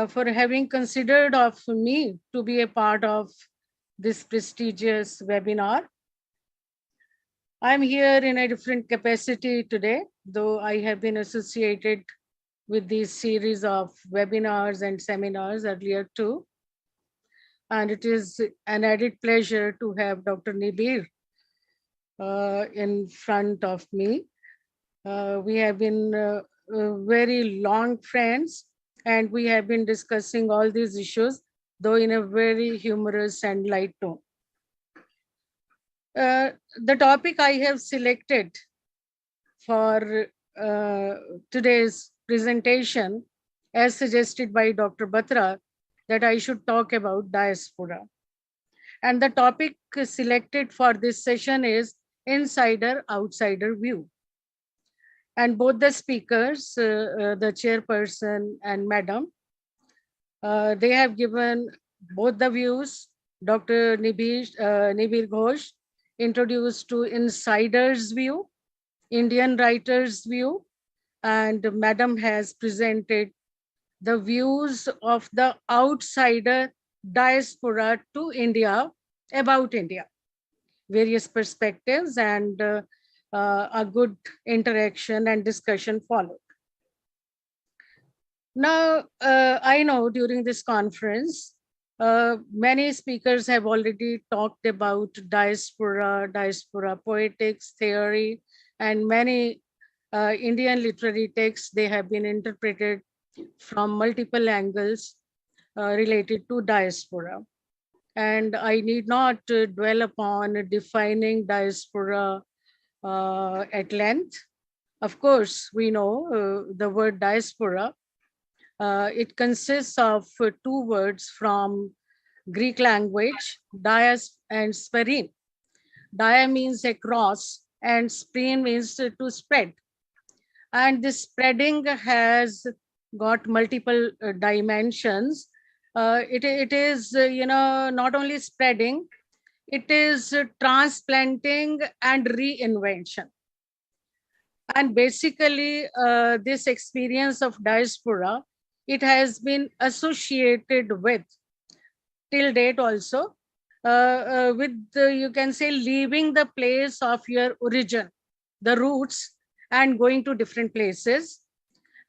for having considered of me to be a part of this prestigious webinar. I'm here in a different capacity today, though I have been associated with this series of webinars and seminars earlier too. And it is an added pleasure to have Dr. Nibir in front of me. We have been very long friends, and we have been discussing all these issues, though in a very humorous and light tone. The topic I have selected for today's presentation, as suggested by Dr. Batra, that I should talk about diaspora. And the topic selected for this session is insider-outsider view. And both the speakers, the chairperson and madam, they have given both the views. Dr. Nibir Ghosh introduced to insider's view, Indian writer's view, and madam has presented the views of the outsider diaspora to India, about India, various perspectives, and a good interaction and discussion followed. Now, I know during this conference, Many speakers have already talked about diaspora, diaspora poetics, theory, and many Indian literary texts, they have been interpreted from multiple angles related to diaspora. And I need not dwell upon defining diaspora at length. Of course, we know the word diaspora. It consists of two words from Greek language, dias and sperin. Dia means across and sperin means to spread. And this spreading has got multiple dimensions. It is, not only spreading, it is transplanting and reinvention. And basically, this experience of diaspora, it has been associated with, till date also, with, you can say, leaving the place of your origin, the roots, and going to different places.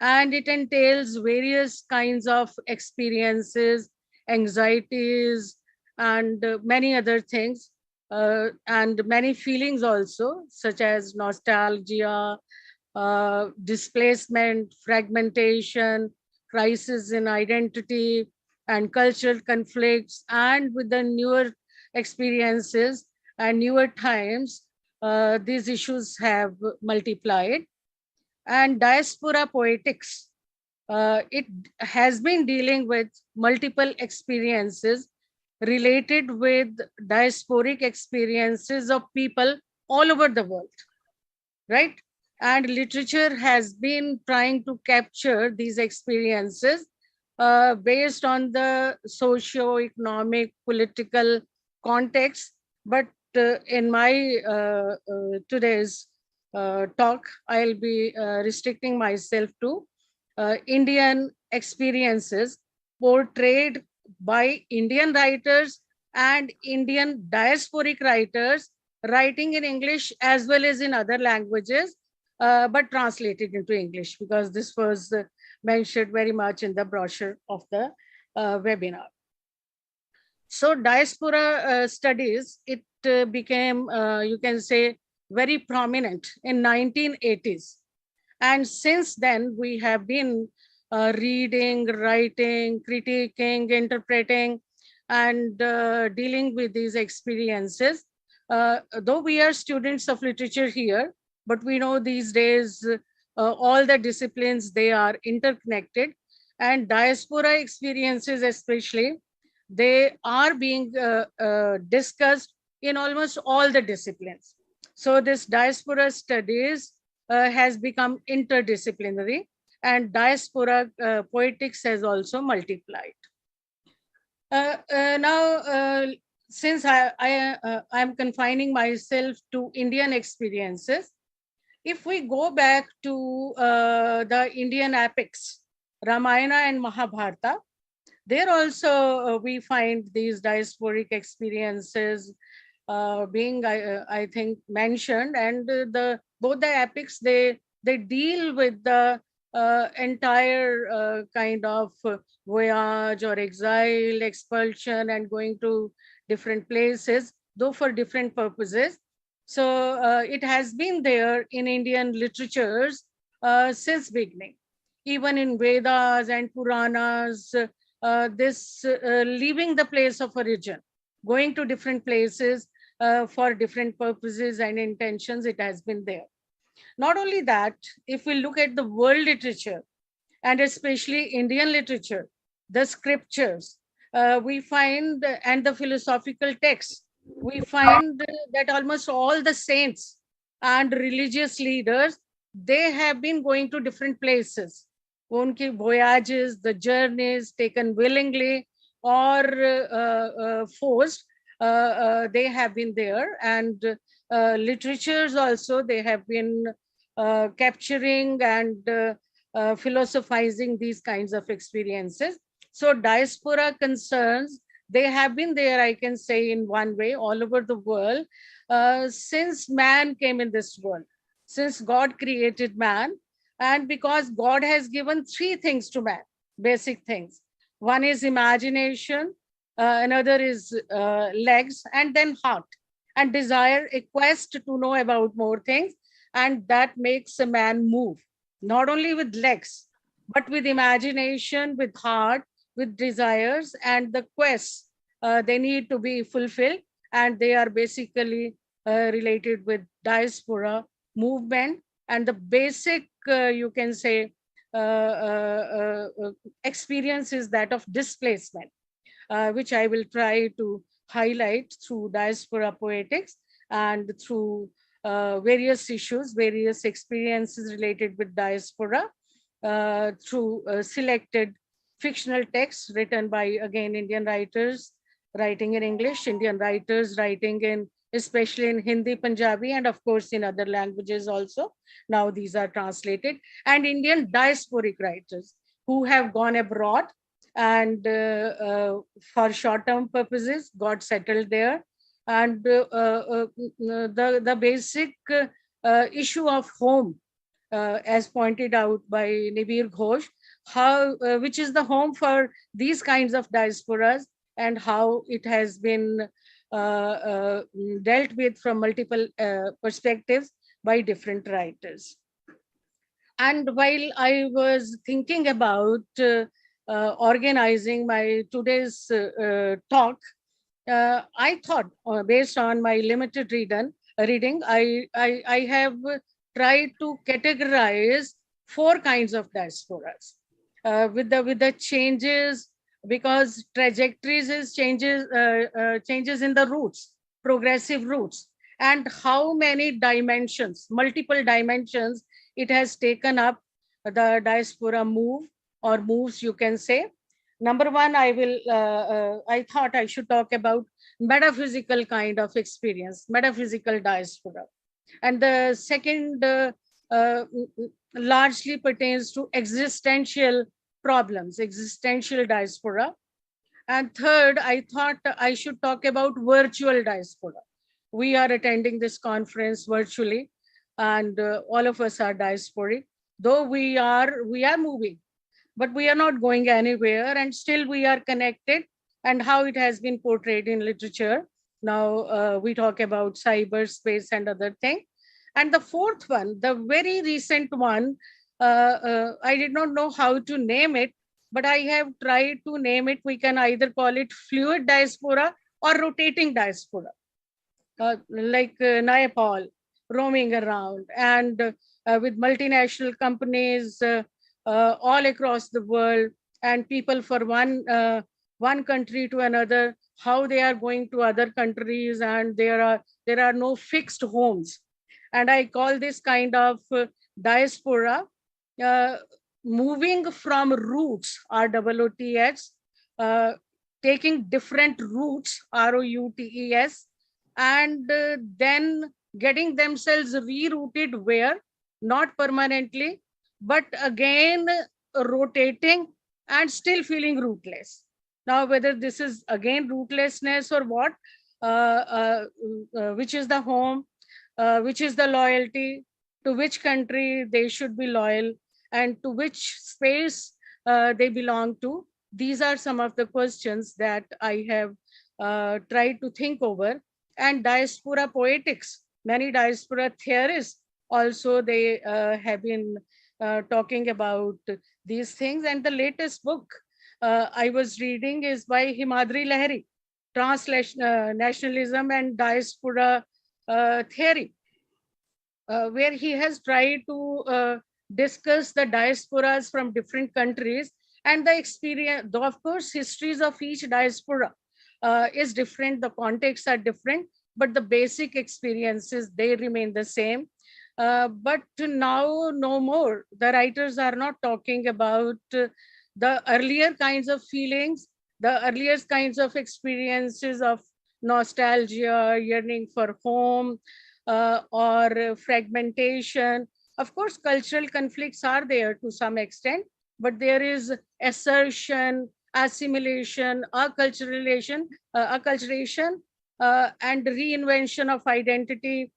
And it entails various kinds of experiences, anxieties, and many other things, and many feelings also, such as nostalgia, displacement, fragmentation, crisis in identity, and cultural conflicts. And with the newer experiences and newer times, these issues have multiplied. And diaspora poetics, it has been dealing with multiple experiences related with diasporic experiences of people all over the world, right? And literature has been trying to capture these experiences based on the socio-economic, political context. But in my today's talk, I'll be restricting myself to Indian experiences portrayed by Indian writers and Indian diasporic writers, writing in English as well as in other languages, but translated into English, because this was mentioned very much in the brochure of the webinar. So diaspora studies, it became, you can say, very prominent in 1980s. And since then, we have been reading, writing, critiquing, interpreting, and dealing with these experiences. Though we are students of literature here, but we know these days all the disciplines, they are interconnected, and diaspora experiences especially, they are being discussed in almost all the disciplines. So this diaspora studies has become interdisciplinary, and diaspora poetics has also multiplied. Now, since I'm confining myself to Indian experiences, if we go back to the Indian epics, Ramayana and Mahabharata, there also we find these diasporic experiences being, I think, mentioned, and both the epics, they deal with the entire kind of voyage or exile, expulsion, and going to different places, though for different purposes. So it has been there in Indian literatures since beginning. Even in Vedas and Puranas, this leaving the place of origin, going to different places for different purposes and intentions, it has been there. Not only that, if we look at the world literature, and especially Indian literature, the scriptures, we find, and the philosophical texts, we find that almost all the saints and religious leaders, they have been going to different places. Unki voyages, the journeys taken willingly or forced, they have been there. And literatures also, they have been capturing and philosophizing these kinds of experiences. So diaspora concerns, they have been there, I can say, in one way, all over the world, since man came in this world, since God created man, and because God has given three things to man, basic things. One is imagination, another is legs, and then heart. And desire, a quest to know about more things, and that makes a man move, not only with legs, but with imagination, with heart, with desires, and the quests, they need to be fulfilled, and they are basically related with diaspora movement. And the basic, you can say, experience is that of displacement, which I will try to highlight through diaspora poetics and through various issues, various experiences related with diaspora, through selected fictional texts written by, again, Indian writers writing in English, Indian writers writing in, especially in Hindi, Punjabi, and of course in other languages also. Now these are translated, and Indian diasporic writers who have gone abroad and for short-term purposes got settled there. And the basic issue of home, as pointed out by Nibir Ghosh, how which is the home for these kinds of diasporas, and how it has been dealt with from multiple perspectives by different writers. And while I was thinking about organizing my today's talk, I thought, based on my limited reading, I have tried to categorize 4 kinds of diasporas with the changes, because trajectories is changes in the roots, progressive roots, and how many dimensions, multiple dimensions it has taken up the diaspora move, or moves, you can say. Number 1, I thought I should talk about metaphysical kind of experience, metaphysical diaspora. And the second largely pertains to existential problems, existential diaspora. And third, I thought I should talk about virtual diaspora. We are attending this conference virtually, and all of us are diasporic, though we are moving, but we are not going anywhere, and still we are connected, and how it has been portrayed in literature. Now we talk about cyberspace and other things. And the fourth one, the very recent one, I did not know how to name it, but I have tried to name it. We can either call it fluid diaspora or rotating diaspora, like Nepal, roaming around, and with multinational companies all across the world, and people for one country to another, how they are going to other countries, and there are no fixed homes. And I call this kind of diaspora moving from roots, ROOTS, taking different routes, ROUTES, and then getting themselves rerouted where? Not permanently, but again rotating and still feeling rootless. Now, whether this is again rootlessness or what, which is the home, which is the loyalty, to which country they should be loyal, and to which space they belong to. These are some of the questions that I have tried to think over. And diaspora poetics, many diaspora theorists also, they have been talking about these things. And the latest book I was reading is by Himadri Lahiri, Transnationalism and Diaspora Theory, where he has tried to discuss the diasporas from different countries and the experience. Though of course histories of each diaspora is different, the contexts are different, but the basic experiences, they remain the same. But now no more. The writers are not talking about the earlier kinds of feelings, the earliest kinds of experiences of nostalgia, yearning for home, or fragmentation. Of course, cultural conflicts are there to some extent, but there is assertion, assimilation, acculturation, and reinvention of identity.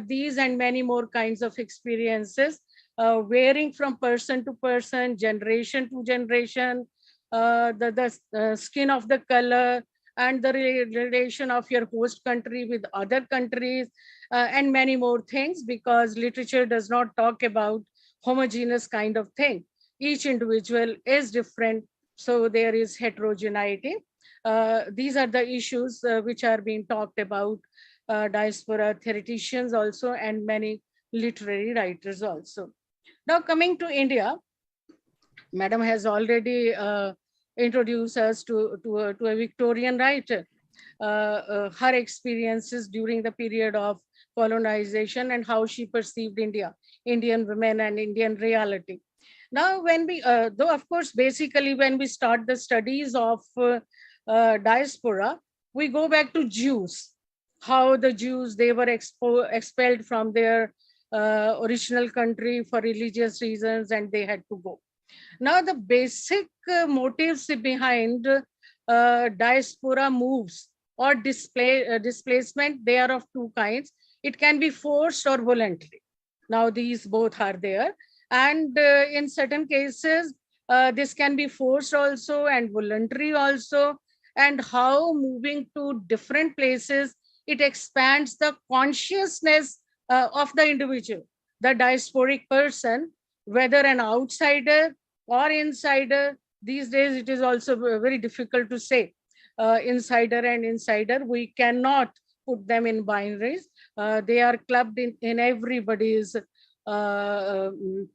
These and many more kinds of experiences, varying from person to person, generation to generation, the skin of the color, and the relation of your host country with other countries, and many more things, because literature does not talk about homogeneous kind of thing. Each individual is different, so there is heterogeneity. These are the issues which are being talked about, diaspora theoreticians also, and many literary writers also. Now coming to India, Madam has already introduced us to a Victorian writer, her experiences during the period of colonization and how she perceived India, Indian women and Indian reality. Now, when we, though of course, basically when we start the studies of diaspora, we go back to Jews, how the Jews, they were expelled from their original country for religious reasons, and they had to go. Now, the basic motives behind diaspora moves or displacement, they are of two kinds. It can be forced or voluntary. Now, these both are there. And in certain cases, this can be forced also and voluntary also. And how moving to different places, it expands the consciousness of the individual, the diasporic person, whether an outsider or insider. These days, it is also very difficult to say insider and insider. We cannot put them in binaries. They are clubbed in everybody's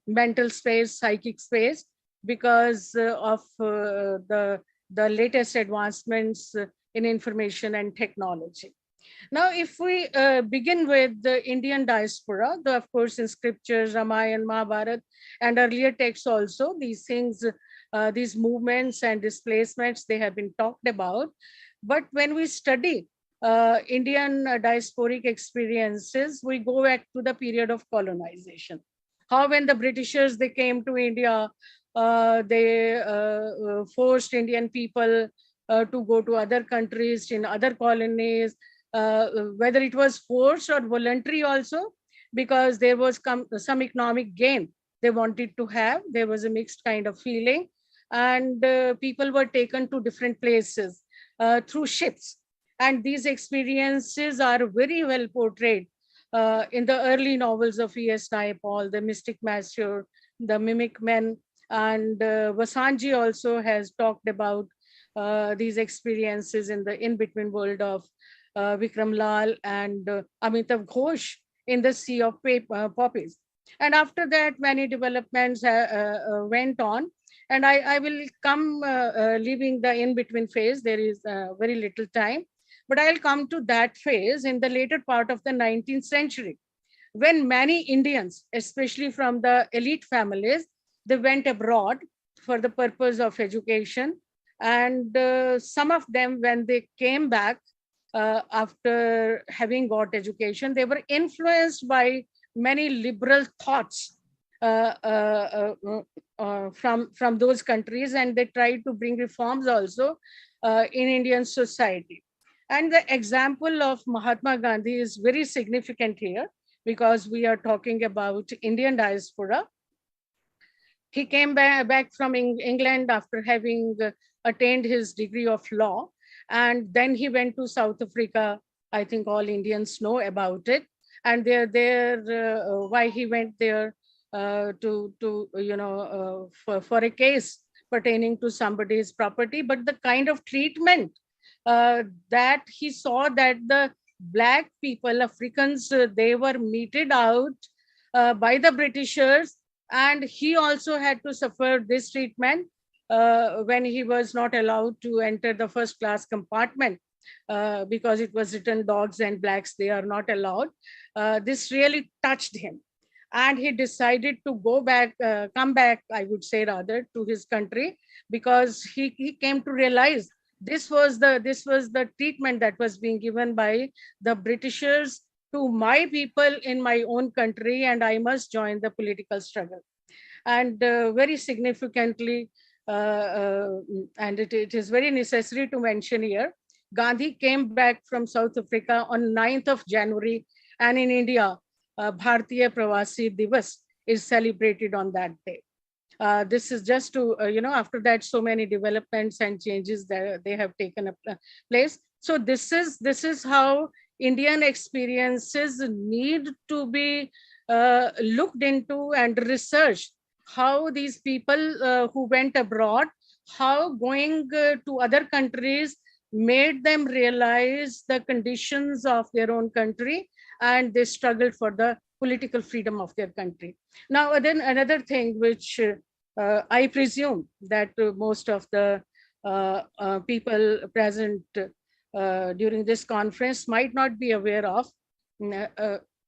mental space, psychic space, because of the latest advancements in information and technology. Now, if we begin with the Indian diaspora, of course, in scriptures, Ramayana, Mahabharata, and earlier texts also, these things, these movements and displacements, they have been talked about. But when we study Indian diasporic experiences, we go back to the period of colonization. How when the Britishers, they came to India, they forced Indian people to go to other countries, in other colonies, whether it was forced or voluntary also, because there was some economic gain they wanted to have. There was a mixed kind of feeling, and people were taken to different places through ships. And these experiences are very well portrayed in the early novels of E.S. Naipaul, The Mystic Master, The Mimic Men, and Vasanji also has talked about these experiences in the in-between world of Vikram Lal and Amitav Ghosh in The Sea of Poppies. And after that, many developments went on. And I will come leaving the in-between phase. There is very little time. But I'll come to that phase in the later part of the 19th century, when many Indians, especially from the elite families, they went abroad for the purpose of education. And some of them, when they came back after having got education, they were influenced by many liberal thoughts from those countries, and they tried to bring reforms also in Indian society. And the example of Mahatma Gandhi is very significant here, because we are talking about Indian diaspora. He came back from England after having attained his degree of law, and then he went to South Africa. I think all Indians know about it. And why he went there for a case pertaining to somebody's property, but the kind of treatment that he saw, that the Black people, Africans, they were meted out by the Britishers, and he also had to suffer this treatment when he was not allowed to enter the first class compartment because it was written dogs and blacks, they are not allowed. This really touched him, and he decided to come back, I would say rather, to his country, because he came to realize this was the treatment that was being given by the Britishers to my people in my own country, and I must join the political struggle. And very significantly, and it is very necessary to mention here, Gandhi came back from South Africa on 9th of January, and in India, Bharatiya Pravasi Divas is celebrated on that day. This is just to, after that, so many developments and changes that they have taken place. So this is how Indian experiences need to be looked into and researched. How these people who went abroad, how going to other countries made them realize the conditions of their own country, and they struggled for the political freedom of their country. Now, then another thing which I presume that most of the people present during this conference might not be aware of.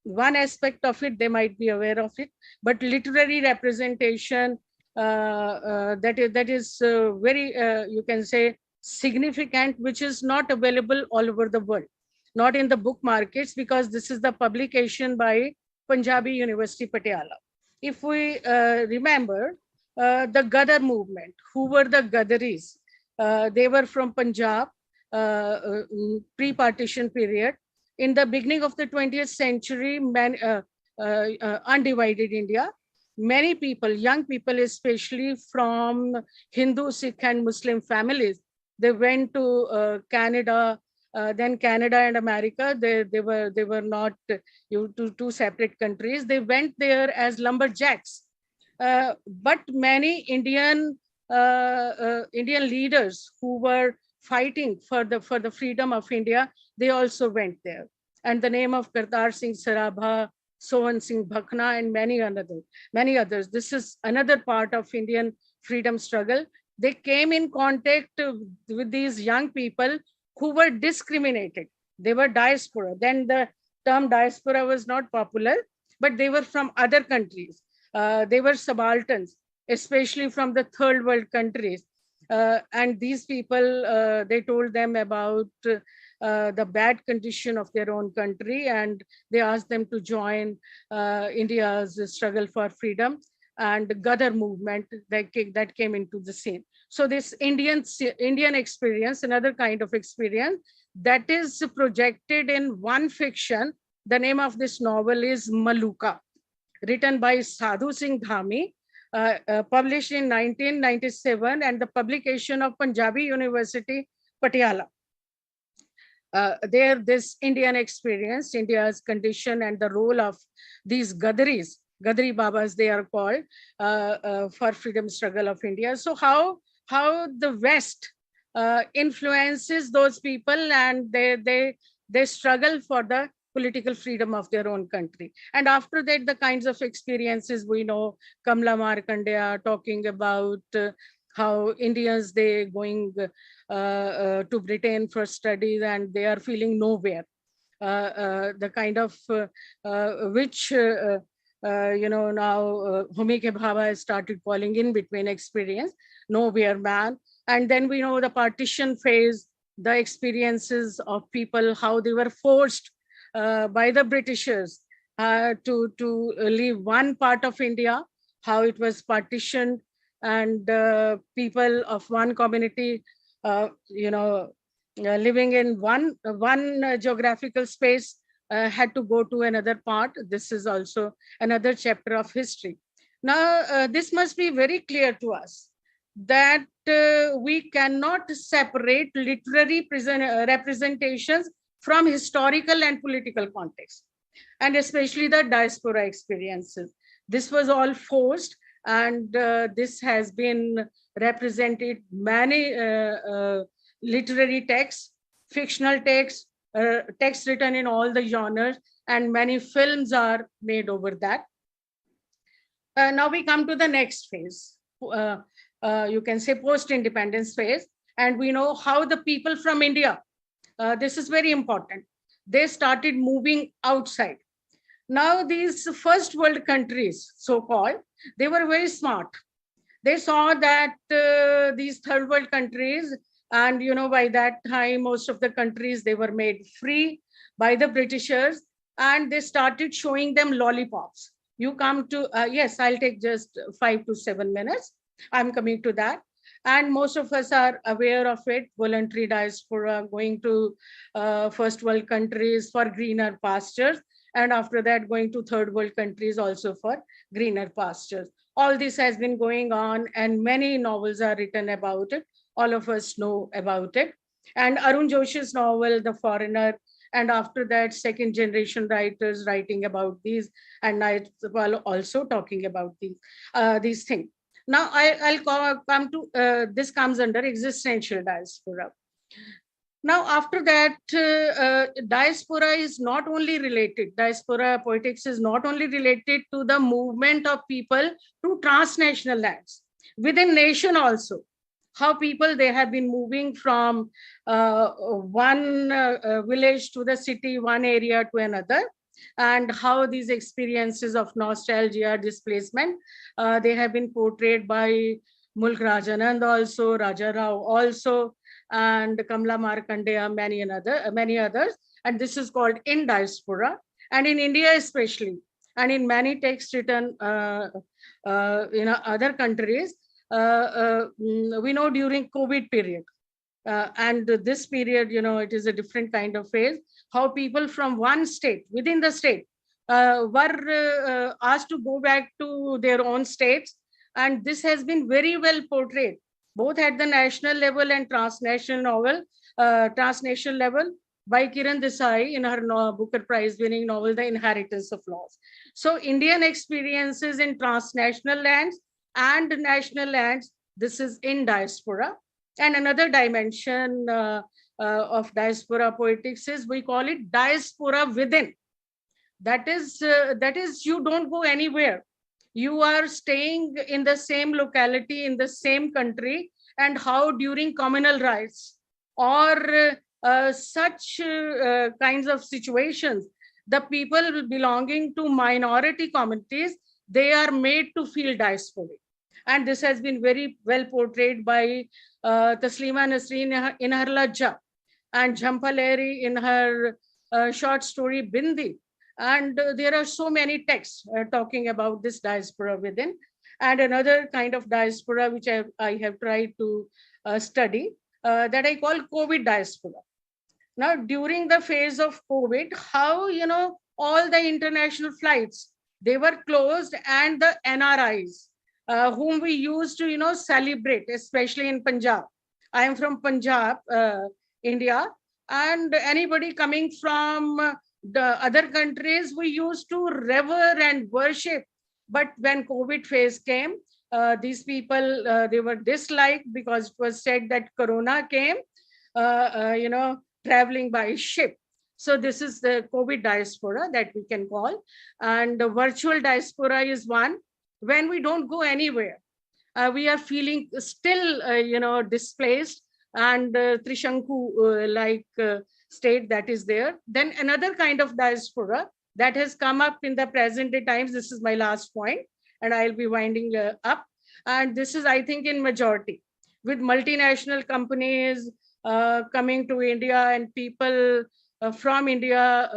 One aspect of it, they might be aware of it, but literary representation, that is very, you can say, significant, which is not available all over the world, not in the book markets, because this is the publication by Punjabi University, Patiala. If we remember the Gadar movement, who were the Gadaris? They were from Punjab, pre-partition period. In the beginning of the 20th century, undivided India, many people, young people, especially from Hindu, Sikh and Muslim families, they went to Canada, then Canada and America. They were not two separate countries. They went there as lumberjacks. But many Indian leaders who were fighting for the freedom of India, they also went there. And the name of Kartar Singh Sarabha, Sohan Singh Bhakhna, and many others. This is another part of Indian freedom struggle. They came in contact with these young people who were discriminated. They were diaspora. Then the term diaspora was not popular, but they were from other countries. They were subalterns, especially from the third world countries. And these people, they told them about the bad condition of their own country, and they asked them to join India's struggle for freedom, and the Gadar movement that came into the scene. So this Indian experience, another kind of experience, that is projected in one fiction. The name of this novel is Maluka, written by Sadhu Singh Dhami, published in 1997, and the publication of Punjabi University, Patiala. There, this Indian experience, India's condition, and the role of these Gadaris, Gadari Babas they are called, for freedom struggle of India. So how the West influences those people, and they struggle for the political freedom of their own country. And after that, the kinds of experiences we know, Kamla Markandeya talking about how Indians, they going to Britain for studies and they are feeling nowhere. The kind of which now Homi Ke Bhava has started calling in between experience, nowhere man. And then we know the partition phase, the experiences of people, how they were forced by the Britishers to leave one part of India, how it was partitioned, and people of one community, living in one geographical space had to go to another part. This is also another chapter of history. Now, this must be very clear to us that we cannot separate literary representations from historical and political context, and especially the diaspora experiences. This was all forced, and this has been represented many literary texts, fictional texts, texts written in all the genres, and many films are made over that. Now we come to the next phase. You can say post-independence phase, and we know how the people from India, this is very important, they started moving outside. Now these first world countries, so-called, they were very smart. They saw that these third world countries, and by that time, most of the countries, they were made free by the Britishers, and they started showing them lollipops. You come to, yes, I'll take just 5 to 7 minutes. I'm coming to that. And most of us are aware of it, voluntary diaspora, going to first world countries for greener pastures, and after that going to third world countries also for greener pastures. all this has been going on, and many novels are written about it. All of us know about it. And Arun Joshi's novel, The Foreigner, and after that, second generation writers writing about these, and Nightfall also talking about these things. Now I'll come to, this comes under existential diaspora. Now, after that, diaspora is not only related, diaspora poetics is not only related to the movement of people to transnational lands, within nation also. How people, they have been moving from one village to the city, one area to another, and how these experiences of nostalgia, displacement, they have been portrayed by Mulk Rajanand also, Raja Rao also, and Kamla Markandeya, many others. And this is called in diaspora. And in India especially, and in many texts written in other countries, we know during COVID period, and this period, it is a different kind of phase, how people from one state, within the state, were asked to go back to their own states. And this has been very well portrayed, both at the national level and transnational level, by Kiran Desai in her Booker Prize winning novel, The Inheritance of Laws. So Indian experiences in transnational lands and national lands, this is in diaspora. And another dimension of diaspora poetics is, we call it diaspora within. That is you don't go anywhere. You are staying in the same locality, in the same country, and how during communal rights or such kinds of situations, the people belonging to minority communities, they are made to feel diasporic. And this has been very well portrayed by Taslima Nasreen in her Lajja, and Jhampaleri in her short story Bindi. And there are so many texts talking about this diaspora within. And another kind of diaspora which I have tried to study, that I call COVID diaspora. Now, during the phase of COVID, how, all the international flights, they were closed, and the NRIs, whom we used to, celebrate, especially in Punjab. I am from Punjab, India, and anybody coming from the other countries, we used to rever and worship. But when COVID phase came, these people, they were disliked because it was said that Corona came, traveling by ship. So this is the COVID diaspora that we can call. And the virtual diaspora is one, when we don't go anywhere. We are feeling still, displaced, and Trishanku-like state that is there. Then another kind of diaspora that has come up in the present day times. This is my last point, and I'll be winding up. And this is, I think, in majority, with multinational companies coming to India, and people from India,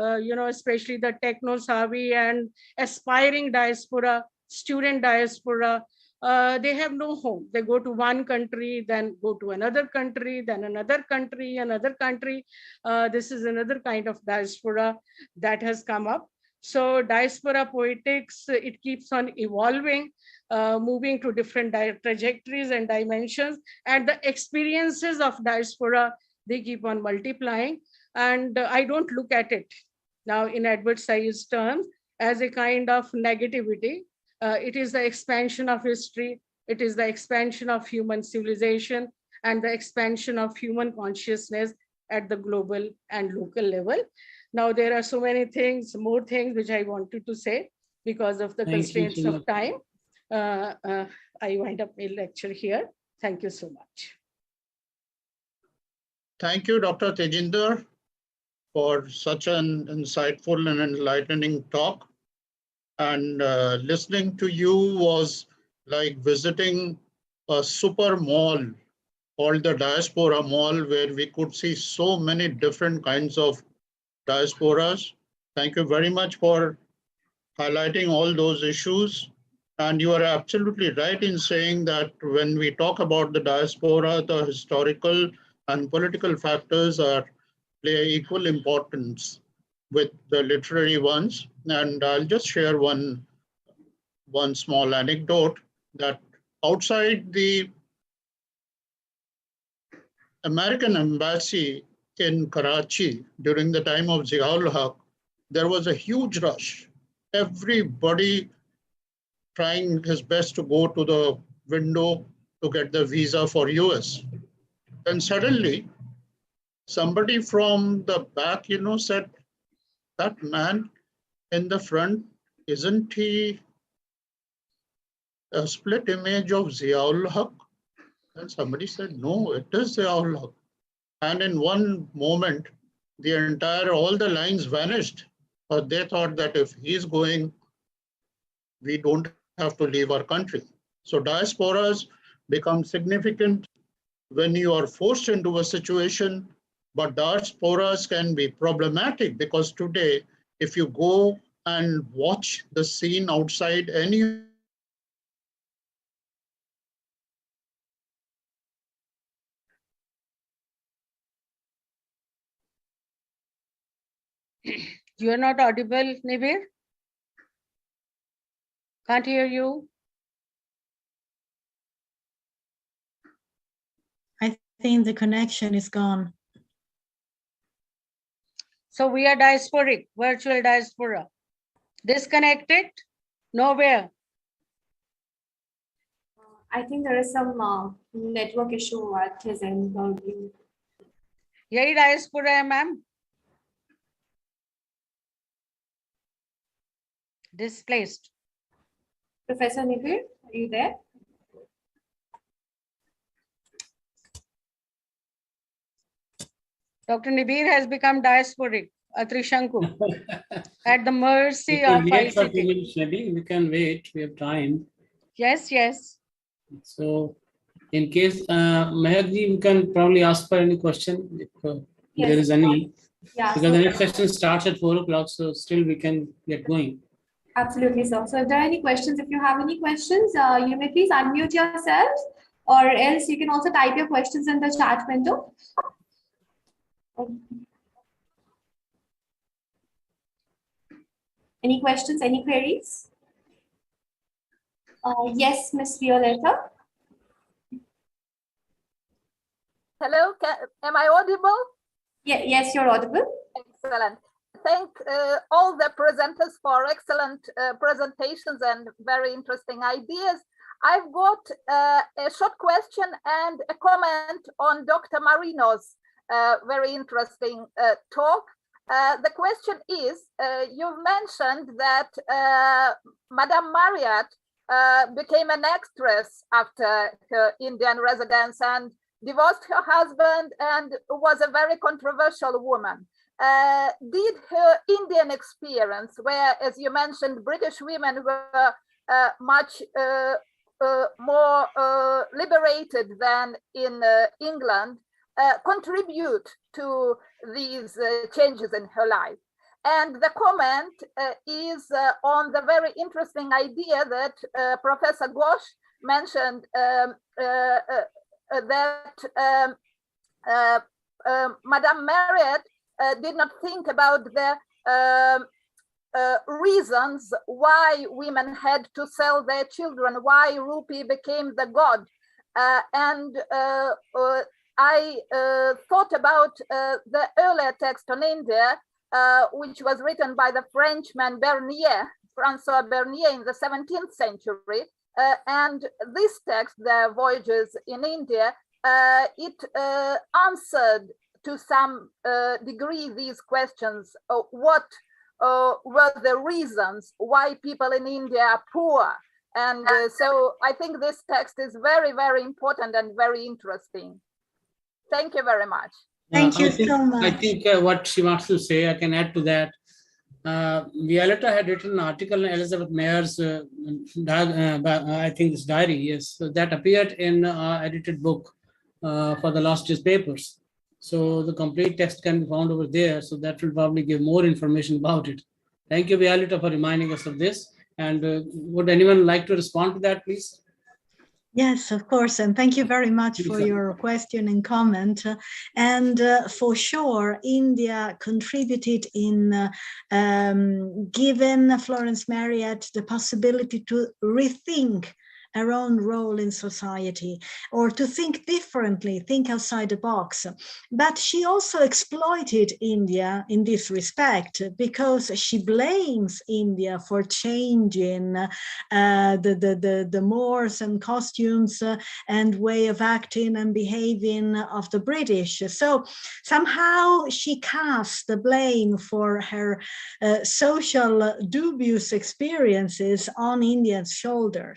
especially the techno-savvy and aspiring diaspora, student diaspora, they have no home. They go to one country, then go to another country, then another country, another country. This is another kind of diaspora that has come up. So diaspora poetics, it keeps on evolving, moving to different trajectories and dimensions, and the experiences of diaspora, they keep on multiplying. And I don't look at it now in advertised terms as a kind of negativity. It is the expansion of history. It is the expansion of human civilization and the expansion of human consciousness at the global and local level. Now, there are so many things, more things which I wanted to say because of the constraints of time. I wind up my lecture here. Thank you so much. Thank you, Dr. Tejinder, for such an insightful and enlightening talk. And listening to you was like visiting a super mall called the Diaspora Mall, where we could see so many different kinds of diasporas. Thank you very much for highlighting all those issues. And you are absolutely right in saying that when we talk about the diaspora, the historical and political factors play equal importance with the literary ones. And I'll just share one small anecdote. that outside the American embassy in Karachi during the time of Ziaul Haq, there was a huge rush. Everybody trying his best to go to the window to get the visa for US. Then suddenly, somebody from the back, said, that man in the front, isn't he a split image of Ziaul Haq? And somebody said, no, it is Ziaul Haq. And in one moment, all the lines vanished. But they thought that if he's going, we don't have to leave our country. So diasporas become significant when you are forced into a situation, but diasporas can be problematic because today, if you go and watch the scene outside any You are not audible, Nibir. Can't hear you. I think the connection is gone. So we are diasporic, virtual diaspora. Disconnected? Nowhere. I think there is some network issue at his end. Yahi diaspora hai, ma'am. Displaced. Professor Nibir, are you there? Dr. Nibir has become diasporic, Atrishanku, at the mercy of ICT. Maybe we can wait. We have time. Yes, yes. So, in case Meherji, you can probably ask for any question if Yes. there is any. Yeah, Because so- the next session starts at 4 o'clock, so still we can get going. Absolutely, sir. So if there are any questions, if you have any questions, you may please unmute yourselves, or else you can also type your questions in the chat window. Any questions, any queries? Yes, Ms. Violetta. Hello, am I audible? Yeah, yes, you're audible. Excellent. Thank all the presenters for excellent presentations and very interesting ideas. I've got a short question and a comment on Dr. Marino's very interesting talk. The question is, you've mentioned that Madame Marriott became an actress after her Indian residence and divorced her husband and was a very controversial woman. Did her Indian experience, where, as you mentioned, British women were much more liberated than in England, contribute to these changes in her life? And the comment is on the very interesting idea that Professor Ghosh mentioned, that Madame Marriott did not think about the reasons why women had to sell their children, why rupee became the god. I thought about the earlier text on India, which was written by the Frenchman Bernier, Francois Bernier, in the 17th century. And this text, The Voyages in India, it answered to some degree these questions. What were the reasons why people in India are poor? And so I think this text is very, very important and very interesting. Thank you very much. Thank you so much. I think what she wants to say, I can add to that. Violetta had written an article in Elizabeth Mayer's, I think it's diary, yes, so that appeared in our edited book for the last year's papers. So the complete text can be found over there. So that will probably give more information about it. Thank you, Violetta, for reminding us of this. And would anyone like to respond to that, please? Yes, of course. And thank you very much for your question and comment. And for sure, India contributed in giving Florence Marriott the possibility to rethink her own role in society, or to think differently, think outside the box. But she also exploited India in this respect, because she blames India for changing the mores and costumes and way of acting and behaving of the British. So somehow she cast the blame for her social dubious experiences on India's shoulder.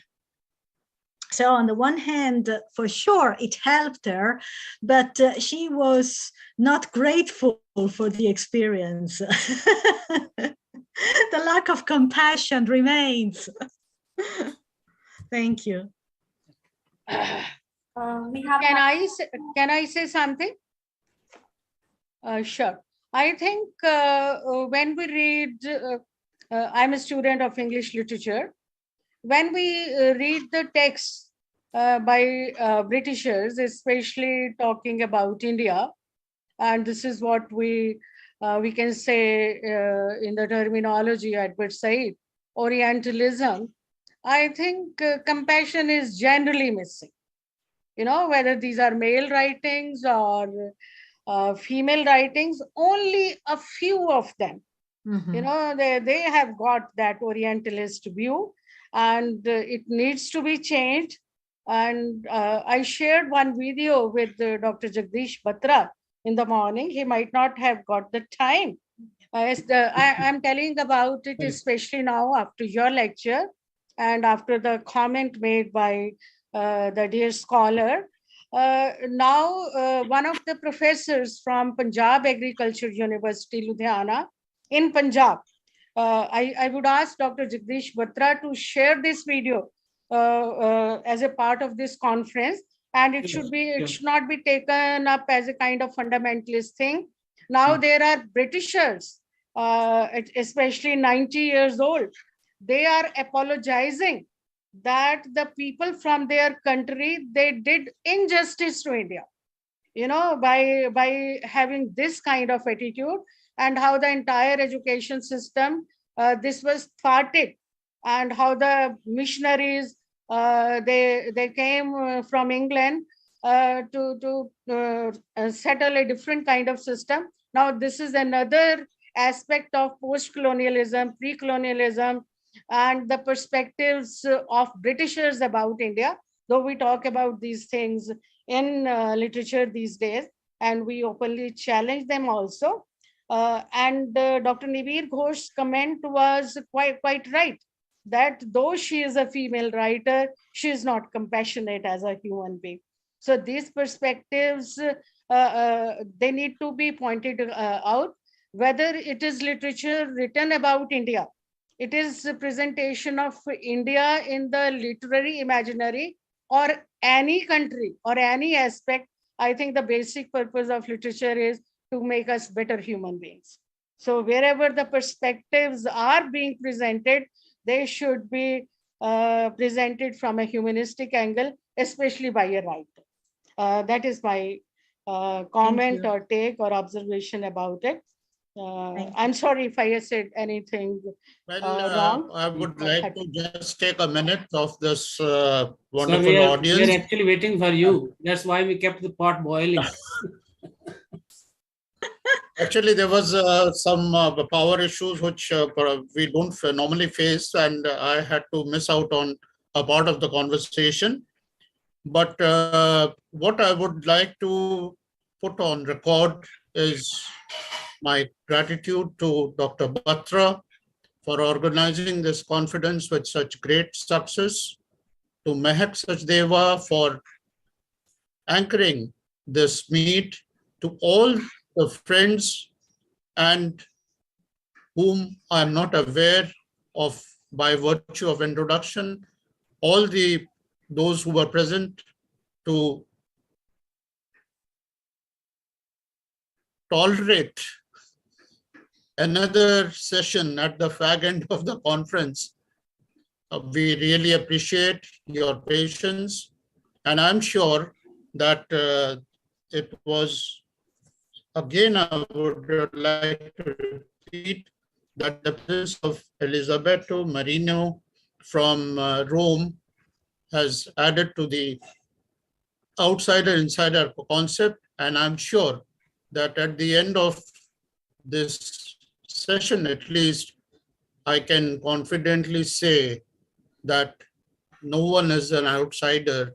So on the one hand, for sure, it helped her, but she was not grateful for the experience. The lack of compassion remains. Thank you. Can I say something? Sure. I think when we read, I'm a student of English literature. When we read the texts by Britishers, especially talking about India, and this is what we can say in the terminology Edward Said, Orientalism, I think compassion is generally missing. You know, whether these are male writings or female writings, only a few of them, you know, they have got that Orientalist view, and it needs to be changed. And I shared one video with Dr. Jagdish Batra in the morning. He might not have got the time. I'm telling about it, especially now after your lecture and after the comment made by the dear scholar. Now, one of the professors from Punjab Agriculture University, Ludhiana, in Punjab, I would ask Dr. Jagdish Batra to share this video as a part of this conference, and it should be, it should not be taken up as a kind of fundamentalist thing. Now there are Britishers, especially 90 years old, they are apologizing that the people from their country, they did injustice to India, you know, by having this kind of attitude, and how the entire education system, this was thwarted, and how the missionaries, they came from England to settle a different kind of system. Now, this is another aspect of post-colonialism, pre-colonialism, and the perspectives of Britishers about India, though we talk about these things in literature these days, and we openly challenge them also. And Dr. Nivir Ghosh's comment was quite right, that though she is a female writer, she is not compassionate as a human being. So these perspectives, they need to be pointed out, whether it is literature written about India, it is a presentation of India in the literary imaginary, or any country or any aspect. I think the basic purpose of literature is to make us better human beings. So wherever the perspectives are being presented, they should be presented from a humanistic angle, especially by a writer. That is my comment or take or observation about it. I'm sorry if I said anything wrong. I would like to just take a minute of this wonderful Sir, audience. we are actually waiting for you. That's why we kept the pot boiling. Actually, there was some power issues which we don't normally face, and I had to miss out on a part of the conversation. But what I would like to put on record is my gratitude to Dr. Batra for organizing this conference with such great success, to Mehak Sachdeva for anchoring this meet, to all the friends and whom I am not aware of by virtue of introduction, all those who were present, to tolerate another session at the fag end of the conference. We really appreciate your patience, and I'm sure that it was, again, I would like to repeat that the presence of Elisabetto Marino from Rome has added to the outsider-insider concept, and I'm sure that at the end of this session, at least, I can confidently say that no one is an outsider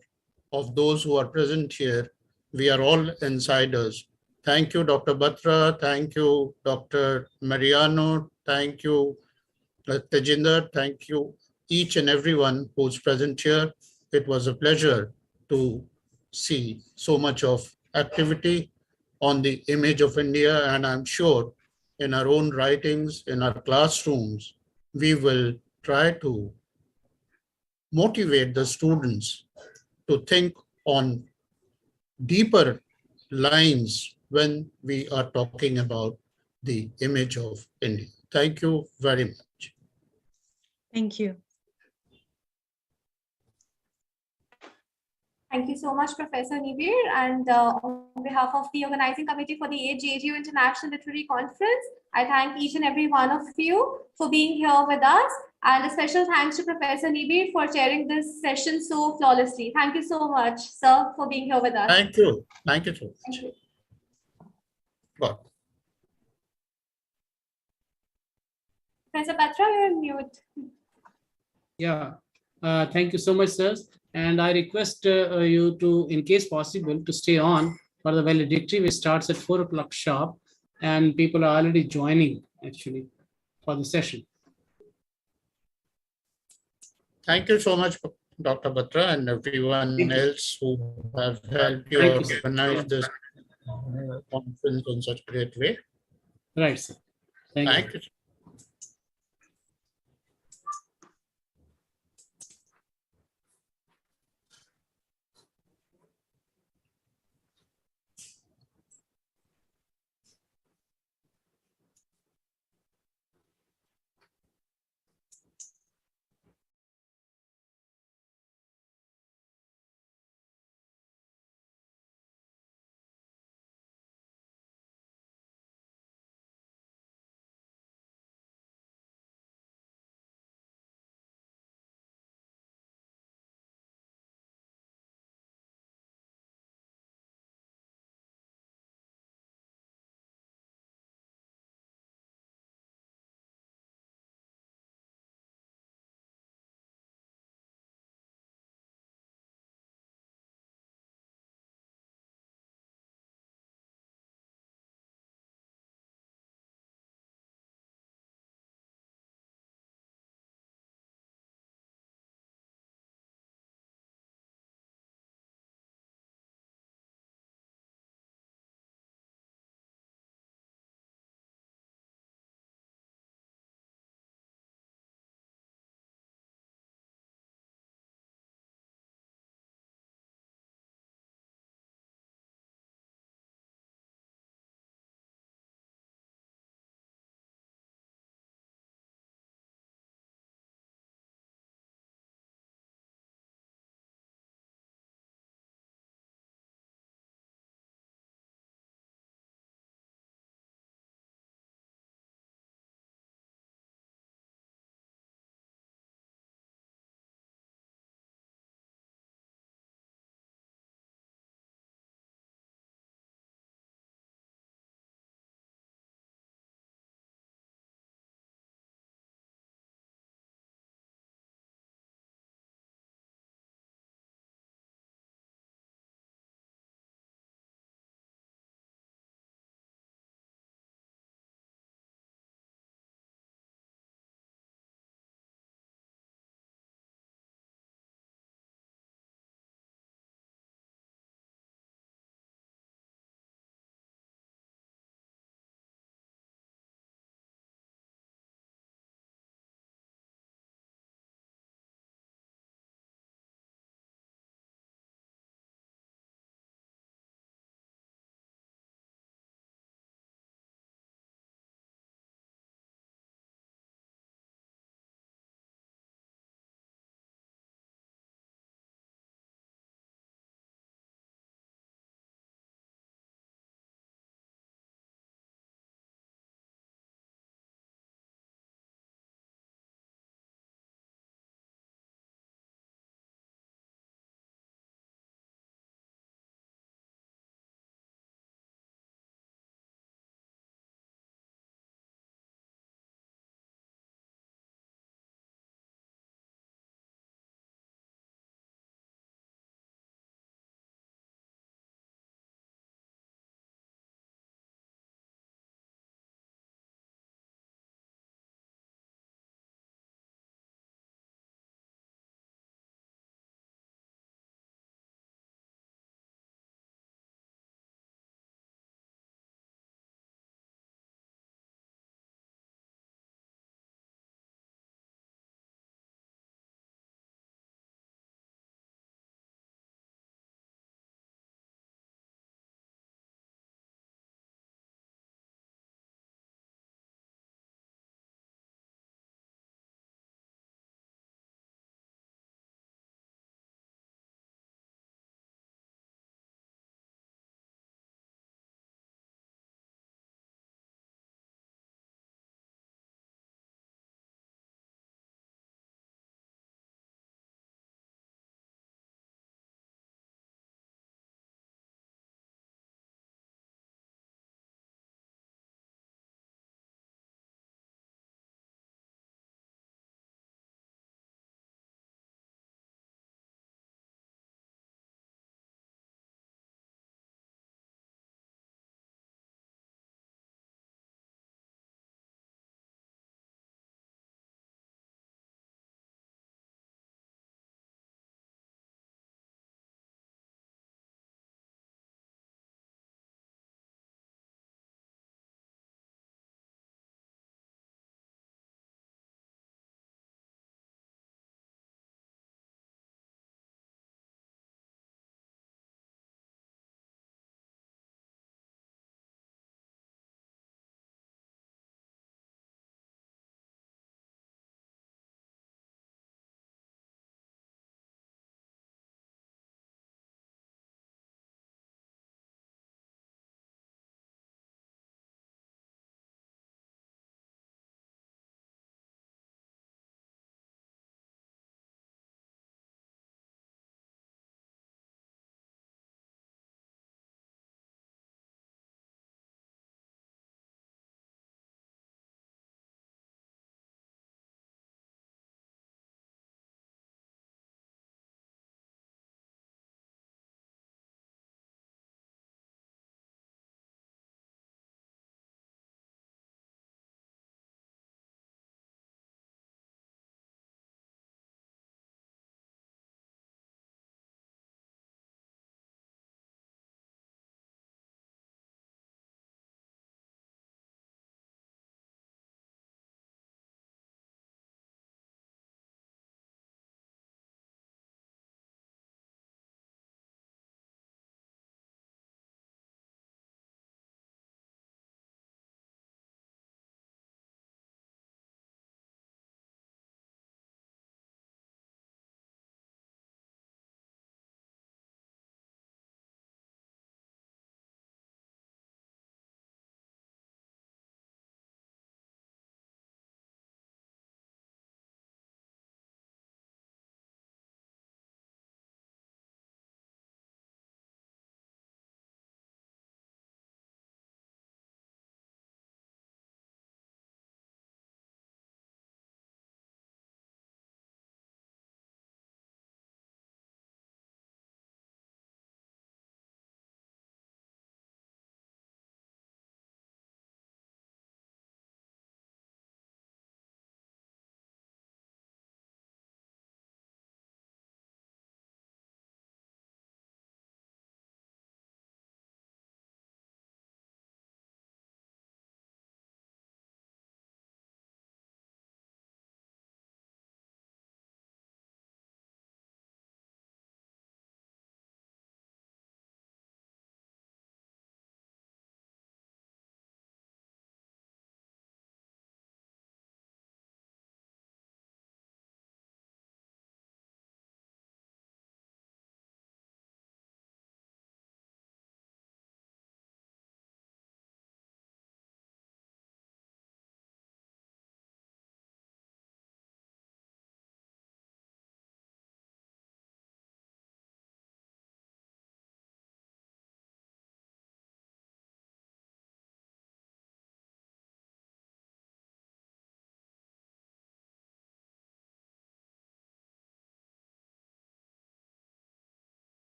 of those who are present here. We are all insiders. Thank you, Dr. Batra. Thank you, Dr. Mariano. Thank you, Tejinder. Thank you, each and everyone who's present here. It was a pleasure to see so much of activity on the image of India, and I'm sure in our own writings, in our classrooms, we will try to motivate the students to think on deeper lines when we are talking about the image of India. Thank you very much. Thank you. Thank you so much, Professor Nibir. And on behalf of the organizing committee for the 8th JGU International Literary Conference, I thank each and every one of you for being here with us. And a special thanks to Professor Nibir for chairing this session so flawlessly. Thank you so much, sir, for being here with us. Thank you. Thank you so much. Thank you. Bye. Professor Batra, you're on mute. Yeah, thank you so much, sir. And I request you to, in case possible, to stay on for the valedictory, which starts at 4 o'clock sharp, and people are already joining actually for the session. Thank you so much, Dr. Batra, and everyone else who have helped you organize this conference in such a great way. Right, sir. Thank you. you.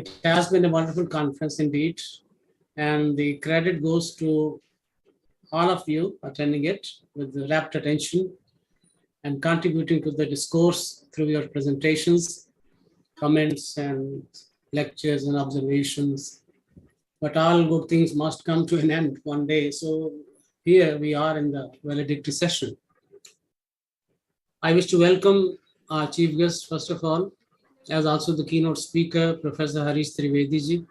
It has been a wonderful conference indeed, and the credit goes to all of you attending it with rapt attention and contributing to the discourse through your presentations, comments, and lectures and observations. But all good things must come to an end one day. So here we are in the valedictory session. I wish to welcome our chief guest, first of all, as also the keynote speaker, Professor Harish Trivedi ji,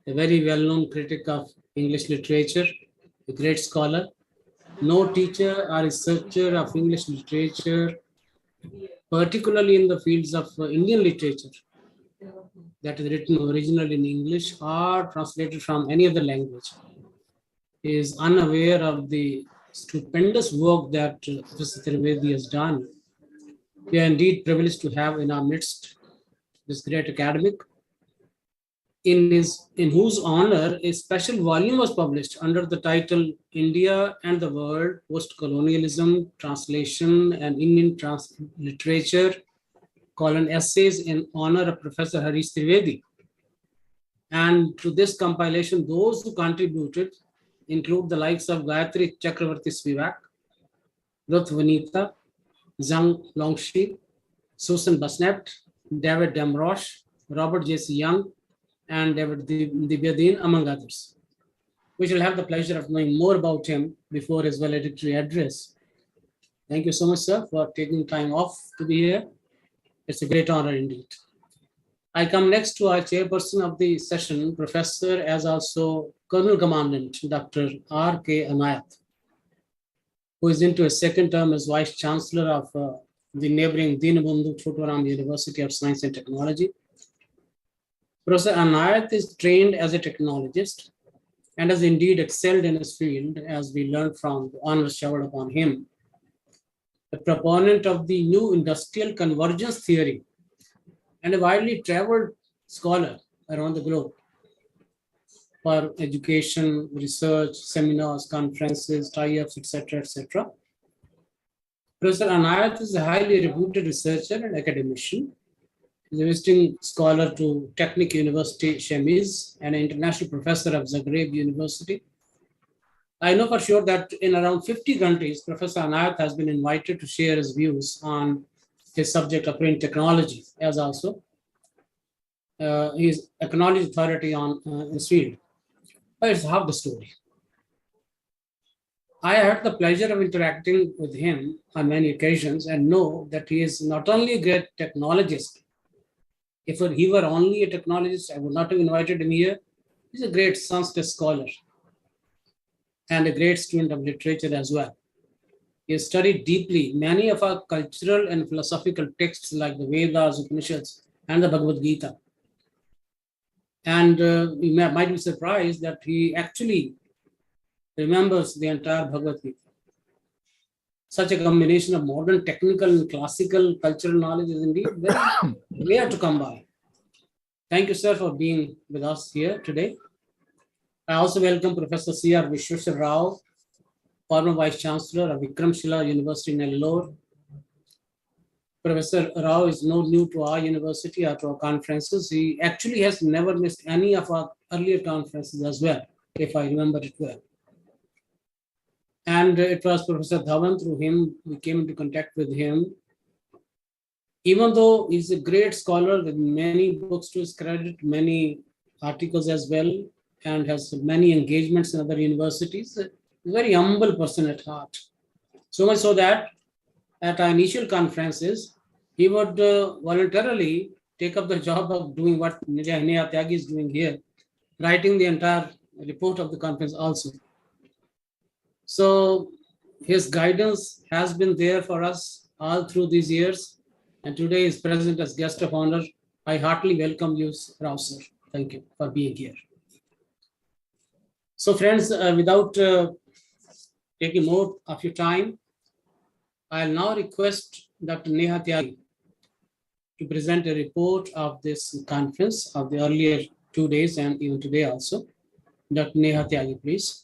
a very well-known critic of English literature, a great scholar. No teacher or researcher of English literature, particularly in the fields of Indian literature, that is written originally in English or translated from any other language, is unaware of the stupendous work that Professor Trivedi has done. We are indeed privileged to have in our midst this great academic, in whose honor a special volume was published under the title India and the World, Post-Colonialism, Translation and Indian Literature, Essays in honor of Professor Harish Trivedi. And to this compilation, those who contributed include the likes of Gayatri Chakravarti Spivak, Ruth Vanita, Zhang Longshi, Susan Basnet, David Damrosch, Robert J.C. Young, and David Dibyadin, among others. We shall have the pleasure of knowing more about him before his valedictory address. Thank you so much, sir, for taking time off to be here. It's a great honor indeed. I come next to our chairperson of the session, Professor as also Colonel Commandant, Dr. R.K. Anayat, who is into his second term as Vice Chancellor of the neighboring Dinabandhu Chotoram University of Science and Technology. Professor Anayat is trained as a technologist and has indeed excelled in his field, as we learned from the honors showered upon him. A proponent of the new industrial convergence theory and a widely traveled scholar around the globe for education, research, seminars, conferences, tie-ups, etc., etc. Professor Anayat is a highly reputed researcher and academician. He's a visiting scholar to Technic University, Shemiz, and an international professor of Zagreb University. I know for sure that in around 50 countries, Professor Anayat has been invited to share his views on his subject of print technology, as also he is acknowledged authority on his field. But it's half the story. I had the pleasure of interacting with him on many occasions and know that he is not only a great technologist. If he were only a technologist, I would not have invited him here. He's a great Sanskrit scholar and a great student of literature as well. He has studied deeply many of our cultural and philosophical texts like the Vedas, Upanishads, and the Bhagavad-Gita. And you might be surprised that he actually remembers the entire Bhagavad-Gita. Such a combination of modern technical and classical cultural knowledge is indeed very rare to come by. Thank you, sir, for being with us here today. I also welcome Professor C.R. Vishweshwar Rao, former Vice Chancellor of Vikramshila University, Nellore. Professor Rao is not new to our university or to our conferences. He actually has never missed any of our earlier conferences as well, if I remember it well. And it was Professor Dhawan, through him, we came into contact with him. Even though he's a great scholar with many books to his credit, many articles as well, and has many engagements in other universities, a very humble person at heart. So much so that at our initial conferences, he would voluntarily take up the job of doing what Neha Tyagi is doing here, writing the entire report of the conference also. So his guidance has been there for us all through these years, and today is present as guest of honor. I heartily welcome you, Rao sir. Thank you for being here. So friends, without taking more of your time, I'll now request Dr. Neha Tyagi to present a report of this conference of the earlier 2 days and even today also. Dr. Neha Tyagi, please.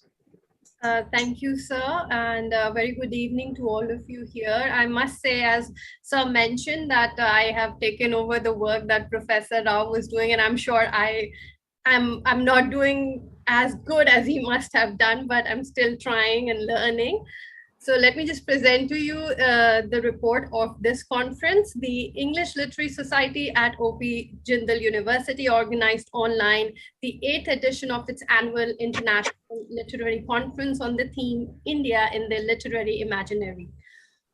Thank you, sir, and very good evening to all of you here. I must say, as sir mentioned, that I have taken over the work that Professor Rao was doing, and I'm sure I'm not doing as good as he must have done, but I'm still trying and learning. So let me just present to you the report of this conference. The English Literary Society at O.P. Jindal University organized online the 8th edition of its annual International Literary Conference on the theme India in the Literary Imaginary.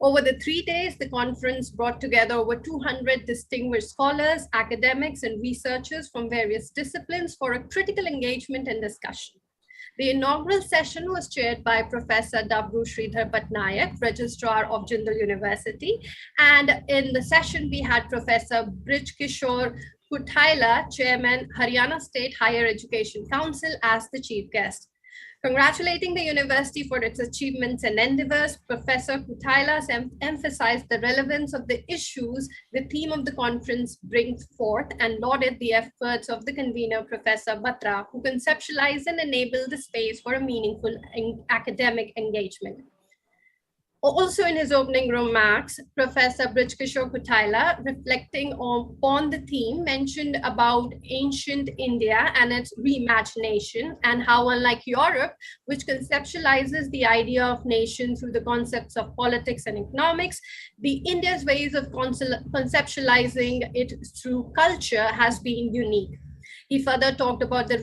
Over the 3 days, the conference brought together over 200 distinguished scholars, academics, and researchers from various disciplines for a critical engagement and discussion. The inaugural session was chaired by Professor W. Sridhar Patnaik, Registrar of Jindal University. And in the session, we had Professor Brij Kishore Kuthaila, Chairman, Haryana State Higher Education Council, as the chief guest. Congratulating the university for its achievements and endeavors, Professor Kuthaila emphasized the relevance of the issues the theme of the conference brings forth and lauded the efforts of the convener, Professor Batra, who conceptualized and enabled the space for a meaningful academic engagement. Also in his opening remarks, Professor Brij Kishore Kuthaila, reflecting on the theme, mentioned about ancient India and its reimagination, and how, unlike Europe, which conceptualizes the idea of nation through the concepts of politics and economics, the India's ways of conceptualizing it through culture has been unique. He further talked about the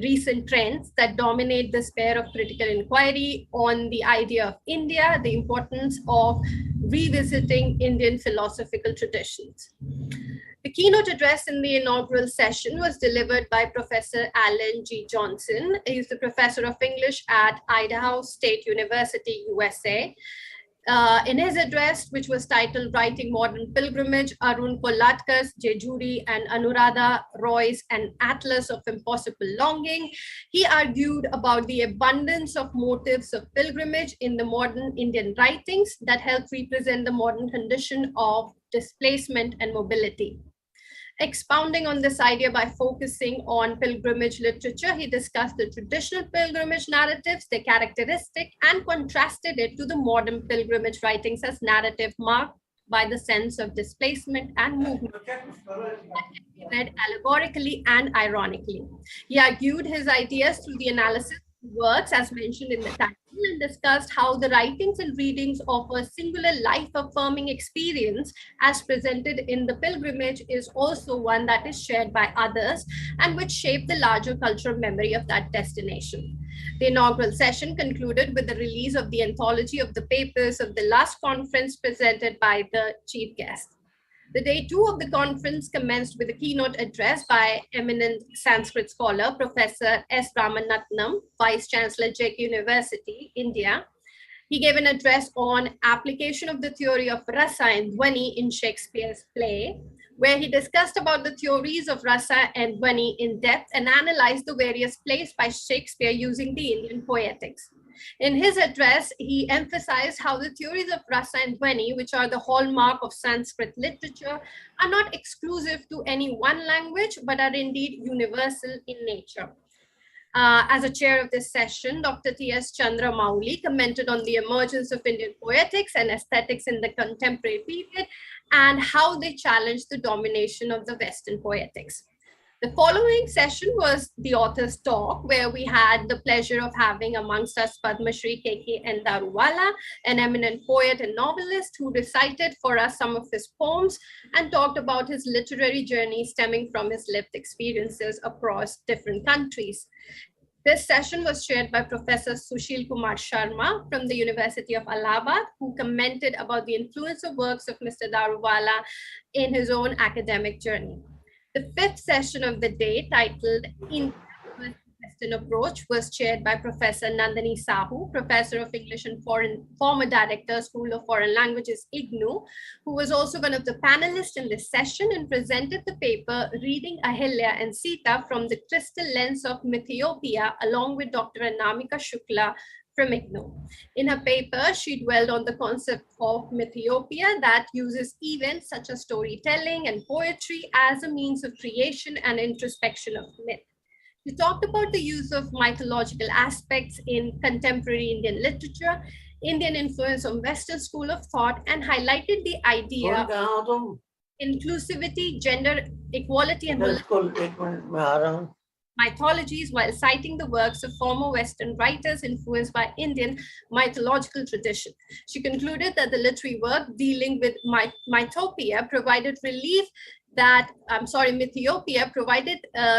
recent trends that dominate the sphere of critical inquiry on the idea of India, the importance of revisiting Indian philosophical traditions. The keynote address in the inaugural session was delivered by Professor Alan G. Johnson. He is the professor of English at Idaho State University, USA. In his address, which was titled Writing Modern Pilgrimage, Arun Kolatkar's Jejuri and Anuradha Roy's An Atlas of Impossible Longing, he argued about the abundance of motives of pilgrimage in the modern Indian writings that help represent the modern condition of displacement and mobility. Expounding on this idea by focusing on pilgrimage literature, he discussed the traditional pilgrimage narratives, their characteristic, and contrasted it to the modern pilgrimage writings as narrative marked by the sense of displacement and movement, read allegorically and ironically. He argued his ideas through the analysis of works as mentioned in the title, and discussed how the writings and readings of a singular life-affirming experience as presented in the pilgrimage is also one that is shared by others and which shape the larger cultural memory of that destination. The inaugural session concluded with the release of the anthology of the papers of the last conference presented by the chief guest. The day 2 of the conference commenced with a keynote address by eminent Sanskrit scholar, Professor S. Ramanatnam, Vice Chancellor, JGU University, India. He gave an address on application of the theory of rasa and dhvani in Shakespeare's play, where he discussed about the theories of rasa and dhvani in depth and analyzed the various plays by Shakespeare using the Indian poetics. In his address, he emphasized how the theories of rasa and dhvani, which are the hallmark of Sanskrit literature, are not exclusive to any one language, but are indeed universal in nature. As a chair of this session, Dr. T.S. Chandra Mohan commented on the emergence of Indian poetics and aesthetics in the contemporary period and how they challenged the domination of the Western poetics. The following session was the author's talk, where we had the pleasure of having amongst us Padma Shri K.K. N. Daruwala, an eminent poet and novelist who recited for us some of his poems and talked about his literary journey stemming from his lived experiences across different countries. This session was chaired by Professor Sushil Kumar Sharma from the University of Allahabad, who commented about the influence of works of Mr. Daruwala in his own academic journey. The 5th session of the day, titled India, Western Approach, was chaired by Professor Nandini Sahu, Professor of English and former Director, School of Foreign Languages, IGNOU, who was also one of the panelists in this session and presented the paper Reading Ahilya and Sita from the Crystal Lens of Mythiopia, along with Dr. Anamika Shukla from IGNOU. In her paper, she dwelled on the concept of mythiopia that uses events such as storytelling and poetry as a means of creation and introspection of myth. He talked about the use of mythological aspects in contemporary Indian literature, Indian influence on Western school of thought, and highlighted the idea of inclusivity, gender equality, and mythologies, while citing the works of former Western writers influenced by Indian mythological tradition. She concluded that the literary work dealing with Mythiopia provided relief Mythiopia provided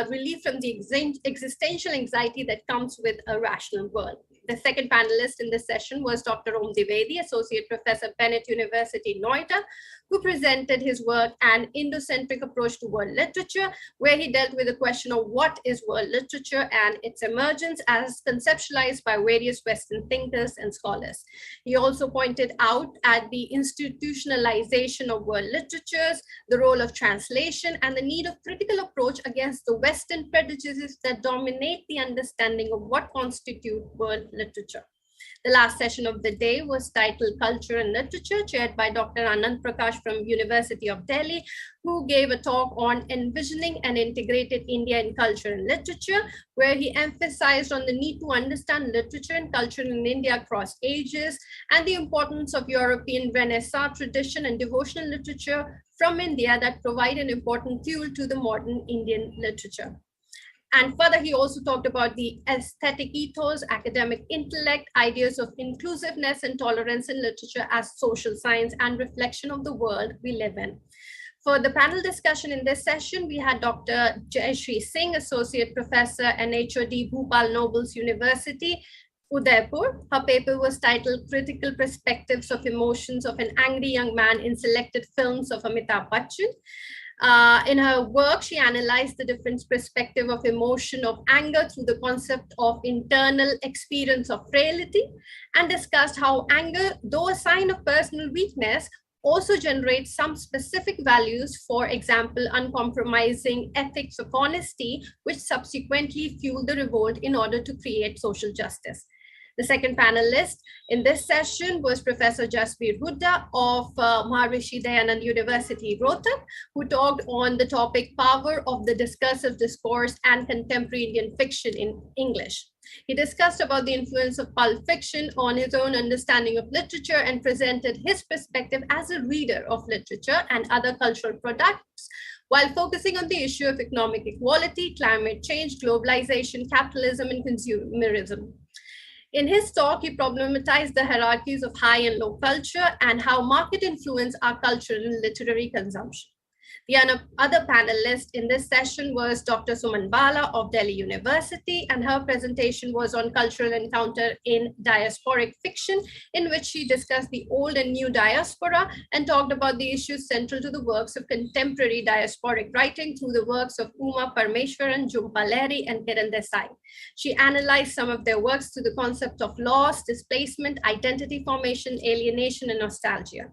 relief from the existential anxiety that comes with a rational world. The second panelist in this session was Dr. Om Dwivedi, Associate Professor, Bennett University, Noida, who presented his work, An Indocentric Approach to World Literature, where he dealt with the question of what is world literature and its emergence as conceptualized by various Western thinkers and scholars. He also pointed out at the institutionalization of world literatures, the role of translation, and the need of critical approach against the Western prejudices that dominate the understanding of what constitutes world literature. The last session of the day was titled Culture and Literature, chaired by Dr. Anand Prakash from University of Delhi, who gave a talk on envisioning an integrated India in culture and literature, where he emphasized on the need to understand literature and culture in India across ages, and the importance of European Renaissance tradition and devotional literature from India that provide an important fuel to the modern Indian literature. And further, he also talked about the aesthetic ethos, academic intellect, ideas of inclusiveness and tolerance in literature as social science and reflection of the world we live in. For the panel discussion in this session, we had Dr. Jayashree Singh, Associate Professor and HOD, Bhopal Nobles University, Udaipur. Her paper was titled Critical Perspectives of Emotions of an Angry Young Man in Selected Films of Amitabh Bachchan. In her work, she analyzed the different perspective of emotion of anger through the concept of internal experience of frailty, and discussed how anger, though a sign of personal weakness, also generates some specific values, for example, uncompromising ethics of honesty, which subsequently fueled the revolt in order to create social justice. The second panelist in this session was Professor Jasbir Huda of Maharishi Dayanand University, Rohtak, who talked on the topic Power of the Discursive Discourse and Contemporary Indian Fiction in English. He discussed about the influence of pulp fiction on his own understanding of literature and presented his perspective as a reader of literature and other cultural products, while focusing on the issue of economic equality, climate change, globalization, capitalism, and consumerism. In his talk, he problematized the hierarchies of high and low culture and how market influence our cultural and literary consumption. The other panelist in this session was Dr. Suman Bala of Delhi University, and her presentation was on cultural encounter in diasporic fiction, in which she discussed the old and new diaspora and talked about the issues central to the works of contemporary diasporic writing through the works of Uma Parmeshwaran, Jhumpa Lahiri, and Kiran Desai. She analyzed some of their works through the concept of loss, displacement, identity formation, alienation, and nostalgia.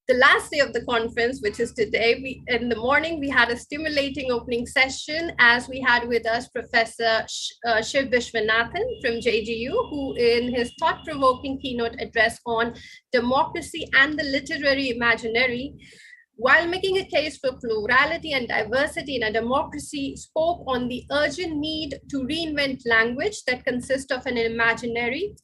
The last day of the conference, which is today, in the morning, we had a stimulating opening session as we had with us Professor Shiv Vishwanathan from JGU, who in his thought-provoking keynote address on democracy and the literary imaginary, while making a case for plurality and diversity in a democracy, spoke on the urgent need to reinvent language that consists of an imaginary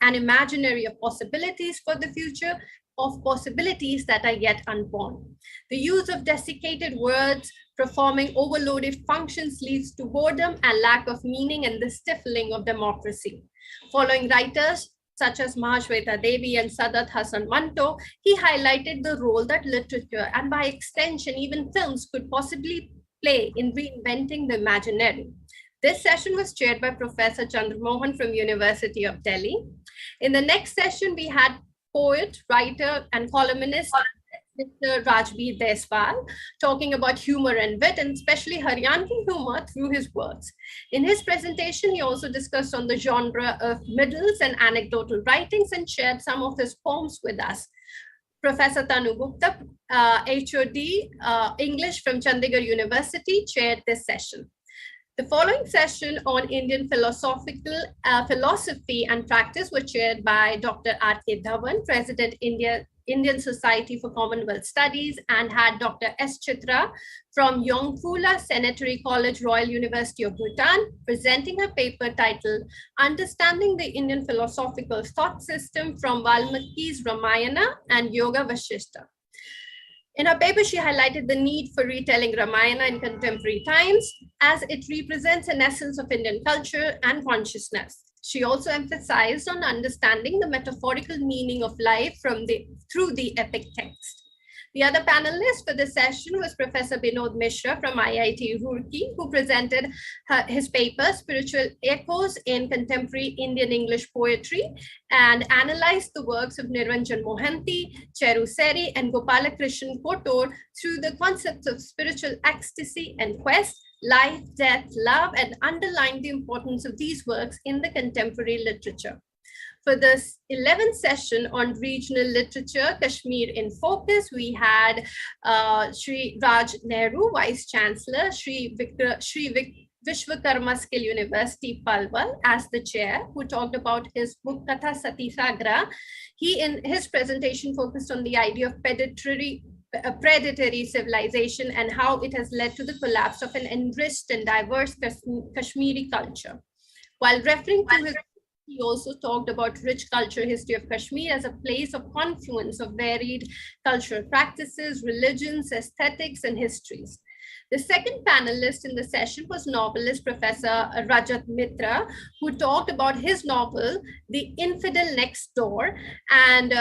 of possibilities for the future, of possibilities that are yet unborn. The use of desiccated words performing overloaded functions leads to boredom and lack of meaning and the stifling of democracy. Following writers such as Mahashweta Devi and Sadat Hasan Manto, he highlighted the role that literature and by extension even films could possibly play in reinventing the imaginary. This session was chaired by Professor Chandra Mohan from University of Delhi. In the next session, we had poet, writer, and columnist Mr. Rajbir Deswal talking about humor and wit, and especially Haryanvi humor through his words. In his presentation, he also discussed on the genre of middles and anecdotal writings and shared some of his poems with us. Professor Tanu Gupta, HOD English from Chandigarh University, chaired this session. The following session on Indian philosophy and practice was chaired by Dr. R.K. Dhawan, President, India Indian Society for Commonwealth Studies, and had Dr. S. Chitra from Yongphula Sanitary College, Royal University of Bhutan, presenting her paper titled Understanding the Indian Philosophical Thought System from Valmiki's Ramayana and Yoga Vasishtha. In her paper, she highlighted the need for retelling Ramayana in contemporary times, as it represents an essence of Indian culture and consciousness. She also emphasized on understanding the metaphorical meaning of life through the epic text. The other panelist for the session was Professor Vinod Mishra from IIT Roorkee, who presented his paper, Spiritual Echoes in Contemporary Indian English Poetry, and analyzed the works of Niranjan Mohanty, Cheru Seri, and Gopalakrishnan Kotor through the concepts of spiritual ecstasy and quest, life, death, love, and underlined the importance of these works in the contemporary literature. For this 11th session on regional literature, Kashmir in Focus, we had Shri Raj Nehru, Vice Chancellor, Shri Vishwakarma Skill University, Palwal, as the chair, who talked about his book Katha Sati Sagra. He, in his presentation, focused on the idea of predatory civilization and how it has led to the collapse of an enriched and diverse Kashmiri culture. While referring to his, he also talked about rich cultural history of Kashmir as a place of confluence of varied cultural practices, religions, aesthetics, and histories. The second panelist in the session was novelist Professor Rajat Mitra, who talked about his novel, The Infidel Next Door, and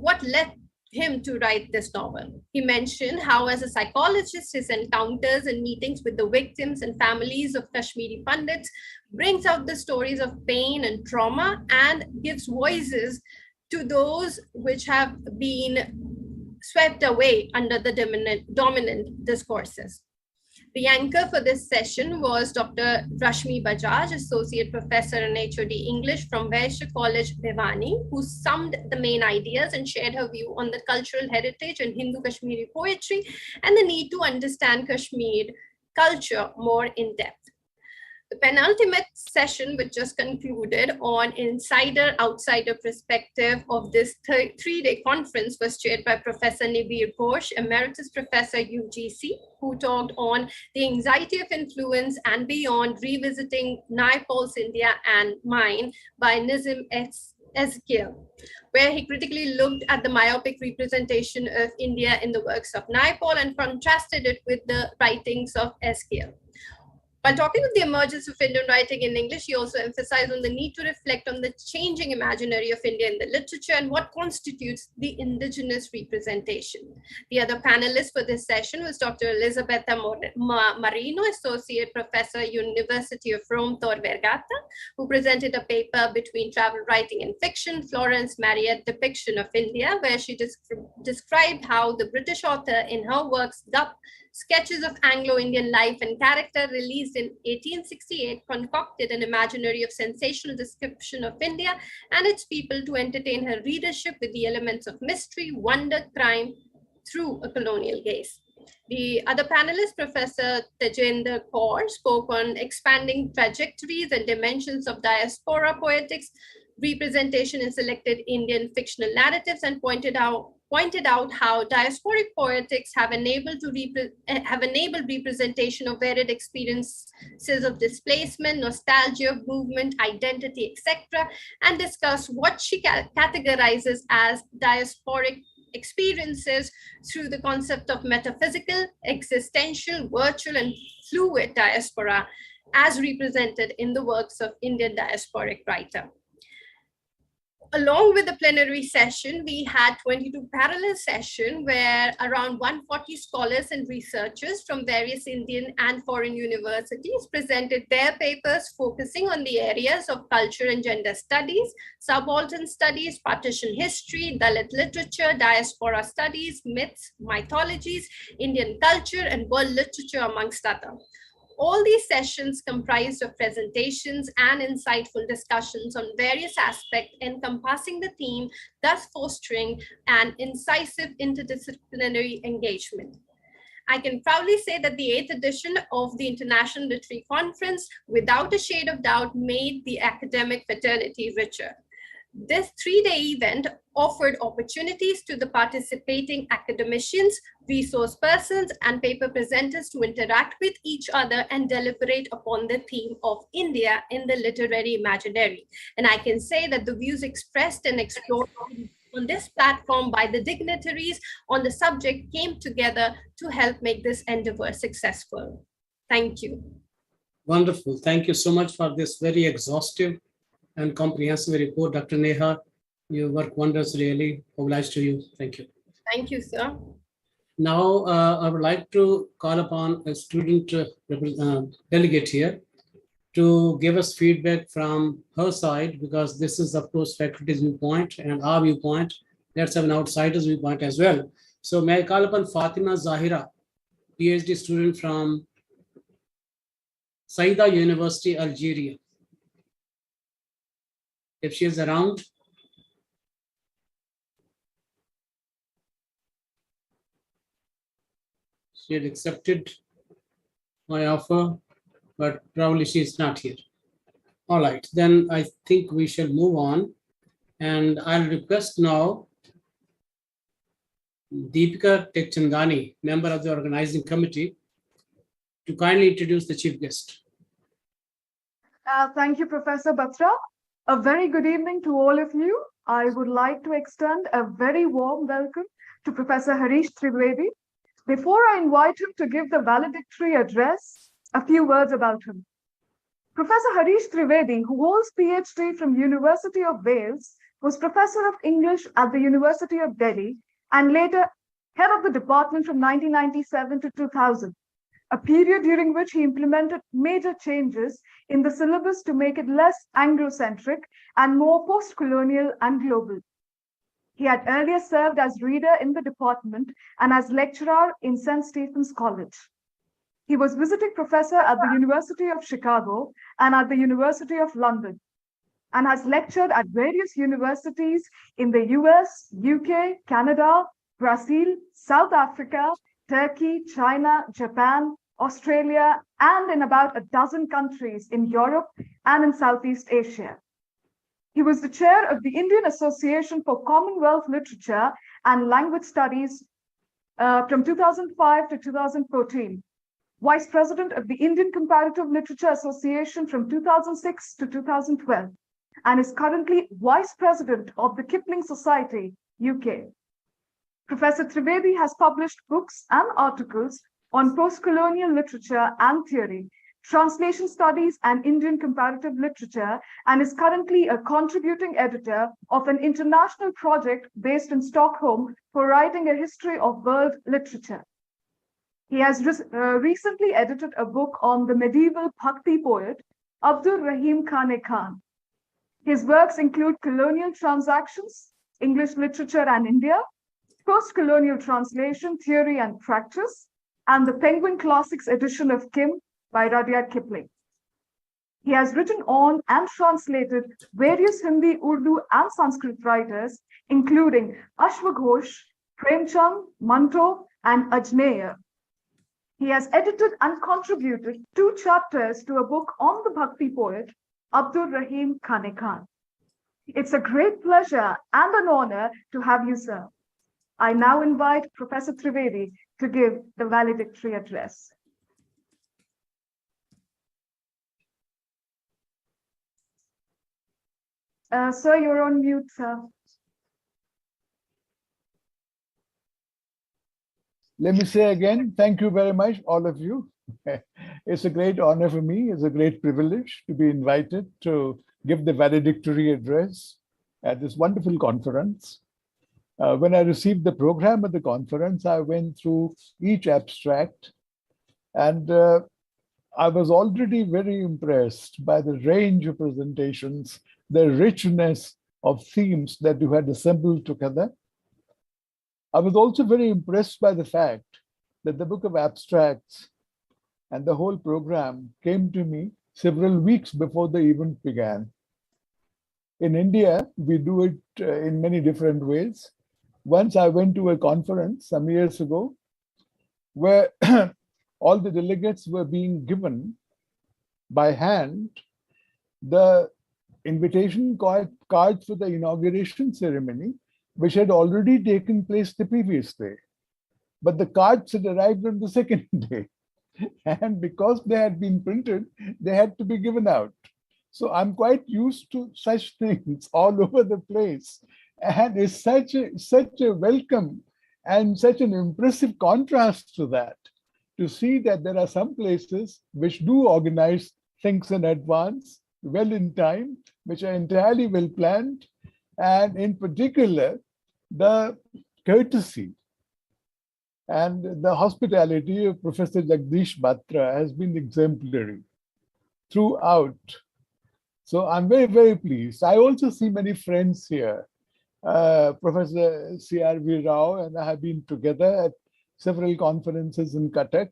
what led him to write this novel. He mentioned how, as a psychologist, his encounters and meetings with the victims and families of Kashmiri Pandits brings out the stories of pain and trauma and gives voices to those which have been swept away under the dominant discourses. The anchor for this session was Dr. Rashmi Bajaj, Associate Professor in HOD English from Vaishya College, Bhiwani, who summed the main ideas and shared her view on the cultural heritage and Hindu Kashmiri poetry and the need to understand Kashmir culture more in depth. The penultimate session, which just concluded on insider-outsider perspective of this three-day conference, was chaired by Professor Nibir Ghosh, Emeritus Professor UGC, who talked on the anxiety of influence and beyond, revisiting Naipaul's India and Mine by Nizam Exile, where he critically looked at the myopic representation of India in the works of Naipaul and contrasted it with the writings of Exile. While talking of the emergence of Indian writing in English, he also emphasized on the need to reflect on the changing imaginary of India in the literature and what constitutes the indigenous representation. The other panelist for this session was Dr. Elisabetta Marino, Associate Professor, University of Rome, Tor Vergata, who presented a paper between travel writing and fiction, Florence Marriott Depiction of India, where she described how the British author in her works, Sketches of Anglo-Indian Life and Character, released in 1868, concocted an imaginary of sensational description of India and its people to entertain her readership with the elements of mystery, wonder, crime through a colonial gaze. The other panelist, Professor Tejendra Kaur, spoke on expanding trajectories and dimensions of diaspora poetics, representation in selected Indian fictional narratives, and pointed out how diasporic poetics have enabled representation of varied experiences of displacement, nostalgia, movement, identity, etc., and discuss what she categorizes as diasporic experiences through the concept of metaphysical, existential, virtual, and fluid diaspora as represented in the works of Indian diasporic writer. Along with the plenary session, we had 22 parallel sessions where around 140 scholars and researchers from various Indian and foreign universities presented their papers focusing on the areas of culture and gender studies, subaltern studies, partition history, Dalit literature, diaspora studies, myths, mythologies, Indian culture, and world literature, amongst others. All these sessions comprised of presentations and insightful discussions on various aspects encompassing the theme, thus fostering an incisive interdisciplinary engagement. I can proudly say that the 8th edition of the International Literary Conference, without a shade of doubt, made the academic fraternity richer. This 3-day event offered opportunities to the participating academicians, resource persons, and paper presenters to interact with each other and deliberate upon the theme of India in the literary imaginary. And I can say that the views expressed and explored on this platform by the dignitaries on the subject came together to help make this endeavor successful. Thank you. Wonderful. Thank you so much for this very exhaustive and comprehensive report, Dr. Neha. You work wonders, really. Obliged to you. Thank you. Thank you, sir. Now, I would like to call upon a student delegate here to give us feedback from her side, because this is, of course, faculty's viewpoint and our viewpoint. Let's have an outsider's viewpoint as well. So may I call upon Fatima Zahira, PhD student from Saida University, Algeria. If she is around. She had accepted my offer, but probably she is not here. All right, then I think we shall move on. And I'll request now Deepika Tekchangani, member of the organizing committee, to kindly introduce the chief guest. Thank you, Professor Batra. A very good evening to all of you. I would like to extend a very warm welcome to Professor Harish Trivedi. Before I invite him to give the valedictory address, a few words about him. Professor Harish Trivedi, who holds PhD from University of Wales, was Professor of English at the University of Delhi and later head of the department from 1997 to 2000. A period during which he implemented major changes in the syllabus to make it less Anglo-centric and more post-colonial and global. He had earlier served as reader in the department and as lecturer in St. Stephen's College. He was visiting professor at the University of Chicago and at the University of London, and has lectured at various universities in the US, UK, Canada, Brazil, South Africa, Turkey, China, Japan, Australia, and in about a dozen countries in Europe and in Southeast Asia. He was the chair of the Indian Association for Commonwealth Literature and Language Studies from 2005 to 2014, vice president of the Indian Comparative Literature Association from 2006 to 2012, and is currently vice president of the Kipling Society, UK. Professor Trivedi has published books and articles on post-colonial literature and theory, translation studies, and Indian comparative literature, and is currently a contributing editor of an international project based in Stockholm for writing a history of world literature. He has recently edited a book on the medieval Bhakti poet, Abdul Rahim Khane Khan. His works include Colonial Transactions, English Literature and India, Post-Colonial Translation, Theory and Practice, and the Penguin Classics edition of Kim by Rudyard Kipling. He has written on and translated various Hindi, Urdu, and Sanskrit writers, including Ashwaghosh, Premchand, Manto, and Ajneya. He has edited and contributed 2 chapters to a book on the Bhakti poet, Abdul Rahim Khane Khan. It's a great pleasure and an honor to have you, sir. I now invite Professor Trivedi to give the valedictory address. Sir, you're on mute, sir. Let me say again, thank you very much, all of you. It's a great honor for me. It's a great privilege to be invited to give the valedictory address at this wonderful conference. When I received the program of the conference, I went through each abstract, and I was already very impressed by the range of presentations, the richness of themes that you had assembled together. I was also very impressed by the fact that the book of abstracts and the whole program came to me several weeks before the event began. In India, we do it in many different ways. Once I went to a conference some years ago where all the delegates were being given by hand the invitation cards for the inauguration ceremony, which had already taken place the previous day. But the cards had arrived on the second day. And because they had been printed, they had to be given out. So I'm quite used to such things all over the place. And it's such a welcome and such an impressive contrast to that, to see that there are some places which do organize things in advance, well in time, which are entirely well planned, and in particular, the courtesy and the hospitality of Professor Jagdish Batra has been exemplary throughout. So I'm very, very pleased. I also see many friends here. Professor C.R.V. Rao and I have been together at several conferences in Cuttack.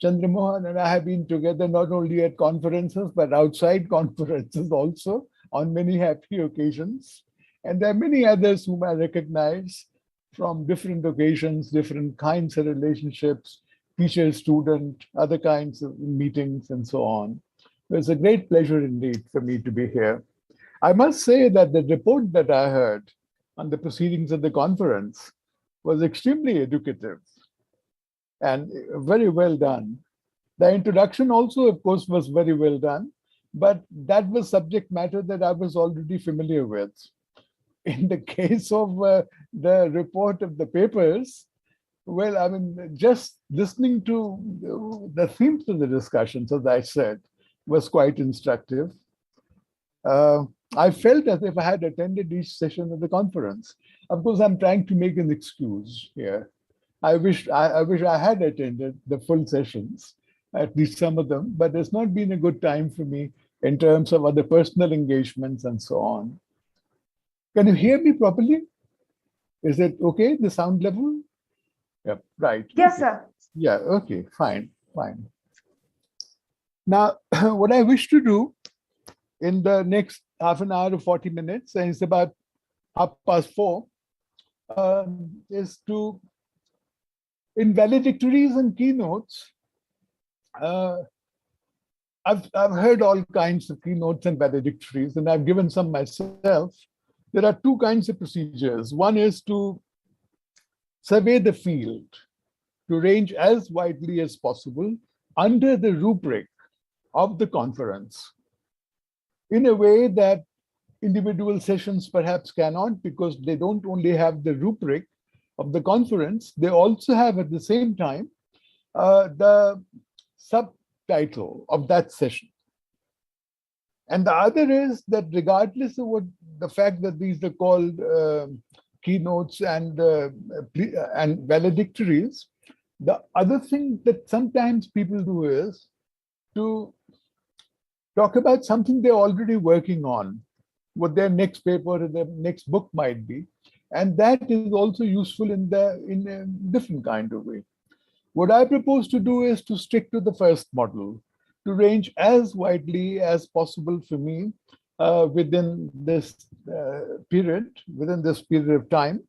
Chandra Mohan and I have been together not only at conferences, but outside conferences also on many happy occasions. And there are many others whom I recognize from different occasions, different kinds of relationships, teacher, student, other kinds of meetings and so on. It's a great pleasure indeed for me to be here. I must say that the report that I heard on the proceedings of the conference was extremely educative and very well done. The introduction also, of course, was very well done, but that was subject matter that I was already familiar with. In the case of the report of the papers, well, I mean, just listening to the themes of the discussions, as I said, was quite instructive. I felt as if I had attended each session of the conference. Of course, I'm trying to make an excuse here. I wish I had attended the full sessions, at least some of them, but it's not been a good time for me in terms of other personal engagements and so on. Can you hear me properly? Is it okay, the sound level? Yeah, right. Yes, sir. Yeah, okay, fine. Now, what I wish to do in the next half an hour to 40 minutes, and it's about 4:30, is to, in valedictories and keynotes, I've heard all kinds of keynotes and valedictories, and I've given some myself. There are two kinds of procedures. One is to survey the field, to range as widely as possible under the rubric of the conference, in a way that individual sessions perhaps cannot, because they don't only have the rubric of the conference, they also have at the same time the subtitle of that session. And the other is that regardless of what the fact that these are called keynotes and valedictories, the other thing that sometimes people do is to talk about something they're already working on, what their next paper or their next book might be. And that is also useful in a different kind of way. What I propose to do is to stick to the first model, to range as widely as possible for me within this period of time,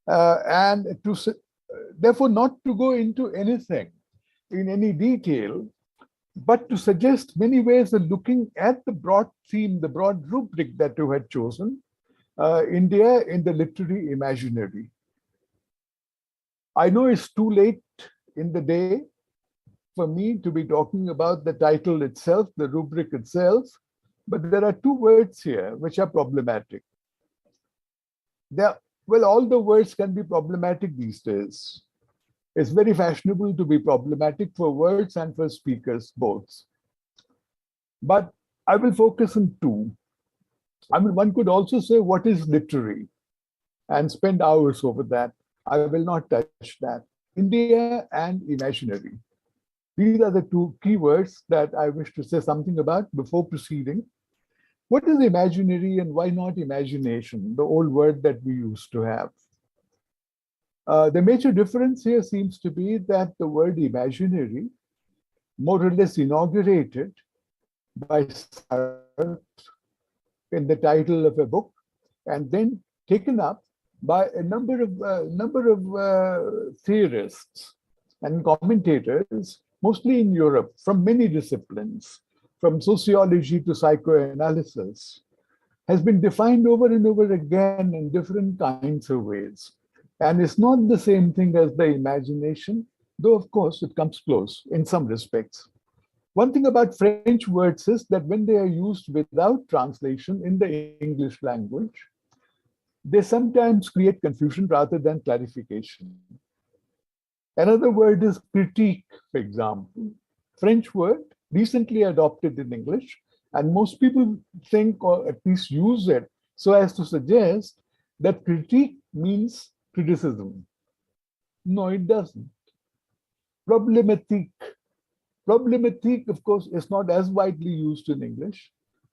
and to therefore not to go into anything in any detail, but to suggest many ways of looking at the broad theme, the broad rubric that you had chosen, India in the literary imaginary. I know it's too late in the day for me to be talking about the title itself, the rubric itself, but there are two words here which are problematic. Well, all the words can be problematic these days. It's very fashionable to be problematic for words and for speakers both. But I will focus on two. I mean, one could also say, what is literary? And spend hours over that. I will not touch that. India and imaginary. These are the two key words that I wish to say something about before proceeding. What is imaginary and why not imagination, the old word that we used to have? The major difference here seems to be that the word imaginary, more or less inaugurated by Sartre in the title of a book, and then taken up by a number of theorists and commentators, mostly in Europe, from many disciplines, from sociology to psychoanalysis, has been defined over and over again in different kinds of ways. And it's not the same thing as the imagination, though of course it comes close in some respects. One thing about French words is that when they are used without translation in the English language, they sometimes create confusion rather than clarification. Another word is critique, for example. French word, recently adopted in English, and most people think or at least use it so as to suggest that critique means criticism. No, it doesn't. Problematique. Problematique, of course, is not as widely used in English,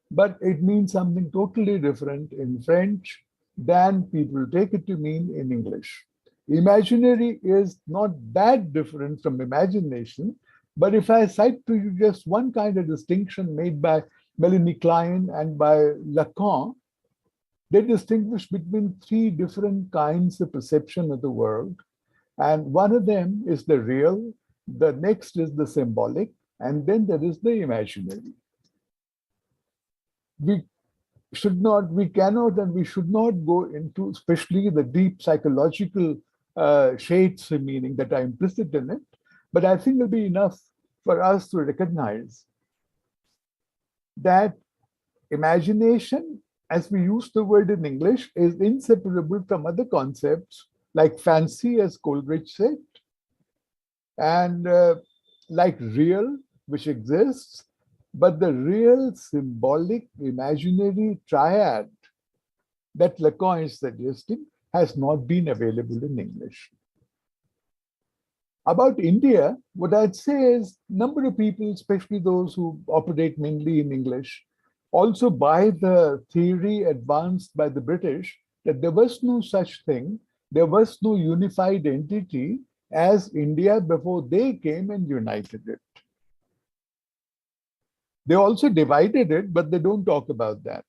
but it means something totally different in French than people take it to mean in English. Imaginary is not that different from imagination, but if I cite to you just one kind of distinction made by Melanie Klein and by Lacan, they distinguish between three different kinds of perception of the world. And one of them is the real, the next is the symbolic, and then there is the imaginary. We cannot and we should not go into especially the deep psychological shades of meaning that are implicit in it, but I think it'll be enough for us to recognize that imagination, as we use the word in English, is inseparable from other concepts like fancy, as Coleridge said, and like real, which exists, but the real, symbolic, imaginary triad that Lacan is suggesting has not been available in English. About India, what I'd say is a number of people, especially those who operate mainly in English, also buy the theory advanced by the British that there was no such thing, there was no unified entity as India before they came and united it. They also divided it, but they don't talk about that.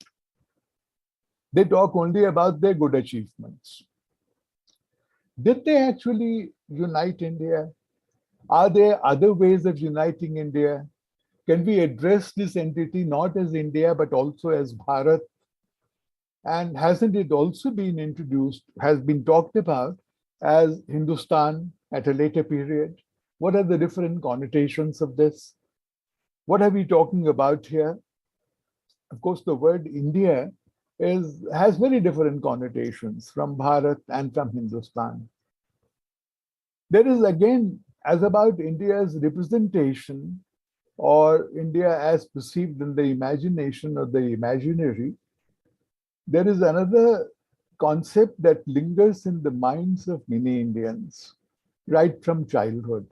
They talk only about their good achievements. Did they actually unite India? Are there other ways of uniting India? Can we address this entity not as India, but also as Bharat? And hasn't it also been introduced, has been talked about as Hindustan at a later period? What are the different connotations of this? What are we talking about here? Of course, the word India has very different connotations from Bharat and from Hindustan. There is again, as about India's representation or India as perceived in the imagination or the imaginary, there is another concept that lingers in the minds of many Indians right from childhood.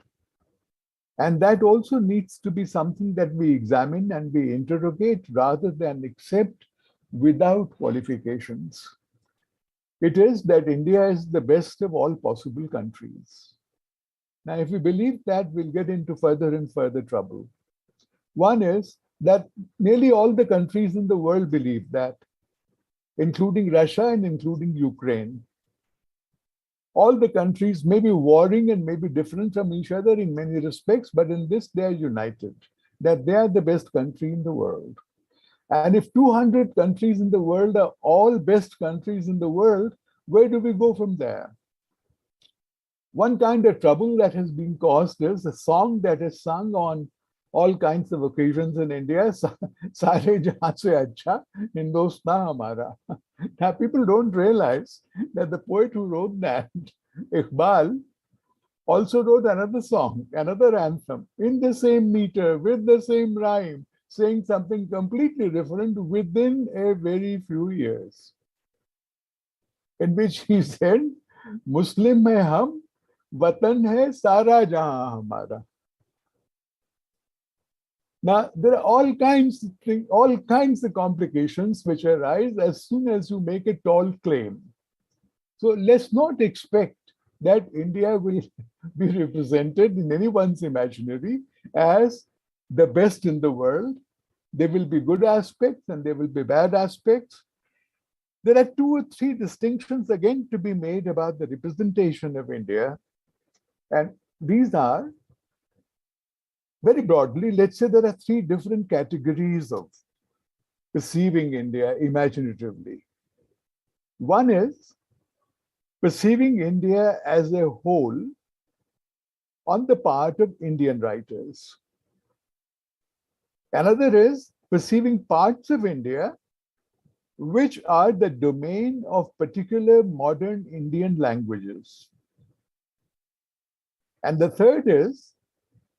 And that also needs to be something that we examine and we interrogate rather than accept without qualifications. It is that India is the best of all possible countries. Now, if we believe that, we'll get into further and further trouble. One is that nearly all the countries in the world believe that, including Russia and including Ukraine. All the countries may be warring and may be different from each other in many respects, but in this they are united, that they are the best country in the world. And if 200 countries in the world are all best countries in the world, where do we go from there? One kind of trouble that has been caused is a song that is sung on all kinds of occasions in India, Sare Jahan se Acha, Hindustan Hamara. Now, people don't realize that the poet who wrote that, Iqbal, also wrote another song, another anthem, in the same meter, with the same rhyme, saying something completely different within a very few years, in which he said, Muslim hai hum, Vatan hai sara jahan hamara. Now, there are all kinds of complications which arise as soon as you make a tall claim. So let's not expect that India will be represented in anyone's imaginary as the best in the world. There will be good aspects and there will be bad aspects. There are 2 or 3 distinctions again to be made about the representation of India. And these are very broadly, let's say there are three different categories of perceiving India imaginatively. One is perceiving India as a whole on the part of Indian writers. Another is perceiving parts of India which are the domain of particular modern Indian languages. And the third is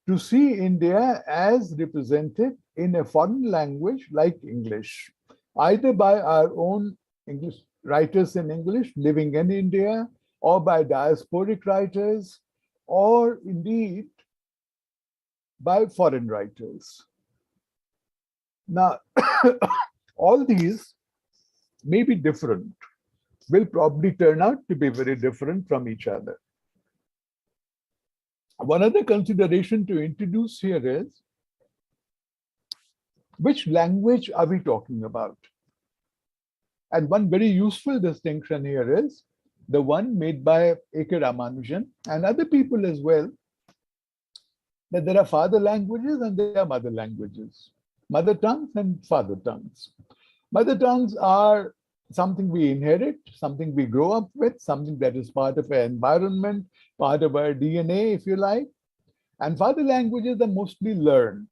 to see India as represented in a foreign language like English, either by our own English writers in English living in India, or by diasporic writers, or indeed by foreign writers. Now, all these may be different, will probably turn out to be very different from each other. One other consideration to introduce here is, which language are we talking about? And one very useful distinction here is the one made by A.K. Ramanujan and other people as well, that there are father languages and there are mother languages, mother tongues and father tongues. Mother tongues are something we inherit, something we grow up with, something that is part of our environment, part of our DNA, if you like. And father languages are mostly learned.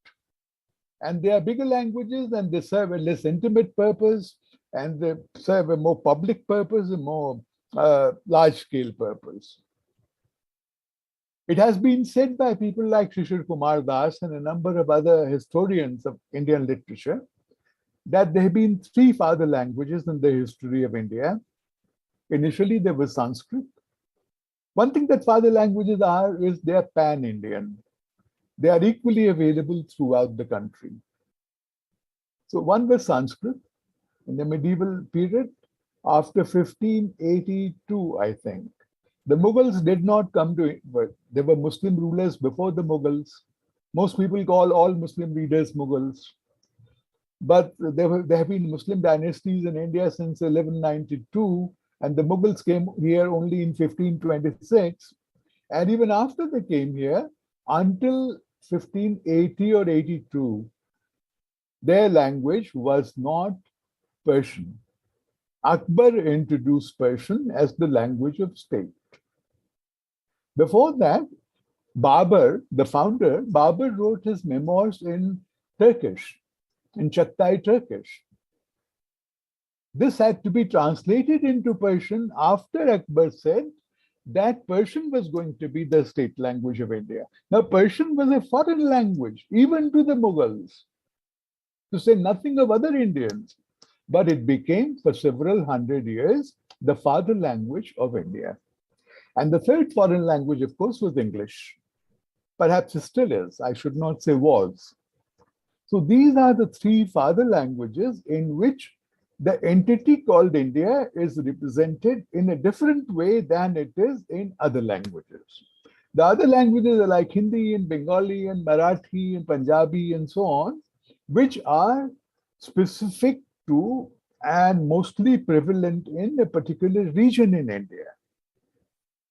And they are bigger languages and they serve a less intimate purpose and they serve a more public purpose, a more large-scale purpose. It has been said by people like Shishir Kumar Das and a number of other historians of Indian literature that there have been three father languages in the history of India. Initially, there was Sanskrit. One thing that father languages are is they are pan-Indian. They are equally available throughout the country. So one was Sanskrit in the medieval period after 1582, I think. The Mughals did not come to it, but there were Muslim rulers before the Mughals. Most people call all Muslim leaders Mughals. But there have been Muslim dynasties in India since 1192, and the Mughals came here only in 1526. And even after they came here, until 1580 or 82, their language was not Persian. Akbar introduced Persian as the language of state. Before that, Babur, the founder, Babur wrote his memoirs in Turkish, in Chattai Turkish. This had to be translated into Persian after Akbar said that Persian was going to be the state language of India. Now, Persian was a foreign language, even to the Mughals, to say nothing of other Indians. But it became, for several hundred years, the father language of India. And the third foreign language, of course, was English. Perhaps it still is. I should not say was. So these are the three father languages in which the entity called India is represented in a different way than it is in other languages. The other languages are like Hindi and Bengali and Marathi and Punjabi and so on, which are specific to and mostly prevalent in a particular region in India.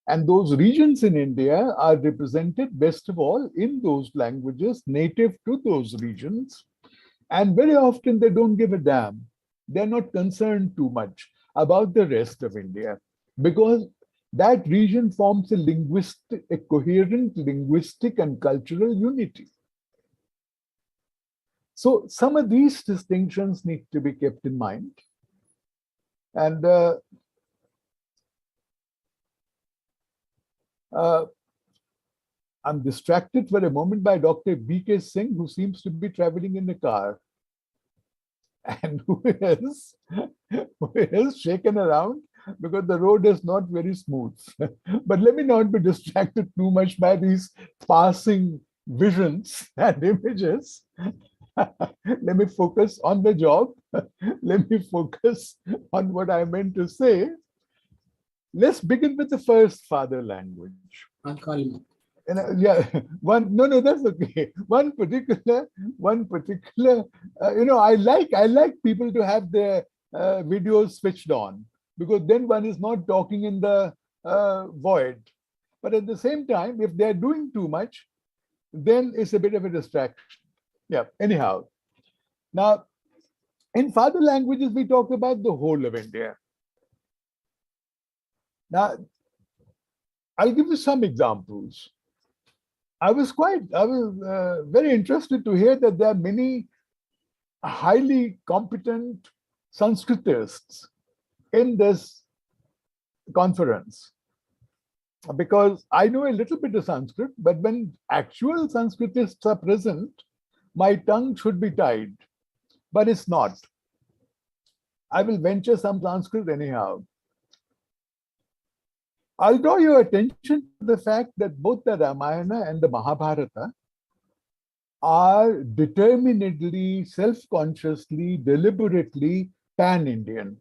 And those regions in India are represented best of all in those languages native to those regions. And very often they don't give a damn. They're not concerned too much about the rest of India because that region forms a coherent linguistic and cultural unity. So some of these distinctions need to be kept in mind. And I'm distracted for a moment by Dr. B.K. Singh, who seems to be traveling in a car and who is shaken around because the road is not very smooth. But let me not be distracted too much by these passing visions and images. Let me focus on the job. Let me focus on what I meant to say. Let's begin with the first father language. Yeah, no, that's okay. One particular, I like people to have their videos switched on because then one is not talking in the void. But at the same time, if they're doing too much, then it's a bit of a distraction. Yeah, anyhow. Now, in father languages, we talk about the whole of India. Now, I'll give you some examples. I was very interested to hear that there are many highly competent Sanskritists in this conference, because I know a little bit of Sanskrit, but when actual Sanskritists are present, my tongue should be tied, but it's not. I will venture some Sanskrit anyhow. I'll draw your attention to the fact that both the Ramayana and the Mahabharata are determinedly, self-consciously, deliberately pan-Indian.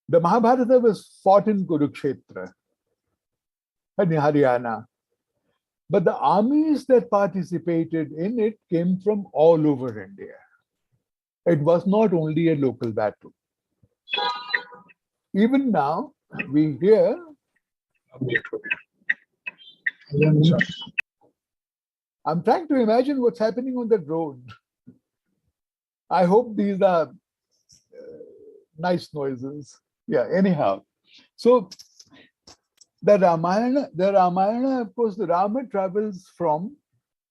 The Mahabharata was fought in Kurukshetra, in Haryana. But the armies that participated in it came from all over India. It was not only a local battle. Even now, we hear I'm trying to imagine what's happening on that road. I hope these are nice noises. Yeah, anyhow. So the Ramayana, of course, the Rama travels from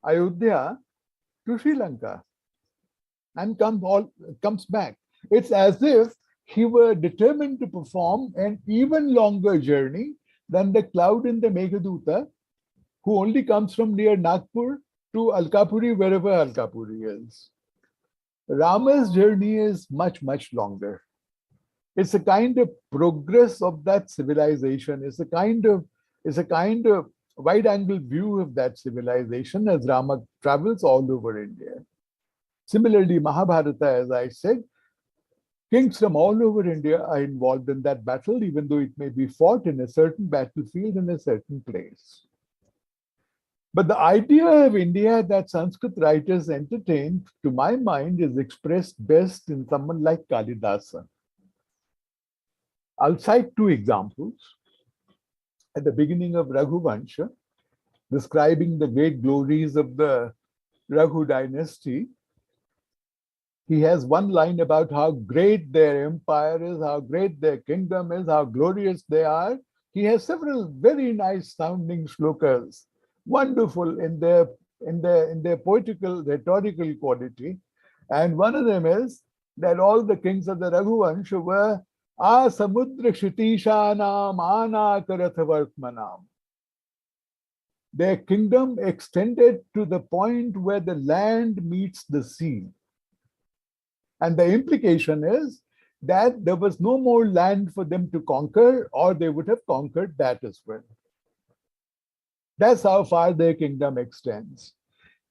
Ayodhya to Sri Lanka and comes back. It's as if he were determined to perform an even longer journey than the cloud in the Meghaduta, who only comes from near Nagpur to Alkapuri, wherever Alkapuri is. Rama's journey is much, much longer. It's a kind of progress of that civilization. It's a kind of wide-angle view of that civilization as Rama travels all over India. Similarly, Mahabharata, as I said, kings from all over India are involved in that battle, even though it may be fought in a certain battlefield in a certain place. But the idea of India that Sanskrit writers entertained, to my mind, is expressed best in someone like Kalidasa. I'll cite two examples. At the beginning of Raghuvansha, describing the great glories of the Raghu dynasty, he has one line about how great their empire is, how great their kingdom is, how glorious they are. He has several very nice sounding shlokas, wonderful in their poetical, rhetorical quality. And one of them is that all the kings of the Raghuvansha were Samudra Kshitishanam Anakarathavartmanam. Their kingdom extended to the point where the land meets the sea. And the implication is that there was no more land for them to conquer, or they would have conquered that as well. That's how far their kingdom extends.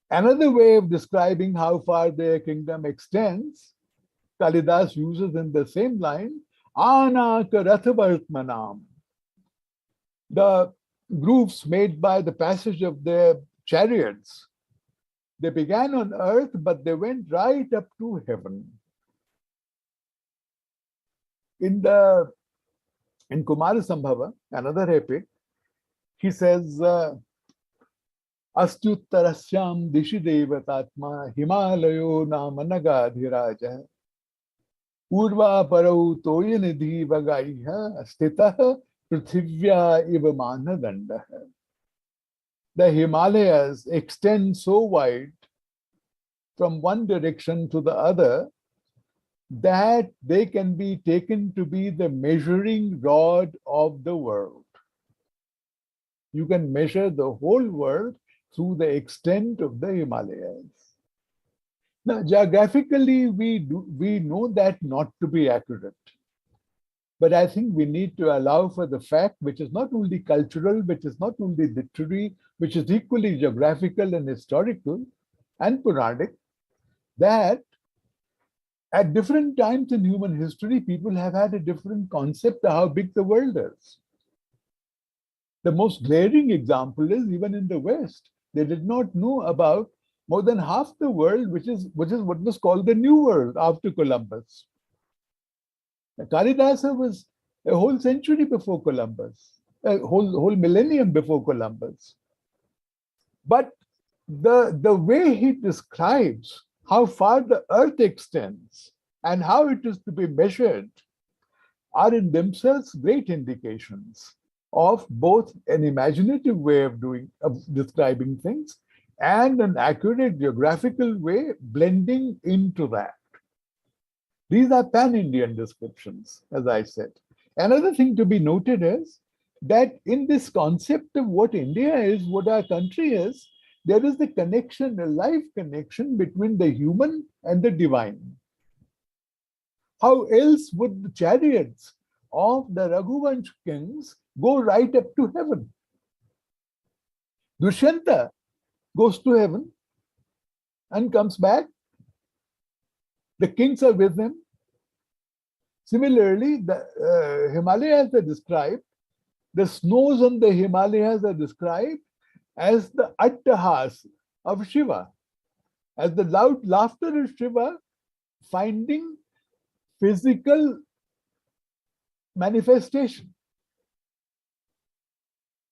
Another way of describing how far their kingdom extends, Kalidas uses in the same line, Anakarathavartmanam. The grooves made by the passage of their chariots, they began on earth, but they went right up to heaven. In Kumara Sambhava, another epic, he says, Astyuttarasyam dishi devatatma Himalayo namanagadhiraja Urva parau toyanidhi vagaiha stitaha prithivya iva manadandaha. The Himalayas extend so wide from one direction to the other that they can be taken to be the measuring rod of the world. You can measure the whole world through the extent of the Himalayas. Now, geographically, we know that not to be accurate. But I think we need to allow for the fact, which is not only cultural, which is not only literary, which is equally geographical and historical and Puranic, that at different times in human history, people have had a different concept of how big the world is. The most glaring example is even in the West, they did not know about more than half the world, which is what was called the New World after Columbus. Kalidasa was a whole century before Columbus, a whole millennium before Columbus. But the way he describes how far the earth extends and how it is to be measured are in themselves great indications of both an imaginative way of describing things and an accurate geographical way blending into that. These are pan-Indian descriptions, as I said. Another thing to be noted is that in this concept of what India is, what our country is, there is the connection, a live connection between the human and the divine. How else would the chariots of the Raghuvansh kings go right up to heaven? Dushyanta goes to heaven and comes back. The kings are with him. Similarly, the Himalayas are described, the snows on the Himalayas are described as the attahas of Shiva, as the loud laughter of Shiva finding physical manifestation.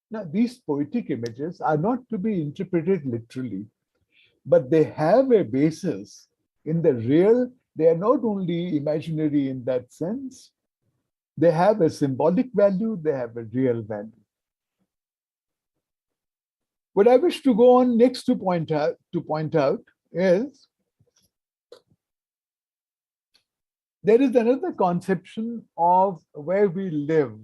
Now, these poetic images are not to be interpreted literally, but they have a basis in the real. They are not only imaginary in that sense, they have a symbolic value, they have a real value. What I wish to go on next to point out is there is another conception of where we live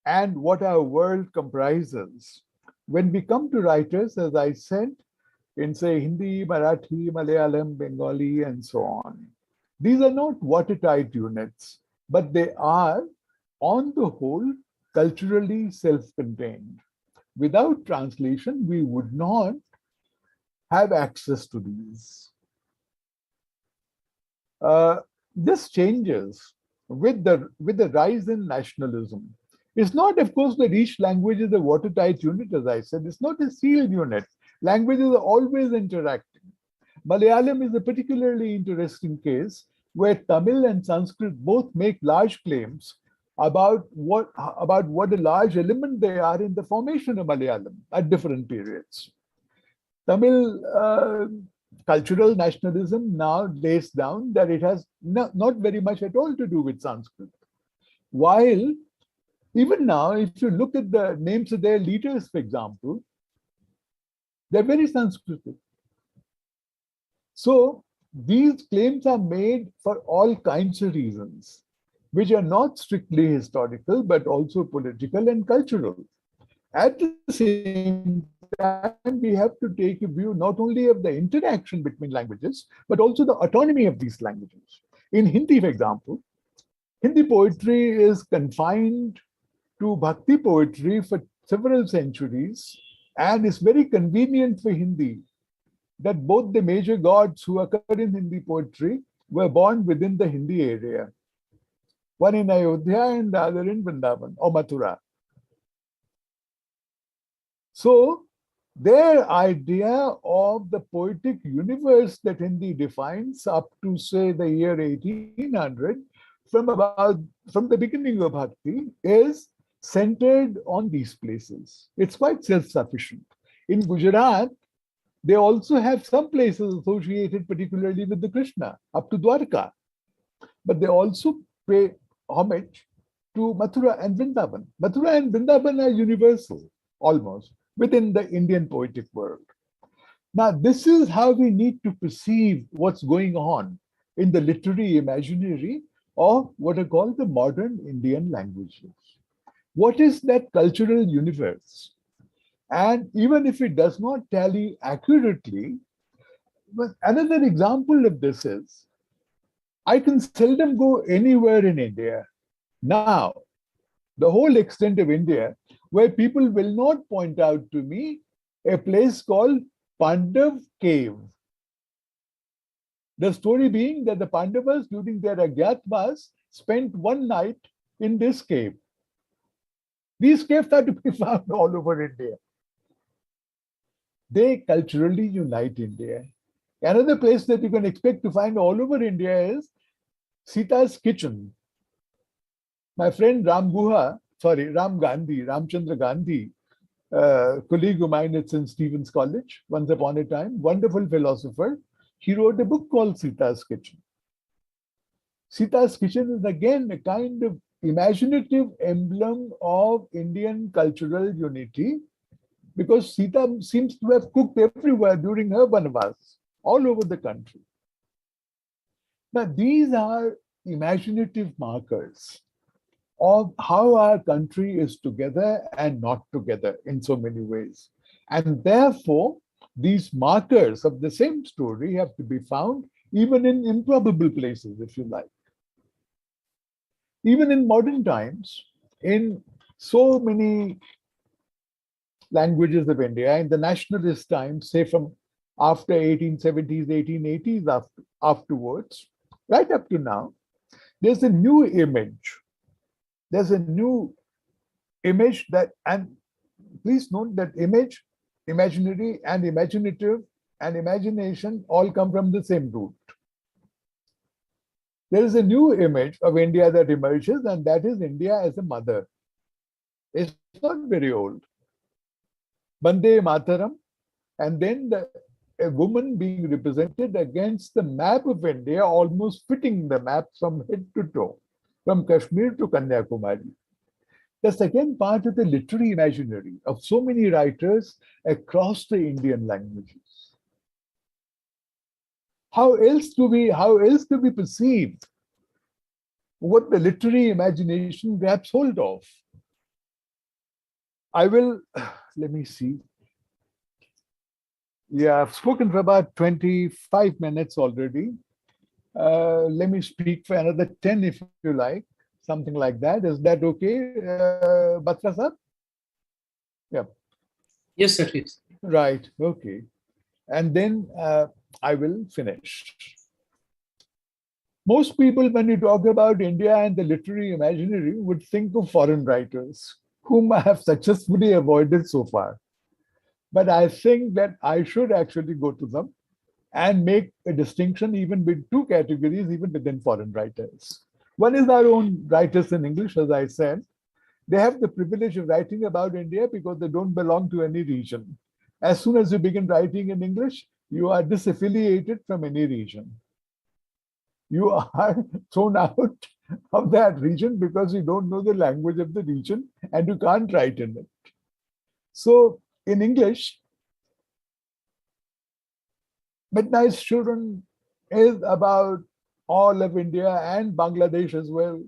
and what our world comprises. When we come to writers, as I said, in say Hindi, Marathi, Malayalam, Bengali, and so on. These are not watertight units, but they are, on the whole, culturally self-contained. Without translation, we would not have access to these. This changes with the rise in nationalism. It's not, of course, that each language is a watertight unit, as I said. It's not a sealed unit. Languages are always interacting. Malayalam is a particularly interesting case where Tamil and Sanskrit both make large claims about what a large element they are in the formation of Malayalam at different periods. Tamil cultural nationalism now lays down that it has not very much at all to do with Sanskrit. While even now, if you look at the names of their leaders, for example, they're very Sanskritic. So these claims are made for all kinds of reasons, which are not strictly historical, but also political and cultural. At the same time, we have to take a view not only of the interaction between languages, but also the autonomy of these languages. In Hindi, for example, Hindi poetry is confined to Bhakti poetry for several centuries, and it's very convenient for Hindi that both the major gods who occur in Hindi poetry were born within the Hindi area. One in Ayodhya and the other in Vrindavan or Mathura. So their idea of the poetic universe that Hindi defines up to, say, the year 1800, from the beginning of Bhakti, is centered on these places. It's quite self-sufficient. In Gujarat, they also have some places associated particularly with the Krishna, up to Dwarka. But they also pay homage to Mathura and Vrindavan. Mathura and Vrindavan are universal, almost, within the Indian poetic world. Now, this is how we need to perceive what's going on in the literary imaginary of what are called the modern Indian languages. What is that cultural universe? And even if it does not tally accurately, but another example of this is, I can seldom go anywhere in India now, the whole extent of India, where people will not point out to me a place called Pandav Cave. The story being that the Pandavas during their Agyatvas spent one night in this cave. These caves are to be found all over India. They culturally unite India. Another place that you can expect to find all over India is Sita's kitchen. My friend Ramchandra Gandhi colleague of mine at St. Stephen's College, once upon a time, wonderful philosopher. He wrote a book called Sita's Kitchen. Sita's Kitchen is again a kind of imaginative emblem of Indian cultural unity, because Sita seems to have cooked everywhere during her Vanavas, all over the country. Now, these are imaginative markers of how our country is together and not together in so many ways. And therefore, these markers of the same story have to be found even in improbable places, if you like. Even in modern times, in so many languages of India, in the nationalist times, say from after 1870s, 1880s afterwards, right up to now, there's a new image. There's a new image that, and please note that image, imaginary and imaginative and imagination all come from the same root. There is a new image of India that emerges, and that is India as a mother. It's not very old. Bande Mataram, and then a woman being represented against the map of India, almost fitting the map from head to toe, from Kashmir to Kanyakumari. The second part of the literary imaginary of so many writers across the Indian languages. How else do we perceive what the literary imagination grabs hold of? I will, let me see. Yeah, I've spoken for about 25 minutes already. Let me speak for another 10 if you like, something like that. Is that okay, Batra sir? Yeah. Yes, sir, please. Right, okay. And then I will finish. Most people, when you talk about India and the literary imaginary, would think of foreign writers, whom I have successfully avoided so far. But I think that I should actually go to them and make a distinction even with two categories, even within foreign writers. One is our own writers in English, as I said. They have the privilege of writing about India because they don't belong to any region. As soon as you begin writing in English, you are disaffiliated from any region. You are thrown out of that region because you don't know the language of the region and you can't write in it. So in English, Midnight's Children is about all of India and Bangladesh as well.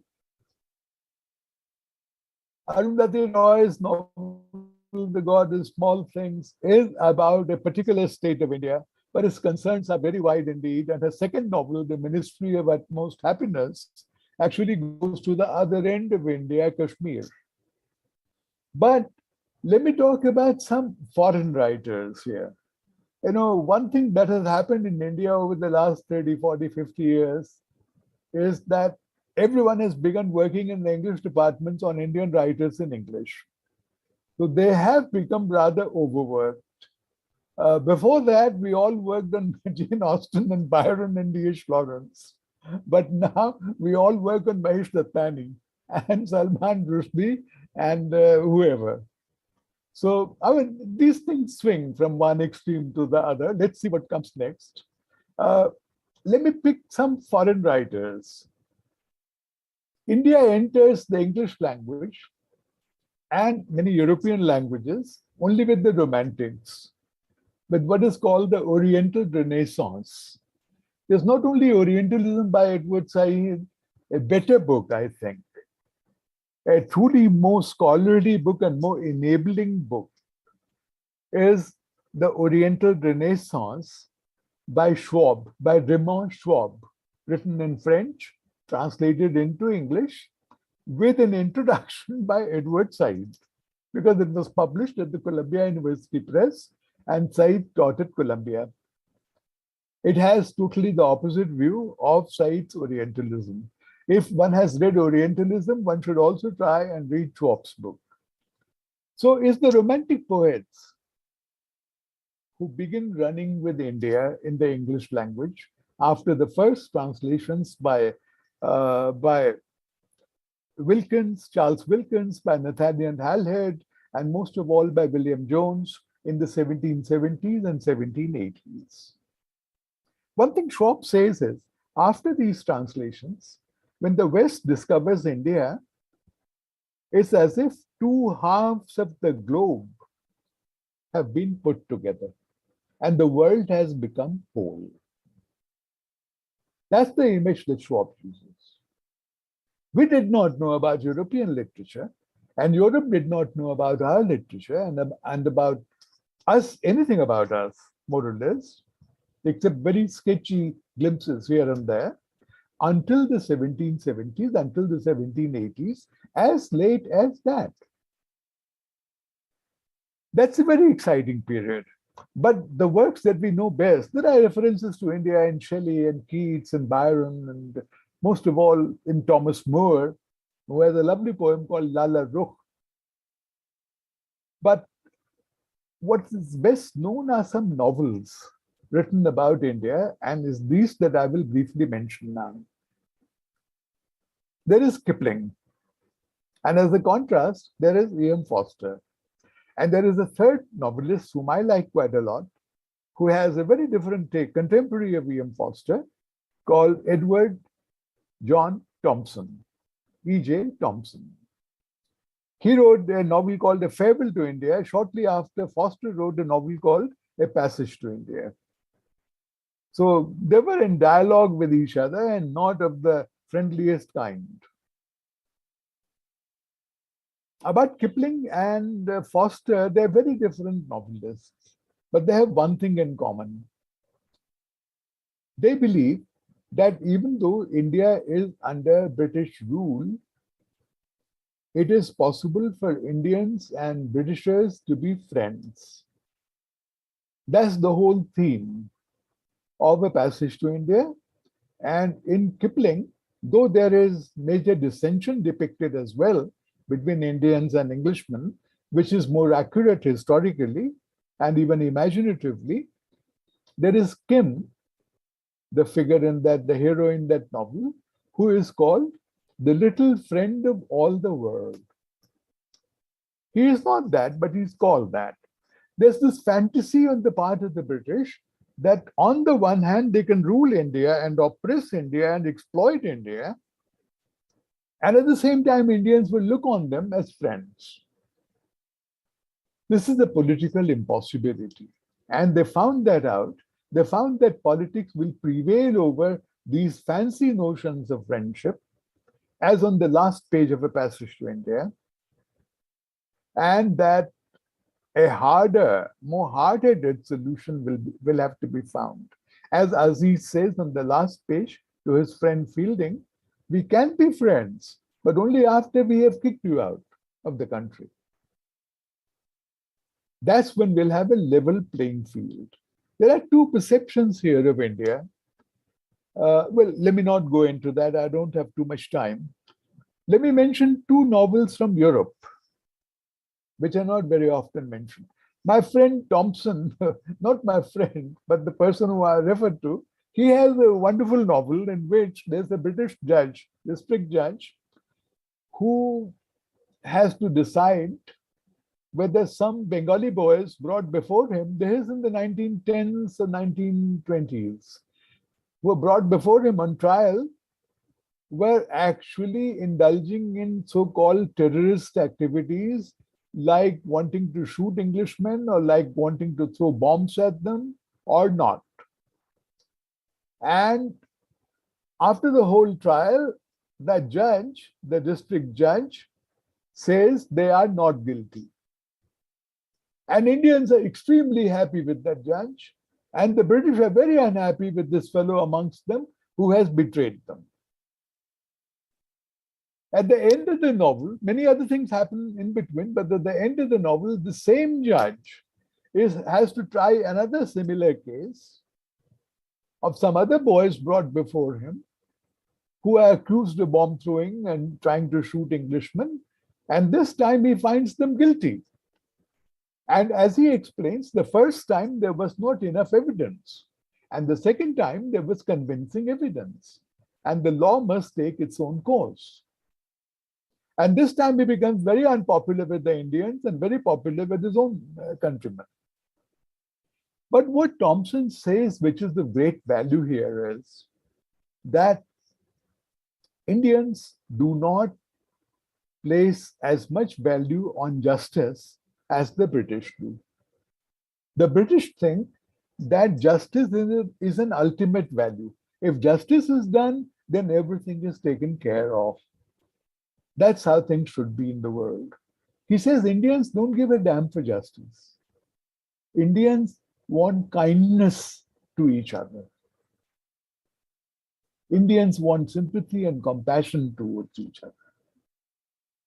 Arundhati Roy's novel, The God in Small Things, is about a particular state of India, but its concerns are very wide indeed. And her second novel, The Ministry of Utmost Happiness, actually goes to the other end of India, Kashmir. But let me talk about some foreign writers here. You know, one thing that has happened in India over the last 30, 40, 50 years is that everyone has begun working in the English departments on Indian writers in English. So they have become rather overworked. Before that, we all worked on Jane Austen and Byron and D.H. Lawrence. But now we all work on Mahesh Dattani and Salman Rushdie and whoever. So I mean, these things swing from one extreme to the other. Let's see what comes next. Let me pick some foreign writers. India enters the English language and many European languages only with the Romantics, with what is called the Oriental Renaissance. There's not only Orientalism by Edward Said, a better book, I think, a truly more scholarly book and more enabling book is The Oriental Renaissance by Schwab, by Raymond Schwab, written in French, translated into English, with an introduction by Edward Said, because it was published at the Columbia University Press and Said taught at Columbia. It has totally the opposite view of Said's Orientalism. If one has read Orientalism, one should also try and read Schwab's book. So it's the Romantic poets who begin running with India in the English language after the first translations by Wilkins, Charles Wilkins, by Nathaniel Halhed, and most of all by William Jones in the 1770s and 1780s. One thing Schwab says is, after these translations, when the West discovers India, it's as if two halves of the globe have been put together and the world has become whole. That's the image that Schwab uses. We did not know about European literature, and Europe did not know about our literature and about us, anything about us, more or less, except very sketchy glimpses here and there, until the 1770s, until the 1780s, as late as that. That's a very exciting period. But the works that we know best, there are references to India in Shelley and Keats and Byron, and most of all in Thomas Moore, who has a lovely poem called Lala Rukh. But what is best known are some novels written about India, and is these that I will briefly mention now. There is Kipling, and as a contrast, there is E.M. Forster. And there is a third novelist whom I like quite a lot, who has a very different take, contemporary of E.M. Forster, called Edward John Thompson, E.J. Thompson. He wrote a novel called A Farewell to India. Shortly after, Forster wrote a novel called A Passage to India. So they were in dialogue with each other and not of the friendliest kind. About Kipling and Forster, they're very different novelists, but they have one thing in common. They believe that even though India is under British rule, it is possible for Indians and Britishers to be friends. That's the whole theme of A Passage to India. And in Kipling, though there is major dissension depicted as well between Indians and Englishmen, which is more accurate historically and even imaginatively, there is Kim, the figure in that, the hero in that novel, who is called the little friend of all the world. He is not that, but he's called that. There's this fantasy on the part of the British that on the one hand, they can rule India and oppress India and exploit India, and at the same time, Indians will look on them as friends. This is a political impossibility. And they found that out. They found that politics will prevail over these fancy notions of friendship, as on the last page of A Passage to India, and that a harder, more hard-headed solution will have to be found. As Aziz says on the last page to his friend Fielding, we can be friends, but only after we have kicked you out of the country. That's when we'll have a level playing field. There are two perceptions here of India. Well, let me not go into that. I don't have too much time. Let me mention two novels from Europe, which are not very often mentioned. My friend Thompson, not my friend, but the person who I referred to, he has a wonderful novel in which there's a British judge, district judge, who has to decide whether some Bengali boys brought before him, this is in the 1910s or 1920s, were brought before him on trial, were actually indulging in so-called terrorist activities, like wanting to shoot Englishmen or like wanting to throw bombs at them or not. And after the whole trial, the judge, the district judge, says they are not guilty. And Indians are extremely happy with that judge. And the British are very unhappy with this fellow amongst them who has betrayed them. At the end of the novel, many other things happen in between, but at the end of the novel, the same judge has to try another similar case of some other boys brought before him who are accused of bomb throwing and trying to shoot Englishmen. And this time he finds them guilty. And as he explains, the first time there was not enough evidence. And the second time there was convincing evidence. And the law must take its own course. And this time he becomes very unpopular with the Indians and very popular with his own countrymen. But what Thompson says, which is the great value here, is that Indians do not place as much value on justice as the British do. The British think that justice is an ultimate value. If justice is done, then everything is taken care of. That's how things should be in the world. He says Indians don't give a damn for justice. Indians want kindness to each other. Indians want sympathy and compassion towards each other.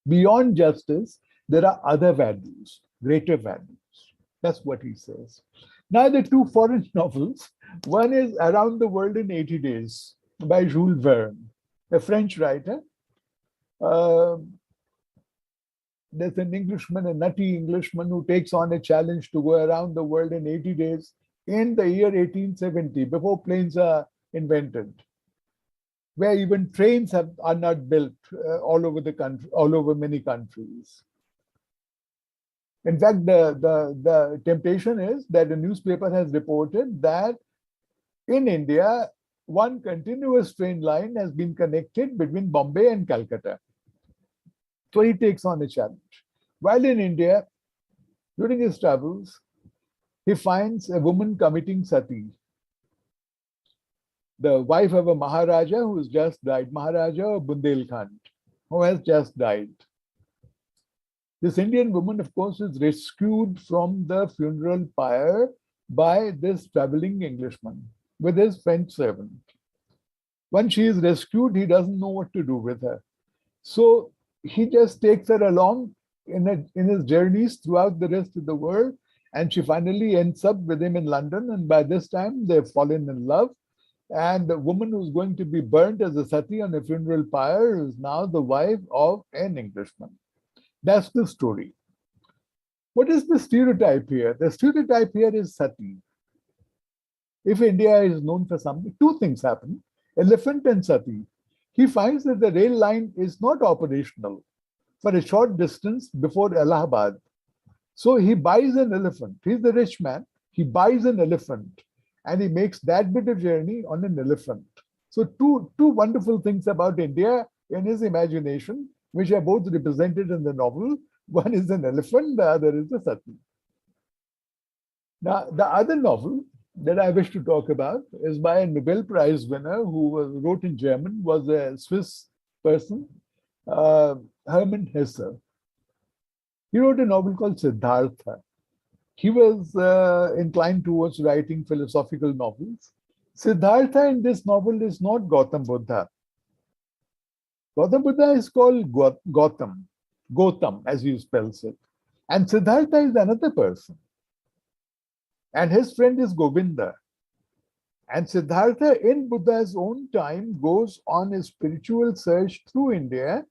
Beyond justice, there are other values, greater values. That's what he says. Now, the two foreign novels, one is Around the World in 80 Days by Jules Verne, a French writer. There's an Englishman, a nutty Englishman, who takes on a challenge to go around the world in 80 days in the year 1870, before planes are invented, where even trains are not built all over the country, all over many countries. In fact, the temptation is that the newspaper has reported that in India, one continuous train line has been connected between Bombay and Calcutta. So he takes on a challenge. While in India, during his travels, he finds a woman committing sati, the wife of a Maharaja who has just died, Maharaja of Bundelkhand, who has just died. This Indian woman, of course, is rescued from the funeral pyre by this traveling Englishman with his French servant. Once she is rescued, he doesn't know what to do with her. So he just takes her along in his journeys throughout the rest of the world, and she finally ends up with him in London, and by this time they've fallen in love. And the woman who's going to be burnt as a sati on a funeral pyre is now the wife of an Englishman. That's the story. What is the stereotype here? The stereotype here is sati. If India is known for something, two things happen: elephant and sati. He finds that the rail line is not operational for a short distance before Allahabad. So he buys an elephant. He's a rich man. He buys an elephant and he makes that bit of journey on an elephant. So two wonderful things about India in his imagination, which are both represented in the novel. One is an elephant, the other is a sati. Now, the other novel that I wish to talk about is by a Nobel Prize winner who wrote in German, was a Swiss person, Hermann Hesse. He wrote a novel called Siddhartha. He was inclined towards writing philosophical novels. Siddhartha in this novel is not Gautam Buddha. Gautam Buddha is called Gautam, as he spells it. And Siddhartha is another person. And his friend is Govinda. And Siddhartha, in Buddha's own time, goes on a spiritual search through India,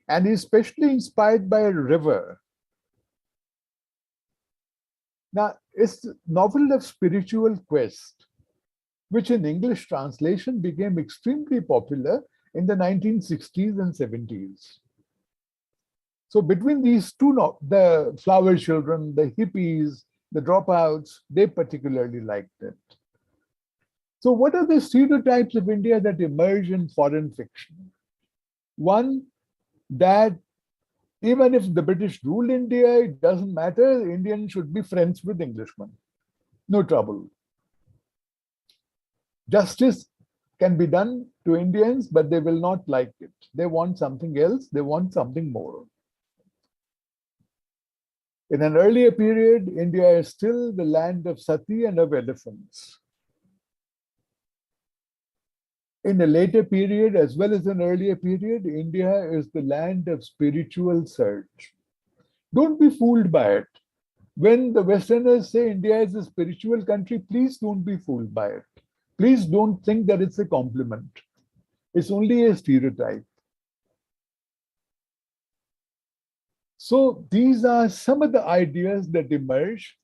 and is especially inspired by a river. Now, it's a novel of spiritual quest, which in English translation became extremely popular in the 1960s and 70s. So between these two, the flower children, the hippies, the dropouts, they particularly liked it. So what are the stereotypes of India that emerge in foreign fiction? One, that even if the British rule India, it doesn't matter, Indians should be friends with Englishmen. No trouble. Justice can be done to Indians, but they will not like it. They want something else, they want something more. In an earlier period, India is still the land of sati and of elephants. In a later period, as well as an earlier period, India is the land of spiritual search. Don't be fooled by it. When the Westerners say India is a spiritual country, please don't be fooled by it. Please don't think that it's a compliment. It's only a stereotype. So these are some of the ideas that emerge.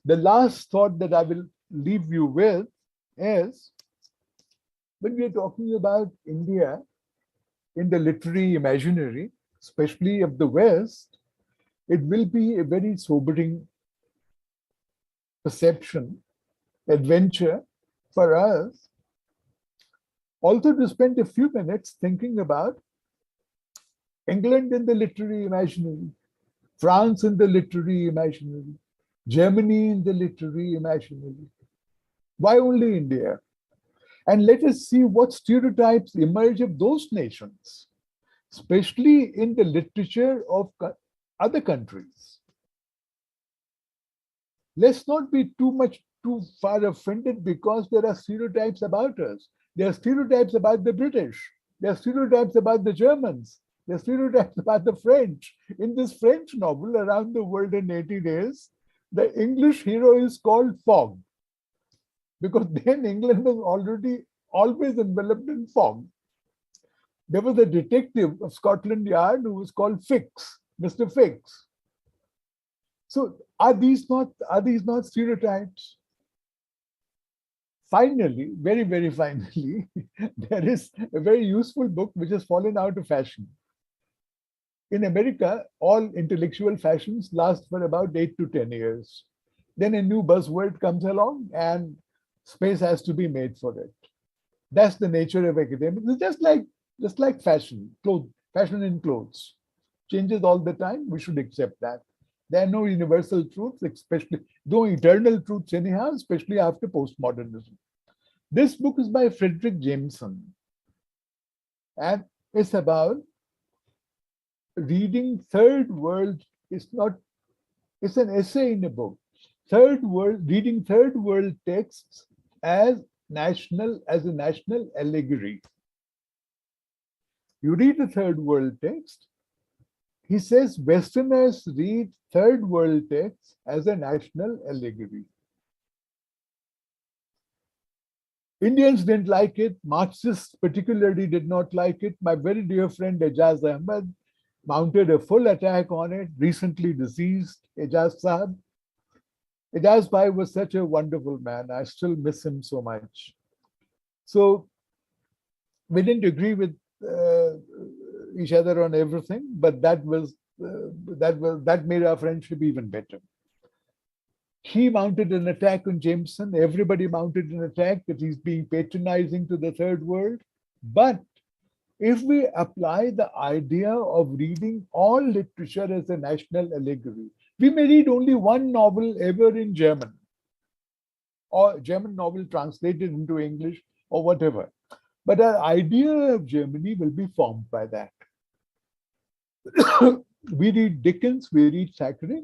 The last thought that I will leave you with is, when we are talking about India in the literary imaginary, especially of the West, it will be a very sobering perception, adventure for us, also to spend a few minutes thinking about England in the literary imaginary, France in the literary imaginary, Germany in the literary imaginary. Why only India? And let us see what stereotypes emerge of those nations, especially in the literature of other countries. Let's not be too far offended because there are stereotypes about us. There are stereotypes about the British. There are stereotypes about the Germans. There are stereotypes about the French. In this French novel, Around the World in 80 Days, the English hero is called Fog, because then England was always enveloped in fog. There was a detective of Scotland Yard who was called Fix, Mr. Fix. So are these not stereotypes? Finally, very, very finally, there is a very useful book which has fallen out of fashion. In America, all intellectual fashions last for about 8 to 10 years. Then a new buzzword comes along and space has to be made for it. That's the nature of academics. It's just like fashion, fashion in clothes. Changes all the time, we should accept that. There are no universal truths, especially, no eternal truths anyhow, especially after postmodernism. This book is by Frederick Jameson, and it's about reading third world. It's an essay in a book. Reading third world texts as a national allegory. You read a third world text. He says Westerners read third world texts as a national allegory. Indians didn't like it. Marxists particularly did not like it. My very dear friend Ejaz Ahmed mounted a full attack on it, recently deceased Ejaz Sahab. Ejaz Bhai was such a wonderful man. I still miss him so much. So we didn't agree with each other on everything, but that made our friendship even better. He mounted an attack on Jameson. Everybody mounted an attack that he's being patronizing to the third world. But if we apply the idea of reading all literature as a national allegory, we may read only one novel ever in German, or German novel translated into English or whatever. But our idea of Germany will be formed by that. We read Dickens, we read Thackeray,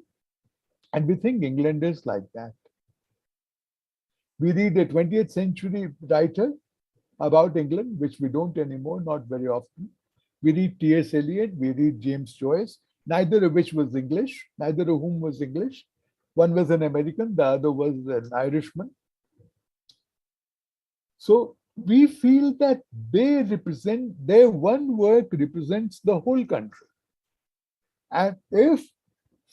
and we think England is like that. We read a 20th century writer about England, which we don't anymore, not very often. We read T.S. Eliot, we read James Joyce, neither of which was English, neither of whom was English. One was an American, the other was an Irishman. So we feel that their one work represents the whole country. And if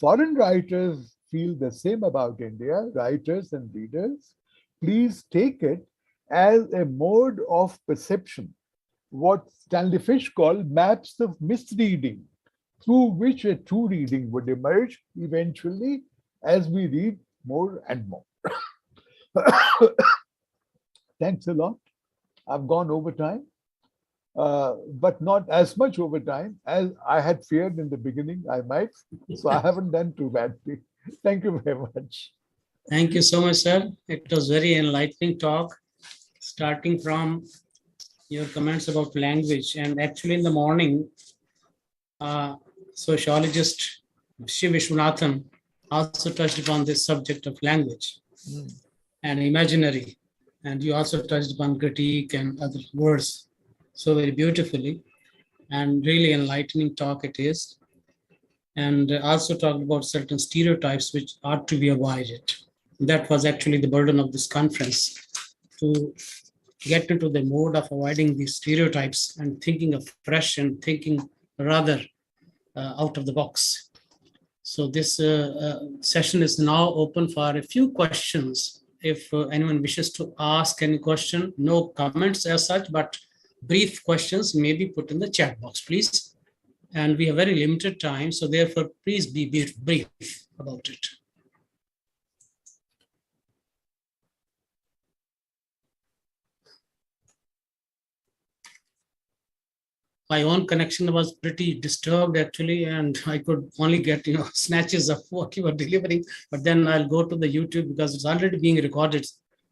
foreign writers feel the same about India, writers and readers, please take it as a mode of perception, what Stanley Fish called maps of misreading, through which a true reading would emerge eventually as we read more and more. Thanks a lot. I've gone over time, but not as much over time as I had feared in the beginning I might. So I haven't done too badly. Thank you very much. Thank you so much, sir. It was very enlightening talk, starting from your comments about language. And actually in the morning, sociologist Shiv Vishwanathan also touched upon this subject of language and imaginary. And you also touched upon critique and other words so very beautifully, and really enlightening talk it is. And also talked about certain stereotypes which ought to be avoided. That was actually the burden of this conference, to get into the mode of avoiding these stereotypes and thinking afresh and thinking rather out of the box. So this session is now open for a few questions. If anyone wishes to ask any question, no comments as such, but brief questions may be put in the chat box, please. and we have very limited time. So therefore, please be brief about it. My own connection was pretty disturbed actually, and I could only get snatches of what you were delivering. But then I'll go to the YouTube because it's already being recorded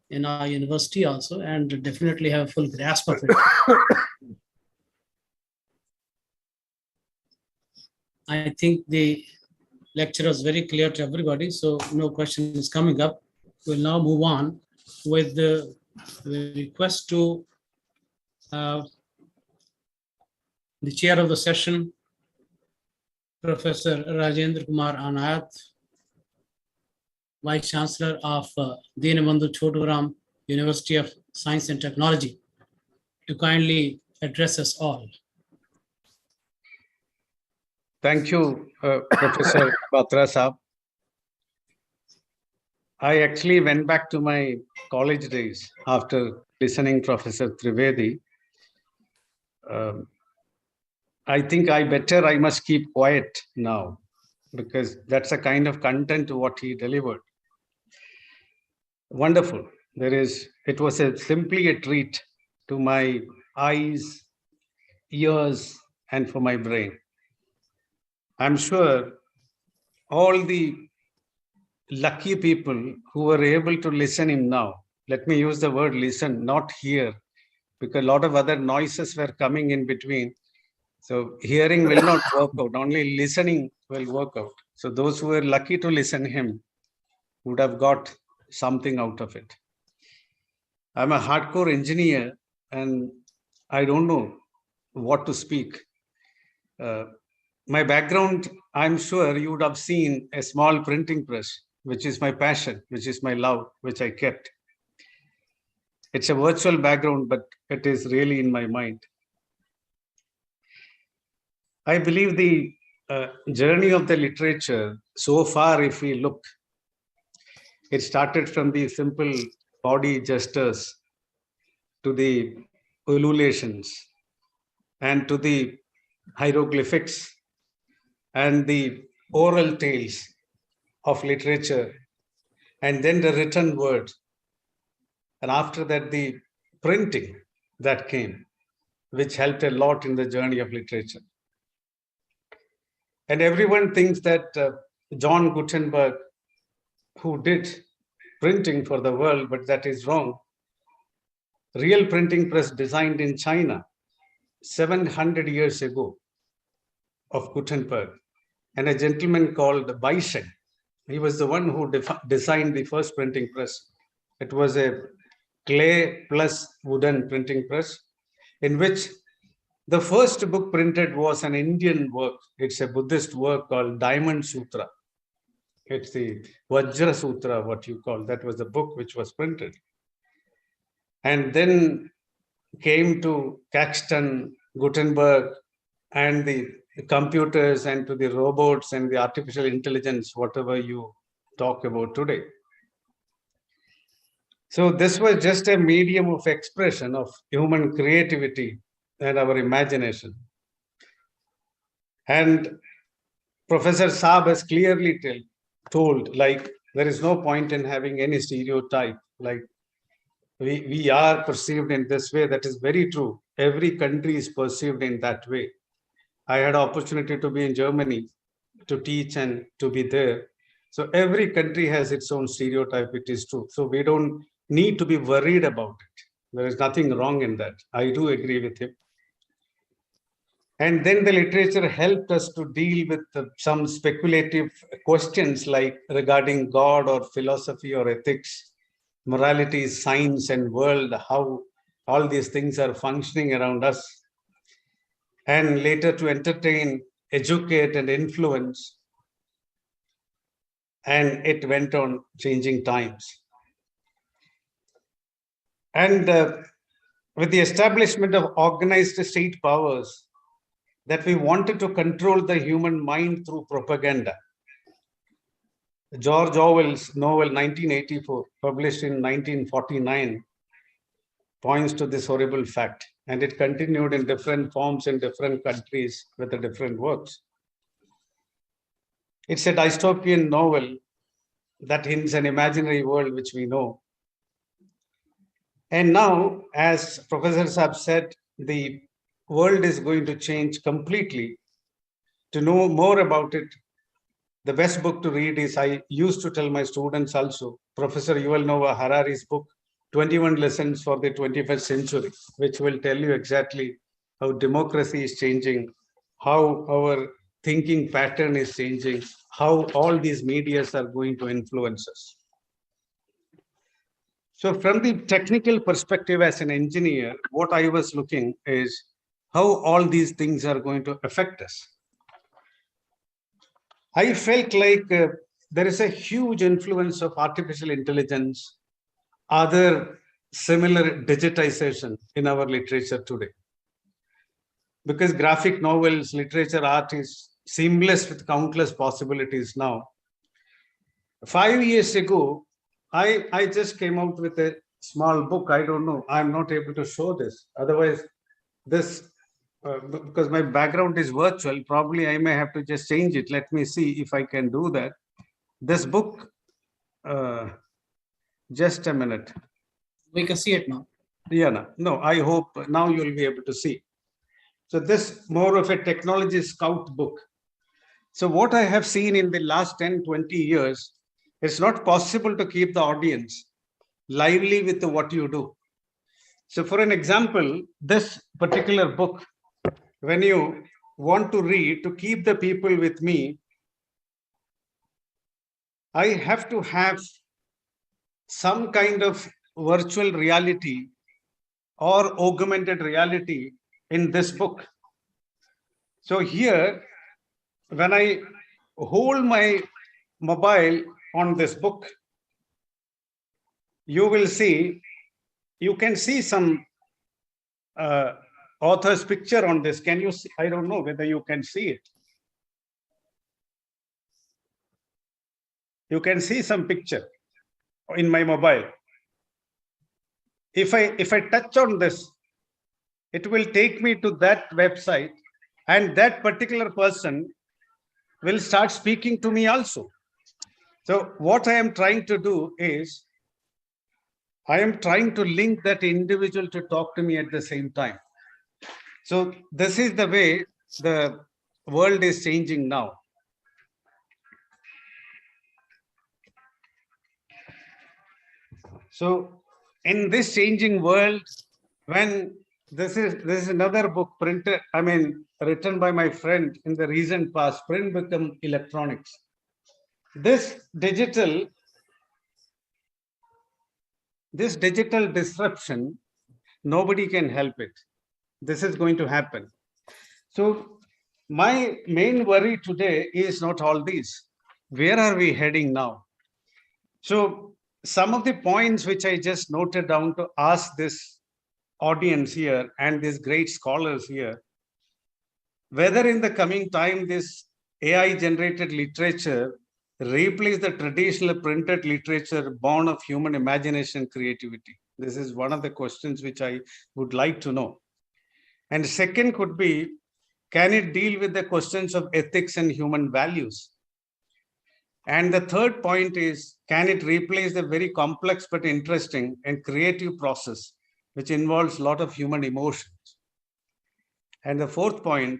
in our university also, and definitely have a full grasp of it. I think the lecture was very clear to everybody, so no question is coming up. We'll now move on with the request to the chair of the session, Professor Rajendra Kumar Anayat, Vice Chancellor of Dinabandhu Choturam University of Science and Technology, to kindly address us all. Thank you, Professor Batra Saab. I actually went back to my college days after listening Professor Trivedi. I think I must keep quiet now, because that's a kind of content to what he delivered. Wonderful. It was simply a treat to my eyes, ears, and for my brain. I'm sure all the lucky people who were able to listen him now, let me use the word listen, not hear, because a lot of other noises were coming in between. So hearing will not work out, only listening will work out. So those who were lucky to listen him would have got something out of it. I'm a hardcore engineer and I don't know what to speak. My background, I'm sure you would have seen a small printing press, which is my passion, which is my love, which I kept. It's a virtual background, but it is really in my mind. I believe the journey of the literature, so far, if we look, it started from the simple body gestures to the ululations and to the hieroglyphics and the oral tales of literature, and then the written word. And after that, the printing that came, which helped a lot in the journey of literature. And everyone thinks that John Gutenberg, who did printing for the world, but that is wrong. Real printing press designed in China 700 years ago of Gutenberg, and a gentleman called Baisheng. He was the one who designed the first printing press. It was a clay plus wooden printing press, in which the first book printed was an Indian work. It's a Buddhist work called Diamond Sutra. It's the Vajra Sutra, what you call. That was the book which was printed. And then came to Caxton, Gutenberg, and the computers, and to the robots and the artificial intelligence, whatever you talk about today. So this was just a medium of expression of human creativity and our imagination. And Professor Saab has clearly told, like, there is no point in having any stereotype, like we are perceived in this way. That is very true. Every country is perceived in that way. I had opportunity to be in Germany to teach and to be there. So every country has its own stereotype, it is true. So we don't need to be worried about it. There is nothing wrong in that. I do agree with him. And then the literature helped us to deal with some speculative questions like regarding God or philosophy or ethics, morality, science and world, how all these things are functioning around us. And later to entertain, educate and influence. And it went on changing times. And with the establishment of organized state powers, that we wanted to control the human mind through propaganda. George Orwell's novel 1984, published in 1949, points to this horrible fact. And it continued in different forms in different countries with the different works. It's a dystopian novel that hints an imaginary world which we know. And now, as professors have said, the world is going to change completely. To know more about it, the best book to read is, I used to tell my students also, Professor Yuval Noah Harari's book, 21 Lessons for the 21st Century, which will tell you exactly how democracy is changing, how our thinking pattern is changing, how all these medias are going to influence us. So from the technical perspective as an engineer, what I was looking is how all these things are going to affect us. I felt like there is a huge influence of artificial intelligence, other similar digitization in our literature today. Because graphic novels, literature, art is seamless with countless possibilities now. 5 years ago, I just came out with a small book. I don't know. I'm not able to show this. Otherwise, this, because my background is virtual, probably I may have to just change it. Let me see if I can do that. This book, just a minute. We can see it now. Yeah, no, I hope now you'll be able to see. So this more of a technology scout book. So what I have seen in the last 10, 20 years, it's not possible to keep the audience lively with what you do. So for an example, this particular book, when you want to read, to keep the people with me, I have to have some kind of virtual reality or augmented reality in this book. So here, when I hold my mobile on this book, you will see, you can see some author's picture on this. Can you see? I don't know whether you can see it. You can see some picture in my mobile. If I touch on this, it will take me to that website, and that particular person will start speaking to me also. So what I am trying to do is, I am trying to link that individual to talk to me at the same time. So this is the way the world is changing now. So in this changing world, when this is another book printed, written by my friend in the recent past, print become electronics. This digital disruption, nobody can help it. This is going to happen. So my main worry today is not all these. Where are we heading now? So some of the points which I just noted down to ask this audience here and these great scholars here, whether in the coming time this AI generated literature replace the traditional printed literature born of human imagination and creativity. This is one of the questions which I would like to know. And second could be, can it deal with the questions of ethics and human values? And the third point is, can it replace the very complex but interesting and creative process which involves a lot of human emotions? And the fourth point,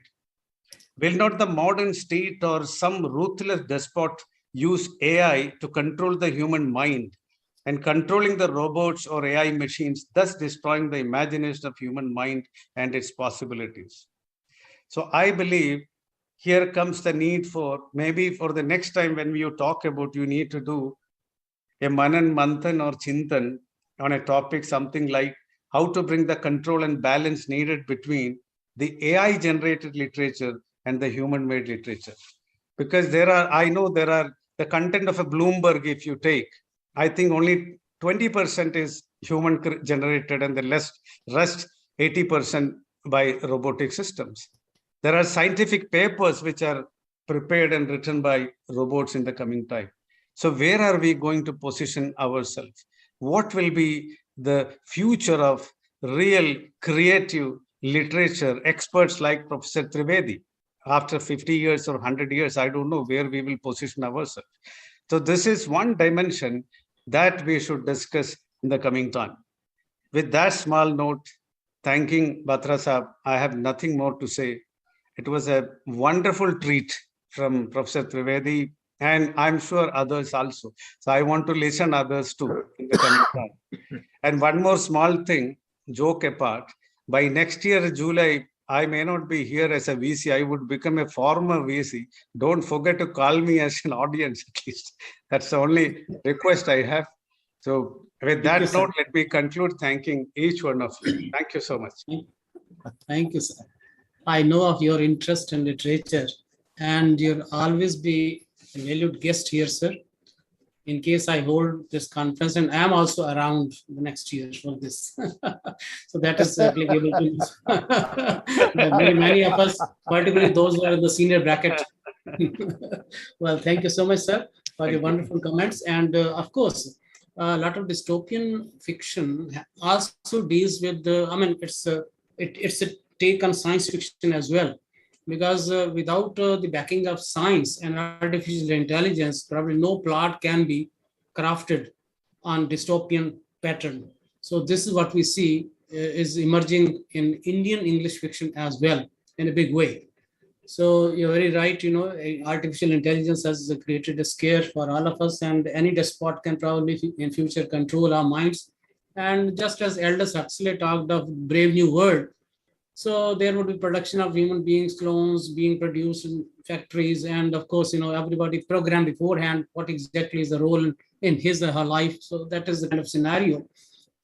will not the modern state or some ruthless despot use AI to control the human mind and controlling the robots or AI machines, thus destroying the imagination of human mind and its possibilities? So I believe here comes the need for, maybe for the next time when you talk about, you need to do a Manan Manthan or Chintan on a topic, something like how to bring the control and balance needed between the AI generated literature and the human made literature. Because I know there are the content of a Bloomberg, if you take, I think only 20% is human generated and the rest 80% by robotic systems. There are scientific papers which are prepared and written by robots in the coming time. So where are we going to position ourselves? What will be the future of real creative literature experts like Professor Trivedi. After 50 years or 100 years, I don't know where we will position ourselves. So this is one dimension that we should discuss in the coming time. With that small note, thanking Batra Sahab, I have nothing more to say. It was a wonderful treat from Professor Trivedi, and I'm sure others also. So I want to listen others too in the coming time. And one more small thing, joke apart, by next year, July, I may not be here as a VC. I would become a former VC. Don't forget to call me as an audience at least. That's the only request I have. So with that note, let me conclude thanking each one of you. Thank you so much. Thank you, sir. I know of your interest in literature, and you'll always be a valued guest here, sir. In case I hold this conference, and I am also around the next year for this. So that is applicable to many of us, particularly those who are in the senior bracket. Well, thank you so much, sir, for your wonderful comments. And of course, a lot of dystopian fiction also deals with the, I mean, it's a take on science fiction as well. Because without the backing of science and artificial intelligence, probably no plot can be crafted on dystopian pattern. So this is what we see is emerging in Indian English fiction as well in a big way. So you're very right, you know, artificial intelligence has created a scare for all of us, and any despot can probably in future control our minds. And just as Aldous Huxley talked of Brave New World, so there would be production of human beings, clones being produced in factories. And of course, you know, everybody programmed beforehand what exactly is the role in his or her life. So that is the kind of scenario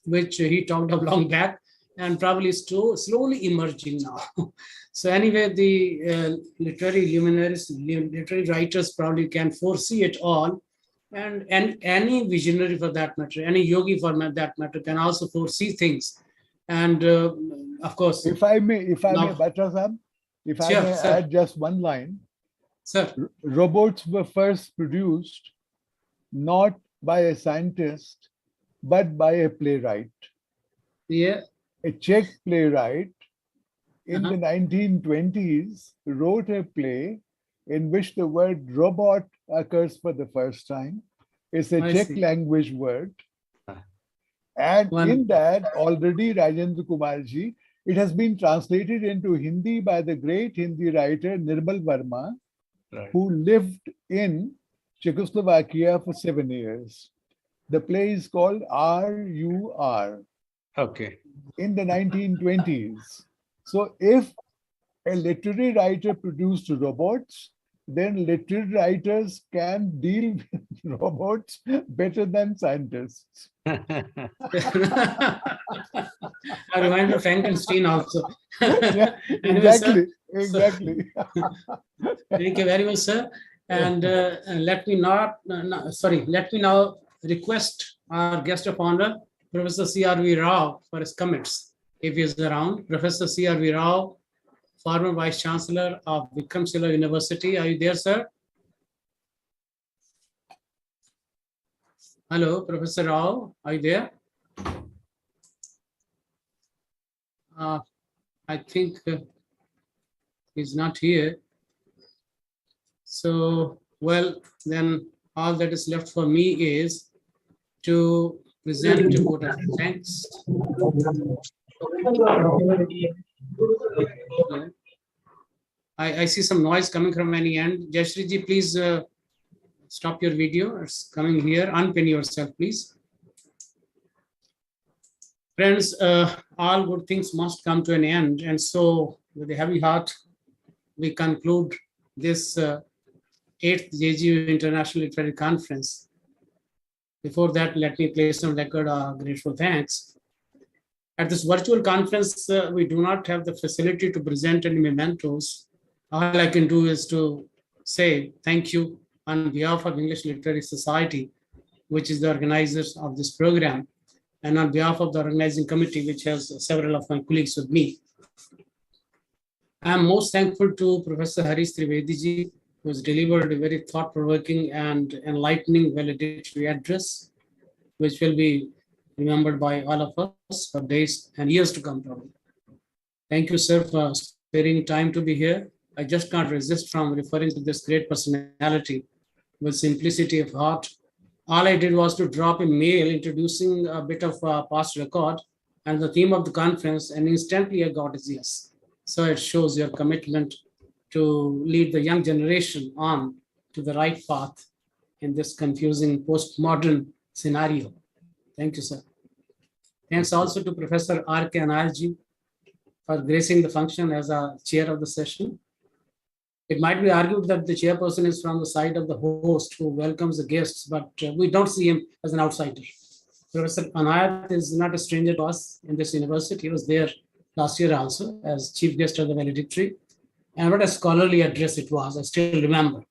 which he talked of long back and probably slowly emerging now. So anyway, the literary luminaries, literary writers probably can foresee it all. And any visionary for that matter, any yogi for that matter can also foresee things. And of course, if I may, Batra Sahab, if I may add just one line. Sir. Robots were first produced not by a scientist, but by a playwright. Yeah. A Czech playwright in the 1920s wrote a play in which the word robot occurs for the first time. It's a Czech language word. And in that, already Rajendra Kumarji, it has been translated into Hindi by the great Hindi writer Nirmal Verma, who lived in Czechoslovakia for 7 years. The play is called R.U.R. Okay. In the 1920s. So if a literary writer produced robots, then literary writers can deal with robots better than scientists. I remind of Frankenstein also. Yeah, Anyway, exactly. Sir, Exactly. thank you very much, sir. And let me now request our guest of honor, Professor C.R.V. Rao, for his comments, if he is around. Professor C.R.V. Rao, former Vice Chancellor of Vikramshila University. Are you there, sir? Hello, Professor Rao, are you there? I think he's not here. So, well, then all that is left for me is to present a vote of thanks. I see some noise coming from any end. Jayashree ji, please stop your video. It's coming here. Unpin yourself, please. Friends, all good things must come to an end. And so, with a heavy heart, we conclude this 8th JGU International Literary Conference. Before that, let me place on record our grateful thanks. At this virtual conference, we do not have the facility to present any mementos. All I can do is to say thank you on behalf of English Literary Society, which is the organizers of this program, and on behalf of the organizing committee, which has several of my colleagues with me. I am most thankful to Professor Harish Trivedi ji, who has delivered a very thought-provoking and enlightening valedictory address, which will be remembered by all of us for days and years to come, probably. Thank you, sir, for sparing time to be here. I just can't resist from referring to this great personality with simplicity of heart. All I did was to drop a mail introducing a bit of past record and the theme of the conference, and instantly I got his yes. So it shows your commitment to lead the young generation on to the right path in this confusing postmodern scenario. Thank you, sir. Thanks also to Professor R.K. Anarji for gracing the function as a chair of the session. It might be argued that the chairperson is from the side of the host who welcomes the guests, but we don't see him as an outsider. Professor Anayat is not a stranger to us in this university. He was there last year also as chief guest of the valedictory. And what a scholarly address it was, I still remember.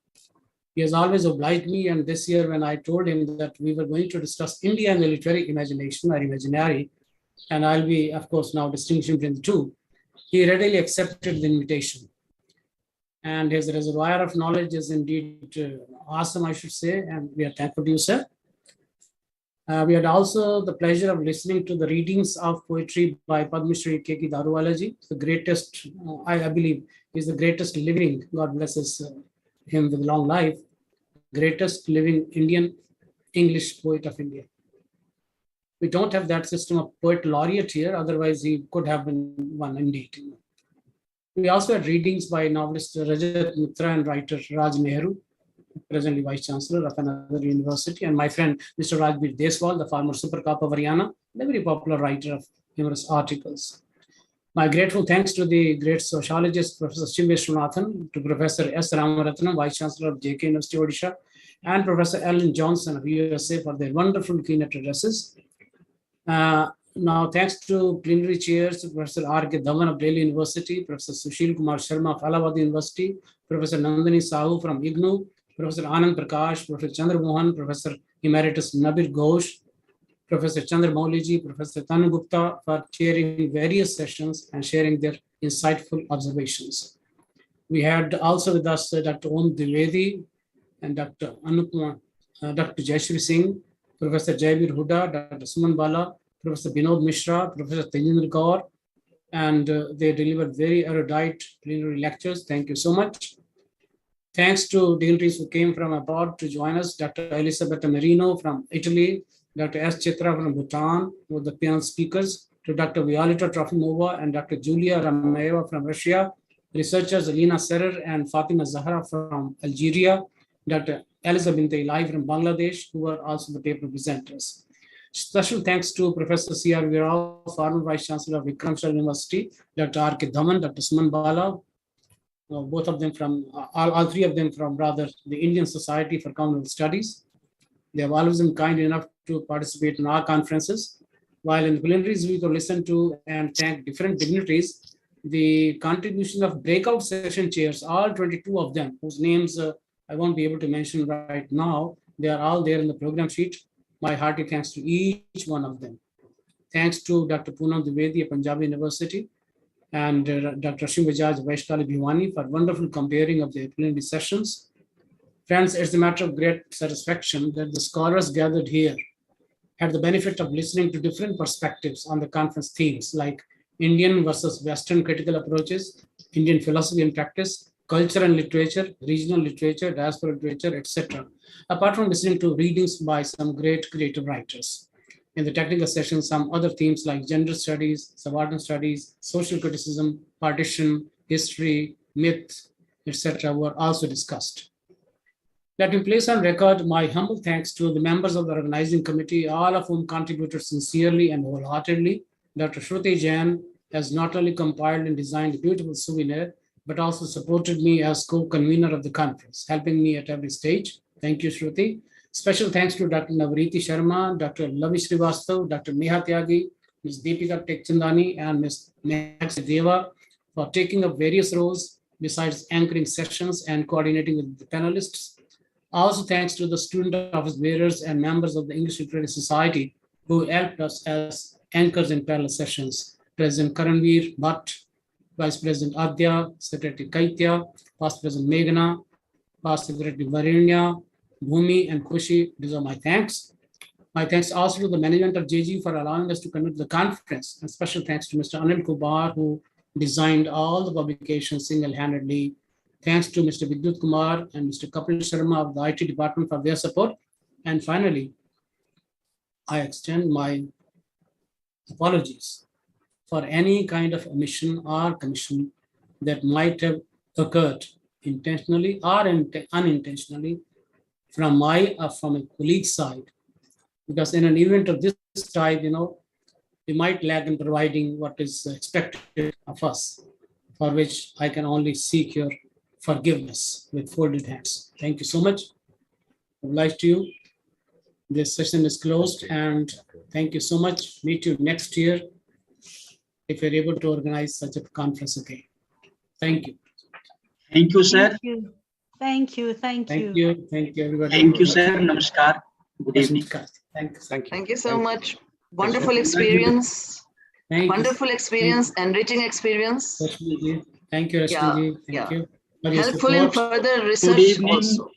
He has always obliged me, and this year when I told him that we were going to discuss India and the literary imagination or imaginary, and I'll be, of course, now distinguishing between the two, he readily accepted the invitation. And his reservoir of knowledge is indeed awesome, I should say, and we are thankful to you, sir. We had also the pleasure of listening to the readings of poetry by Padma Shri K.K. Daruwalaji, the greatest, I believe, is the greatest living, God blesses him with long life, greatest living Indian English poet of India. We don't have that system of poet laureate here, otherwise he could have been one indeed. We also had readings by novelist Rajat Mitra and writer Raj Nehru, presently Vice Chancellor of another university, and my friend Mr. Rajbir Deswal, the former Super Cup of Haryana, a very popular writer of numerous articles. My grateful thanks to the great sociologist, Professor Shiv Vishwanathan, to Professor S. Ramaratnam, Vice Chancellor of JK University, Odisha, and Professor Ellen Johnson of USA for their wonderful keynote addresses. Now, thanks to plenary chairs, Professor R.K. Dhawan of Delhi University, Professor Sushil Kumar Sharma of Allahabad University, Professor Nandini Sahu from IGNOU, Professor Anand Prakash, Professor Chandra Mohan, Professor Emeritus Nabir Ghosh, Professor Chandra Mauliji, Professor Tanu Gupta for chairing various sessions and sharing their insightful observations. We had also with us Dr. Om Dwivedi and Dr. Anupama, Dr. Jayashri Singh, Professor Jaybir Huda, Dr. Suman Bala, Professor Vinod Mishra, Professor Tejendra Kaur, and they delivered very erudite plenary lectures. Thank you so much. Thanks to dignitaries who came from abroad to join us, Dr. Elisabetta Marino from Italy, Dr. S. Chitra from Bhutan, who were the panel speakers, to Dr. Violeta Trofimova and Dr. Julia Ramayeva from Russia, researchers Alina Serer and Fatima Zahra from Algeria, Dr. Eliza Binte Ilai from Bangladesh, who were also the paper presenters. Special thanks to Professor C.R. Virao, former Vice Chancellor of Vikramshire University, Dr. R.K. Dhaman, Dr. Suman Bala, both of them from, all three of them from rather the Indian Society for Commonwealth Studies. They have always been kind enough to participate in our conferences. While in the plenaries we could listen to and thank different dignitaries, the contribution of breakout session chairs, all 22 of them, whose names I won't be able to mention right now, they are all there in the program sheet. My hearty thanks to each one of them. Thanks to Dr. Poonam Dwivedi of Punjab University and Dr. Shivajaj Vaishkali Bhiwani for wonderful comparing of the plenary sessions. Friends, it's a matter of great satisfaction that the scholars gathered here had the benefit of listening to different perspectives on the conference themes like Indian versus Western critical approaches, Indian philosophy and practice, culture and literature, regional literature, diaspora literature, etc. Apart from listening to readings by some great creative writers. In the technical session, some other themes like gender studies, subaltern studies, social criticism, partition, history, myth, etc. were also discussed. Let me place on record my humble thanks to the members of the organizing committee, all of whom contributed sincerely and wholeheartedly. Dr. Shruti Jain has not only compiled and designed a beautiful souvenir, but also supported me as co-convener of the conference, helping me at every stage. Thank you, Shruti. Special thanks to Dr. Navriti Sharma, Dr. Lavi Srivastav, Dr. Neha Tyagi, Ms. Deepika Tekchandani, and Ms. Max Deva for taking up various roles besides anchoring sessions and coordinating with the panelists. Also thanks to the student office bearers and members of the English Literary Society who helped us as anchors in parallel sessions. President Karanveer Bhatt, Vice President Adya, Secretary Kaitya, Past President Meghna, Past Secretary Varenya, Bhumi and Kushi, these are my thanks. My thanks also to the management of JGU for allowing us to conduct the conference. And special thanks to Mr. Anil Kumar, who designed all the publications single-handedly. Thanks to Mr. Vidyut Kumar and Mr. Kapil Sharma of the IT department for their support. And finally, I extend my apologies for any kind of omission or commission that might have occurred intentionally or unintentionally from my or from a colleague's side. Because in an event of this type, we might lag in providing what is expected of us, for which I can only seek your forgiveness with folded hands. Thank you so much. Obliged to you. This session is closed, and thank you so much. Meet you next year if you're able to organize such a conference again. Thank you. Thank you, sir. Thank you. Thank you. Thank you. Thank you. Thank you, everybody. Thank you, sir. Namaskar. Good evening. Thank you so much. Wonderful experience. Wonderful experience, enriching experience. Thank you, Rashmi. Thank you. Helpful in further research also.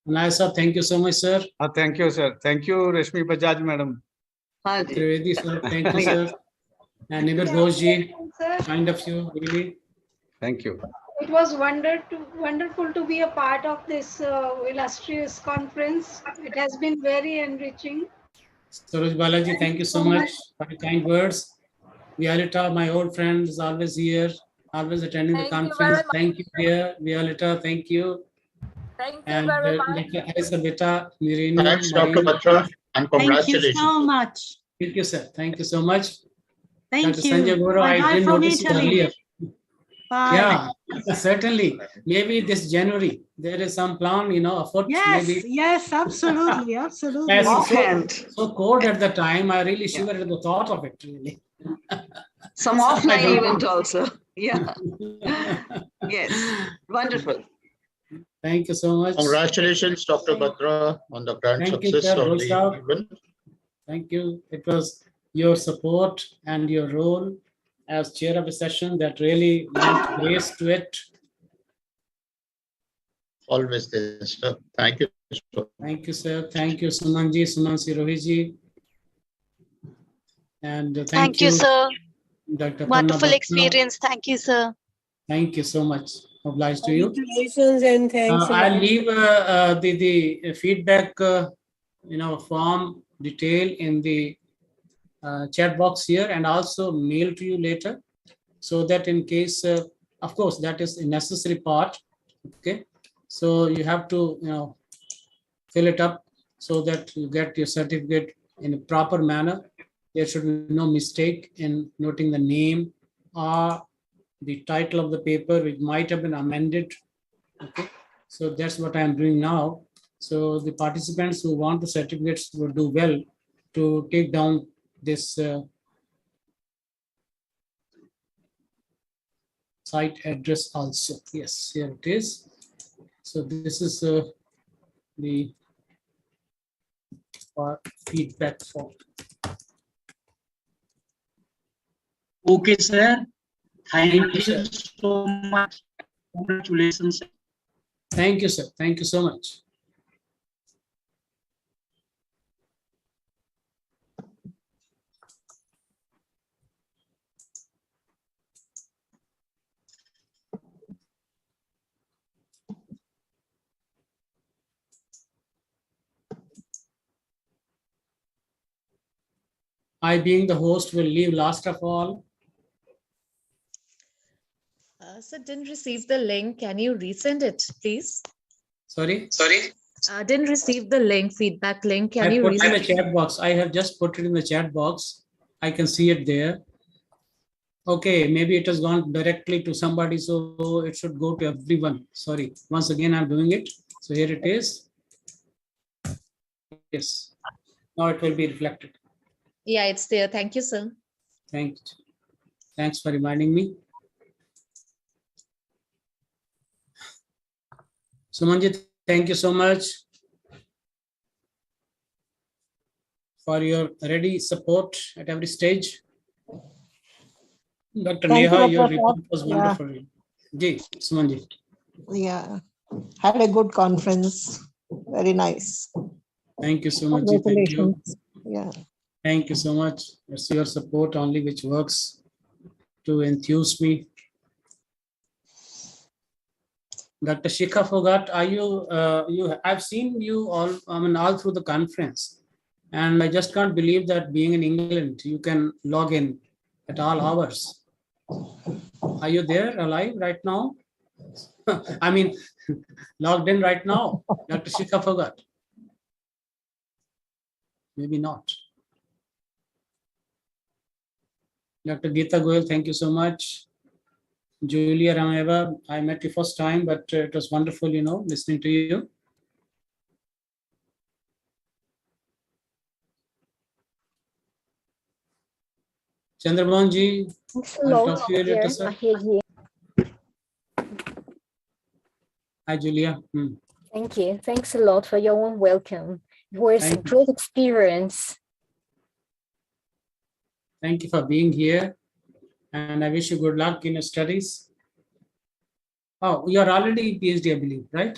Naya, thank you so much, sir. Thank you, sir. Thank you, Rashmi Bajaj, madam. Trivedi, sir. Thank you, sir. And Nibir Ghoshji, kind of you, really. Thank you. It was wonderful to be a part of this illustrious conference. It has been very enriching. Saroj Balaji, thank you so much for your kind words. Violeta, my old friend, is always here, always attending the conference. Thank you, dear. Violeta, thank you. Thank you And very much. Elisabetta, Mirino, Thanks, Dr. Batra, and congratulations. Thank you so much. Thank you, sir. Thank you so much. Thank Dr. you. Sanjay Guru, I Bye-bye didn't from notice you Italy. earlier. Bye. Yeah, certainly. Maybe this January, there is some plan, afoot. Yes, maybe. yes, absolutely, absolutely. Yes, so cold at the time, I really shivered at the thought of it, really. Some offline event also. Yeah. Yes. Wonderful. Thank you so much. Congratulations, Dr. Batra, on the grand success of the event. Thank you. It was your support and your role as chair of a session that really lent grace to it. Always there, sir. Thank you. Thank you, sir. Thank you, Sumanji, Sumansi Rohiji. And thank you, sir. Dr. Wonderful Panna experience. Thank you, sir. Thank you so much. Obliged to you. Congratulations and thanks. I'll leave the feedback, form detail in the chat box here, and also mail to you later, so that in case, of course, that is a necessary part. Okay, so you have to, fill it up so that you get your certificate in a proper manner. There should be no mistake in noting the name or the title of the paper, which might have been amended. Okay, so that's what I am doing now. So the participants who want the certificates will do well to take down this site address also. Yes, here it is. So this is the feedback form. Okay, sir. Thank you so much. Congratulations. Thank you, sir. Thank you so much. I, being the host, will leave last of all. Sir, didn't receive the link. Can you resend it, please? Sorry? Didn't receive the link, feedback link. Can you put it in resend the chat box. I have just put it in the chat box. I can see it there. Okay, maybe it has gone directly to somebody, so it should go to everyone. Sorry. Once again, I'm doing it. So here it is. Yes. Now it will be reflected. Yeah, it's there. Thank you, sir. Thanks for reminding me. Sumanjit, thank you so much for your ready support at every stage. Dr. Neha, your report was wonderful. Ji, Sumanjit. Yeah, had a good conference. Very nice. Thank you so much. Ji. Thank you. Congratulations. Yeah. Thank you so much. It's your support only which works to enthuse me. Dr. Shikha Phogat, are you? I've seen you all. I mean, all through the conference, and I just can't believe that being in England, you can log in at all hours. Are you there, alive right now? I mean, logged in right now, Dr. Shikha Phogat. Maybe not. Dr. Geeta Goyal, thank you so much. Julia Rameva, I met you first time, but it was wonderful, listening to you. Chandra Mohan ji, I'll talk to you later, sir. Hi, Julia. Thank you. Thanks a lot for your warm welcome. It was a great experience. Thank you for being here, and I wish you good luck in your studies. Oh, you are already PhD, I believe, right?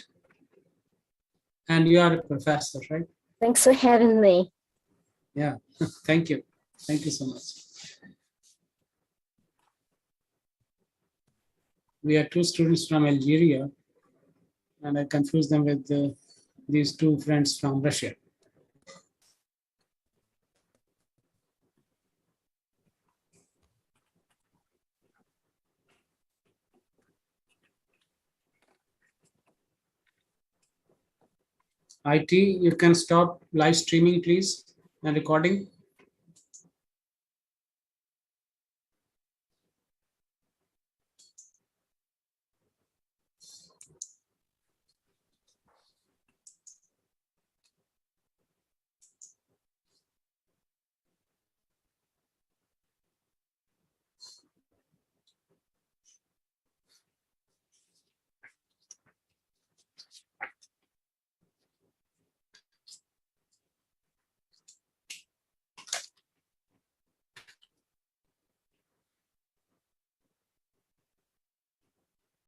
And you are a professor, right? Thanks for having me. Yeah, thank you. Thank you so much. We are two students from Algeria, and I confused them with these two friends from Russia. IT, you can stop live streaming, please, and recording.